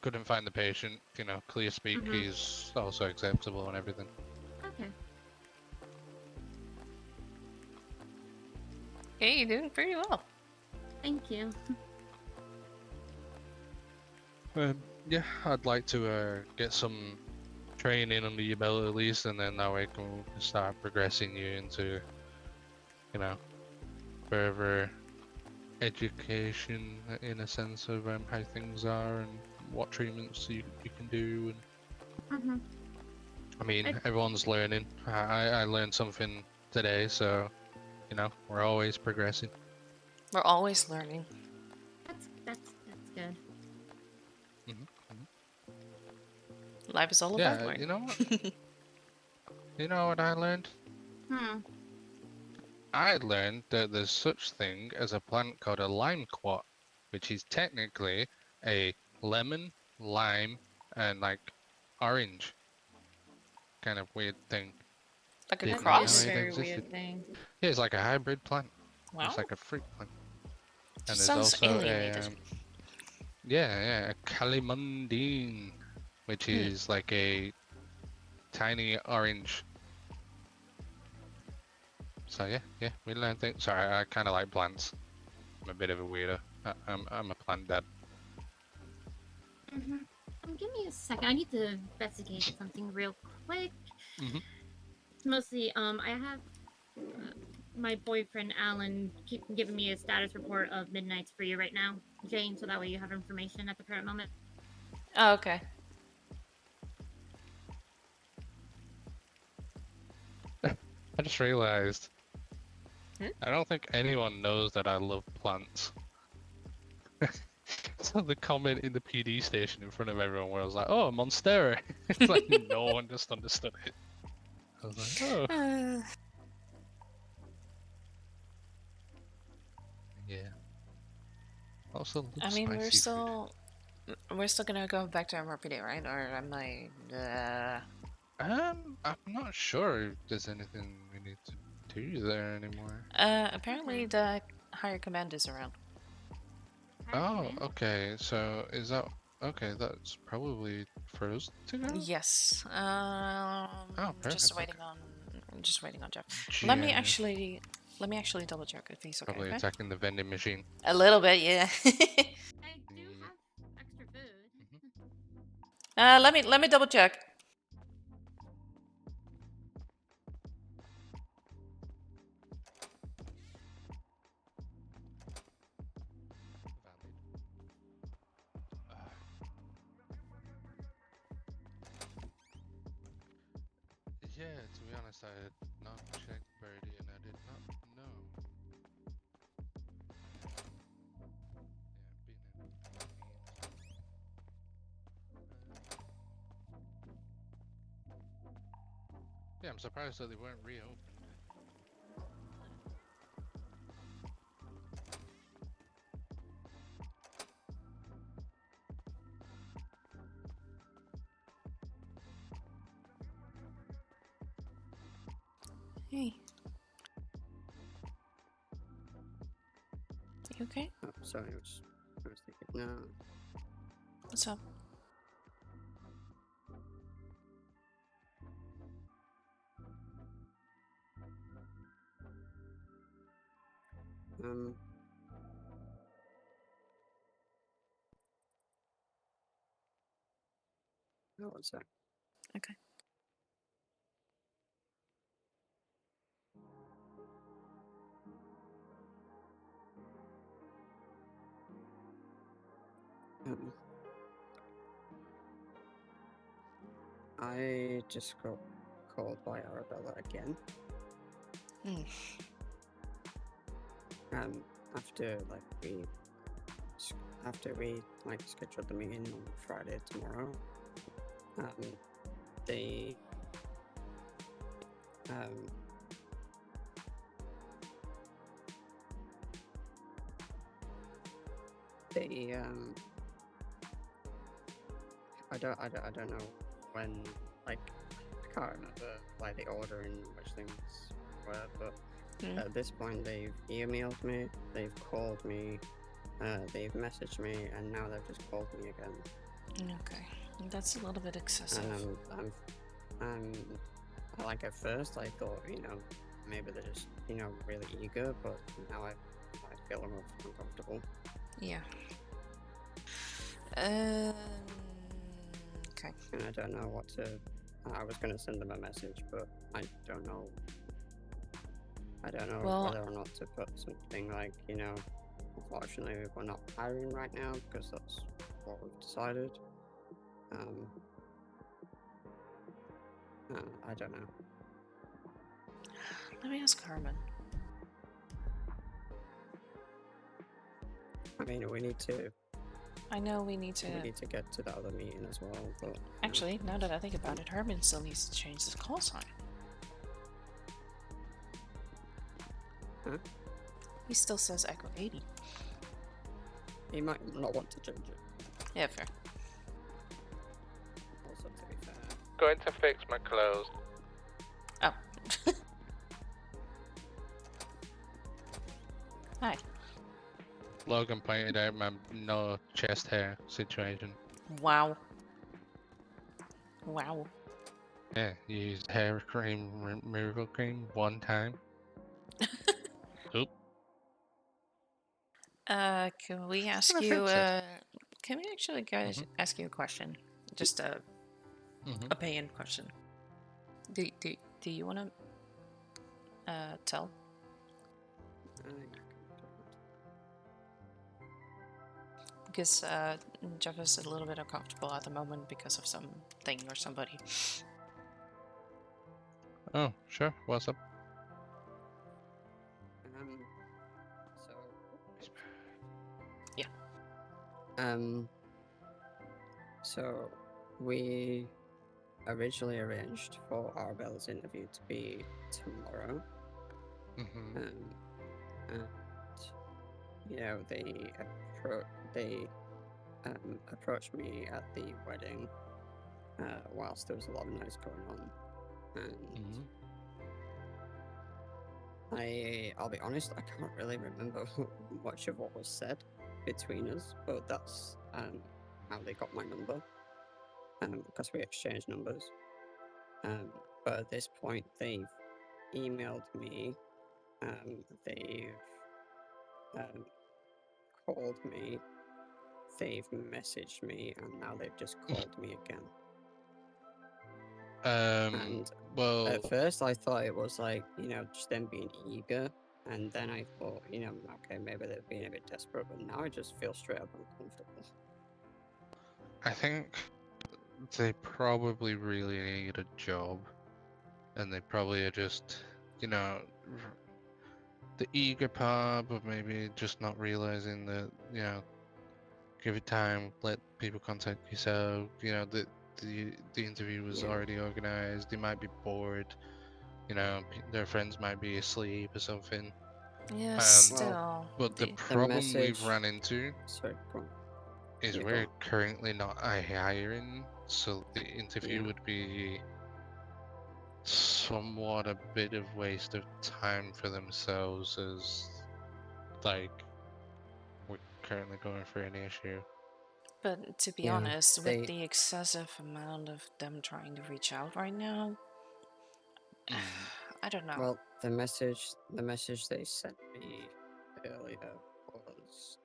couldn't find the patient. Clear speak Mhm. is also acceptable and everything. Okay. Hey, you're doing pretty well. Thank you. Yeah, I'd like to get some training under your belt at least, and then that way we can start progressing you into, further education in a sense of how things are and what treatments you can do. And Mhm. I mean, I- everyone's learning. I learned something today, so we're always progressing. We're always learning. That's good. Life is all about Yeah, learning. you know what? You know what I learned? I learned that there's such thing as a plant called a limequat, which is technically a lemon, lime, and like orange kind of weird thing. Like a Didn't That know is a cross? it very existed. weird thing. Yeah, it's like a hybrid plant. Wow. It's like a fruit plant. And Just there's sounds also alienated. a calimundine, which is like a tiny orange. So yeah, we learned things. Sorry, I kind of like plants. I'm a bit of a weirdo. I'm a plant dad. Mhm. Give me a second. I need to investigate something real quick. Mhm. Mostly, I have my boyfriend Alan keep giving me a status report of Midnights for you right now, Jane, so that way you have information at the current moment. Oh, okay. I just realized. I don't think anyone knows that I love plants. So the comment in the PD station in front of everyone where I was like, "Oh, Monstera," it's like no one just understood it. I was like, "Oh, yeah." Also, love I mean, spicy we're still gonna go back to MRPD, right? Or am I? I'm not sure if there's anything we need to do there anymore. Apparently the higher command is around. Oh, okay. So is that okay? That's probably for us to go. Yes. Perfect, Just waiting okay. on, just waiting on Jeff. GM Let me actually double check if he's okay. probably Okay? attacking the vending machine. A little bit, yeah. I do have extra food. Let me double check. Yeah, to be honest, I had not checked Birdie and I did not know. Yeah, I'm surprised that they weren't reopened. Hey. You okay? Oh, sorry, I was thinking, no. What's up? Um, oh, what's that? Okay. Um, I just got called by Arabella again. Hmm. After we like scheduled the meeting on Friday tomorrow, they um, they I don't know when, like, I can't remember like the order in which things were, but Hmm. at this point they've emailed me, they've called me, they've messaged me, and now they've just called me again. Okay, that's a little bit excessive. And like at first I thought, maybe they're just, really eager, but now I feel uncomfortable. Yeah. Okay. And I don't know what to. I was going to send them a message, but I don't know. I don't know Well- whether or not to put something like, unfortunately we're not hiring right now because that's what we've decided. I don't know. Let me ask Carmen. I mean, we need to I know we need to. get to the other meeting as well, but Actually, now that I think about it, Herman still needs to change his call sign. Huh? He still says Echo 80. he might not want to change it. Yeah, fair. Also, to be fair, Going to fix my clothes. Oh. Hi. Logan pointed out my no chest hair situation. Wow. Wow. Yeah, you used hair cream, miracle cream one time. Oop. Can we ask gonna you, fix it. can we actually guys ask you a question? Just a Mhm. opinion question. Do you wanna tell? Because Jeff is a little bit uncomfortable at the moment because of something or somebody. Oh, sure. What's up? so Yeah. So we originally arranged for Arabella's interview to be tomorrow. Mm-hmm. And they approached me at the wedding whilst there was a lot of noise going on, and I'll be honest, I can't really remember much of what was said between us, but that's how they got my number, because we exchanged numbers. But at this point, they've emailed me, they've called me, they've messaged me, and now they've just called me again. And Well, at first I thought it was like, just them being eager, and then I thought, okay, maybe they're being a bit desperate, but now I just feel straight up uncomfortable. I think they probably really need a job, and they probably are just, the eager part, but maybe just not realizing that, give it time, let people contact yourself. The interview was Yeah. already organized. They might be bored. Their friends might be asleep or something. Yeah, Um, still. But the the- problem we've message- run into Sorry, go on. is Yeah, go we're on. currently not hiring, so the interview Yeah. would be somewhat a bit of waste of time for themselves, as like we're currently going through an issue. But to be Yeah, honest, with they- the excessive amount of them trying to reach out right now, I don't know. Well, the message they sent me earlier was,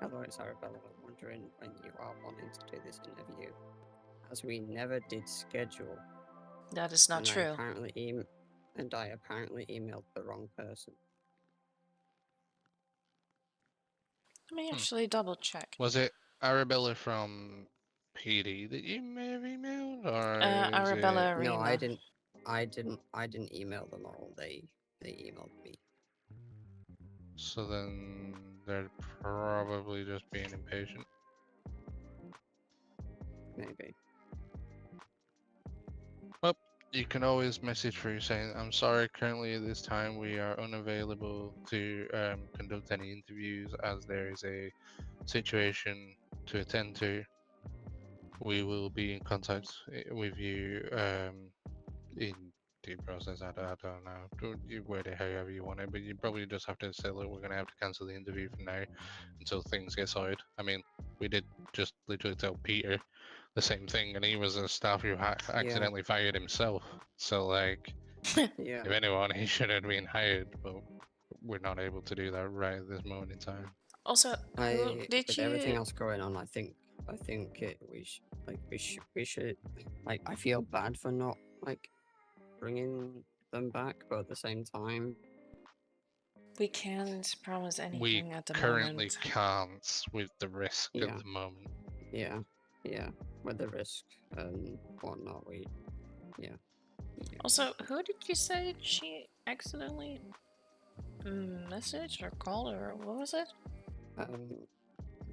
"Hello, it's Arabella. Wondering when you are wanting to do this interview, as we never did schedule." That is not and true. I apparently emailed the wrong person. Let me actually double check. Was it Arabella from PD that you may have emailed, or is Arabella it... Arena. No, I didn't email them all. They emailed me. So then they're probably just being impatient. Maybe. You can always message through saying, "I'm sorry, currently at this time we are unavailable to conduct any interviews as there is a situation to attend to. We will be in contact with you in due process." I don't know. You word it however you want it, but you probably just have to say, "Look, we're going to have to cancel the interview for now until things get sorted." I mean, we did just literally tell Peter the same thing, and he was a staff who accidentally fired himself. So, like, Yeah. if anyone, he should have been hired, but we're not able to do that right at this moment in time. Also, who did With everything you? else going on, I think we should like I feel bad for not like bringing them back, but at the same time, We can't promise We anything at the currently moment. can't with the risk Yeah. at the moment. yeah, with the risk and whatnot, Also, who did you say she accidentally messaged or called or what was it?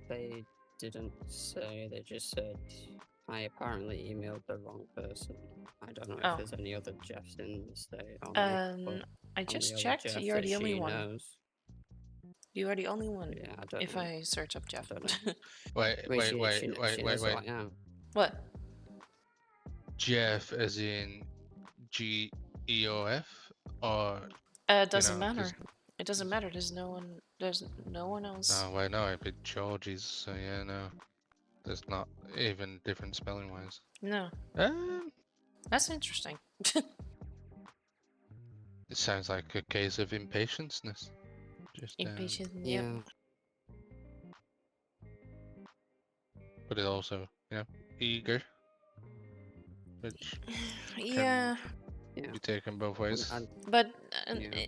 They didn't say. They just said I apparently emailed the wrong person. I don't know Oh. if there's any other Jeffs in the state or not, but I I'm just the other checked. Jeff You're that the only she one. knows. You are the only one. Yeah, I don't If know. I search up Jeff. don't know. Wait, Wait, wait, she wait, she, wait, she wait, knows who wait. I am. What? Jeff, as in GEOF, or It doesn't know, matter. 'cause- It doesn't matter. There's no one. There's no one else. no, wait, no, but George's. So yeah, no, there's not even different spelling wise. No. Um, That's interesting. it sounds like a case of impatienceness. Just Impatient. Yep. Yeah, but it also, eager, which Yeah. yeah. be taken both ways. And But Yeah.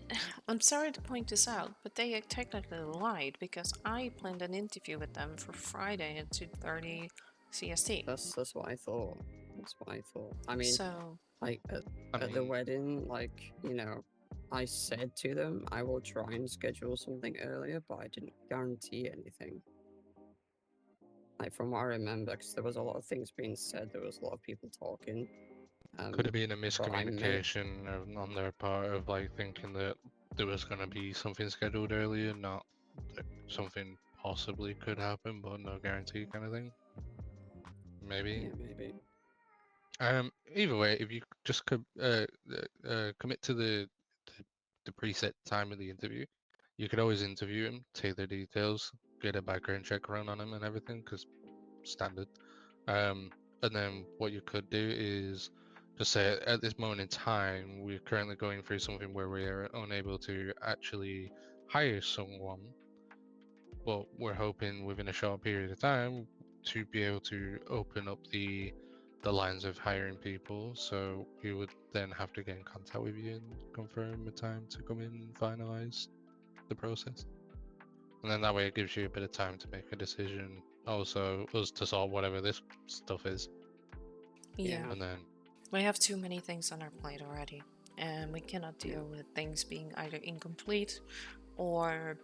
I'm sorry to point this out, but they technically lied because I planned an interview with them for Friday at 2:30 CST. that's what I thought. That's what I thought. I mean, So like I at the mean, wedding, like I said to them I will try and schedule something earlier, but I didn't guarantee anything. Like from what I remember, because there was a lot of things being said, there was a lot of people talking. could have been a but I may- miscommunication on their part of like thinking that there was going to be something scheduled earlier, not that something possibly could happen, but no guarantee kind of thing. Maybe. Yeah, maybe. Either way, if you just commit to the preset time of the interview, you could always interview him, take the details, get a background check run on him and everything, because standard. And then what you could do is just say, at this moment in time, we're currently going through something where we are unable to actually hire someone, but we're hoping within a short period of time to be able to open up the lines of hiring people. So we would then have to get in contact with you and confirm a time to come in and finalize the process. And then that way it gives you a bit of time to make a decision. Also, us to sort whatever this stuff is. yeah, And then we have too many things on our plate already, and we cannot deal with things being either incomplete or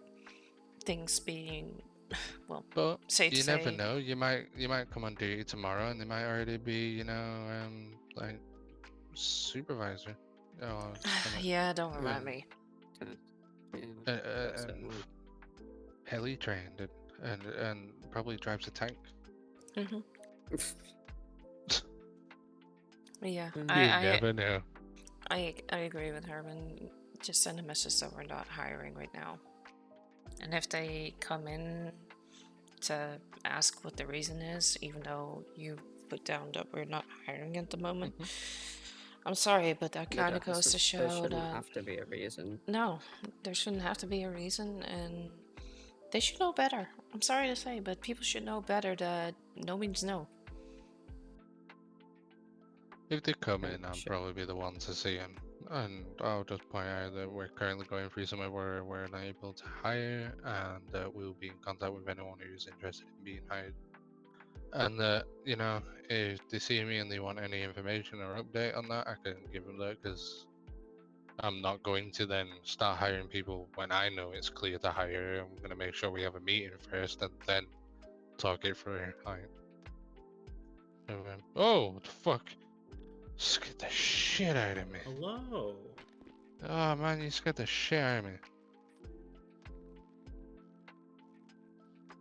things being, well, but safe to you never say. know. You might come on duty tomorrow and they might already be, like supervisor. Or Yeah, don't Yeah. remind me. Yeah, and certainly. heli trained and probably drives a tank. Hmm. Yeah, You You I never know. I agree with Herman. Just send a message that we're not hiring right now. And if they come in to ask what the reason is, even though you put down that we're not hiring at the moment, I'm sorry, but that There kind of goes to there show shouldn't that have to be a reason. no, there shouldn't have to be a reason, and they should know better. I'm sorry to say, but people should know better that no means no. If they come Okay, in, I'll sure. probably be the one to see him. And I'll just point out that we're currently going through somewhere where we're unable to hire, and that we'll be in contact with anyone who's interested in being hired. And that, if they see me and they want any information or update on that, I can give them that, because I'm not going to then start hiring people when I know it's clear to hire. I'm going to make sure we have a meeting first and then talk it through. Oh, what the fuck? Scared the shit out of me. Hello. Oh man, you scared the shit out of me.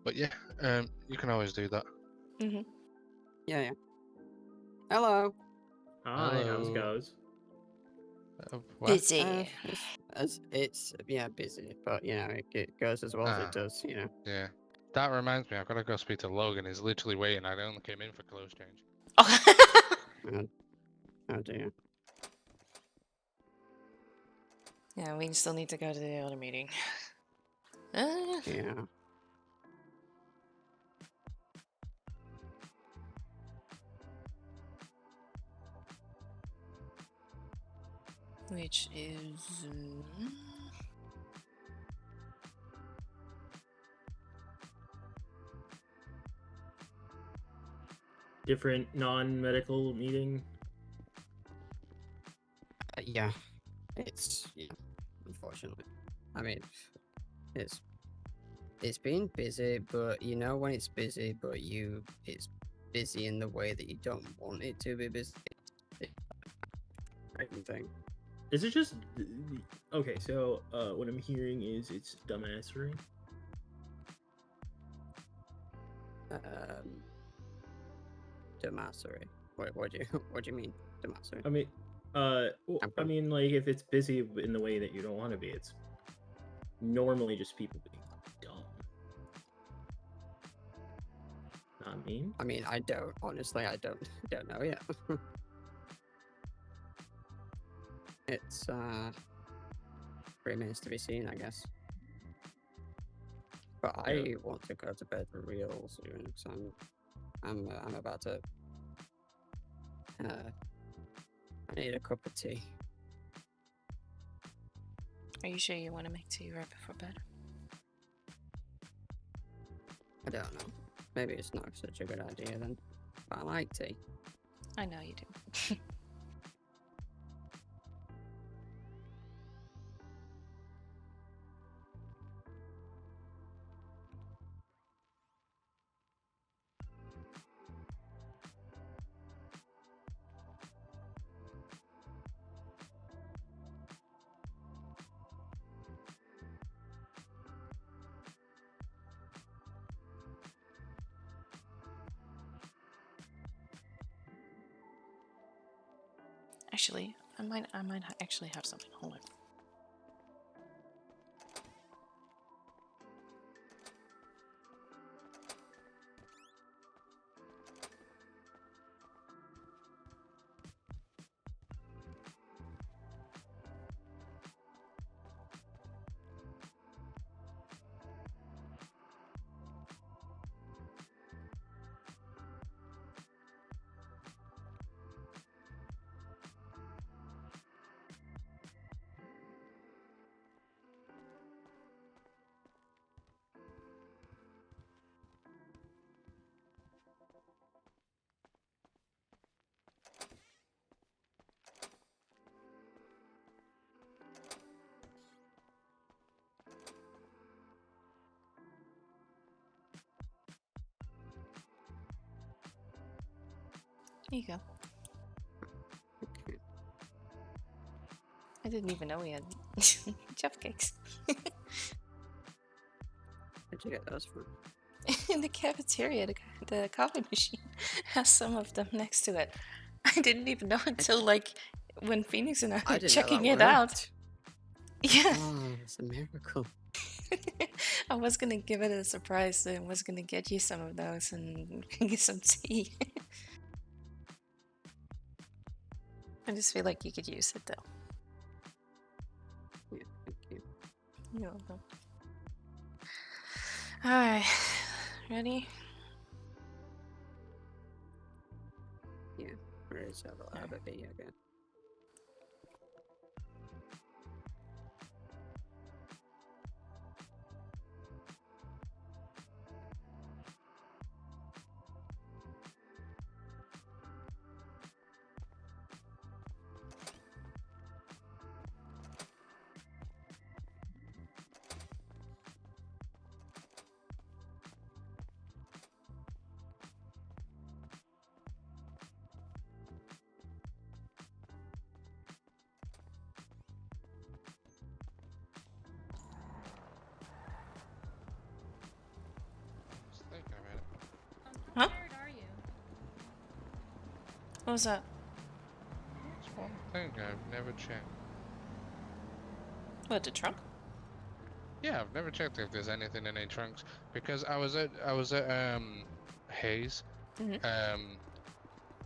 But yeah, you can always do that. Mm-hmm. Yeah. Hello. Hi, how's it Hello. goes? What? Busy. It's busy, but you know it goes as well as Ah. it does. You know. Yeah. That reminds me, I've got to go speak to Logan. He's literally waiting. I only came in for clothes change. Oh dear. Yeah, we still need to go to the other meeting. Yeah. Which is... Different non-medical meeting. Yeah. It's unfortunately. I mean, it's been busy, but you know when it's busy, but it's busy in the way that you don't want it to be busy. Thing. Is it just okay? So what I'm hearing is it's dumbassery. Damassery. What do you mean, damassery? I mean, I mean, like if it's busy in the way that you don't want to be, it's normally just people being dumb. Not mean. I mean, I don't honestly. I don't know yet. It's remains to be seen, I guess. But I want to go to bed real soon because I'm about to. I need a cup of tea. Are you sure you want to make tea right before bed? I don't know. Maybe it's not such a good idea then. But I like tea. I know you do. Actually, I might actually have something. Hold on. Here you go. I didn't even know we had cupcakes. Where'd you get those from? In the cafeteria, the coffee machine has some of them next to it. I didn't even know until like when Phoenix and I were didn't know checking that it out. worked. Yeah. Oh, it's a miracle. I was gonna give it a surprise and was gonna get you some of those and get some tea. I just feel like you could use it though. Yeah, thank you. You're welcome. Alright. Ready? Yeah, where is that lab be again? was that? That's one thing I've never checked. What, the trunk? Yeah, I've never checked if there's anything in any trunks because I was at Hayes, Mhm.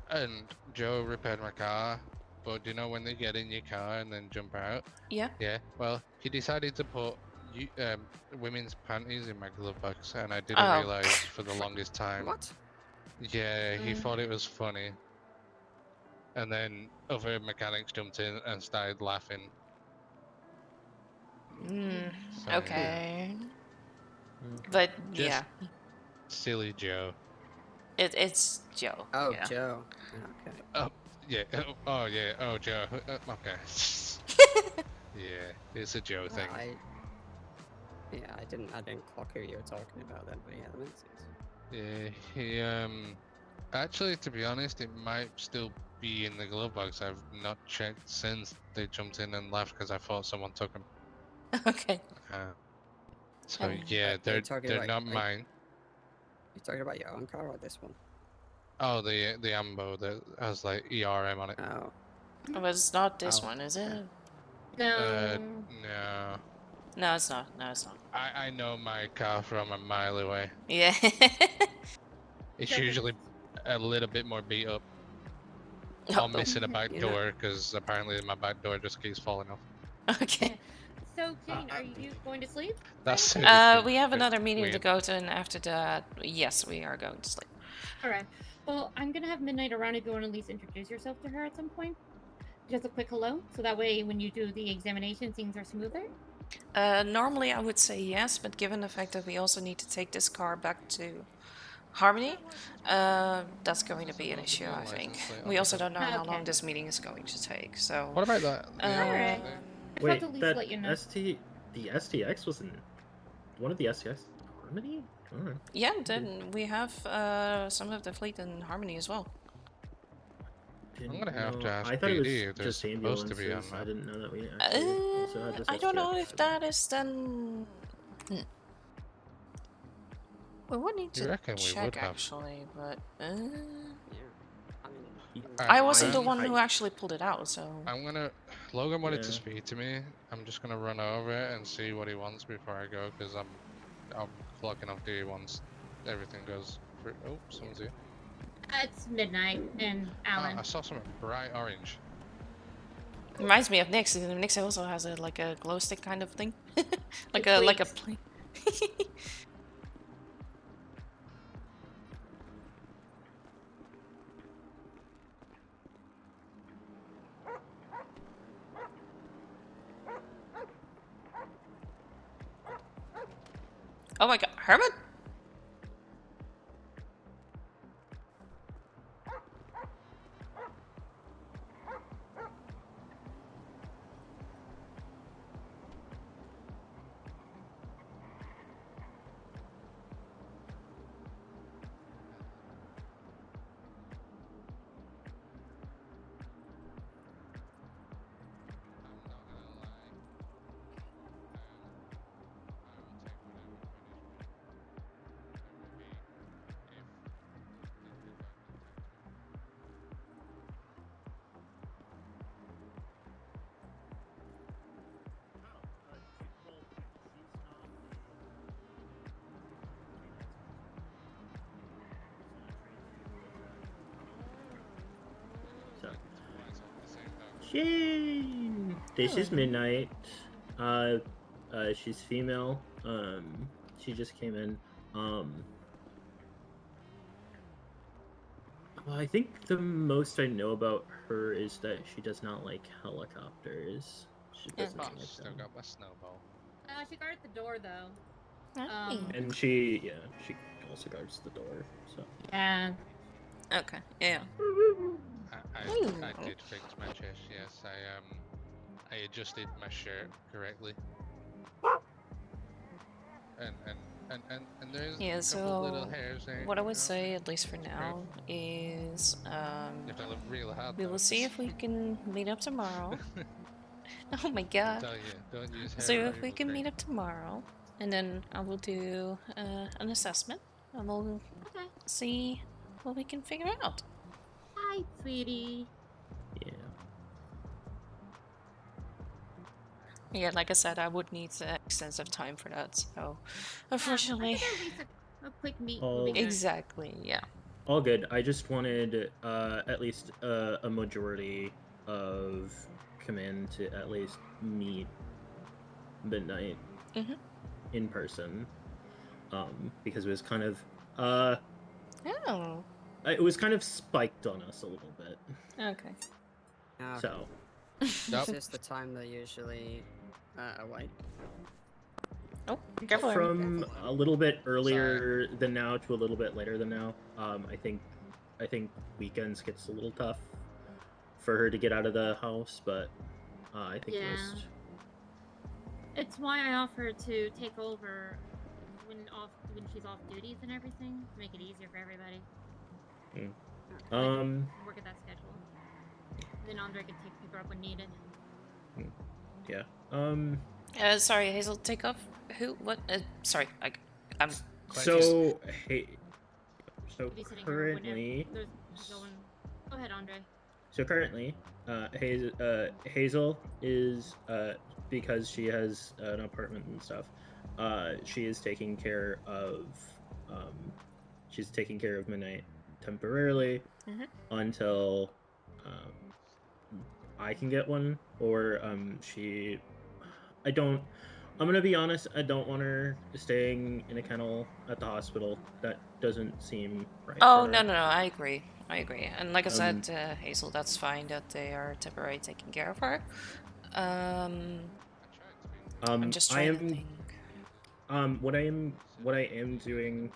and Joe repaired my car. But you know when they get in your car and then jump out? Yeah. Yeah. Well, he decided to put women's panties in my glove box, and I didn't Oh. realize for the longest time. What? Yeah, he thought it was funny. And then other mechanics jumped in and started laughing. Mm, So, yeah. okay. Mm. But Just yeah, silly Joe. it's Joe. Oh, yeah. Joe. Okay. Oh, yeah. Oh, yeah. Oh, Joe. Okay. Yeah, it's a Joe thing. I didn't clock who you were talking about then, but yeah, that makes sense. Yeah, he actually, to be honest, it might still be in the glove box. I've not checked since they jumped in and left because I thought someone took them. Okay. So And- yeah, Are you talking they're about, not like, mine. You talking about your own car or this one? Oh, the Ambo that has like ERM on it. Oh. But it's not this Oh, one, is okay. it? No. No. No, it's not. No, it's not. I know my car from a mile away. Yeah. It's Joe, usually a little bit more beat up. Oh, Or missing a back You know- door because apparently my back door just keeps falling off. okay. So, Jane, are you going to sleep? That's We have bit another meeting to weird. go to, and after that, yes, we are going to sleep. All right. Well, I'm gonna have Midnight around if you want to at least introduce yourself to her at some point. Just a quick hello, so that way when you do the examination, things are smoother. Normally, I would say yes, but given the fact that we also need to take this car back to Harmony, that's going to be an issue, I think. We also don't know how long Okay. this meeting is going to take, so... What about that? Alright. I Wait, thought at least that let you know. the STX was in one of the STX Harmony? Alright. Yeah, then we have some of the fleet in Harmony as well. I'm gonna have to No, ask I thought it was PD if they're just supposed to be on ambulances. I that. didn't know that we actually also had this I don't know STX. if that is then... We would need You to reckon we check would have? actually, but... Yeah. I mean, I wasn't the I'm- one who actually pulled it out, so... I'm gonna. Logan wanted to Yeah. speak to me. I'm just gonna run over it and see what he wants before I go, because I'm clocking off duty once everything goes through. Oh, someone's here. It's Midnight and Alan. I saw something bright orange. Reminds me of Nyx, and Nyx also has a like a glow stick kind of thing. like It a tweaks. plane. Oh my god, Herman? So, Jane, this is Midnight. She's female. She just came in. Well, I think the most I know about her is that she does not like helicopters. She Yeah. doesn't Oh, like still them. got my snowball. She guarded the door though. Hey. And she also guards the door. So Yeah. Okay, yeah. I did fix my chest. Yes, I adjusted my shirt correctly. And there's Yeah, a couple little so hairs there. what I would you know? say, at least for now, is You have to look real hard. we though. will see if we can meet up tomorrow. Oh my god. Tell you, don't use hair So if removal we can cream. meet up tomorrow, and then I will do an assessment, and we'll Okay. see what we can figure out. Hi, sweetie. Yeah. Yeah, like I said, I would need extensive time for that. So, Yeah, unfortunately, I could at least a quick meet All- would be good. exactly. Yeah. All good. I just wanted at least a majority of command to at least meet Midnight Mhm. in person. Because it was kind of Oh. it was kind of spiked on us a little bit. Okay. Okay. So Is Yep. this the time they usually awake? Oh, careful. from a little bit earlier than now to a little bit later than now. I think weekends gets a little tough for her to get out of the house, but I think Yeah. most. It's why I offered to take over when she's off duties and everything to make it easier for everybody. Work at that schedule. Then Andre could pick her up when needed. Yeah. Sorry, Hazel. Take off. Who? What? Sorry. I'm. So hey. So Be sitting here currently. whenever there's no one. Go ahead, Andre. So currently, Hazel is because she has an apartment and stuff. She is taking care of Midnight temporarily Mhm. until I can get one, or I don't. I'm gonna be honest. I don't want her staying in a kennel at the hospital. That doesn't seem right. Oh for no her. no no! I agree. I agree. And like I said, Hazel, that's fine that they are temporarily taking care of her. I'm just trying to think. What I am doing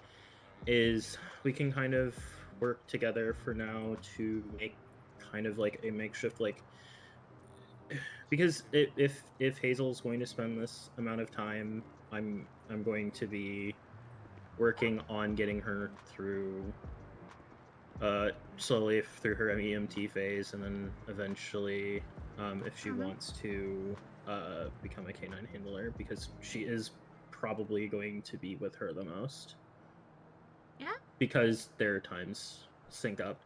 is we can kind of work together for now to make kind of like a makeshift because if Hazel's going to spend this amount of time, I'm going to be working on getting her through slowly through her EMT phase, and then eventually if she wants to become a canine handler, because she is probably going to be with her the most. Yeah. Because their times sync up,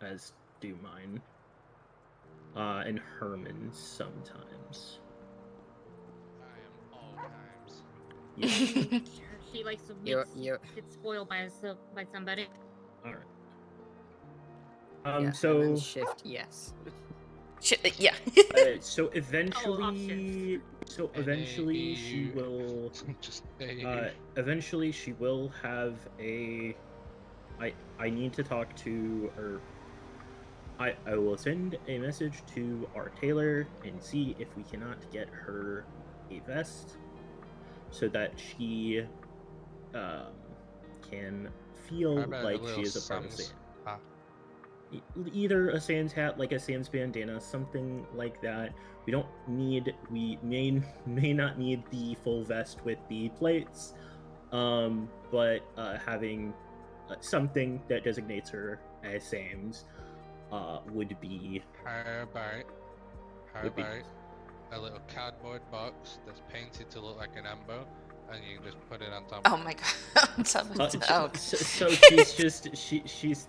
as do mine. And Herman sometimes. I am all times. Yeah. She likes to get spoiled by somebody. All right. Yeah, So and then shift yes. Yeah. So eventually, she will. Just Eventually, she will have a. I need to talk to her. I will send a message to our tailor and see if we cannot get her a vest, so that she can feel like she is a part of Sans. Either a Sans hat, like a Sans bandana, something like that. We may not need the full vest with the plates, but having something that designates her as Sans would be. How about a little cardboard box that's painted to look like an amber, and you can just put it on top. Oh my god! On top of the dog. So she's just she's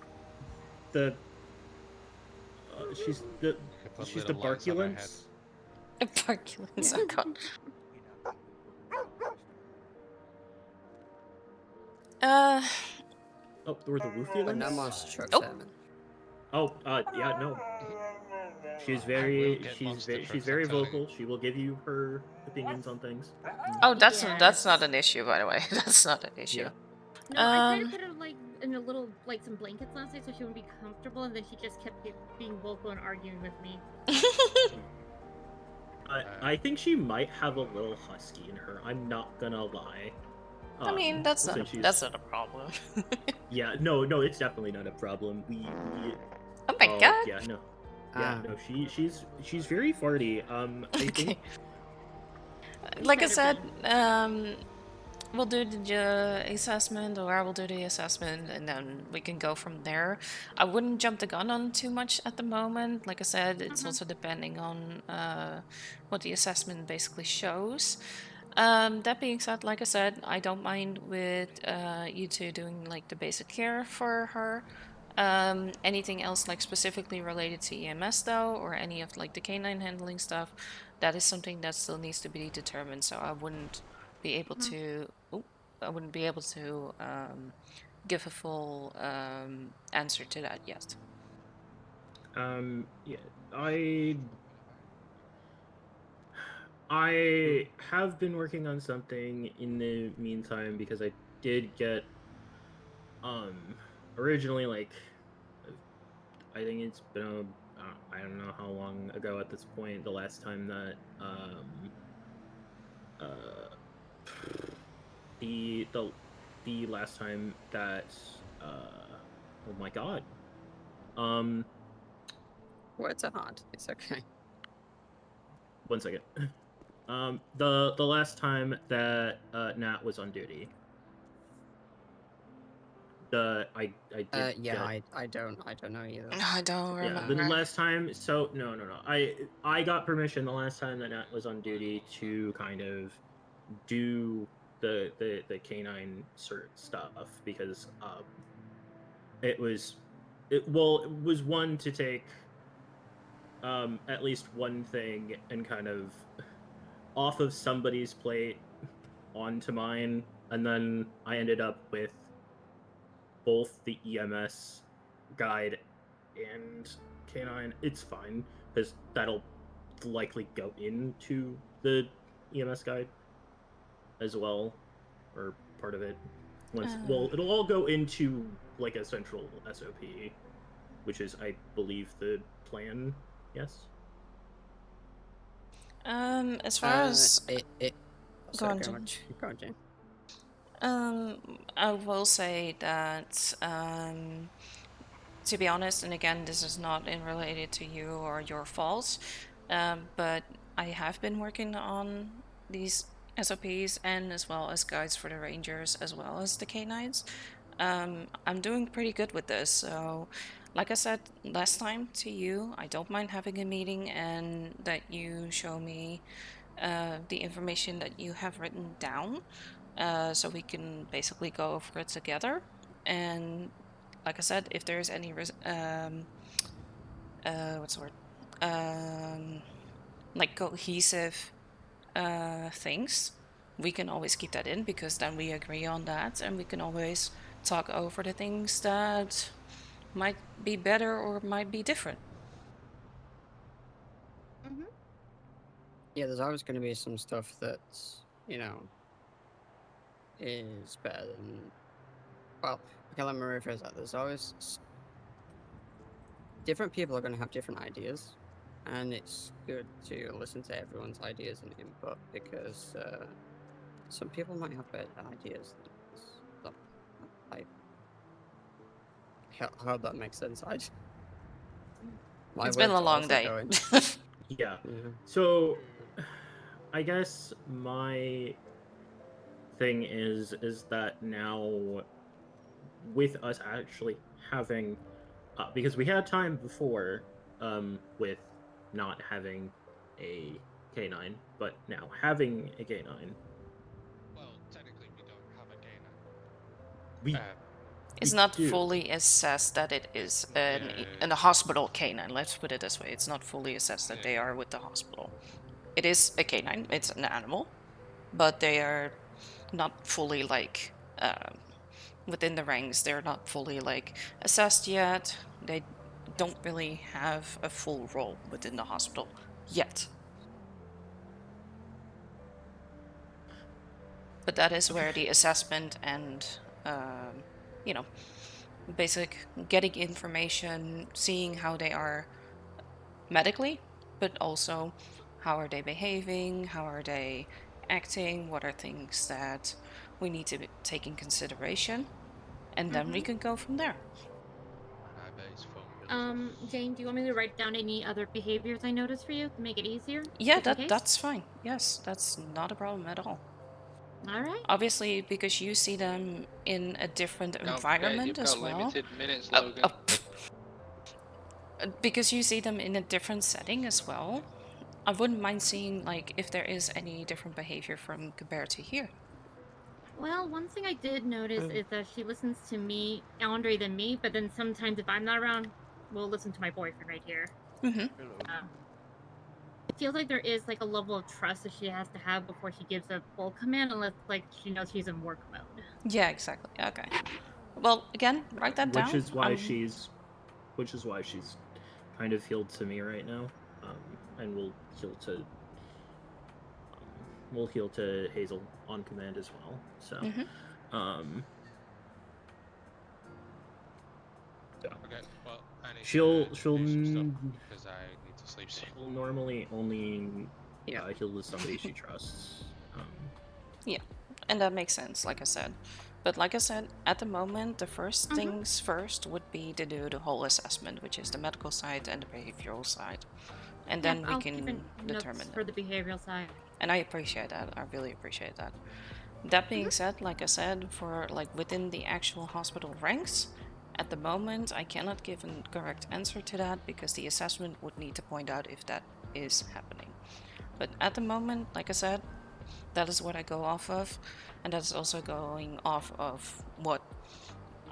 the she's the barculence. Barculence. Oh god. Oh, or the woofulence. And I'm almost truck Oh. 7. Oh, yeah, no. She's very vocal. She will give you her opinions on things. Oh, that's not an issue, by the way. That's not an issue. Yeah. No, I tried to put her in a little some blankets last night so she wouldn't be comfortable, and then she just kept being vocal and arguing with me. I think she might have a little husky in her. I'm not gonna lie. I mean, that's not a problem. Yeah, no, it's definitely not a problem. Oh my god. Yeah, no. Yeah, no, she's very farty. I think. Like I said, we'll do the assessment, or I will do the assessment, and then we can go from there. I wouldn't jump the gun on too much at the moment. Like I said, it's also depending on what the assessment basically shows. That being said, like I said, I don't mind with you two doing like the basic care for her. Anything else like specifically related to EMS though, or any of like the canine handling stuff, that is something that still needs to be determined. So I wouldn't be able Mhm. to. I wouldn't be able to give a full answer to that yet. Yeah, I have been working on something in the meantime because I did get originally like I think it's been I don't know how long ago at this point the last time that uh the the the last time that oh my god um Words are hard. It's okay. one second the last time that Nat was on duty I did Yeah, get I don't know either. I don't yeah the remember. last time so no I got permission the last time that Nat was on duty to kind of do the canine cert stuff because it was it was one to take at least one thing and kind of off of somebody's plate onto mine, and then I ended up with both the EMS guide and canine. It's fine because that'll likely go into the EMS guide as well, or part of it. Once, well, it'll all go into like a central SOP, which is, I believe, the plan. Yes. As far as It. go Sorry, on, go Jim. on. Go on, Jane. I will say that to be honest, and again, this is not in related to you or your fault, but I have been working on these SOPs and as well as guides for the rangers as well as the canines. I'm doing pretty good with this. So, like I said last time to you, I don't mind having a meeting and that you show me the information that you have written down, so we can basically go over it together. And like I said, if there's any what's the word? Like cohesive things, we can always keep that in because then we agree on that and we can always talk over the things that might be better or might be different. Mm-hmm. Yeah, there's always going to be some stuff that, you know, is better than. Well, okay, let me rephrase that. There's always. Different people are going to have different ideas, and it's good to listen to everyone's ideas and input because some people might have better ideas than others. So, I hope that makes sense. My It's been words a are long also day. going. Yeah. Yeah. So, I guess my thing is that now with us actually having because we had time before with not having a canine, but now having a canine, Well, technically, we don't have a canine. we It's we not do. fully assessed that it is in a Yeah. hospital canine. Let's put it this way: it's not fully assessed that they Yeah. are with the hospital. It is a canine. It's an animal, but they are not fully like within the ranks. They're not fully like assessed yet. They don't really have a full role within the hospital yet. But that is where the assessment and you know, basic getting information, seeing how they are medically, but also how are they behaving, how are they acting, what are things that we need to take in consideration, and then we Mhm. can go from there. And I bet his phone goes off. Jane, do you want me to write down any other behaviors I noticed for you to make it easier? Yeah, Just in case? that's fine. Yes, that's not a problem at all. All right. Obviously, because you see them in a different Don't forget, environment you've as got well. limited minutes, Logan. Because you see them in a different setting as well, I wouldn't mind seeing like if there is any different behavior from compared to here. Well, one thing I did notice is that she listens to me, Andre, than me, but then sometimes if I'm not around, we'll listen to my boyfriend right here. Mm-hmm. It feels like there is like a level of trust that she has to have before she gives a full command, unless like she knows she's in work mode. Yeah, exactly. Okay. Well, again, write that down. Which is why she's kind of healed to me right now, and we'll heal to Hazel on command as well. So, Okay, well, I need she'll to do some stuff because I need to sleep soon. she'll normally only heal to somebody she trusts. Yeah, and that makes sense, like I said. But like I said, at the moment, the first things first would be to do the whole assessment, which is the medical side and the behavioral side. And then we I'll keep can notes determine for the behavioral side. And I appreciate that. I really appreciate that. That being said, like I said, for like within the actual hospital ranks, at the moment I cannot give a correct answer to that because the assessment would need to point out if that is happening. But at the moment, like I said, that is what I go off of, and that is also going off of what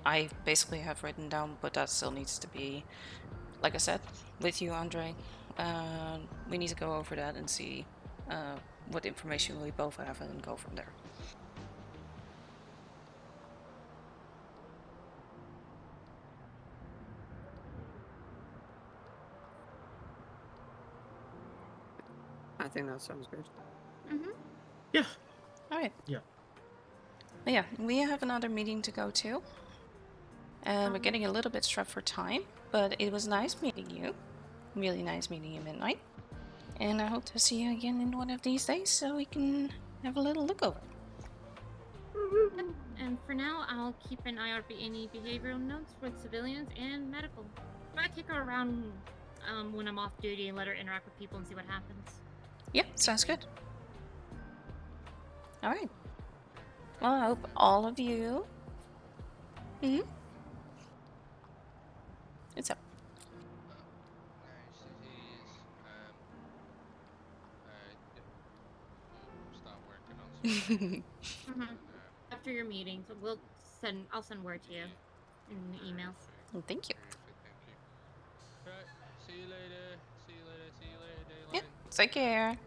I basically have written down, but that still needs to be, like I said, with you, Andre. We need to go over that and see what information we both have and go from there. I think that sounds good. Yeah. All right. Yeah. But yeah, we have another meeting to go to. And we're getting a little bit strapped for time, but it was nice meeting you. Really nice meeting you, Midnight. And I hope to see you again in one of these days so we can have a little look over. And for now, I'll keep an eye out for any behavioral notes for civilians and medical. I kick her around when I'm off duty and let her interact with people and see what happens. Yeah, sounds good. All right. Well, I hope all of you. It's up. Start working on some. After your meeting, so I'll send word to you in the emails. Well, thank you. Thank you. Right. See you later. See you later. See you later, Daylight. Yep. Take care.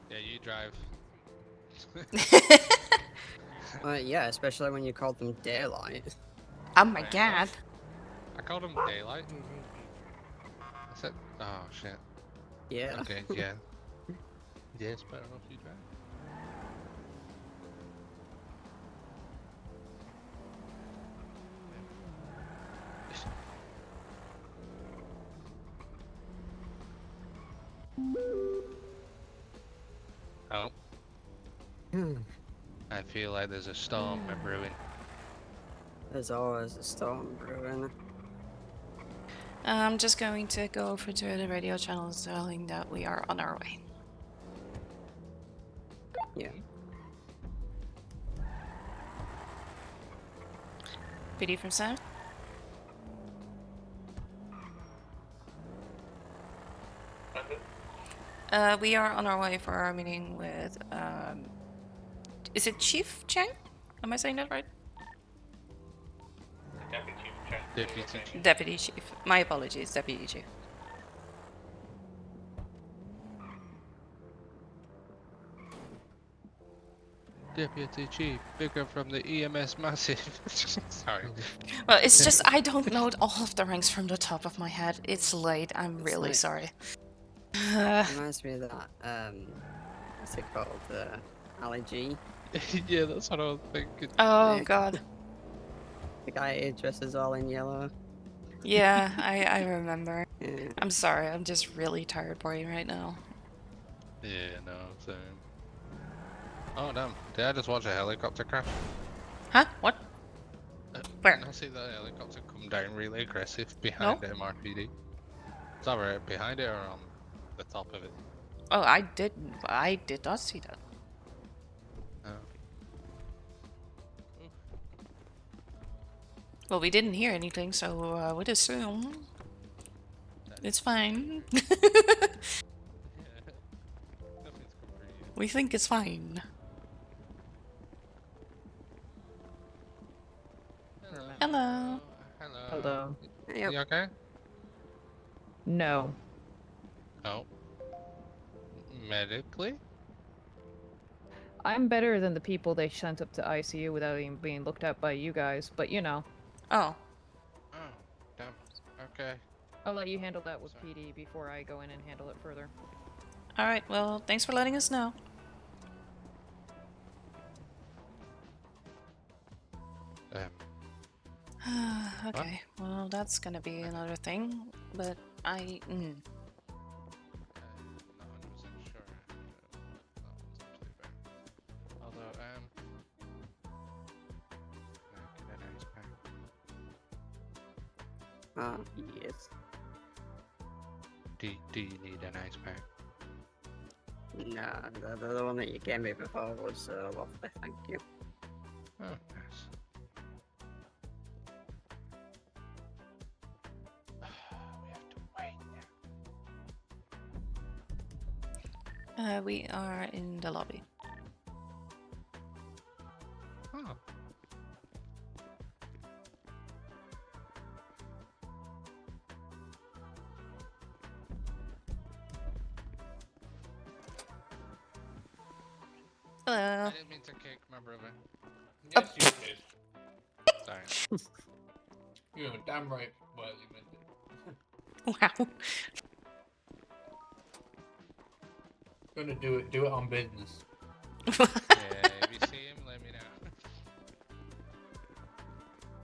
Yeah, you drive. Yeah, especially when you called them daylight. Oh my god. I called him Daylight. I said, oh shit. Yeah. Okay, yeah. Yes, better off you drive. Oh. I feel like there's a storm brewing. There's always a storm brewing. I'm just going to go over to the radio channels telling that we are on our way. Yeah. PD from South? We are on our way for our meeting with, is it Chief Chang? Am I saying that right? Deputy Chief. Deputy Chief. My apologies, Deputy Chief. Deputy Chief, bigger from the EMS Massive. Sorry. Well, it's just I don't know all of the ranks from the top of my head. It's late. I'm really like- sorry. Reminds me of that, what's it called? Ali G. Yeah, that's what I was thinking. Oh Yeah. god. The guy who dresses all in yellow. Yeah, I remember. Yeah. I'm sorry. I'm just really tired brain right now. Yeah, no, same. Oh damn! Did I just watch a helicopter crash? Huh? What? Where? Did I see that helicopter come down really aggressive behind MRPD? It's either behind it or on the top of it. Oh, I did not see that. Oh. Well, we didn't hear anything, so I would assume. That It's fine. Nothing's come through yet. We think it's fine. Hello. Hello. Hello. Yep. You okay? No. Oh. Medically? I'm better than the people they sent up to ICU without even being looked at by you guys, but you know. Oh. Oh, damn. Okay. I'll let you handle that with Sorry. PD before I go in and handle it further. Alright, well, thanks for letting us know. Okay, well, that's gonna be another thing, but I. Not 100% sure. That was actually fair. Although, can I get an ice pack? Yes. Do you need an ice pack? Nah, the one that you gave me before was lovely, thank you. Oh, nice. We have to wait now. We are in the lobby. Oh. Hello. I didn't mean to kick my brother. Yes, you did. Sorry. You were damn right. Well, you meant it. Wow. Gonna do it on business. Yeah, if you see him, let me know.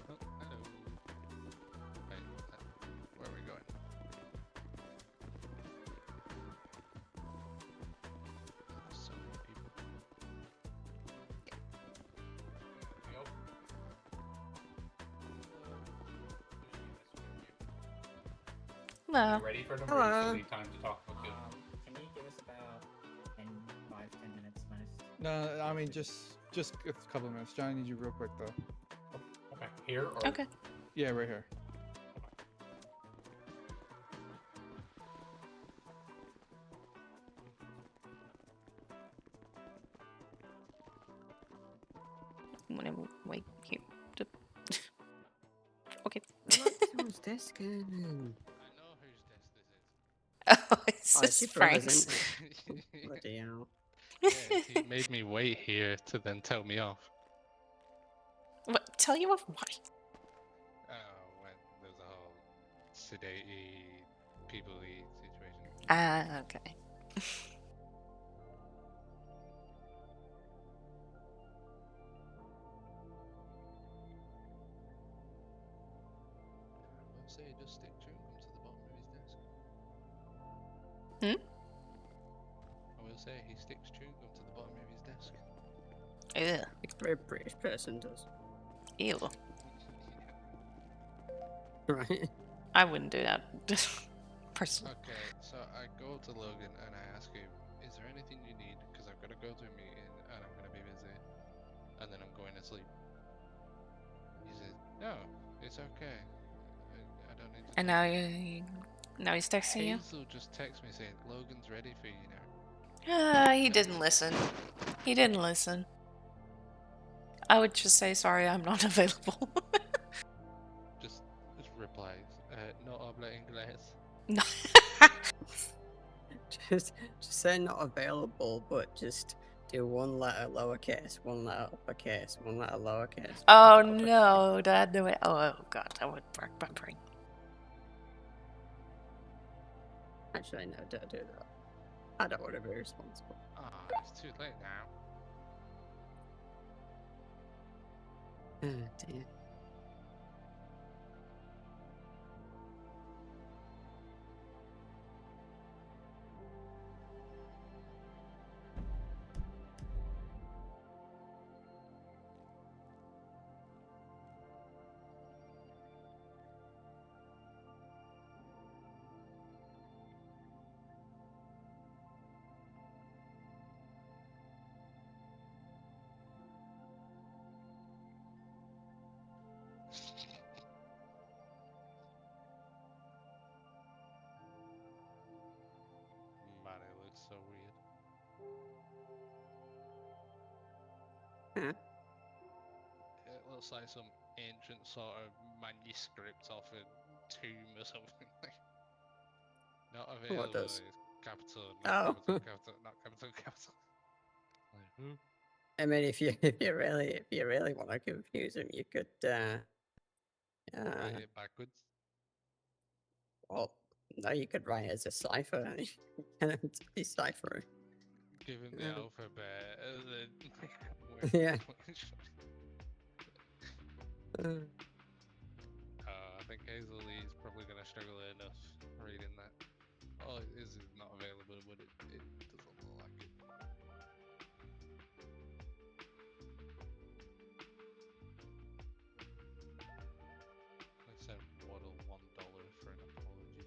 Oh, hello. Wait, where are we going? There's so many people. Yep. Hello. You ready for them? Hello. Or you still need time to talk about it? Can you give us about 10 minutes most? No, I mean just a couple of minutes. John, I need you real quick though. Okay, here or Okay. Yeah, right here. Wait here. Okay. Who's this guy? I know whose desk this is. Oh, it's Oh, just it's your brother's, Frank's. isn't it? Bloody hell. Yeah, he made me wait here to then tell me off. What? Tell you of what? Oh, when there's a whole sedate people-y situation. Ah, okay. I will say, just stick chewing gum to the bottom of his desk. Hmm? I will say, he sticks chewing gum to the bottom of his desk. Ugh. Like a very British person does. Ew. Right? I wouldn't do that. Personally. Okay, so I go to Logan and I ask him, is there anything you need? Because I've got to go to a meeting and I'm going to be busy. And then I'm going to sleep. He says, no, it's okay. I don't need to. And now he's texting you? Hazel just texted me saying, Logan's ready for you now. Ah, he didn't listen. He didn't listen. I would just say, sorry, I'm not available. Just replies, no habla inglés. No. just say not available, but just do one letter lowercase, one letter uppercase, one letter lowercase. Oh one letter no, that the way. Oh god, that would break my brain. uppercase. Actually, no, don't do that. I don't want to be responsible. Ah, it's too late now. Oh dear. looks like some ancient sort of manuscript off a tomb or something. Not available. does? It's capital, Oh. not capital, capital, not capital, capital. Like, who? I mean, if you really want to confuse him, you could Write it backwards. well, no, you could write it as a cipher and get him to decipher it. Give him the Yeah. alphabet and then Yeah. I think Hazel Lee is probably going to struggle enough reading that. Oh, it is not available, but it doesn't look like it. I sent Waddle $1 for an apology.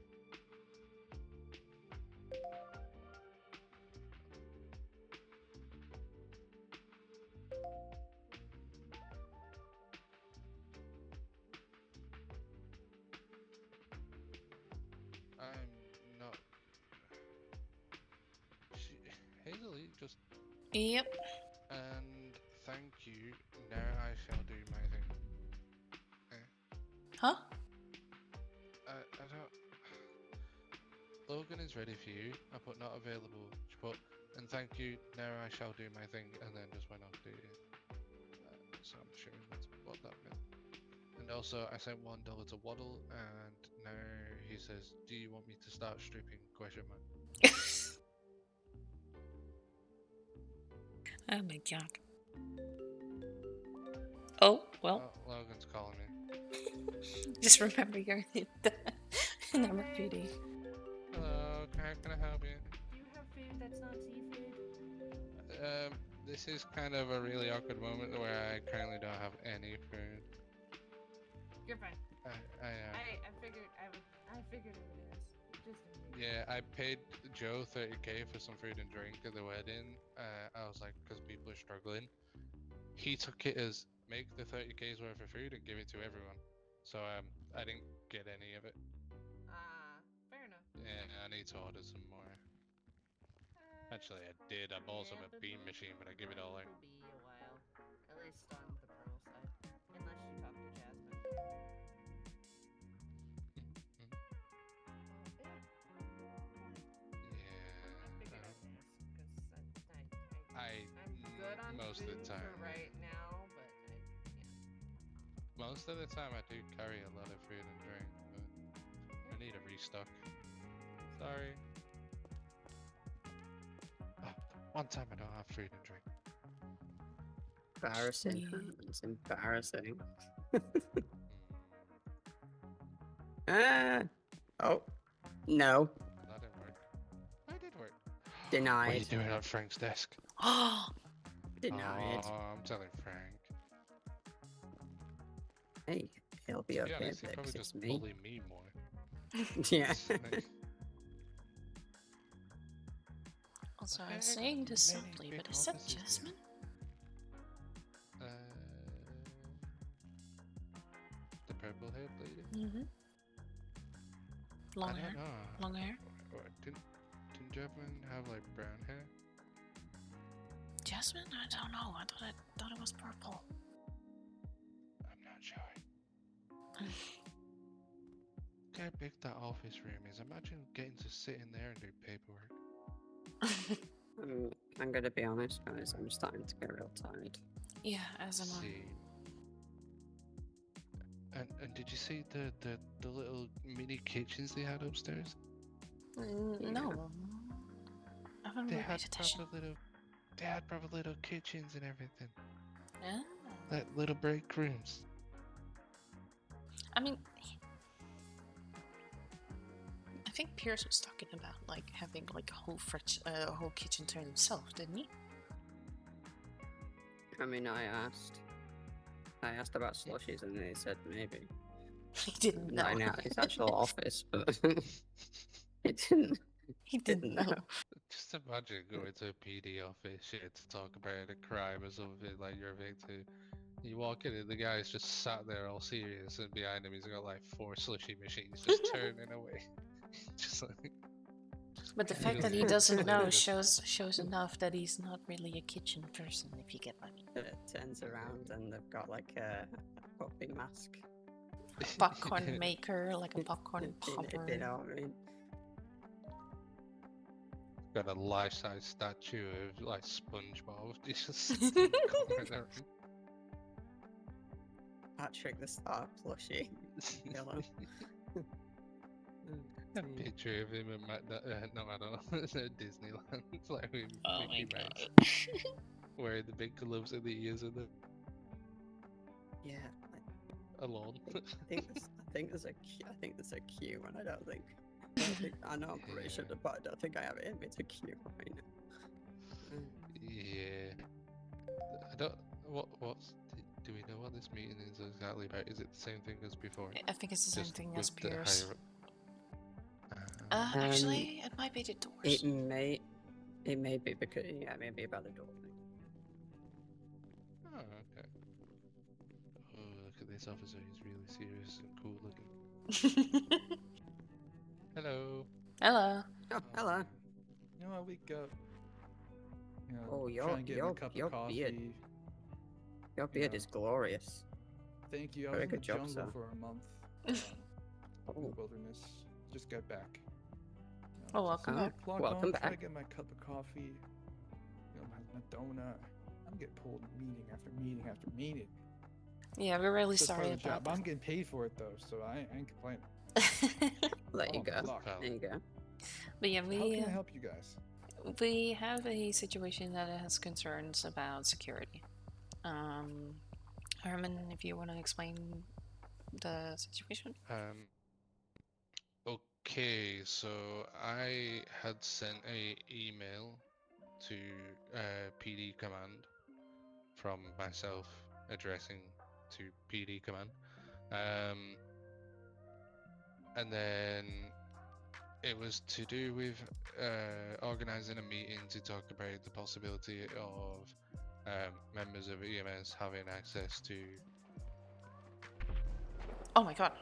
I'm not. Hazel Lee just. Yep. And thank you. Now I shall do my thing. Huh? I don't. Logan is ready for you. I put not available. She put, and thank you. Now I shall do my thing, and then just went on to do it. So I'm assuming that's what that meant. And also, I sent $1 to Waddle, and now he says, "Do you want me to start stripping?" Question mark. Oh my god. Oh, well. Oh, Logan's calling me. Just remember you're in number PD. Hello, how can I help you? Do you have food that's not seafood? This is kind of a really awkward moment where I currently don't have any food. You're fine. I figured it is. Just in case. Yeah, I paid Joe 30k for some food and drink at the wedding. I was like, because people are struggling. He took it as make the 30k's worth of food and give it to everyone. So I didn't get any of it. Fair enough. Yeah, I need to order some more. Actually, I did. I bought some at Bean Machine, but I give it all out. It'll be a while, at least on the Pearl side, unless you talk to Jasmine. I'm good on most of food the time. for right now, but Most of the time, I do carry a lot of food and drink, but I need a restock. Sorry. Oh, one time I don't have food and drink. Embarrassing. It's embarrassing. Oh. No. That didn't work. That did work. Denied. What are you doing on Frank's desk? Denied. Oh, I'm telling Frank. Hey, he'll be To okay. be honest, he Vix, probably it's just me. bully me more. Yeah. Also, I was saying this simply, but is that Jasmine? The purple haired lady? Mm-hmm. Long I hair. don't know. Long hair. Didn't Jasmine have like brown hair? Jasmine? I don't know. I thought it was purple. I'm not sure. Look how big that office room is. Imagine getting to sit in there and do paperwork. I'm gonna be honest, guys. I'm starting to get real tired. Yeah, as am I. See. And did you see the little mini kitchens they had upstairs? No. I haven't They really had paid attention. proper little kitchens and everything. Yeah. Like little break rooms. I mean, I think Pierce was talking about like having like a whole whole kitchen to himself, didn't he? I mean, I asked about slushies and they said maybe. He didn't know. I know his actual office, but he didn't. He didn't know. Just imagine going to a PD office shit to talk about a crime or something like you're a victim. You walk in and the guy's just sat there all serious, and behind him he's got like 4 slushy machines just turning away. Just like. But the fact that he doesn't know shows enough that he's not really a kitchen person, if you get what I mean. It turns around and they've got like a puppy mask. Popcorn maker, like a popcorn You popper. know what I mean? Got a life-size statue of like SpongeBob. It's just going around. Patrick the Star plushie. Yellow. A picture of him at no, I don't know. It's at Disneyland. It's like with Oh my Mickey god. Mouse wearing the big gloves and the ears and the Yeah. alone. I think there's a Q, and I don't think. I know I'm pretty sure, but I don't think I have it in me to Q right now. Yeah. I don't. What's? Do we know what this meeting is exactly about? Is it the same thing as before? I think it's the same Just thing with as the Pierce. higher- Actually, it might be the doors. It may be because it may be about the door thing. Oh, okay. Oh, look at this officer. He's really serious and cool looking. Hello. Hello. Oh, hello. You know, we go. You know, Oh, try and get him a cup your of coffee. beard. Your beard Yeah. is glorious. Thank you. I Very was in the good job, jungle sir. for a month. In the wilderness. Just got back. Oh, welcome so I back. clock Welcome on, try to back. get my cup of coffee. You know, my donut. I'm getting pulled meeting after meeting after meeting. Yeah, we're really It's just part sorry of the about job. I'm getting paid for it though, so I ain't complaining. that. There you Oh, go. fuck. There you go. But yeah, So how can I help you guys? we have a situation that has concerns about security. Herman, if you want to explain the situation. Okay, so I had sent a email to PD command from myself addressing to PD command. And then it was to do with organizing a meeting to talk about the possibility of members of EMS having access to Oh my god.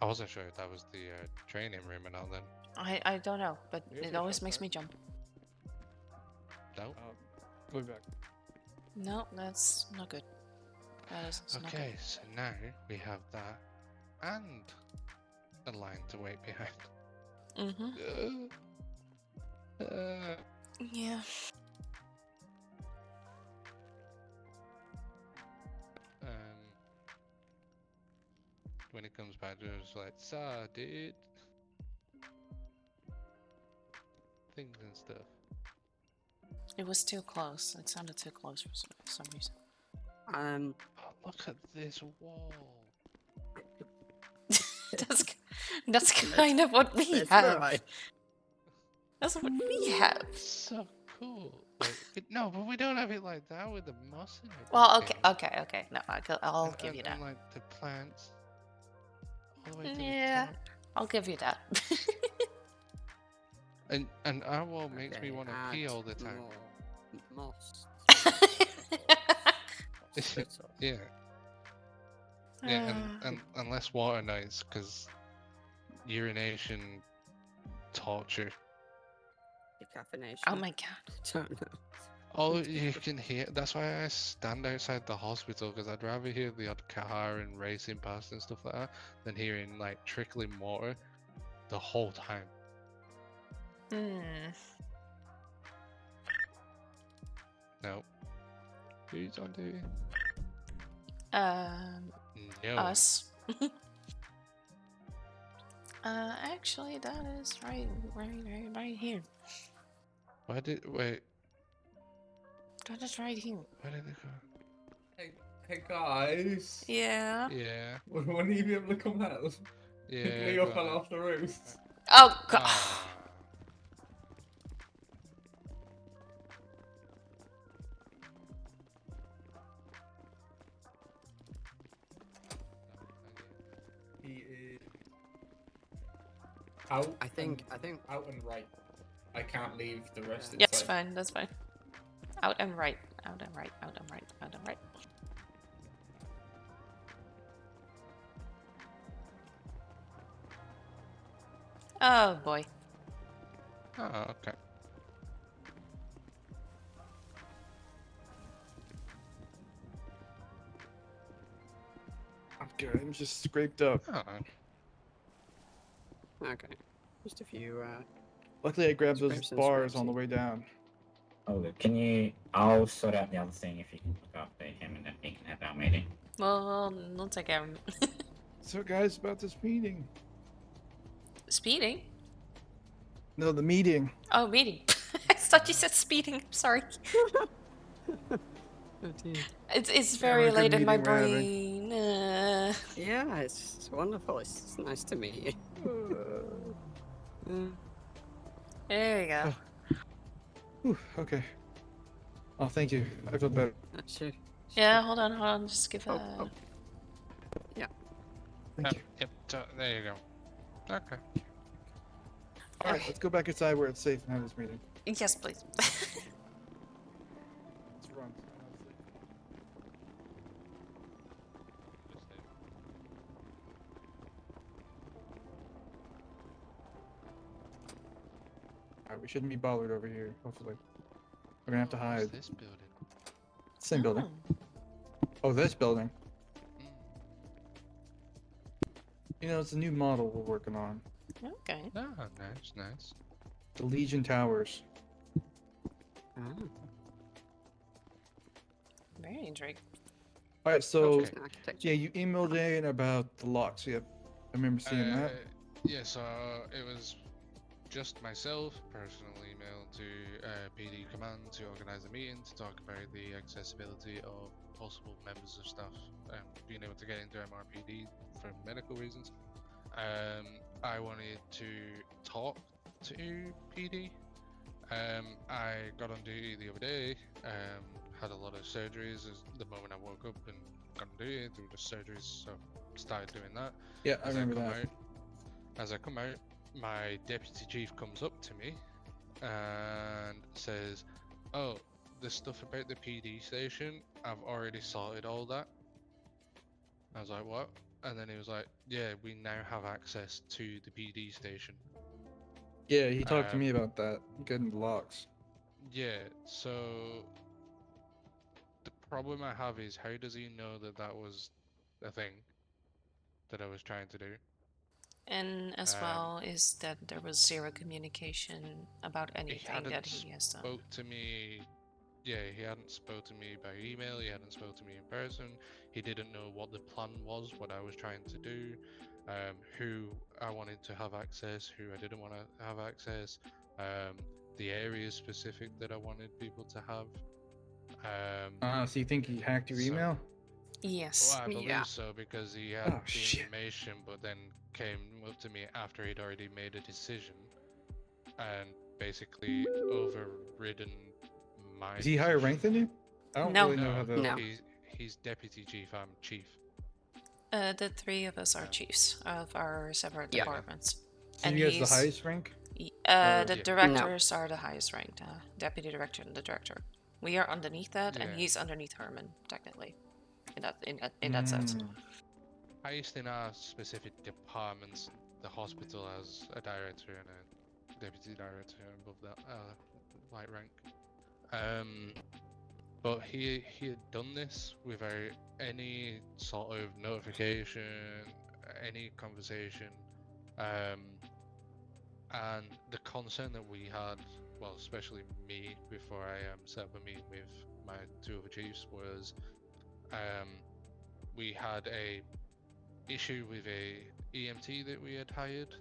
I wasn't sure if that was the training room or not then. I don't know, but Yes, it yes, always yes, makes sir. me jump. No? We'll be back. No, that's not good. That is not Okay, so now we have that and a line to wait behind. good. Mm-hmm. Yeah. When it comes back to it, it's like, "Sa, dude." Things and stuff. It was too close. It sounded too close for some reason. Oh, look at this wall. that's kind of what we That's have. right. That's what we have. So cool. Like, no, but we don't have it like that with the moss and everything. Well, okay. No, I'll give you that. And like the plants. All the way to Yeah, the top. I'll give you that. And our wall makes me want to pee add all the time. more moss. Yeah. Yeah, and less water noise, because urination torture. Decaffeination. Oh my god. Don't know. Oh, you can hear. That's why I stand outside the hospital, because I'd rather hear the odd car and racing past and stuff like that than hearing like trickling water the whole time. No. Who's on duty? No. Us. Actually, that is right here. Wait? That is right here. Where did it go? Hey guys. Yeah. Yeah. When are you be able to come out? Yeah. Leo go fell on off the roof. Oh god. Ah. He is out. I think out and right. I can't leave the rest Yeah, it's inside. fine. That's fine. Out and right. Out and right. Out and right. Out and right. Oh boy. Oh, okay. good. I'm just scraped up. Oh, Okay. Just a few. Luckily, I grabbed those Scrapes and bars on the scrapesy. way down. Okay, can you? I'll sort out the other thing if you can look up him and then we can have our meeting. Well, we'll take care of him. So, guys, about this meeting. Speeding? No, the meeting. Oh, meeting. I thought you said speeding. I'm sorry. Oh, dear. It's Yeah, very we're a good late in my meeting we're having. brain. Yeah, it's wonderful. It's nice to meet you. There you go. Whew, okay. Oh, thank you. I feel better. Sure. Yeah, hold on. Just give a. Oh. Yeah. Thank you. Yep, there you go. Okay. All right, let's go back inside where it's safe and have this meeting. Yes, please. Let's run. Alright, we shouldn't be bothered over here, hopefully. We're gonna have to What's hide. this building? Same building. Oh, this building. Mm. You know, it's a new model we're working on. Okay. Oh, nice. The Legion Towers. Ah, Very intrigued. Alright, so, Okay. architecture. yeah, you emailed in about the locks. Yep. I remember seeing that. Yeah, so it was just myself, personal email to PD Command to organise a meeting to talk about the accessibility of possible members of staff being able to get into MRPD for medical reasons. I wanted to talk to PD. I got on duty the other day, had a lot of surgeries the moment I woke up and got on duty. There were just surgeries, so started doing that. Yeah, I remember come that. out, as I come out, my deputy chief comes up to me and says, "Oh, the stuff about the PD station, I've already sorted all that." I was like, "What?" And then he was like, "Yeah, we now have access to the PD station." Yeah, he talked to Um, me about that. Getting the locks. Yeah, so the problem I have is, how does he know that that was a thing that I was trying to do? And as Um, well is that there was zero communication about He anything that hadn't he has done. spoke to me. Yeah, he hadn't spoke to me by email. He hadn't spoke to me in person. He didn't know what the plan was, what I was trying to do, who I wanted to have access, who I didn't want to have access, the areas specific that I wanted people to have. So you think he hacked your So- email? Yes. Well, I believe Yeah. so, because he had Oh, the shit. information, but then came up to me after he'd already made a decision and basically overridden my Is he higher ranked than you? I don't No. really know how the. No. He's deputy chief, I'm chief. The three of us are Yeah. chiefs of our separate Yeah. departments. So and you guys the he's- highest rank? The Yeah. directors are the highest ranked, deputy director and the director. We are underneath that, and Yeah. he's underneath Herman, technically. In that sense. Mm. Highest in our specific departments, the hospital has a director and a deputy director above that light rank. But he had done this without any sort of notification, any conversation, and the concern that we had, well, especially me, before I set up a meeting with my two other chiefs, was we had a issue with a EMT that we had hired,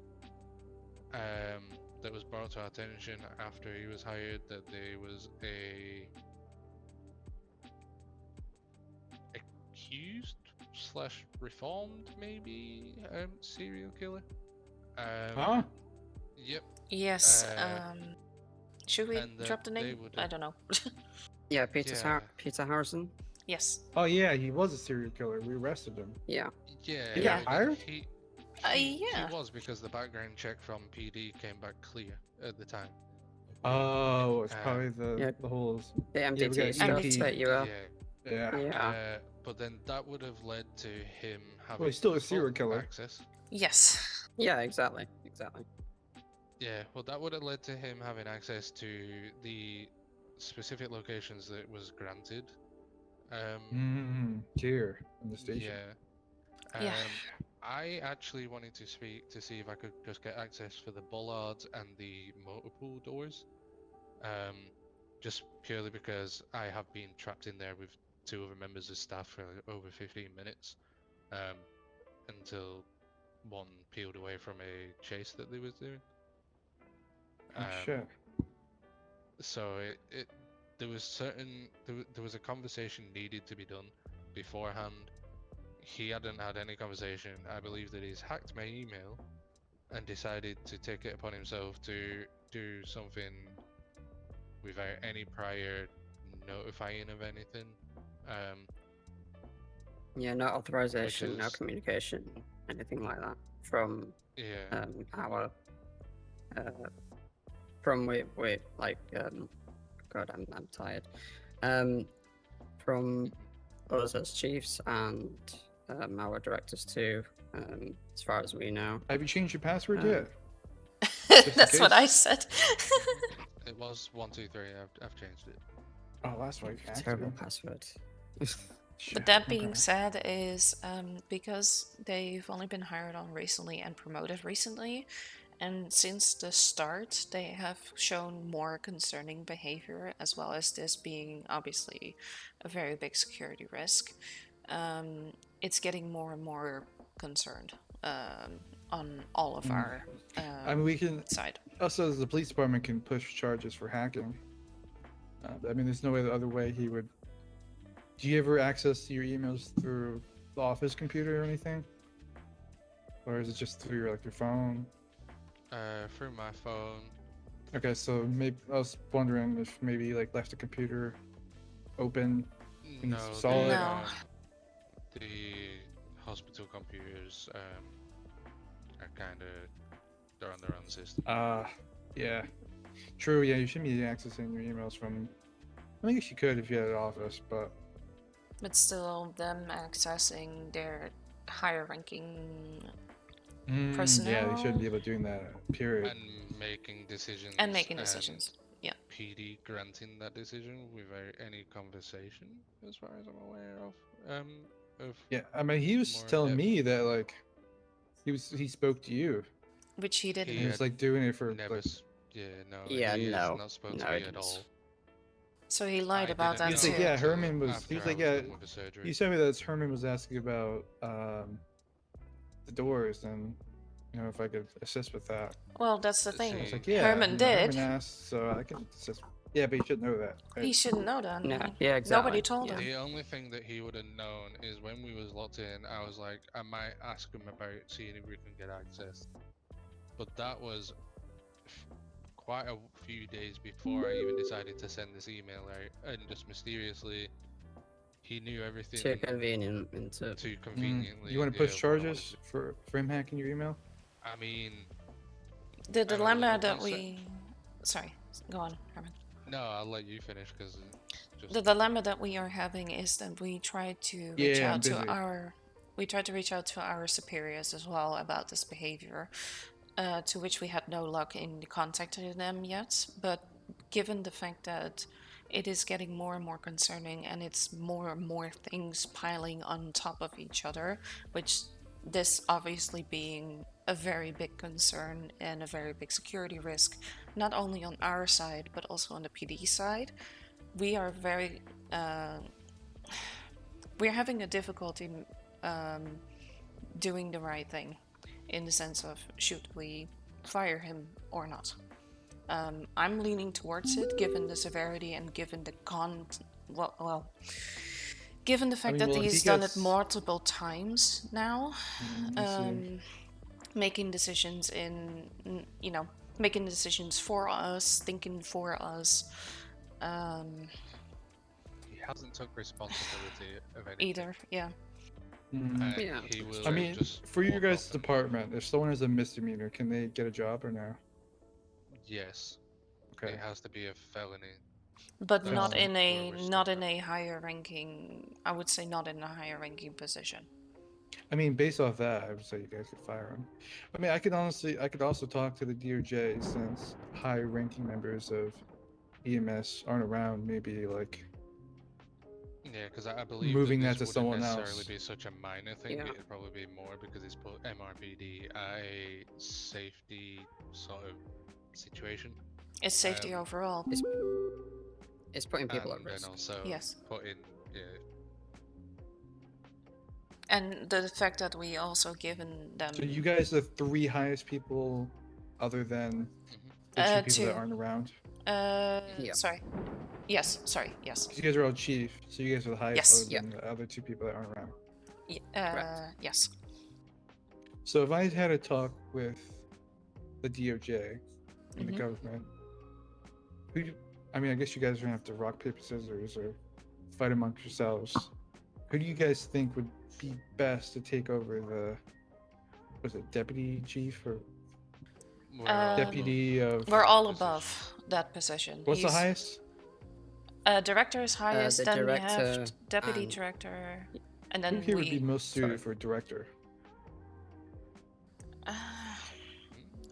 that was brought to our attention after he was hired, that there was a accused slash reformed, maybe, serial killer. Huh? Yep. Yes. Should we and that drop the they name? would, I don't know. Yeah, Peter Yeah. Peter Harrison. Yes. Oh yeah, he was a serial killer. We arrested him. Yeah. Yeah. He got but hired? Yeah. He was, because the background check from PD came back clear at the time. Oh, it's Um, probably the yeah. the holes. The we MDT got stuff EMT. that you Yeah. are. Yeah. Yeah. But then that would have led to him having. Well, he's still a full serial killer. Access. Yes. Yeah, exactly. Exactly. Yeah. Well, that would have led to him having access to the specific locations that was granted. Here in the station. Yeah. Yeah. I actually wanted to speak to see if I could just get access for the bollards and the motor pool doors. Just purely because I have been trapped in there with two other members of staff for over 15 minutes, until one peeled away from a chase that they was doing. Oh, shit. So there was there was a conversation needed to be done beforehand. He hadn't had any conversation. I believe that he's hacked my email and decided to take it upon himself to do something without any prior notifying of anything. Yeah, no authorization, no is- communication, anything like that from Yeah. our from we like God, I'm tired. From us as chiefs and our directors too, as far as we know. Have you changed your password yet? in That's what I case. said. It was 123. I've changed it. Oh, that's why you hacked Terrible it. password. But that being said, is because they've only been hired on recently and promoted recently, and since the start, they have shown more concerning behavior, as well as this being obviously a very big security risk. It's getting more and more concerned on all of our I mean, we can side. us as the police department can push charges for hacking. I mean, there's no other way he would. Do you ever access your emails through the office computer or anything, or is it just through your phone? Through my phone. Okay, so maybe I was wondering if maybe he left the computer open and No, saw the, it. No. The hospital computers are kind of they're on their own system. Yeah, true. Yeah, you shouldn't be accessing your emails from. I guess you could if you had an office, but still, them accessing their higher ranking yeah, personnel they shouldn't be able to doing that. Period. And making decisions. and making decisions. Yeah. PD granting that decision without any conversation, as far as I'm aware of. Yeah, I mean, he was more telling depth. me that he spoke to you. Which he didn't. And he was doing it for never. Yeah, no. Yeah, he no. has not spoken No, to me it at is. all. So he lied I about didn't that He was too. like, yeah, until Herman was. after He was I like, yeah. done with the surgery. You said me that Herman was asking about the doors and if I could assist with that. Well, that's the See, thing. I was like, yeah. Herman did. Herman asked, so I can assist. Yeah, but you should know that. Right? He shouldn't know that. No, yeah, exactly. Nobody told yeah. him. The only thing that he would have known is when we was locked in, I was like, I might ask him about seeing if we can get access. But that was quite a few days before I even decided to send this email out, and just mysteriously, he knew everything Too convenient to. too conveniently. You want to push charges for him hacking your email? I mean, The I'm a dilemma little that concerned. we. Sorry, go on, Herman. no, I'll let you finish because The dilemma that we are having is that we try to reach Yeah, I'm out to busy. our. We tried to reach out to our superiors as well about this behavior, to which we had no luck in contacting them yet. But given the fact that it is getting more and more concerning and it's more and more things piling on top of each other, which this obviously being a very big concern and a very big security risk, not only on our side but also on the PD side, we are very we're having a difficulty doing the right thing, in the sense of should we fire him or not. I'm leaning towards it, given the severity and given the given the fact mean, that well, if he he's done it gets- multiple times now, I see. making decisions making decisions for us, thinking for us, he hasn't took responsibility of anything. either. Yeah. Yeah. He will I mean, just for your walk guys' off and- department, if someone has a misdemeanor, can they get a job or no? Yes, Okay. it has to be a felony. But That's not the in a where we're not stuck in a higher ranking. I would say not in a higher ranking position. I mean, based off that, I would say you guys could fire him. I mean, I could also talk to the DOJ since high-ranking members of EMS aren't around. Maybe Yeah, because I believe moving that that this to wouldn't someone necessarily else. be such a minor thing. Yeah. It'd probably be more because it's put MRPD at a safety sort of situation. It's safety Um, overall. It's putting people at and then risk. also Yes. putting And the fact that we also given them So you guys are the 3 highest people, other than the 2 people that 2. aren't around. Yeah. Sorry. Yes, sorry, yes. 'Cause you guys are all chief, so you guys are the highest, Yes. other than the other 2 people that aren't around. Yes. So if I had a talk with the DOJ and the Mhm. government, I mean, I guess you guys are gonna have to rock paper scissors or fight amongst yourselves. Who do you guys think would be best to take over the? Was it deputy chief or deputy of? We're all above that position. What's the highest? Director is highest, the then we have director deputy and- director, and Who then here would be we. most suited for director?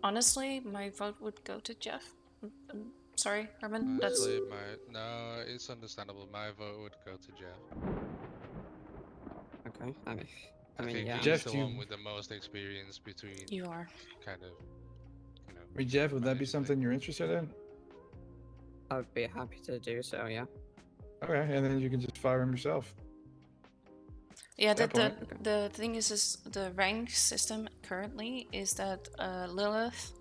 Honestly, my vote would go to Jeff. I'm sorry, Herman. Honestly, no, it's understandable. My vote would go to Jeff. Okay. I I mean, think yeah. he's Jeff, the do you- one with the most experience between. You are. Kind of. You know. I mean, Jeff, would that be something you're interested in? I would be happy to do so. Yeah. Okay, and then you can just fire him yourself. Yeah, At that the thing is the rank system currently is that Lilith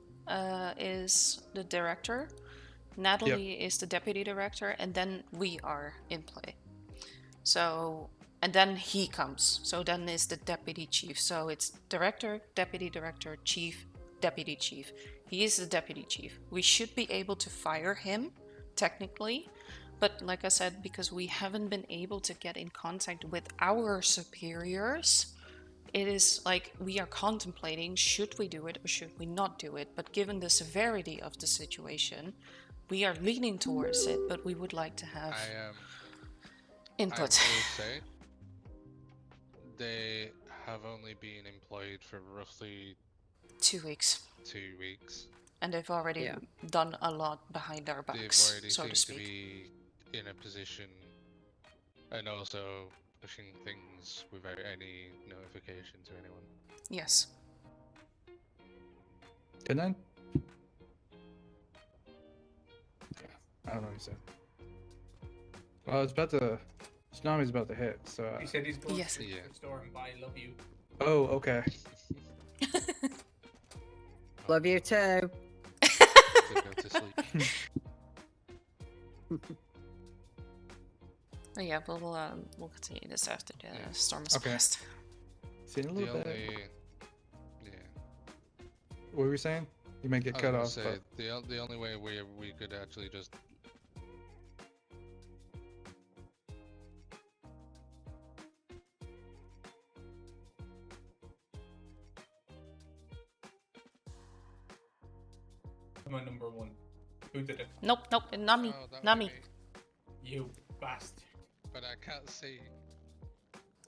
is the director, Natalie is the deputy director, and then we are in play. So, and then he comes. So then is the deputy chief. So it's director, chief, deputy chief. He is the deputy chief. We should be able to fire him, technically. But like I said, because we haven't been able to get in contact with our superiors, it is like we are contemplating, should we do it or should we not do it? But given the severity of the situation, we are leaning towards it, but we would like to have input. I will say they have only been employed for roughly 2 weeks. 2 weeks. And they've already done a lot behind our They've backs, already so seemed to speak. to be in a position and also pushing things without any notification to anyone. Yes. Good night. I don't know what he said. Well, it's about to. Tsunami's about to hit, so. He said he's going Yes. to the store and buy Love You. Oh, okay. Love you too. To go to sleep. Oh, yeah, we'll continue this after the storm is Okay. passed. See you in a The little bit. only, yeah. What were you saying? You might get I was cut gonna off. say, But... the only way we could actually just My number one. Who did it? Nope, not me. Oh, that Not would me. be You bastard. But I can't see.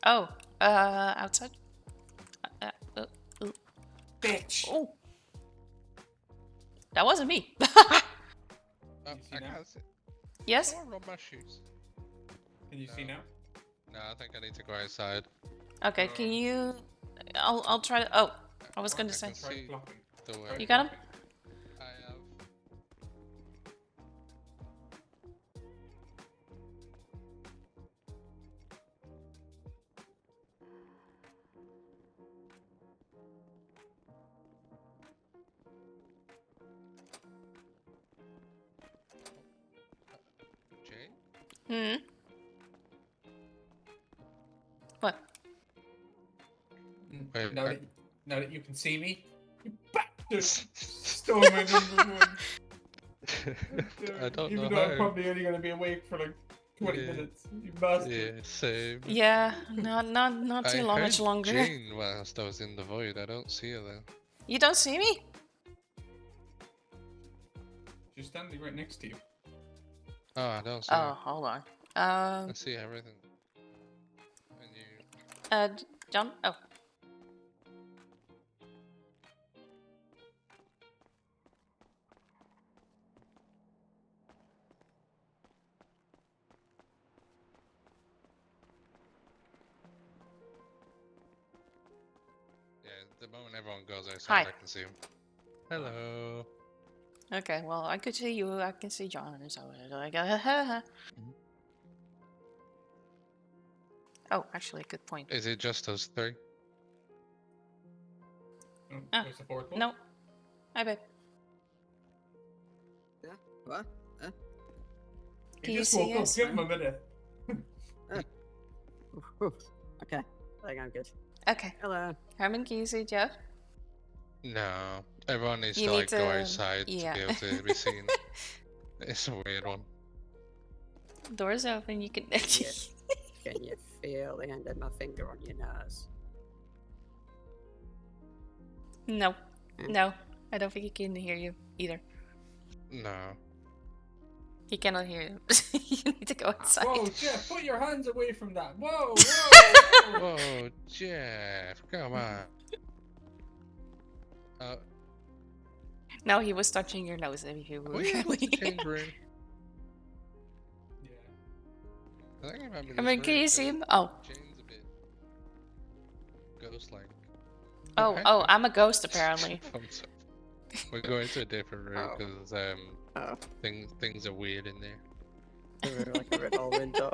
Oh, outside? Bitch! Oh! That wasn't me. Oh, You see I now? can't see. Yes? Oh, I rub my shoes. Can you see now? No, I think I need to go outside. Okay, can you... I'll try to... Oh, I was gonna I say... can see Flopping. the way. You got him? I have. Jay? Hmm? What? Wait, Now that you can see me, you bastard! Stole my number one. I don't Even know though I'm how. probably only gonna be awake for like 20 Yeah. minutes. You bastard. Yeah, same. Yeah, not too I long, heard much longer. Jane whilst I was in the void. I don't see her though. You don't see me? She's standing right next to you. Oh, I don't see Oh, her. hold on. I see everything. And you. John? Oh. the moment everyone goes outside, Hi. I can see him. Hello. Okay, well, I could see you, I can see John, so it's like, Oh, actually, good point. Is it just us three? Oh, Ah, where's the fourth one? No. Hi, babe. Yeah. What? He Can you just see woke up. us? Give him a minute. Whew. Okay. I think I'm good. Okay. Hello. Herman, can you see Jeff? No. Everyone needs You to need like go to- outside yeah. to be able to be seen. It's a weird one. Door's open, you can... Yes. Can you feel the end of my finger on your nose? No. Hmm. No. I don't think he can hear you either. No. He cannot hear you. You need to go outside. Whoa, Jeff, put your hands away from that. Whoa, whoa, whoa. Whoa, Jeff, come on. No, he was touching your nose if you Are were we able to really... change room? Yeah. I think I remember I mean, this can room, you see 'cause him? Oh. Jane's a bit ghost-like. Oh, hi, oh, Jane. I'm a ghost apparently. Thumbs up. We're going to a different room Oh. because Oh. things are weird in there. We're like a revolving door.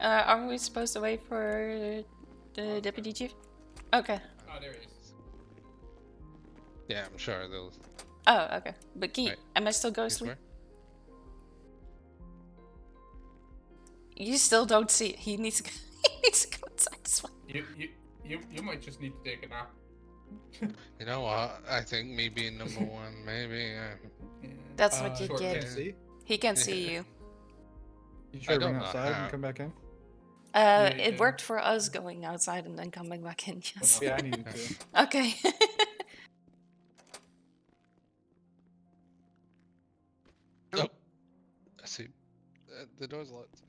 Are we supposed to wait for the deputy chief? Okay. Oh, there he is. Yeah, I'm sure they'll. Oh, okay. But Key, Right. am I still You ghostly? swear? You still don't see it. He needs to go, he needs to go outside as well. You might just need to take a nap. You know what? I think me being number one, maybe. That's what you short get. term. See? He can see you. You try to don't run know outside how. and come back in? Yeah, It yeah. worked for us going outside and then coming back in, yes. Yeah, I needed to. Okay. Oh, I see. The door's locked.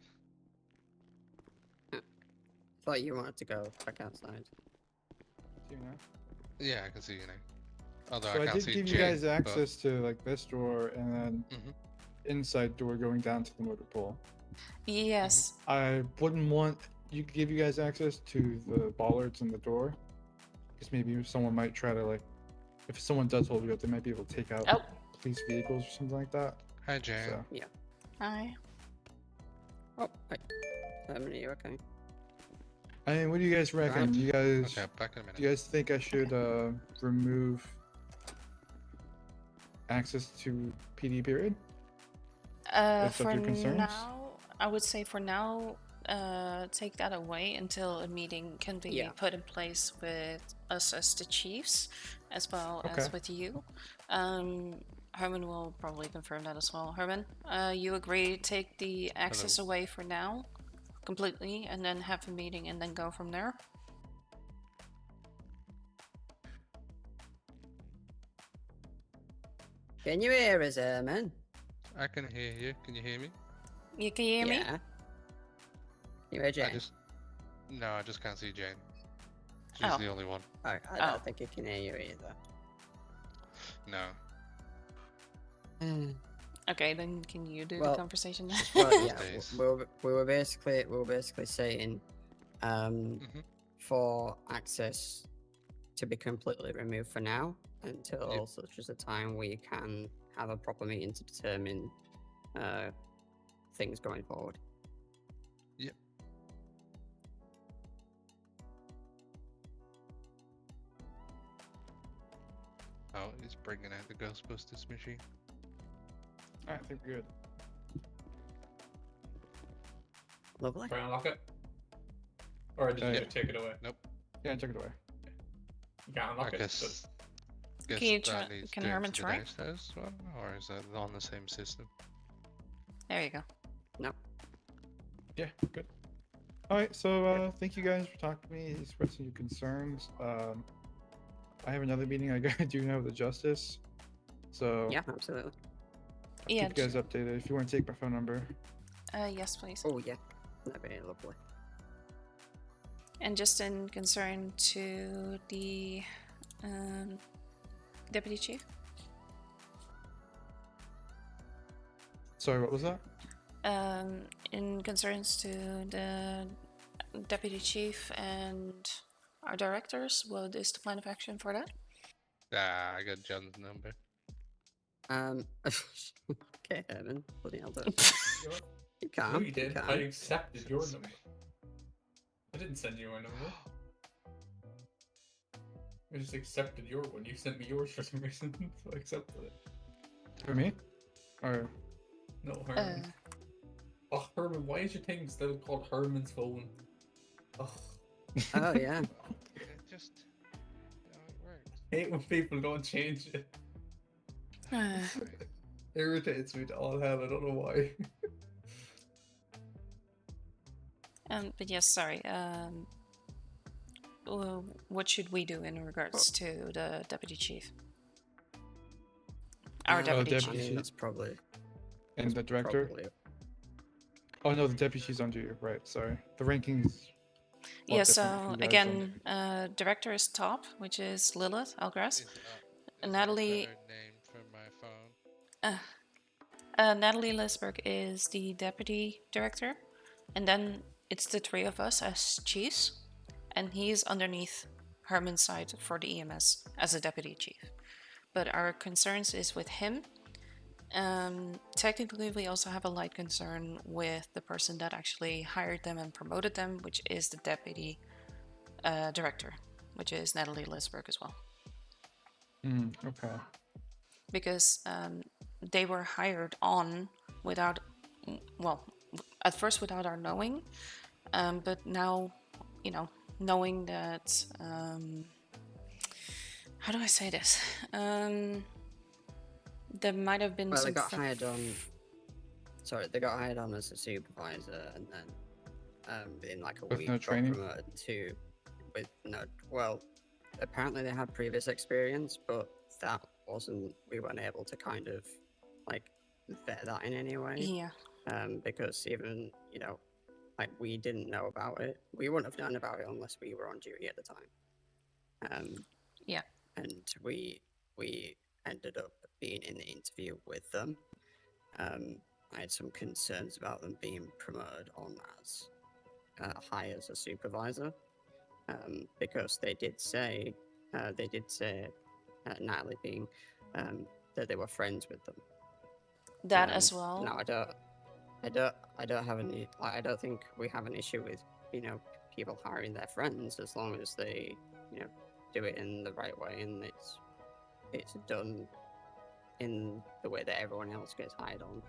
Thought you wanted to go back outside. You know? Yeah, I can see you now. Although So I I can't did see give you Jane, guys but- access to like this door and then Mhm. inside door going down to the motor pool. Yes. I wouldn't want you give you guys access to the bollards in the door because maybe someone might try to like if someone does hold you up, they might be able to take out Oh. police vehicles or something like that. Hi, Jane. So Hi. Oh, hi. Are you okay? I mean, what do you guys reckon? Do you guys Okay, back in a minute. do you guys think I should remove access to PD period? Based off For your concerns? now, I would say for now, take that away until a meeting can be Yeah. put in place with us as the chiefs, as well Okay. as with you. Herman will probably confirm that as well. Herman, you agree take the access away for now, completely, and then have a meeting and then go from there? Can you hear us, man? I can hear you. Can you hear me? You can hear me? Yeah. You hear Jane? I just can't see Jane. She's Oh. the only one. I Oh. don't think he can hear you either. No. Okay, then can you do Well, the conversation then? Well, yeah, Days. we were basically saying, Mhm. for access to be completely removed for now until Yep. such as a time we can have a proper meeting to determine things going forward. Yep. Oh, he's bringing out the Ghostbusters machine. I think we're good. Lovely. Try and unlock it. Or did you Yeah. just take it away? Yeah, check it away. You can't unlock I it. guess. Can you that try- needs can doing Herman to the try? downstairs one, or is that on the same system? There you go. Yeah, good. All right, so thank you guys for talking to me, expressing your concerns. I have another meeting I gotta do now with the justice, so Yeah, absolutely. I'll Yeah, keep you guys updated. If you want to take my phone number, Yes, please. Oh yeah, that'd be lovely. And just in concern to the deputy chief, sorry, what was that? in concerns to the deputy chief and our directors, what is the plan of action for that? Ah, I got John's number. Okay, Herman. Bloody hell, don't. You know what? You No, can't. you did. can't. I accepted your number. I didn't send you my number. I just accepted your one. You sent me yours for some reason, so I accepted it. For me? Or No, Herman. Oh, Herman, why is your thing still called Herman's phone? Oh, Oh yeah. It just how it works. hate when people don't change it. Uh, Irritates me to all hell. I don't know why. but yes, sorry. What should we do in regards to the deputy chief? Our deputy deputy chief. I mean, chief. that's probably. and the director? Probably. Oh no, the deputy's under you. Right. Sorry. The rankings. Yeah, different for so you guys, again, director is top, which is Lilith Algras. Is Natalie- a better name for my phone? Natalie Lesberg is the deputy director, and then it's the three of us as chiefs, and he's underneath Herman's side for the EMS as a deputy chief. But our concerns is with him. Technically, we also have a light concern with the person that actually hired them and promoted them, which is the deputy director, which is Natalie Lesberg as well. Okay. Because they were hired on without, well, at first without our knowing, but now, knowing that, how do I say this? There might have been Well, some. they got hired on. Sorry, they got hired on as a supervisor, and then in like a With week no got training? promoted to with no. Well, apparently they had previous experience, but that wasn't. We weren't able to kind of like vet that in any way. Yeah. Because even like we didn't know about it. We wouldn't have known about it unless we were on duty at the time. Yeah. And we ended up being in the interview with them. I had some concerns about them being promoted on as high as a supervisor, because they did say Natalie being that they were friends with them. That as well. No, I don't have any. I don't think we have an issue with people hiring their friends as long as they do it in the right way and it's done in the way that everyone else gets hired on.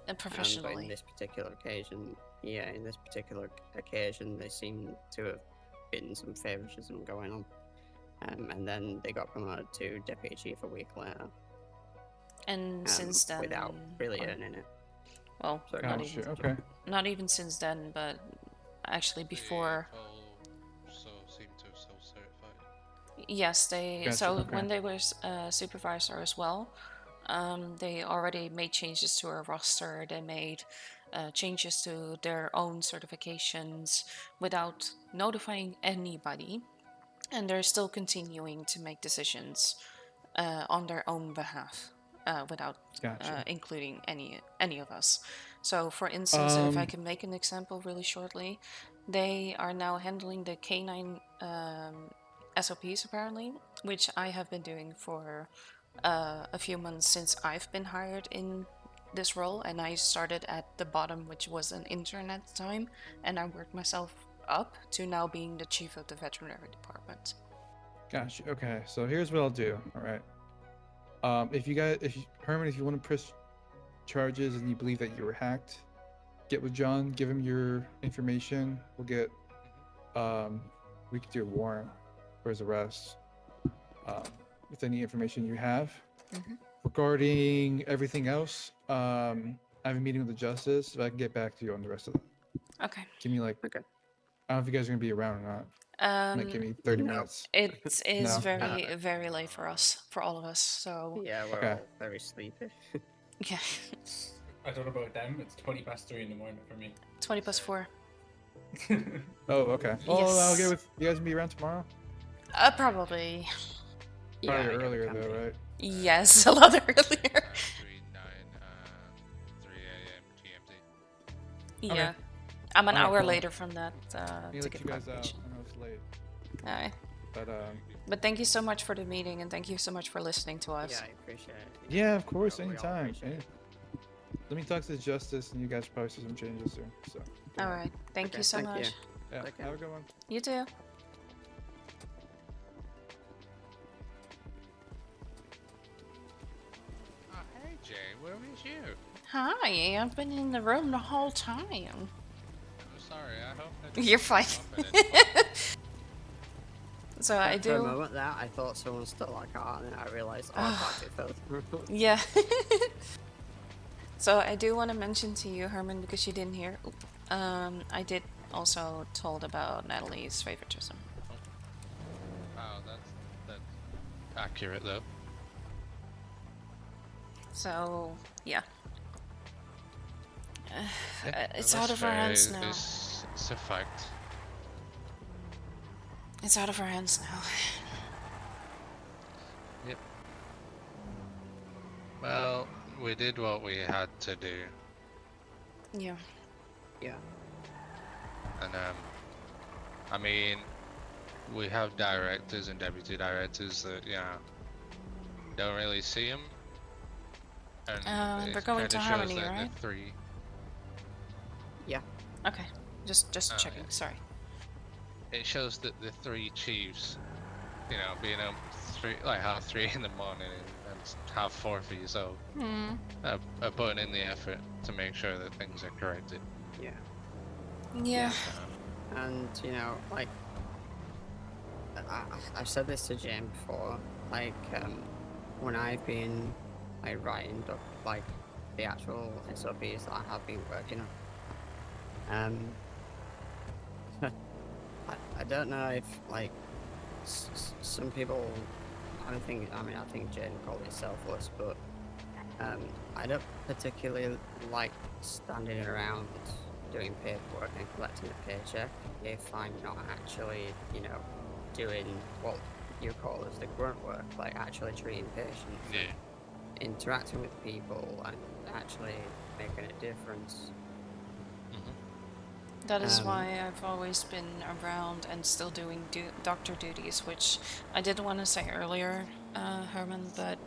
And But professionally. in this particular occasion, there seemed to have been some favoritism going on. And then they got promoted to deputy chief a week later. And since then, without really or- earning it. well, Sorry. not Gotcha. even, Okay. not even since then, but actually before. They also seem to have self-certified. Yes, they. Gotcha, So okay. when they were supervisor as well, they already made changes to our roster. They made changes to their own certifications without notifying anybody, and they're still continuing to make decisions on their own behalf without Gotcha. including any of us. So, for instance, if I Um, can make an example really shortly, they are now handling the K9 SOPs apparently, which I have been doing for a few months since I've been hired in this role, and I started at the bottom, which was an intern at the time, and I worked myself up to now being the chief of the veterinary department. Gotcha. Okay. So here's what I'll do. All right. Herman, if you want to press charges and you believe that you were hacked, get with John, give him your information. We'll get, we could do a warrant for his arrest, with any information you have. Mhm. Regarding everything else, I have a meeting with the justice. If I can get back to you on the rest of that. Okay. Give me like, Okay. I don't know if you guys are gonna be around or not. Like, give me 30 no. minutes. It is No. very, very late for us, for all of us. So Yeah, we're Okay. all very sleepy. yeah, I don't know about them. It's 3:20 in the morning for me. 20+4. Oh, okay. Oh, I'll Yes. get with you guys. Gonna be around tomorrow. Probably. Yeah, Probably I get earlier the though, company. right? Yes, a lot earlier. Between 9 and 3 a.m. GMT. Yeah, I'm an Alright, hour cool. later from that Let me to let get you guys out. confirmation. I know it's late. Alright. But thank you so much for the meeting, and thank you so much for listening to us. Yeah, I appreciate it. yeah, of course, we all anytime. appreciate it. Let me talk to Justice, and you guys probably see some changes soon. So Alright. Thank you Okay, so thank much. you. yeah, Okay. have a good one. You too. Oh, hey Jay, where was you? Hi, I've been in the room the whole time. I'm sorry. I hope I didn't You're cut fine. you off at any point. So I For a do. moment there, I thought someone stole our car, and then I realized, oh, I parked it first. Yeah. So I do want to mention to you, Herman, because you didn't hear. I did also told about Natalie's favoritism. Wow, that's accurate though. So yeah. Yeah, It's that's out of our fair. hands now. It's a fact. It's out of our hands now. Yep. Well, we did what we had to do, Yeah. Yeah. and I mean, we have directors and deputy directors that don't really see them, and We're it going kinda to shows Harmony, that right? the three. Okay. Just Oh, checking. yeah. Sorry. It shows that the three chiefs, being up half 3 in the morning and half 4 for you, so Hmm. are putting in the effort to make sure that things are corrected. Yeah. Yeah. And, like, I've said this to Jane before, like, when I've been, like, writing up, like, the actual SOPs that I have been working on, I don't know if, like, some people, I think Jane called it selfless, but, I don't particularly like standing around doing paperwork and collecting a paycheck if I'm not actually, doing what you call as the grunt work, like actually treating patients, Yeah. interacting with people, and actually making a difference. That is Um, why I've always been around and still doing doctor duties, which I did want to say earlier, Herman, but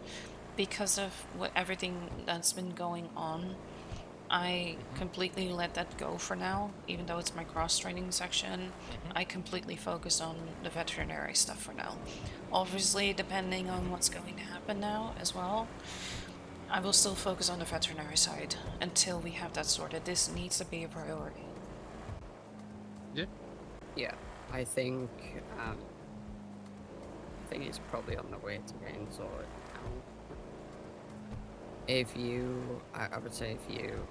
because of everything that's been going on, I completely let that go for now. Even though it's my cross-training section, I completely focus on the veterinary stuff for now. Obviously, depending on what's going to happen now as well, I will still focus on the veterinary side until we have that sorted. This needs to be a priority. Yeah, I think it's probably on the way to getting sorted now. If you, I would say if you,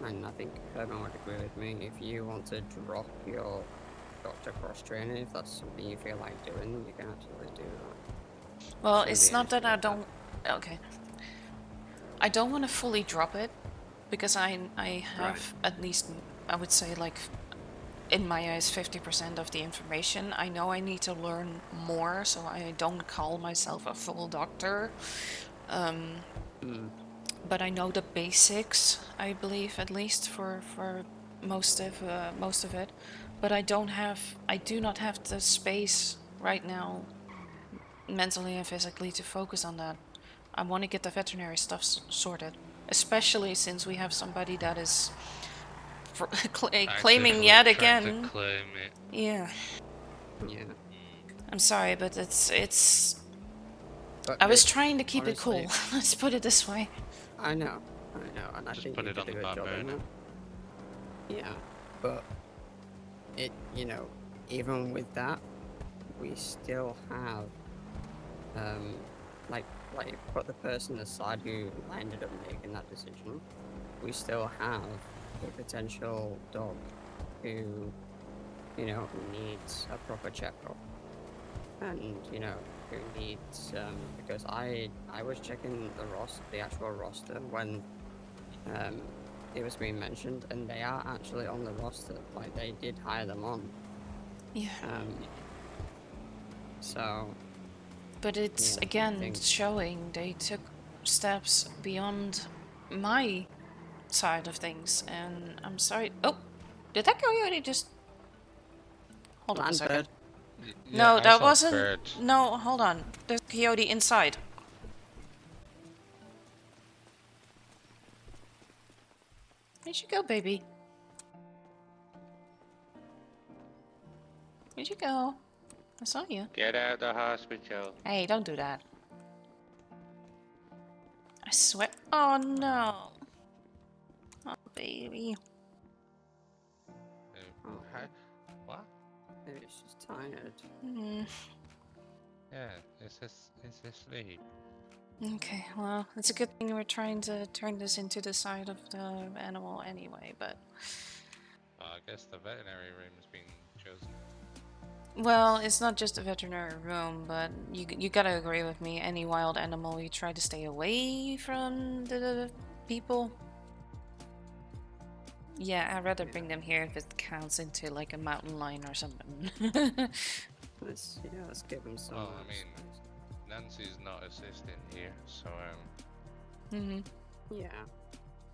and I think Herman would agree with me, if you want to drop your doctor cross training, if that's something you feel like doing, you can absolutely do that. Well, Shouldn't it's be an not that issue I with that. don't. Okay. I don't want to fully drop it because I have at least, I would say, like, in my eyes, 50% of the information. I know I need to learn more, so I don't call myself a full doctor. But I know the basics, I believe, at least for most of it. But I do not have the space right now, mentally and physically, to focus on that. I want to get the veterinary stuff sorted, especially since we have somebody that is claiming yet Trying to again. claim it. Yeah, Yeah. I'm sorry, but it's. But I was trying to keep honestly, it cool. Let's put it this way. I know, and I Just think put you it did on a the good back job in burner. that. Yeah, but it, even with that, we still have, like put the person aside who ended up making that decision. We still have a potential dog who, needs a proper checkup, and who needs because I was checking the actual roster when it was being mentioned, and they are actually on the roster. Like, they did hire them on. Yeah. So. But it's Yeah, I again think- showing they took steps beyond my side of things, and I'm sorry. Oh, did that guy already just hold on a second? Landbird. Yeah, No, I that saw a wasn't. bird. No, hold on. There's a coyote inside. Where'd you go, baby? Where'd you go? I saw you. Get out of the hospital. Hey, don't do that. I swear. Oh no. Oh, baby. Hi. What? Maybe she's tired. Hmm. Yeah, it's this sleep. Okay, well, it's a good thing we're trying to turn this into the side of the animal anyway, but... I guess the veterinary room has been chosen. Well, it's not just a veterinary room, but you gotta agree with me. Any wild animal, we try to stay away from the people. Yeah, I'd rather bring them here if it counts into like a mountain lion or something. Let's give him some. Well, I mean, Nancy's not assisting here, so hmm Yeah.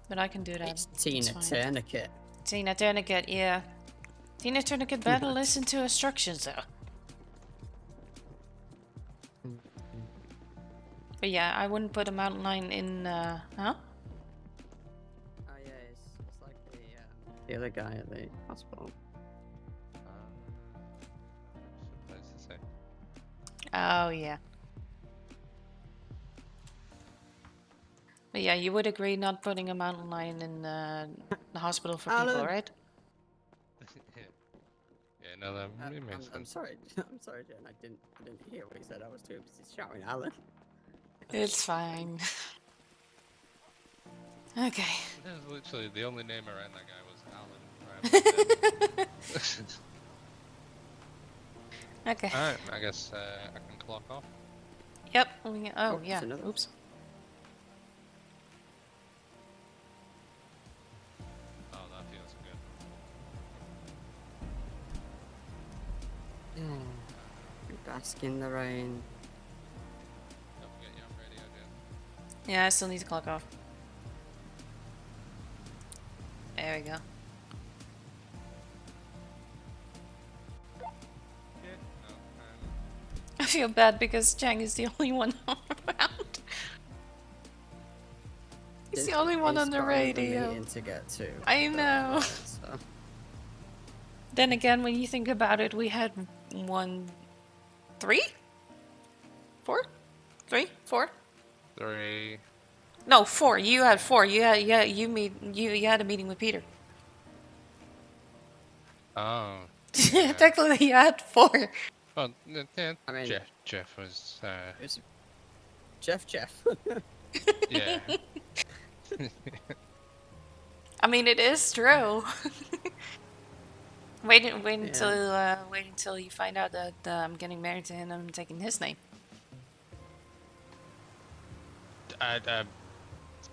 But I can do that. It's Tina fine. Tourniquet. Tina Tourniquet, yeah. Tina Tourniquet better listen to instructions though. But yeah, I wouldn't put a mountain lion in, huh? Oh yeah, it's like the other guy at the hospital. supposed to say. Oh, yeah. But yeah, you would agree not putting a mountain lion in the hospital for people, Alan! right? Yeah, no, that makes I'm sense. sorry. I'm sorry, Jen. I didn't hear what he said. I was too busy shouting, Alan. It's fine. Okay. That was literally the only name around that guy was Alan. Okay. Alright, I guess I can clock off. Yep. Oh, Oh, yeah. there's another. Oops. Oh, that feels good. Bask in the rain. Don't forget you're on radio, Jen. Yeah, I still need to clock off. There we go. Yeah, no, I feel bad because Chang is the only one around. He's the only one on the radio. Meeting to get to. I know. So. Then again, when you think about it, we had 3? 4? 3? 4? 3. No, 4. You had 4. You had you had a meeting with Peter. Oh. Technically, you had 4. Well, yeah, I mean, Jeff was, it's Jeff. yeah. I mean, it is true. wait until you find out that I'm getting married to him and I'm taking his name.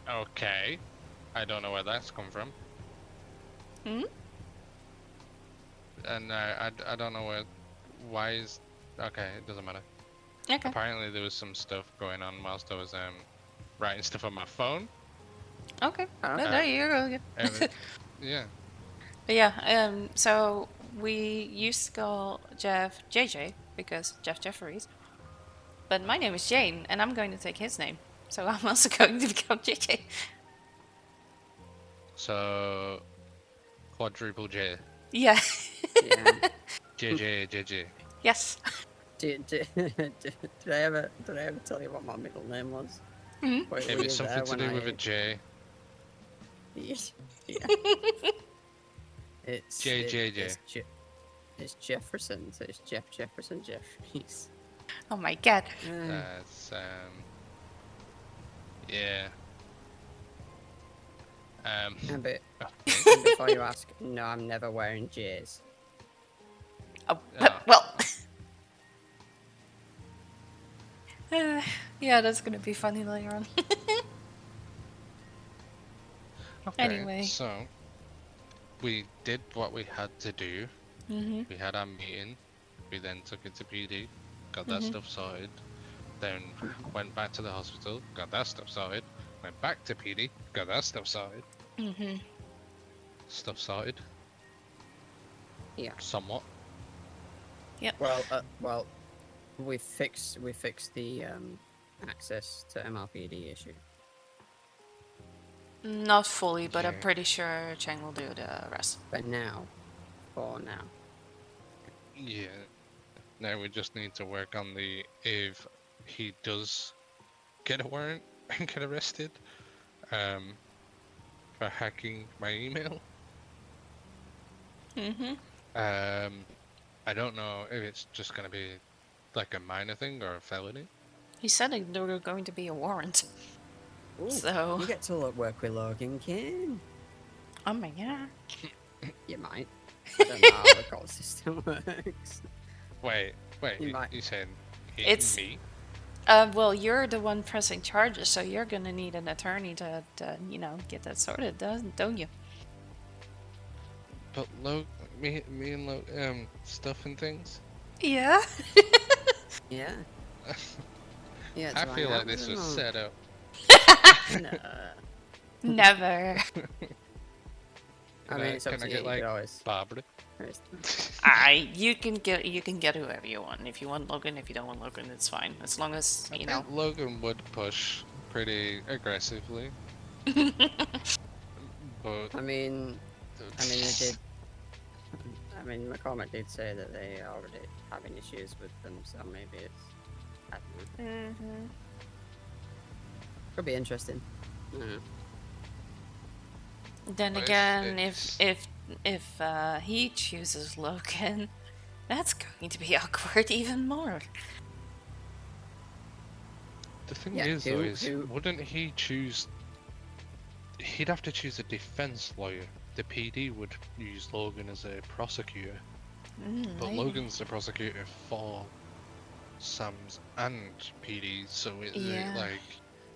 Okay. I don't know where that's come from. Hmm? And I don't know why is... Okay, it doesn't matter. Okay. Apparently there was some stuff going on whilst I was writing stuff on my phone. Okay. No, you're good. Yeah. But yeah, so we used to call Jeff JJ because Jeff Jeffries. But my name is Jane, and I'm going to take his name. So I'm also going to become JJ. So... Quadruple J. Yeah. Yeah. JJ. Yes. Did I ever tell you what my middle name was? Hmm? Were If you it's something there to when do with a J. Yeah. It's JJJ. It's Jefferson, so it's Jefferson Jeffries. Oh my god. That's yeah. And okay. before you ask, no, I'm never wearing J's. Oh, Oh. well. Yeah, that's gonna be funny later on. Okay, Anyway. so we did what we had to do. Mm-hmm. We had our meeting. We then took it to PD, got that Mhm. stuff sorted. Then went back to the hospital, got that stuff sorted. Went back to PD, got that stuff sorted. Mm-hmm. Stuff sorted. Yeah. Somewhat. Yep. Well, we fixed the access to MRPD issue. Not fully, but I'm Yeah. pretty sure Cheng will do the rest. But now, for now, Yeah. Now we just need to work on the if he does get a warrant and get arrested, for hacking my email. Mm-hmm. I don't know if it's just gonna be like a minor thing or a felony. He said there were going to be a warrant. ooh, So, you get to work with Logan King. oh my god. You might. I don't know how the call system works. Wait, You might. you saying It's- me? Well, you're the one pressing charges, so you're gonna need an attorney to get that sorted, don't you? But me and stuff and things. Yeah. Yeah. Yeah. I do feel like have this was them or- set up. No. Never. I mean, it's up can to I you. get You like could always. Barbara? You can get whoever you want. If you want Logan, if you don't want Logan, it's fine. As long as I you think know. Logan would push pretty aggressively. But I mean, they did. I mean, McCormick did say that they are already having issues with them, so maybe it's. I don't know. Mm-hmm. Could be interesting. I don't know. Then Well, again, it's- if he chooses Logan, that's going to be awkward even more. The thing Yeah, is, though, who- wouldn't he choose? He'd have to choose a defense lawyer. The PD would use Logan as a prosecutor, but Maybe. Logan's the prosecutor for Sam's and PD, so Yeah. like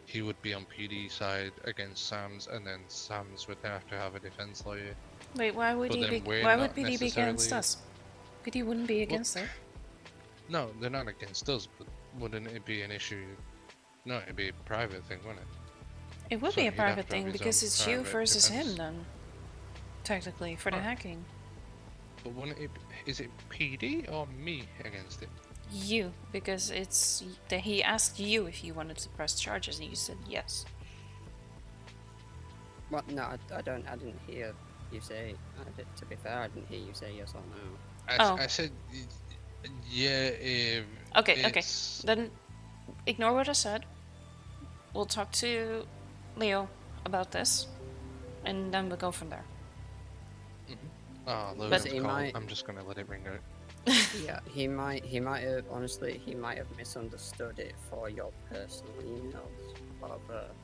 he would be on PD side against Sam's, and then Sam's would have to have a defense lawyer. Wait, why would But he then be? we're Why would not PD be against necessarily- us? PD wouldn't be against it. No, they're not against us, but wouldn't it be an issue? No, it'd be a private thing, wouldn't it? It would So be a he'd have private to have thing his because own it's you private versus him defense. then. Technically, for the Oh. hacking. But wouldn't it? Is it PD or me against it? You, because it's that he asked you if you wanted to press charges and you said yes. What? No, I didn't hear you say. To be fair, I didn't hear you say yes or no. Oh. I said, yeah. If Okay, it's- then ignore what I said. We'll talk to Leo about this, and then we'll go from there. Oh, Logan's he call. might- I'm just gonna let it ring out. Yeah, he might have honestly misunderstood it for your personal emails. But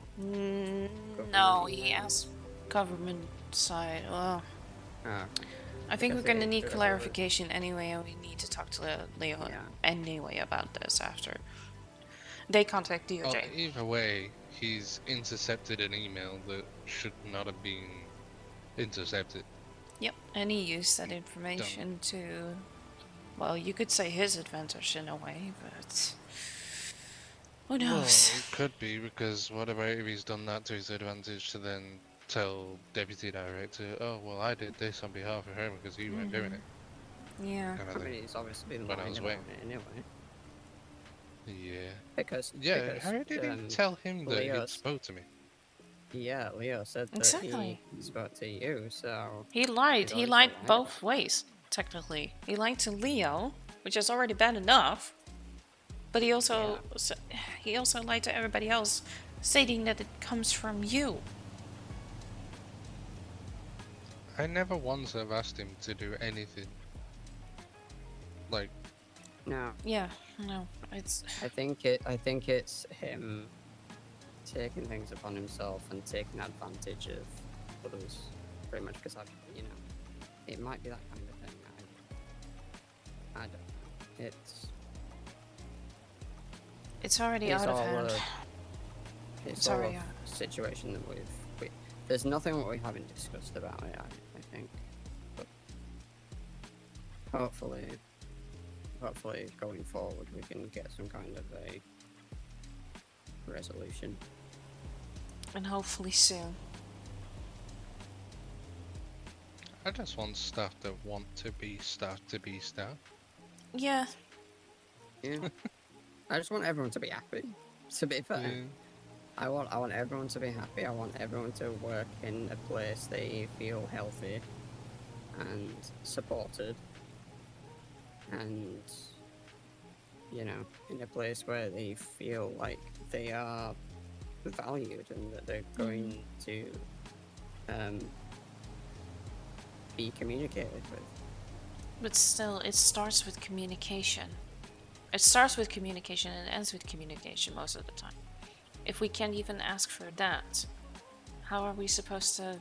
No, he asked government side. Well, I think we're Because gonna it need could have clarification anyway, and we need to talk to Leo Yeah. anyway about this after they contact DOJ. Well, either way, he's intercepted an email that should not have been intercepted. Yep, and he used that information to, well, you could say his advantage in a way, but who knows? Well, it could be, because what about if he's done that to his advantage to then tell deputy director, oh well, I did this on behalf of him because you weren't doing it. Yeah. Kind I of mean, thing. he's obviously been When I lying was about waiting. it anyway. Yeah. Because How did he tell him that he Leo's- spoke to me? Yeah, Leo said that Exactly. he spoke to you, so He lied. He's He obviously lied lied both ways, technically. He lied to Leo, which is already bad enough. But he also lied to everybody else, stating that it comes from you. I never once have asked him to do anything. Like, no. Yeah, no, it's I think it's him taking things upon himself and taking advantage of others, pretty much. Because it might be that kind of thing. I don't know. it's already It's out of all hand. It's Sorry, all a situation that there's nothing that we haven't discussed about it. I think, but hopefully going forward we can get some kind of a resolution. And hopefully soon. I just want staff that want to be staff to be staff. Yeah. Yeah. I just want everyone to be happy. To be fair, Yeah. I want everyone to be happy. I want everyone to work in a place they feel healthy and supported, and in a place where they feel like they are valued and that they're going to be communicated with. But still, it starts with communication. It starts with communication and ends with communication most of the time. If we can't even ask for that, how are we supposed to?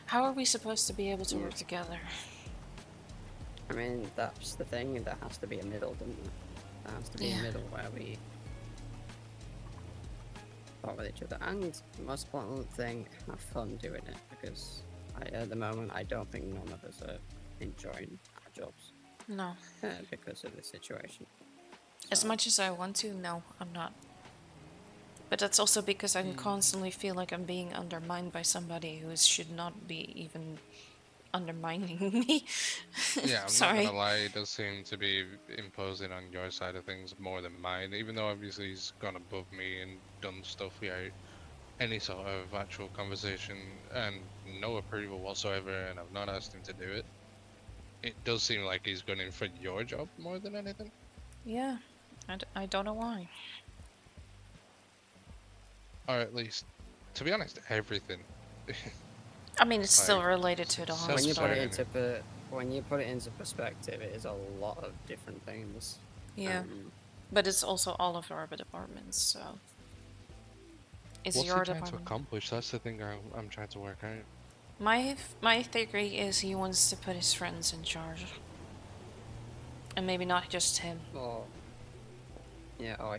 How are we supposed to be able to work together? I mean, that's the thing. There has to be a middle, doesn't there? There has to be a middle where we talk with each other. And the most important thing, have fun doing it. Because at the moment, I don't think none of us are enjoying our jobs. No. Because of the situation. As much as I want to, no, I'm not. But that's also because I constantly feel like I'm being undermined by somebody who should not be even undermining me. Yeah, I'm Sorry. not gonna lie, it does seem to be imposing on your side of things more than mine, even though obviously he's gone above me and done stuff without any sort of actual conversation and no approval whatsoever, and I've not asked him to do it. It does seem like he's going in for your job more than anything. Yeah, I don't know why. Or at least, to be honest, everything. I mean, it's still Like, related to the When you put it hospital. into perspective, it is a lot of different things. Yeah, but it's also all of our departments, so. It's what's your he trying to department. accomplish? That's the thing I'm trying to work out. My theory is he wants to put his friends in charge. And maybe not just him. Or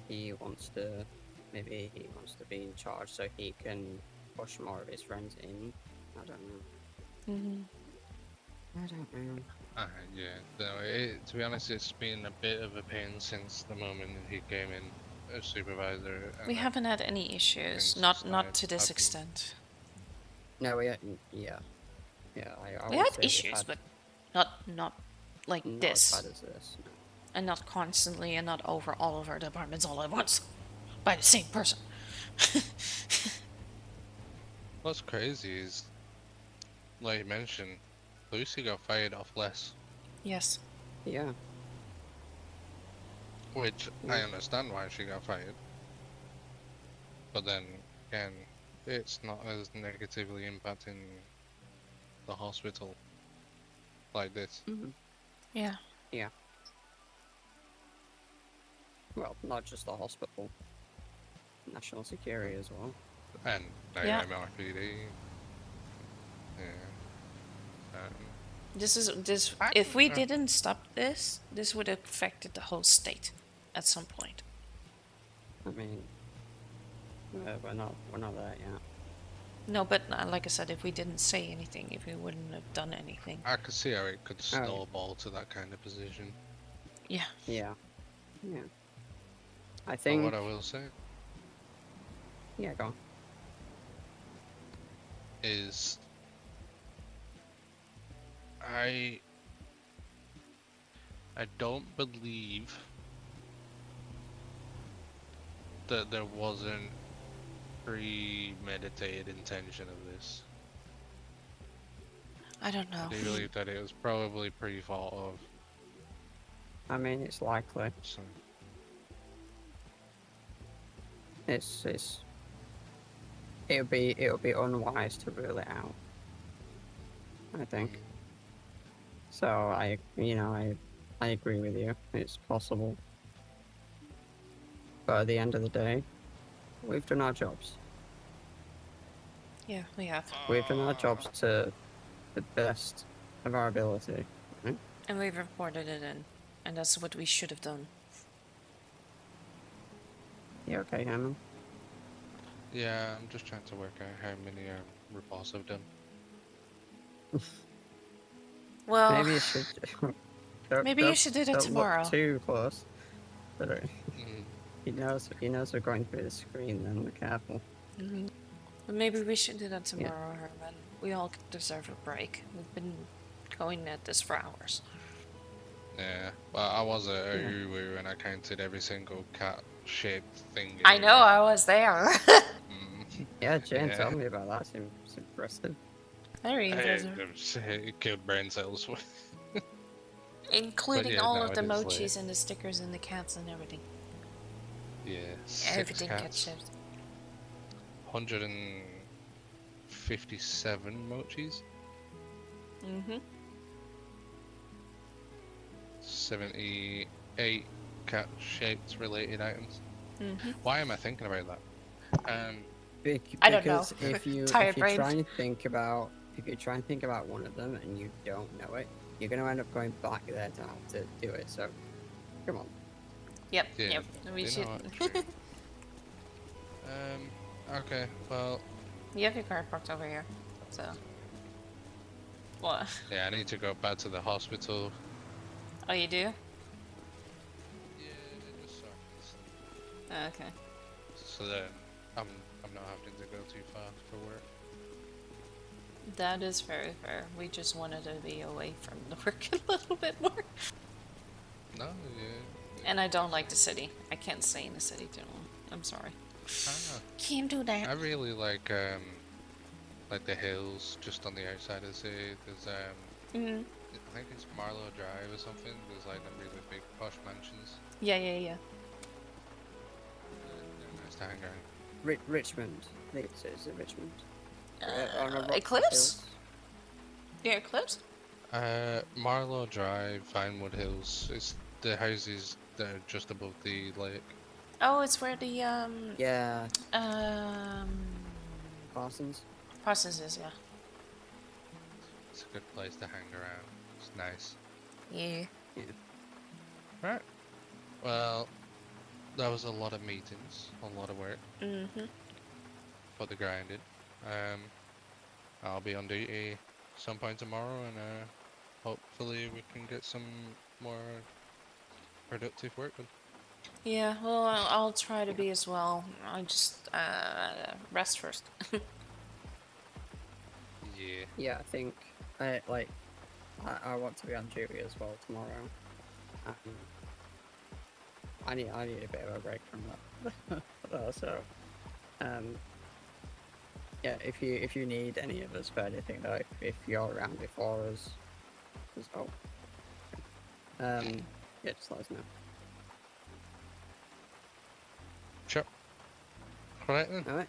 he wants to, maybe he wants to be in charge so he can push more of his friends in. I don't know. I don't know. Yeah, no, to be honest, it's been a bit of a pain since the moment he came in as supervisor. We haven't had any issues, not to this extent. No, I We would had say issues, but not like not this. as bad as this. No. And not constantly, and not over all of our departments all at once, by the same person. What's crazy is, like you mentioned, Lucy got fired off less. Yes. Yeah. Which I understand why she got fired. But then again, it's not as negatively impacting the hospital like this. Yeah. Yeah. Well, not just the hospital. National security as well. And Yeah. MRPD. Yeah. If we didn't stop this would have affected the whole state at some point. I mean, we're not there yet. No, but like I said, if we didn't say anything, if we wouldn't have done anything. I could see how it could snowball to that kind of position. Yeah. Yeah. Yeah. I think. But what I will say. Yeah, go on. Is I don't believe that there wasn't premeditated intention of this. I don't know. I do believe that it was probably pre-thought of. I mean, it's likely. So. It'll be unwise to rule it out, I think. So I agree with you. It's possible. But at the end of the day, we've done our jobs. Yeah, we have. We've done our jobs to the best of our ability. Right? And we've reported it in. And that's what we should have done. You okay, Hammond? Yeah, I'm just trying to work out how many reports I've done. Well, maybe you should. Maybe you should do that tomorrow. Look too close. But he knows we're going through the screen. Then be careful. But maybe we should do that tomorrow, Herman. We all deserve a break. We've been going at this for hours. Yeah, well, I was at a Yeah. Uwu and I counted every single cat-shaped thing. I know, anywhere. I was there. Yeah, Jane, Yeah. tell me about that. Seems impressive. I mean, those It, are- it killed brain cells. including yeah, all no, of it the is like- mochis and the stickers and the cats and everything. Yeah, 6 Everything gets cats, shipped. 157 mochis, Mm-hmm. 78 cat-shaped related items. Mm-hmm. Why am I thinking about that? I don't know. Because if you Tired brain. try and think about one of them and you don't know it, you're gonna end up going back there to have to do it. So, come on. Yep, Yeah, yep. We you should. know what, true. Okay, well, You have your car parked over here, so. What? yeah, I need to go back to the hospital. Oh, you do? Yeah, just so I can sleep. Okay. So then I'm not having to go too far for work. That is very fair. We just wanted to be away from the work a little bit more. No, yeah. And I don't like the city. I can't stay in the city too long. I'm sorry. Ah, Can't do that. I really like the hills just on the outside of the city. There's Mm. I think it's Marlow Drive or something. There's like them really big posh mansions. Yeah, yeah, yeah. They're nice to hang around. Richmond. I think it says Richmond. On a rock Eclipse? hills. Yeah, Eclipse? Marlow Drive, Vinewood Hills. It's the houses that are just above the lake. Oh, it's where the Yeah, Parsons. Parsons is, yeah. It's a good place to hang around. It's nice. Yeah. Right. Well, that was a lot of meetings, a lot of work. Mm-hmm. Put the grind in. I'll be on duty some point tomorrow, and hopefully we can get some more productive work done. Yeah, well, I'll try to be as well. I just, rest first. Yeah. Yeah, I think I want to be on duty as well tomorrow. I need a bit of a break from that. So, yeah, if you need any of us for anything, though, if you're around before us as well, yeah, just let us know. Sure. Alright then. All right.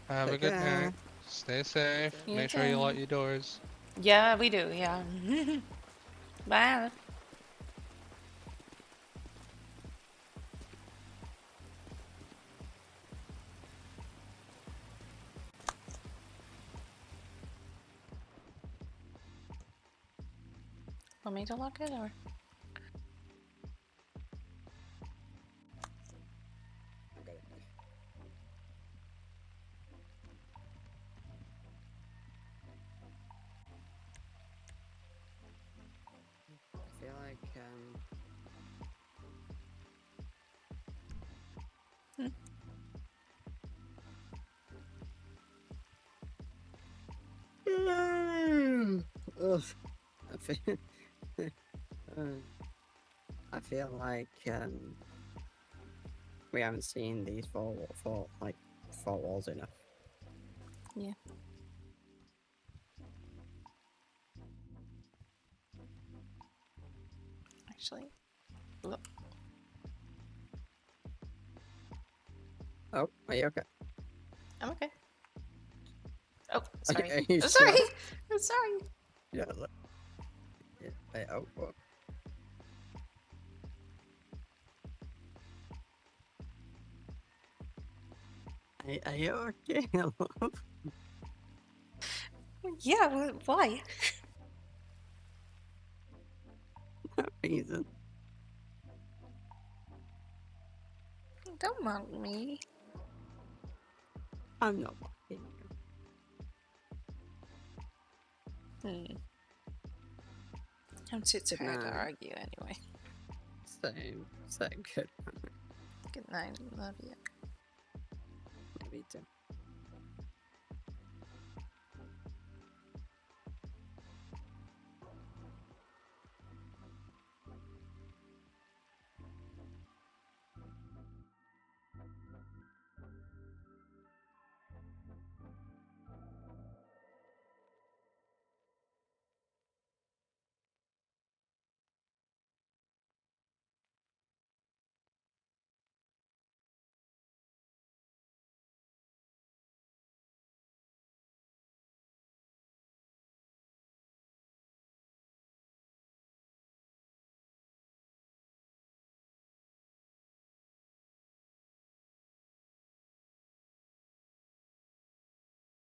Have a Take good care. night. Stay safe. You Make sure you lock too. your doors. Yeah, we do, yeah. Bye. Want me to lock it, or? I feel like ugh. I feel like we haven't seen these four walls enough. Yeah. Actually, look. Oh, are you okay? I'm okay. Oh, Are sorry. you I'm sorry. sure? I'm sorry. Yeah. Look. Yeah. Oh. What? Are you okay? Love? Yeah, why? No reason. Don't mock me. I'm not mocking you. I'm too tired to night. argue anyway. Same. Good. Good night. Love you. Me too.